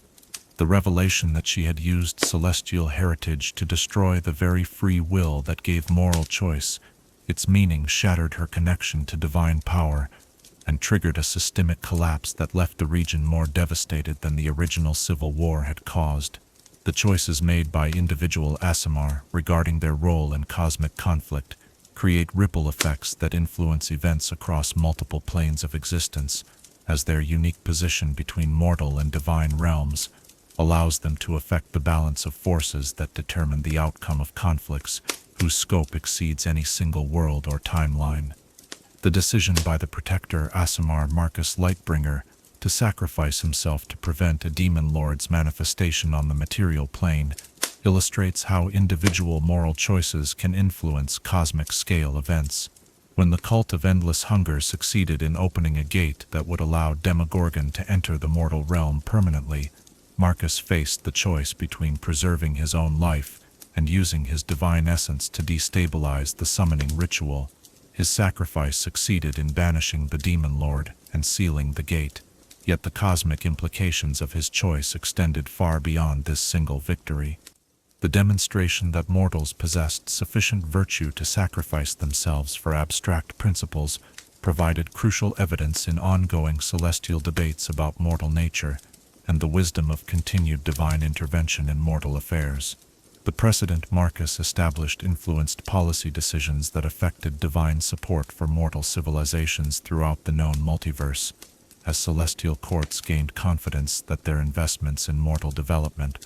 The revelation that she had used celestial heritage to destroy the very free will that gave moral choice, its meaning shattered her connection to divine power and triggered a systemic collapse that left the region more devastated than the original civil war had caused. The choices made by individual Aasimar regarding their role in cosmic conflict create ripple effects that influence events across multiple planes of existence, as their unique position between mortal and divine realms allows them to affect the balance of forces that determine the outcome of conflicts whose scope exceeds any single world or timeline. The decision by the protector Aasimar Marcus Lightbringer to sacrifice himself to prevent a demon lord's manifestation on the material plane illustrates how individual moral choices can influence cosmic-scale events. When the cult of endless hunger succeeded in opening a gate that would allow Demogorgon to enter the mortal realm permanently, Marcus faced the choice between preserving his own life and using his divine essence to destabilize the summoning ritual. His sacrifice succeeded in banishing the demon lord and sealing the gate, yet the cosmic implications of his choice extended far beyond this single victory. The demonstration that mortals possessed sufficient virtue to sacrifice themselves for abstract principles provided crucial evidence in ongoing celestial debates about mortal nature and the wisdom of continued divine intervention in mortal affairs. The precedent Marcus established influenced policy decisions that affected divine support for mortal civilizations throughout the known multiverse, as celestial courts gained confidence that their investments in mortal development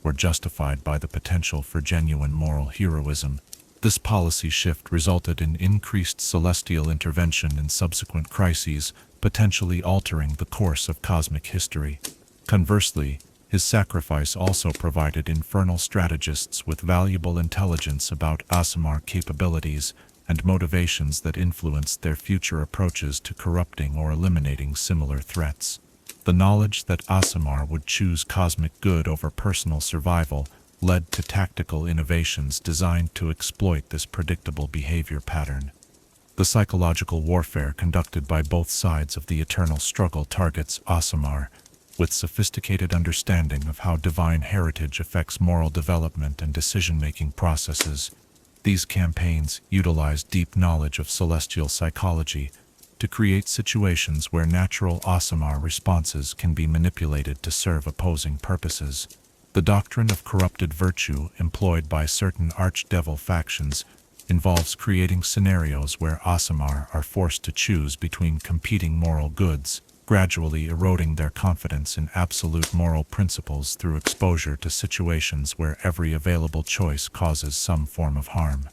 were justified by the potential for genuine moral heroism. This policy shift resulted in increased celestial intervention in subsequent crises, potentially altering the course of cosmic history. Conversely, his sacrifice also provided infernal strategists with valuable intelligence about Aasimar capabilities and motivations that influenced their future approaches to corrupting or eliminating similar threats. The knowledge that Aasimar would choose cosmic good over personal survival led to tactical innovations designed to exploit this predictable behavior pattern. The psychological warfare conducted by both sides of the eternal struggle targets Aasimar with sophisticated understanding of how divine heritage affects moral development and decision-making processes. These campaigns utilize deep knowledge of celestial psychology to create situations where natural Aasimar responses can be manipulated to serve opposing purposes. The doctrine of corrupted virtue employed by certain archdevil factions involves creating scenarios where Aasimar are forced to choose between competing moral goods, gradually eroding their confidence in absolute moral principles through exposure to situations where every available choice causes some form of harm.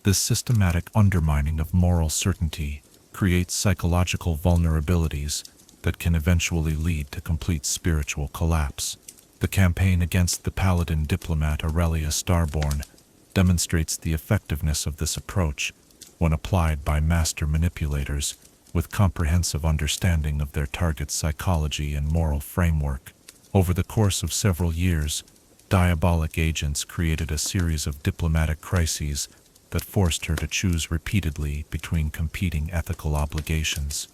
This systematic undermining of moral certainty creates psychological vulnerabilities that can eventually lead to complete spiritual collapse. The campaign against the paladin diplomat Aurelia Starborn demonstrates the effectiveness of this approach when applied by master manipulators with comprehensive understanding of their target's psychology and moral framework. Over the course of several years, diabolic agents created a series of diplomatic crises that forced her to choose repeatedly between competing ethical obligations.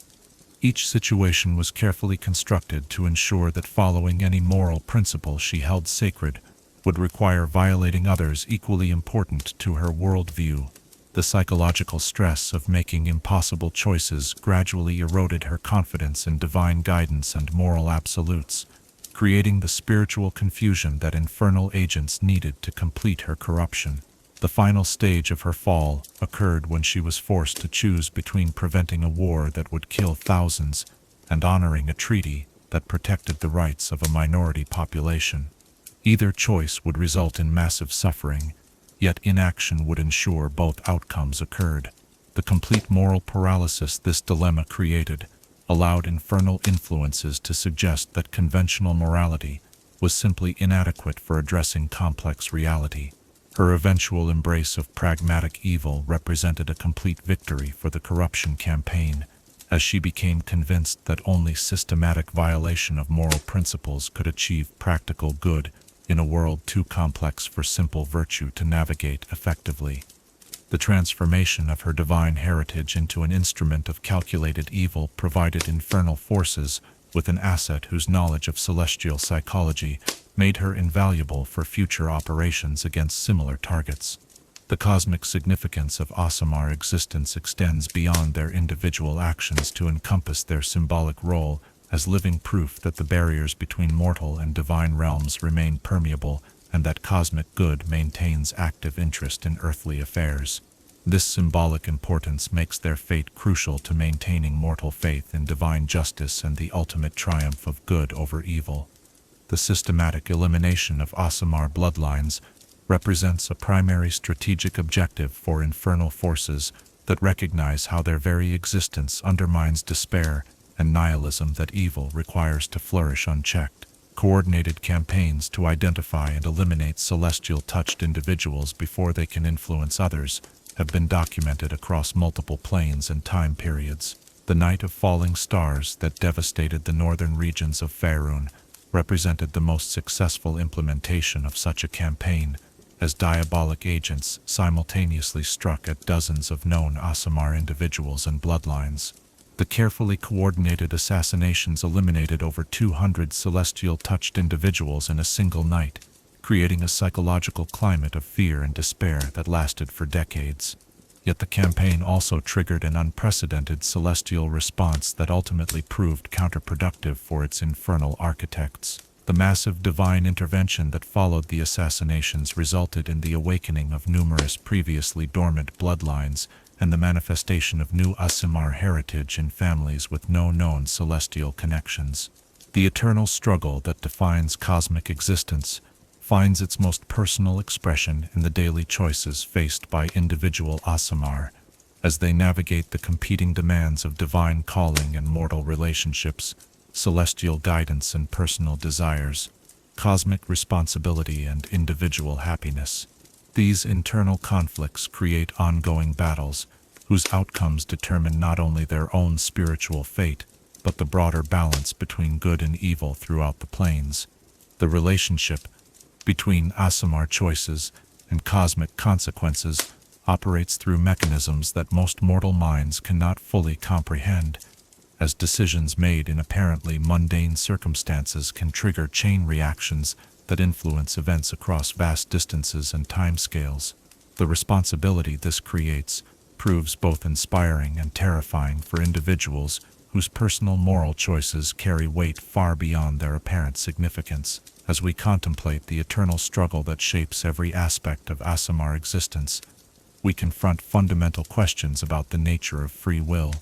Each situation was carefully constructed to ensure that following any moral principle she held sacred would require violating others equally important to her worldview. The psychological stress of making impossible choices gradually eroded her confidence in divine guidance and moral absolutes, creating the spiritual confusion that infernal agents needed to complete her corruption. The final stage of her fall occurred when she was forced to choose between preventing a war that would kill thousands and honoring a treaty that protected the rights of a minority population. Either choice would result in massive suffering, yet inaction would ensure both outcomes occurred. The complete moral paralysis this dilemma created allowed infernal influences to suggest that conventional morality was simply inadequate for addressing complex reality. Her eventual embrace of pragmatic evil represented a complete victory for the corruption campaign, as she became convinced that only systematic violation of moral principles could achieve practical good in a world too complex for simple virtue to navigate effectively. The transformation of her divine heritage into an instrument of calculated evil provided infernal forces with an asset whose knowledge of celestial psychology made her invaluable for future operations against similar targets. The cosmic significance of Aasimar existence extends beyond their individual actions to encompass their symbolic role as living proof that the barriers between mortal and divine realms remain permeable and that cosmic good maintains active interest in earthly affairs. This symbolic importance makes their fate crucial to maintaining mortal faith in divine justice and the ultimate triumph of good over evil. The systematic elimination of Aasimar bloodlines represents a primary strategic objective for infernal forces that recognize how their very existence undermines despair and nihilism that evil requires to flourish unchecked. Coordinated campaigns to identify and eliminate celestial-touched individuals before they can influence others have been documented across multiple planes and time periods. The night of falling stars that devastated the northern regions of Faerun represented the most successful implementation of such a campaign, as diabolic agents simultaneously struck at dozens of known Aasimar individuals and bloodlines. The carefully coordinated assassinations eliminated over 200 celestial-touched individuals in a single night, creating a psychological climate of fear and despair that lasted for decades. Yet the campaign also triggered an unprecedented celestial response that ultimately proved counterproductive for its infernal architects. The massive divine intervention that followed the assassinations resulted in the awakening of numerous previously dormant bloodlines and the manifestation of new Aasimar heritage in families with no known celestial connections. The eternal struggle that defines cosmic existence finds its most personal expression in the daily choices faced by individual Aasimar as they navigate the competing demands of divine calling and mortal relationships, celestial guidance and personal desires, cosmic responsibility and individual happiness. These internal conflicts create ongoing battles whose outcomes determine not only their own spiritual fate, but the broader balance between good and evil throughout the planes. The relationship between Aasimar choices and cosmic consequences operates through mechanisms that most mortal minds cannot fully comprehend, as decisions made in apparently mundane circumstances can trigger chain reactions that influence events across vast distances and timescales. The responsibility this creates proves both inspiring and terrifying for individuals whose personal moral choices carry weight far beyond their apparent significance. As we contemplate the eternal struggle that shapes every aspect of Aasimar existence, we confront fundamental questions about the nature of free will,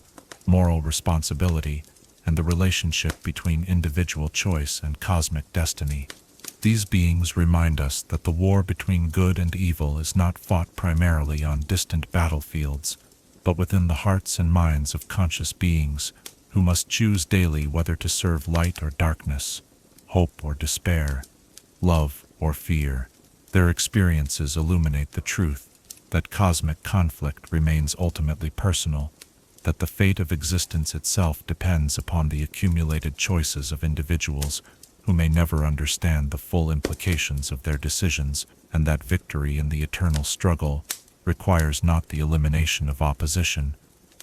moral responsibility, and the relationship between individual choice and cosmic destiny. These beings remind us that the war between good and evil is not fought primarily on distant battlefields, but within the hearts and minds of conscious beings who must choose daily whether to serve light or darkness, hope or despair, love or fear. Their experiences illuminate the truth that cosmic conflict remains ultimately personal, that the fate of existence itself depends upon the accumulated choices of individuals who may never understand the full implications of their decisions, and that victory in the eternal struggle requires not the elimination of opposition,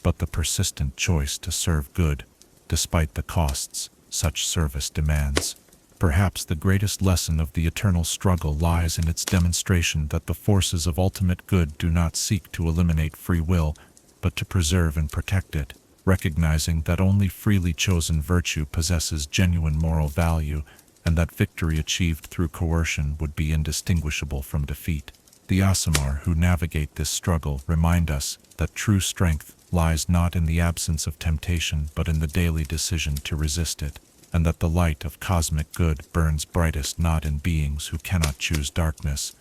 but the persistent choice to serve good, despite the costs such service demands. Perhaps the greatest lesson of the eternal struggle lies in its demonstration that the forces of ultimate good do not seek to eliminate free will, but to preserve and protect it, recognizing that only freely chosen virtue possesses genuine moral value, and that victory achieved through coercion would be indistinguishable from defeat. The Aasimar who navigate this struggle remind us that true strength lies not in the absence of temptation but in the daily decision to resist it, and that the light of cosmic good burns brightest not in beings who cannot choose darkness,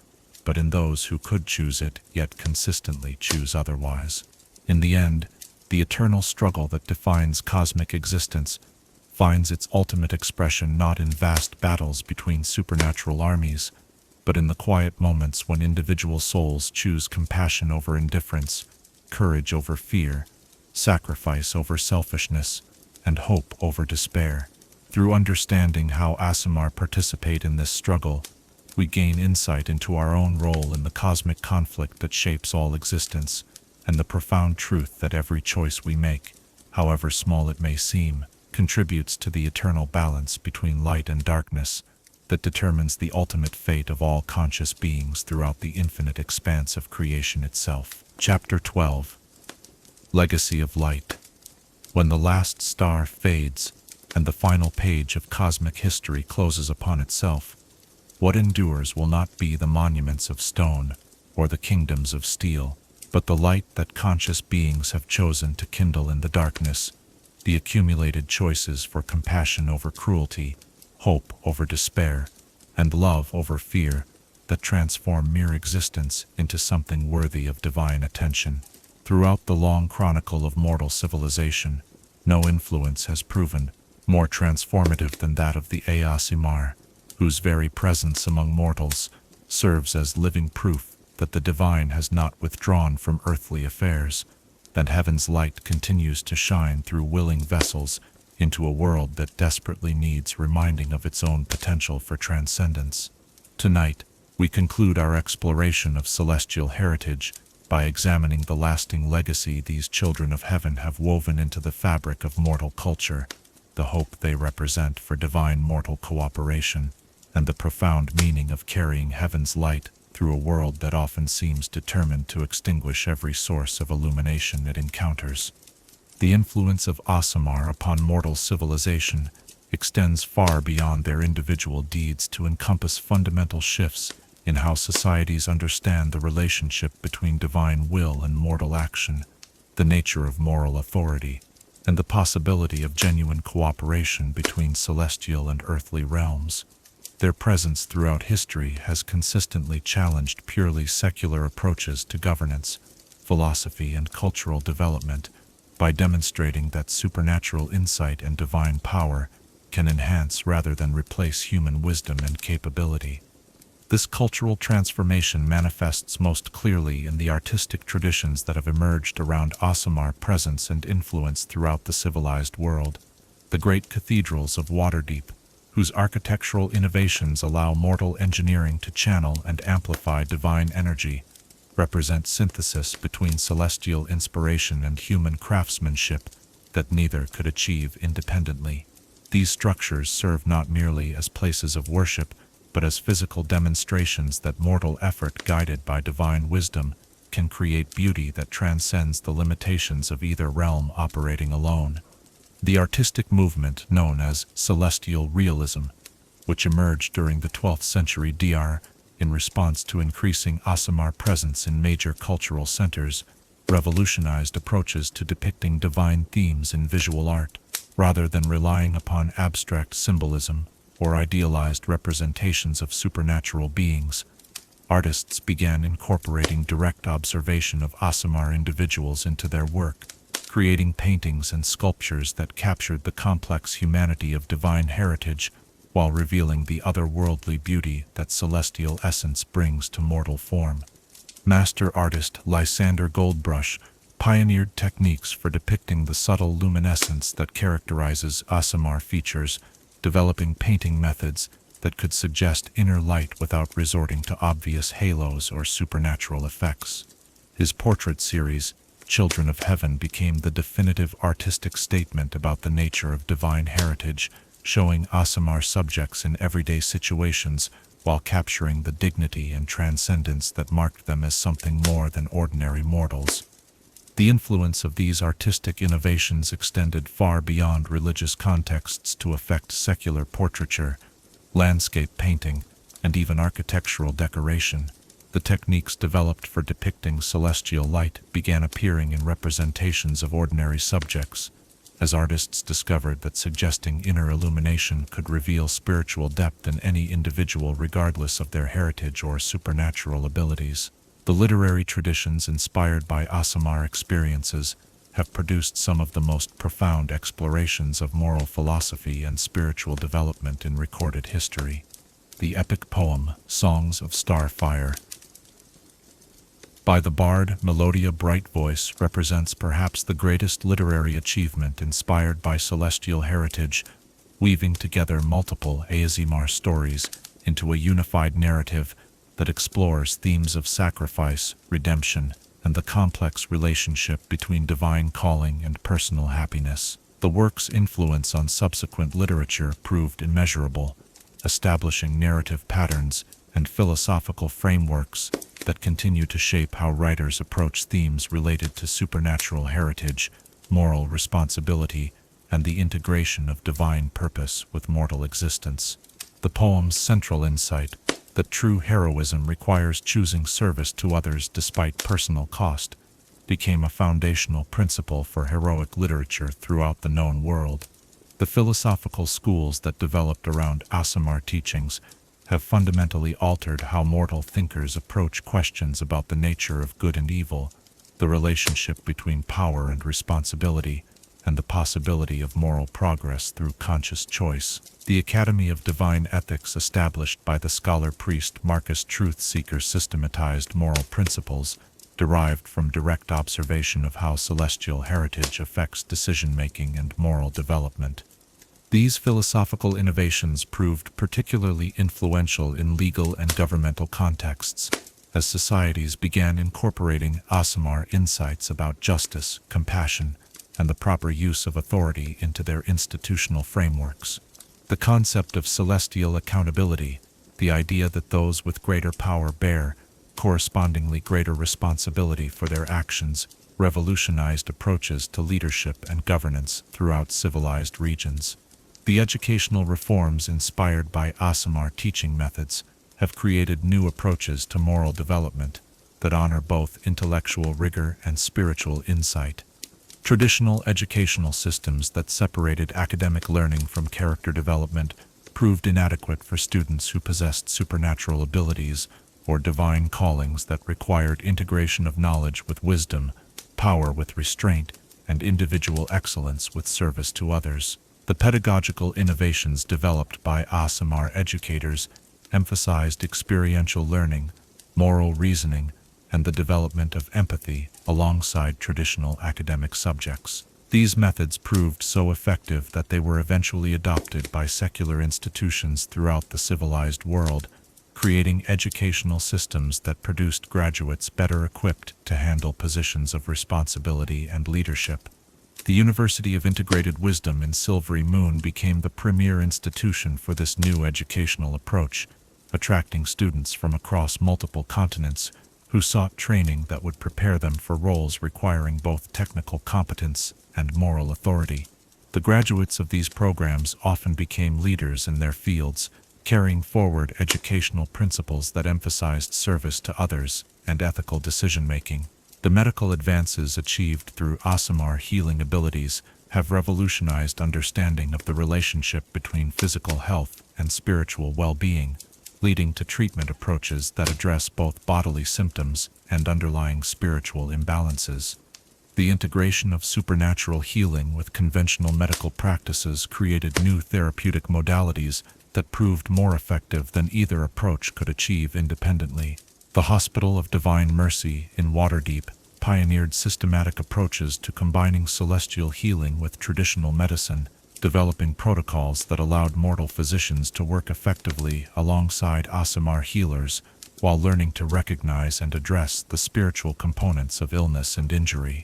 but in those who could choose it yet consistently choose otherwise. In the end, the eternal struggle that defines cosmic existence finds its ultimate expression not in vast battles between supernatural armies, but in the quiet moments when individual souls choose compassion over indifference, courage over fear, sacrifice over selfishness, and hope over despair. Through understanding how Aasimar participate in this struggle, we gain insight into our own role in the cosmic conflict that shapes all existence, and the profound truth that every choice we make, however small it may seem, contributes to the eternal balance between light and darkness that determines the ultimate fate of all conscious beings throughout the infinite expanse of creation itself. Chapter 12. Legacy of Light. When the last star fades, and the final page of cosmic history closes upon itself, what endures will not be the monuments of stone or the kingdoms of steel, but the light that conscious beings have chosen to kindle in the darkness, the accumulated choices for compassion over cruelty, hope over despair, and love over fear that transform mere existence into something worthy of divine attention. Throughout the long chronicle of mortal civilization, no influence has proven more transformative than that of the Aasimar, whose very presence among mortals serves as living proof that the divine has not withdrawn from earthly affairs, that heaven's light continues to shine through willing vessels into a world that desperately needs reminding of its own potential for transcendence. Tonight, we conclude our exploration of celestial heritage by examining the lasting legacy these children of heaven have woven into the fabric of mortal culture, the hope they represent for divine mortal cooperation, and the profound meaning of carrying heaven's light through a world that often seems determined to extinguish every source of illumination it encounters. The influence of Aasimar upon mortal civilization extends far beyond their individual deeds to encompass fundamental shifts in how societies understand the relationship between divine will and mortal action, the nature of moral authority, and the possibility of genuine cooperation between celestial and earthly realms. Their presence throughout history has consistently challenged purely secular approaches to governance, philosophy, and cultural development by demonstrating that supernatural insight and divine power can enhance rather than replace human wisdom and capability. This cultural transformation manifests most clearly in the artistic traditions that have emerged around Aasimar presence and influence throughout the civilized world. The great cathedrals of Waterdeep, whose architectural innovations allow mortal engineering to channel and amplify divine energy, represent synthesis between celestial inspiration and human craftsmanship that neither could achieve independently. These structures serve not merely as places of worship, but as physical demonstrations that mortal effort guided by divine wisdom can create beauty that transcends the limitations of either realm operating alone. The artistic movement known as celestial realism, which emerged during the 12th century DR in response to increasing Aasimar presence in major cultural centers, revolutionized approaches to depicting divine themes in visual art, rather than relying upon abstract symbolism or idealized representations of supernatural beings. Artists began incorporating direct observation of Aasimar individuals into their work, creating paintings and sculptures that captured the complex humanity of divine heritage while revealing the otherworldly beauty that celestial essence brings to mortal form. Master artist Lysander Goldbrush pioneered techniques for depicting the subtle luminescence that characterizes Aasimar features, developing painting methods that could suggest inner light without resorting to obvious halos or supernatural effects. His portrait series, Children of Heaven, became the definitive artistic statement about the nature of divine heritage, showing Aasimar subjects in everyday situations while capturing the dignity and transcendence that marked them as something more than ordinary mortals. The influence of these artistic innovations extended far beyond religious contexts to affect secular portraiture, landscape painting, and even architectural decoration. The techniques developed for depicting celestial light began appearing in representations of ordinary subjects, as artists discovered that suggesting inner illumination could reveal spiritual depth in any individual regardless of their heritage or supernatural abilities. The literary traditions inspired by Aasimar experiences have produced some of the most profound explorations of moral philosophy and spiritual development in recorded history. The epic poem, Songs of Starfire, by the bard Melodia Brightvoice, represents perhaps the greatest literary achievement inspired by celestial heritage, weaving together multiple Aasimar stories into a unified narrative that explores themes of sacrifice, redemption, and the complex relationship between divine calling and personal happiness. The work's influence on subsequent literature proved immeasurable, establishing narrative patterns and philosophical frameworks that continue to shape how writers approach themes related to supernatural heritage, moral responsibility, and the integration of divine purpose with mortal existence. The poem's central insight, that true heroism requires choosing service to others despite personal cost, became a foundational principle for heroic literature throughout the known world. The philosophical schools that developed around Aasimar teachings have fundamentally altered how mortal thinkers approach questions about the nature of good and evil, the relationship between power and responsibility, and the possibility of moral progress through conscious choice. The Academy of Divine Ethics, established by the scholar-priest Marcus Truthseeker, systematized moral principles derived from direct observation of how celestial heritage affects decision-making and moral development. These philosophical innovations proved particularly influential in legal and governmental contexts, as societies began incorporating Aasimar insights about justice, compassion, and the proper use of authority into their institutional frameworks. The concept of celestial accountability, the idea that those with greater power bear correspondingly greater responsibility for their actions, revolutionized approaches to leadership and governance throughout civilized regions. The educational reforms inspired by Aasimar teaching methods have created new approaches to moral development that honor both intellectual rigor and spiritual insight. Traditional educational systems that separated academic learning from character development proved inadequate for students who possessed supernatural abilities or divine callings that required integration of knowledge with wisdom, power with restraint, and individual excellence with service to others. The pedagogical innovations developed by Aasimar educators emphasized experiential learning, moral reasoning, and the development of empathy alongside traditional academic subjects. These methods proved so effective that they were eventually adopted by secular institutions throughout the civilized world, creating educational systems that produced graduates better equipped to handle positions of responsibility and leadership. The University of Integrated Wisdom in Silvery Moon became the premier institution for this new educational approach, attracting students from across multiple continents who sought training that would prepare them for roles requiring both technical competence and moral authority. The graduates of these programs often became leaders in their fields, carrying forward educational principles that emphasized service to others and ethical decision-making. The medical advances achieved through Aasimar healing abilities have revolutionized understanding of the relationship between physical health and spiritual well-being, leading to treatment approaches that address both bodily symptoms and underlying spiritual imbalances. The integration of supernatural healing with conventional medical practices created new therapeutic modalities that proved more effective than either approach could achieve independently. The Hospital of Divine Mercy in Waterdeep pioneered systematic approaches to combining celestial healing with traditional medicine, developing protocols that allowed mortal physicians to work effectively alongside Aasimar healers while learning to recognize and address the spiritual components of illness and injury.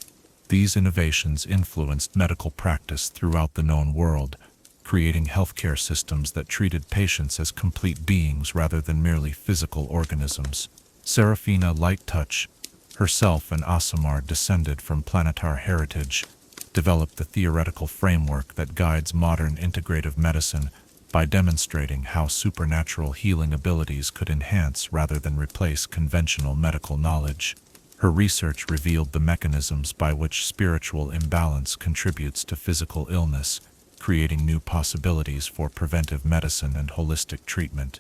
These innovations influenced medical practice throughout the known world, creating healthcare systems that treated patients as complete beings rather than merely physical organisms. Serafina Lighttouch, herself an Aasimar descended from Planetar heritage, developed the theoretical framework that guides modern integrative medicine by demonstrating how supernatural healing abilities could enhance rather than replace conventional medical knowledge. Her research revealed the mechanisms by which spiritual imbalance contributes to physical illness, creating new possibilities for preventive medicine and holistic treatment.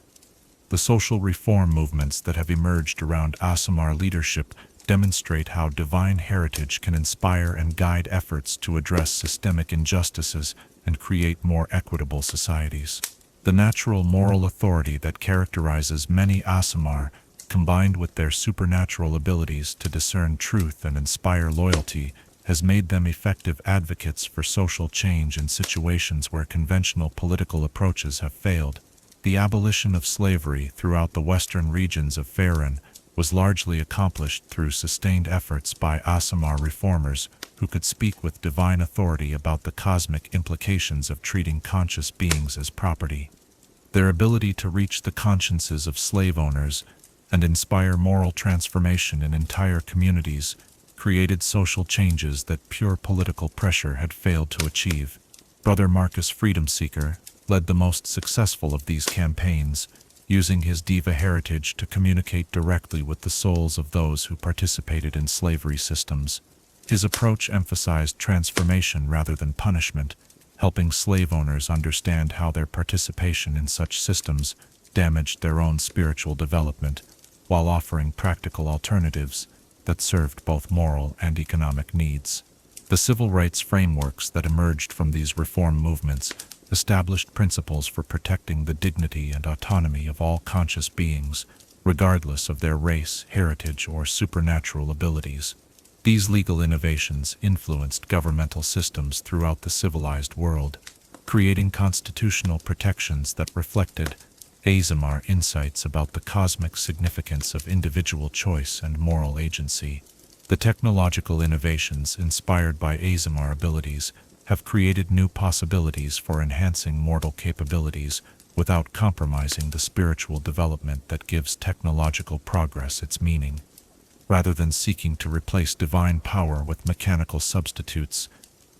The social reform movements that have emerged around Aasimar leadership demonstrate how divine heritage can inspire and guide efforts to address systemic injustices and create more equitable societies. The natural moral authority that characterizes many Aasimar, combined with their supernatural abilities to discern truth and inspire loyalty, has made them effective advocates for social change in situations where conventional political approaches have failed. The abolition of slavery throughout the western regions of Faerun was largely accomplished through sustained efforts by Aasimar reformers who could speak with divine authority about the cosmic implications of treating conscious beings as property. Their ability to reach the consciences of slave owners and inspire moral transformation in entire communities created social changes that pure political pressure had failed to achieve. Brother Marcus Freedom Seeker led the most successful of these campaigns, using his Deva heritage to communicate directly with the souls of those who participated in slavery systems. His approach emphasized transformation rather than punishment, helping slave owners understand how their participation in such systems damaged their own spiritual development, while offering practical alternatives that served both moral and economic needs. The civil rights frameworks that emerged from these reform movements established principles for protecting the dignity and autonomy of all conscious beings, regardless of their race, heritage, or supernatural abilities. These legal innovations influenced governmental systems throughout the civilized world, creating constitutional protections that reflected Aasimar insights about the cosmic significance of individual choice and moral agency. The technological innovations inspired by Aasimar abilities have created new possibilities for enhancing mortal capabilities without compromising the spiritual development that gives technological progress its meaning. Rather than seeking to replace divine power with mechanical substitutes,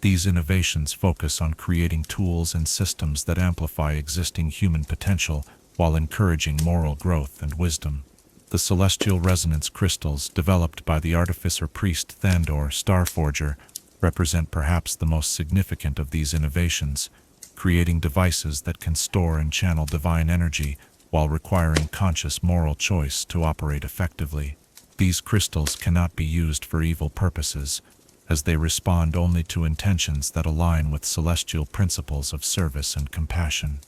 these innovations focus on creating tools and systems that amplify existing human potential while encouraging moral growth and wisdom. The celestial resonance crystals developed by the artificer priest Thandor Starforger represent perhaps the most significant of these innovations, creating devices that can store and channel divine energy while requiring conscious moral choice to operate effectively. These crystals cannot be used for evil purposes, as they respond only to intentions that align with celestial principles of service and compassion.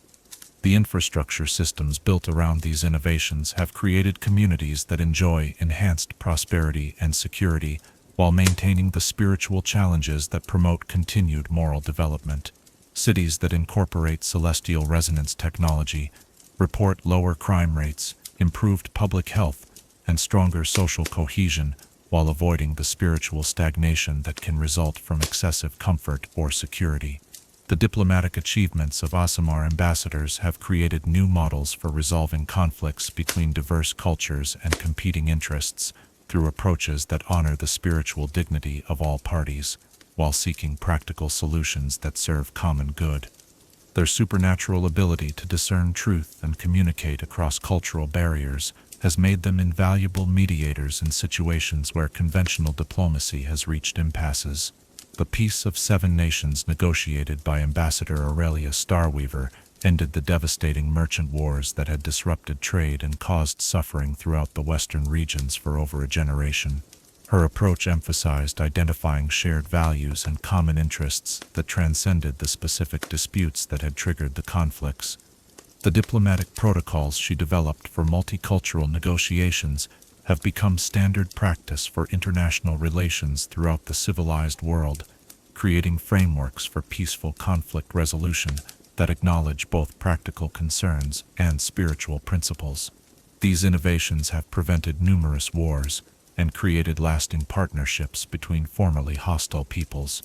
The infrastructure systems built around these innovations have created communities that enjoy enhanced prosperity and security while maintaining the spiritual challenges that promote continued moral development. Cities that incorporate celestial resonance technology report lower crime rates, improved public health, and stronger social cohesion, while avoiding the spiritual stagnation that can result from excessive comfort or security. The diplomatic achievements of Aasimar ambassadors have created new models for resolving conflicts between diverse cultures and competing interests through approaches that honor the spiritual dignity of all parties, while seeking practical solutions that serve common good. Their supernatural ability to discern truth and communicate across cultural barriers has made them invaluable mediators in situations where conventional diplomacy has reached impasses. The Peace of Seven Nations negotiated by Ambassador Aurelia Starweaver ended the devastating merchant wars that had disrupted trade and caused suffering throughout the western regions for over a generation. Her approach emphasized identifying shared values and common interests that transcended the specific disputes that had triggered the conflicts. The diplomatic protocols she developed for multicultural negotiations have become standard practice for international relations throughout the civilized world, creating frameworks for peaceful conflict resolution that acknowledge both practical concerns and spiritual principles. These innovations have prevented numerous wars and created lasting partnerships between formerly hostile peoples.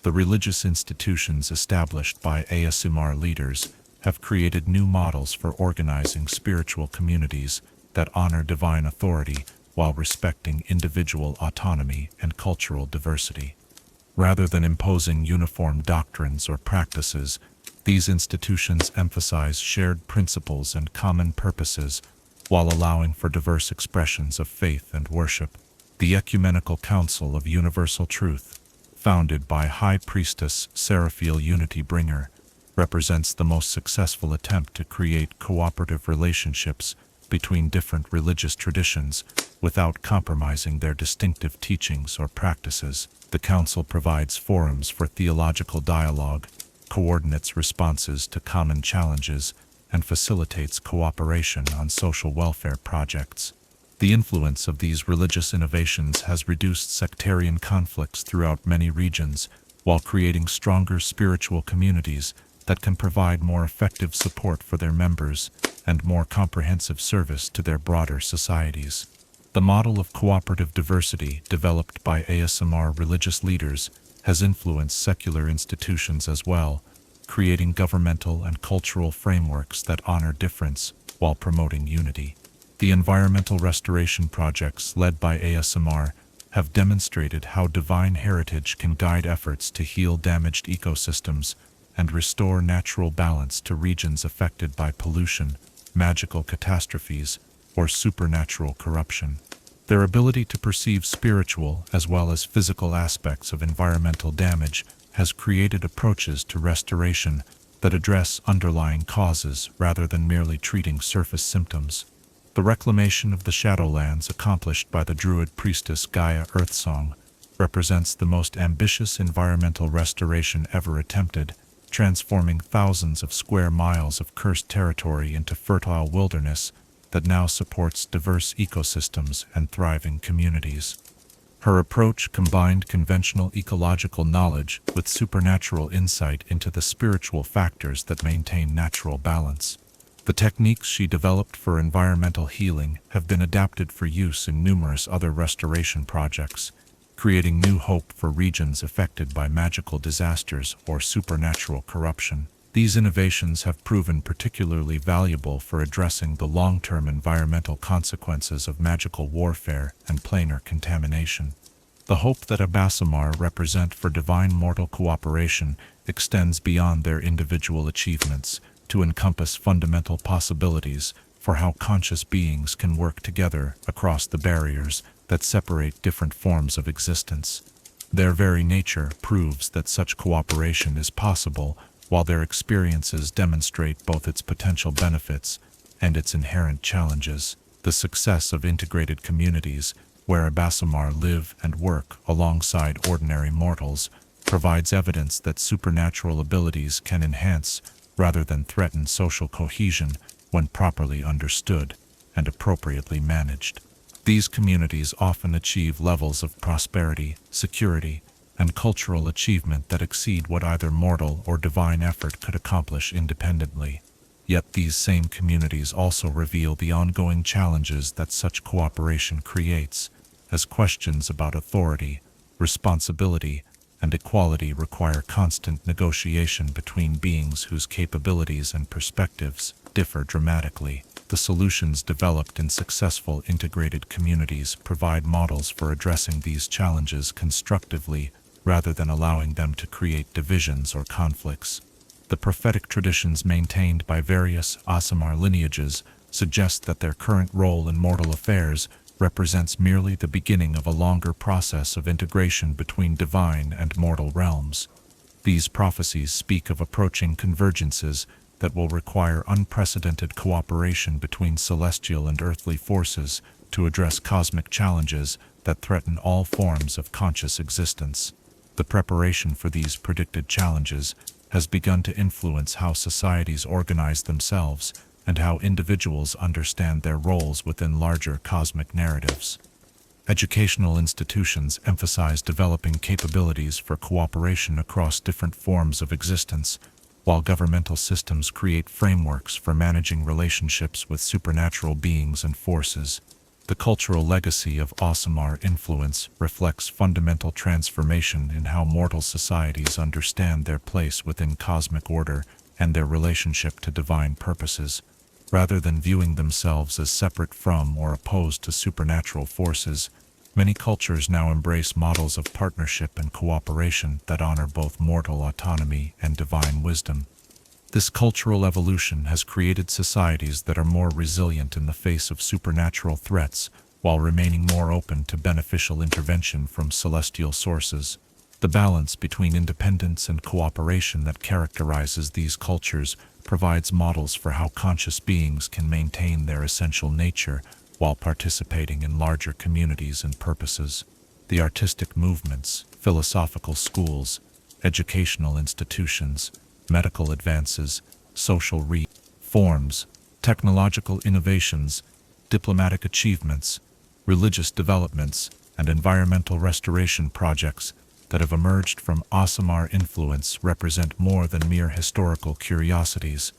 The religious institutions established by Aasimar leaders have created new models for organizing spiritual communities that honor divine authority while respecting individual autonomy and cultural diversity. Rather than imposing uniform doctrines or practices, these institutions emphasize shared principles and common purposes while allowing for diverse expressions of faith and worship. The Ecumenical Council of Universal Truth, founded by High Priestess Seraphiel Unity Bringer, represents the most successful attempt to create cooperative relationships between different religious traditions without compromising their distinctive teachings or practices. The Council provides forums for theological dialogue, coordinates responses to common challenges, and facilitates cooperation on social welfare projects. The influence of these religious innovations has reduced sectarian conflicts throughout many regions, while creating stronger spiritual communities that can provide more effective support for their members and more comprehensive service to their broader societies. The model of cooperative diversity developed by Aasimar religious leaders has influenced secular institutions as well, creating governmental and cultural frameworks that honor difference while promoting unity. The environmental restoration projects led by Aasimar have demonstrated how divine heritage can guide efforts to heal damaged ecosystems and restore natural balance to regions affected by pollution, magical catastrophes, or supernatural corruption. Their ability to perceive spiritual as well as physical aspects of environmental damage has created approaches to restoration that address underlying causes rather than merely treating surface symptoms. The reclamation of the Shadowlands accomplished by the Druid priestess Gaia Earthsong represents the most ambitious environmental restoration ever attempted, transforming thousands of square miles of cursed territory into fertile wilderness that now supports diverse ecosystems and thriving communities. Her approach combined conventional ecological knowledge with supernatural insight into the spiritual factors that maintain natural balance. The techniques she developed for environmental healing have been adapted for use in numerous other restoration projects, creating new hope for regions affected by magical disasters or supernatural corruption. These innovations have proven particularly valuable for addressing the long-term environmental consequences of magical warfare and planar contamination. The hope that Aasimar represent for divine mortal cooperation extends beyond their individual achievements to encompass fundamental possibilities for how conscious beings can work together across the barriers that separate different forms of existence. Their very nature proves that such cooperation is possible, while their experiences demonstrate both its potential benefits and its inherent challenges. The success of integrated communities, where Aasimar live and work alongside ordinary mortals, provides evidence that supernatural abilities can enhance rather than threaten social cohesion when properly understood and appropriately managed. These communities often achieve levels of prosperity, security, and cultural achievement that exceed what either mortal or divine effort could accomplish independently. Yet these same communities also reveal the ongoing challenges that such cooperation creates, as questions about authority, responsibility, and equality require constant negotiation between beings whose capabilities and perspectives differ dramatically. The solutions developed in successful integrated communities provide models for addressing these challenges constructively rather than allowing them to create divisions or conflicts. The prophetic traditions maintained by various Aasimar lineages suggest that their current role in mortal affairs represents merely the beginning of a longer process of integration between divine and mortal realms. These prophecies speak of approaching convergences that will require unprecedented cooperation between celestial and earthly forces to address cosmic challenges that threaten all forms of conscious existence. The preparation for these predicted challenges has begun to influence how societies organize themselves and how individuals understand their roles within larger cosmic narratives. Educational institutions emphasize developing capabilities for cooperation across different forms of existence, while governmental systems create frameworks for managing relationships with supernatural beings and forces. The cultural legacy of Aasimar influence reflects fundamental transformation in how mortal societies understand their place within cosmic order and their relationship to divine purposes. Rather than viewing themselves as separate from or opposed to supernatural forces, many cultures now embrace models of partnership and cooperation that honor both mortal autonomy and divine wisdom. This cultural evolution has created societies that are more resilient in the face of supernatural threats, while remaining more open to beneficial intervention from celestial sources. The balance between independence and cooperation that characterizes these cultures provides models for how conscious beings can maintain their essential nature while participating in larger communities and purposes. The artistic movements, philosophical schools, educational institutions, medical advances, social reforms, technological innovations, diplomatic achievements, religious developments, and environmental restoration projects that have emerged from Aasimar influence represent more than mere historical curiosities.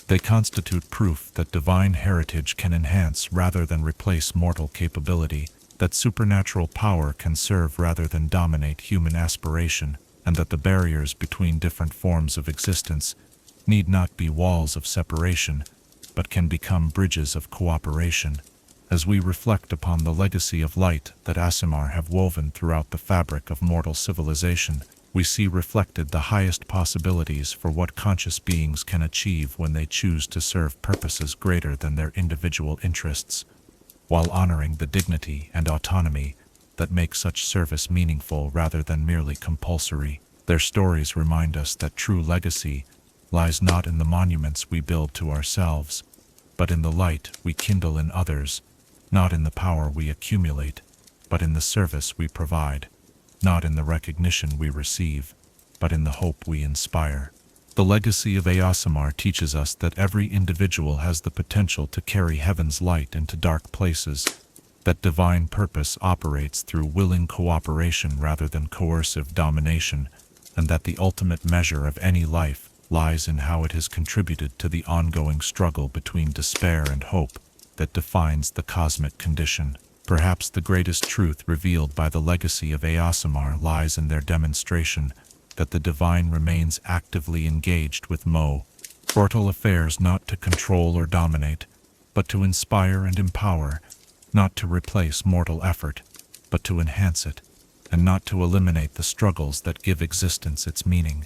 They constitute proof that divine heritage can enhance rather than replace mortal capability, that supernatural power can serve rather than dominate human aspiration, and that the barriers between different forms of existence need not be walls of separation, but can become bridges of cooperation. As we reflect upon the legacy of light that Aasimar have woven throughout the fabric of mortal civilization, we see reflected the highest possibilities for what conscious beings can achieve when they choose to serve purposes greater than their individual interests. while honoring the dignity and autonomy that make such service meaningful rather than merely compulsory. Their stories remind us that true legacy lies not in the monuments we build to ourselves, but in the light we kindle in others, not in the power we accumulate, but in the service we provide, not in the recognition we receive, but in the hope we inspire. The legacy of Aasimar teaches us that every individual has the potential to carry heaven's light into dark places, that divine purpose operates through willing cooperation rather than coercive domination, and that the ultimate measure of any life lies in how it has contributed to the ongoing struggle between despair and hope that defines the cosmic condition. Perhaps the greatest truth revealed by the legacy of Aasimar lies in their demonstration that the divine remains actively engaged with mortal affairs, not to control or dominate, but to inspire and empower, not to replace mortal effort, but to enhance it, and not to eliminate the struggles that give existence its meaning,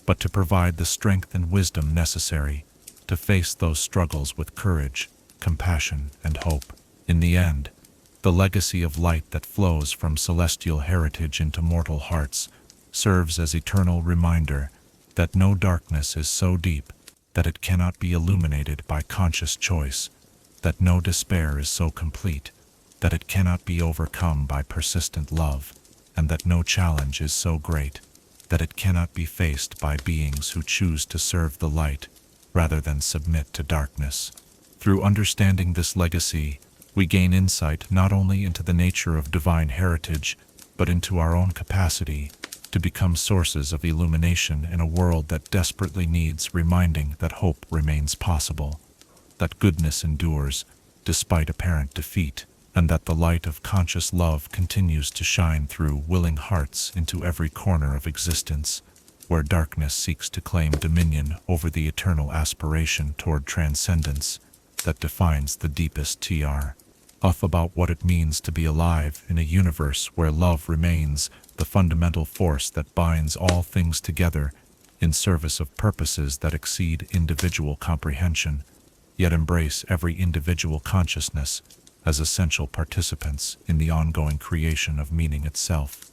but to provide the strength and wisdom necessary to face those struggles with courage, compassion, and hope. In the end, the legacy of light that flows from celestial heritage into mortal hearts serves as eternal reminder that no darkness is so deep that it cannot be illuminated by conscious choice, that no despair is so complete that it cannot be overcome by persistent love, and that no challenge is so great that it cannot be faced by beings who choose to serve the light rather than submit to darkness. Through understanding this legacy, we gain insight not only into the nature of divine heritage, but into our own capacity to become sources of illumination in a world that desperately needs reminding that hope remains possible, that goodness endures despite apparent defeat, and that the light of conscious love continues to shine through willing hearts into every corner of existence, where darkness seeks to claim dominion over the eternal aspiration toward transcendence that defines the deepest truth about what it means to be alive in a universe where love remains the fundamental force that binds all things together in service of purposes that exceed individual comprehension, yet embrace every individual consciousness as essential participants in the ongoing creation of meaning itself.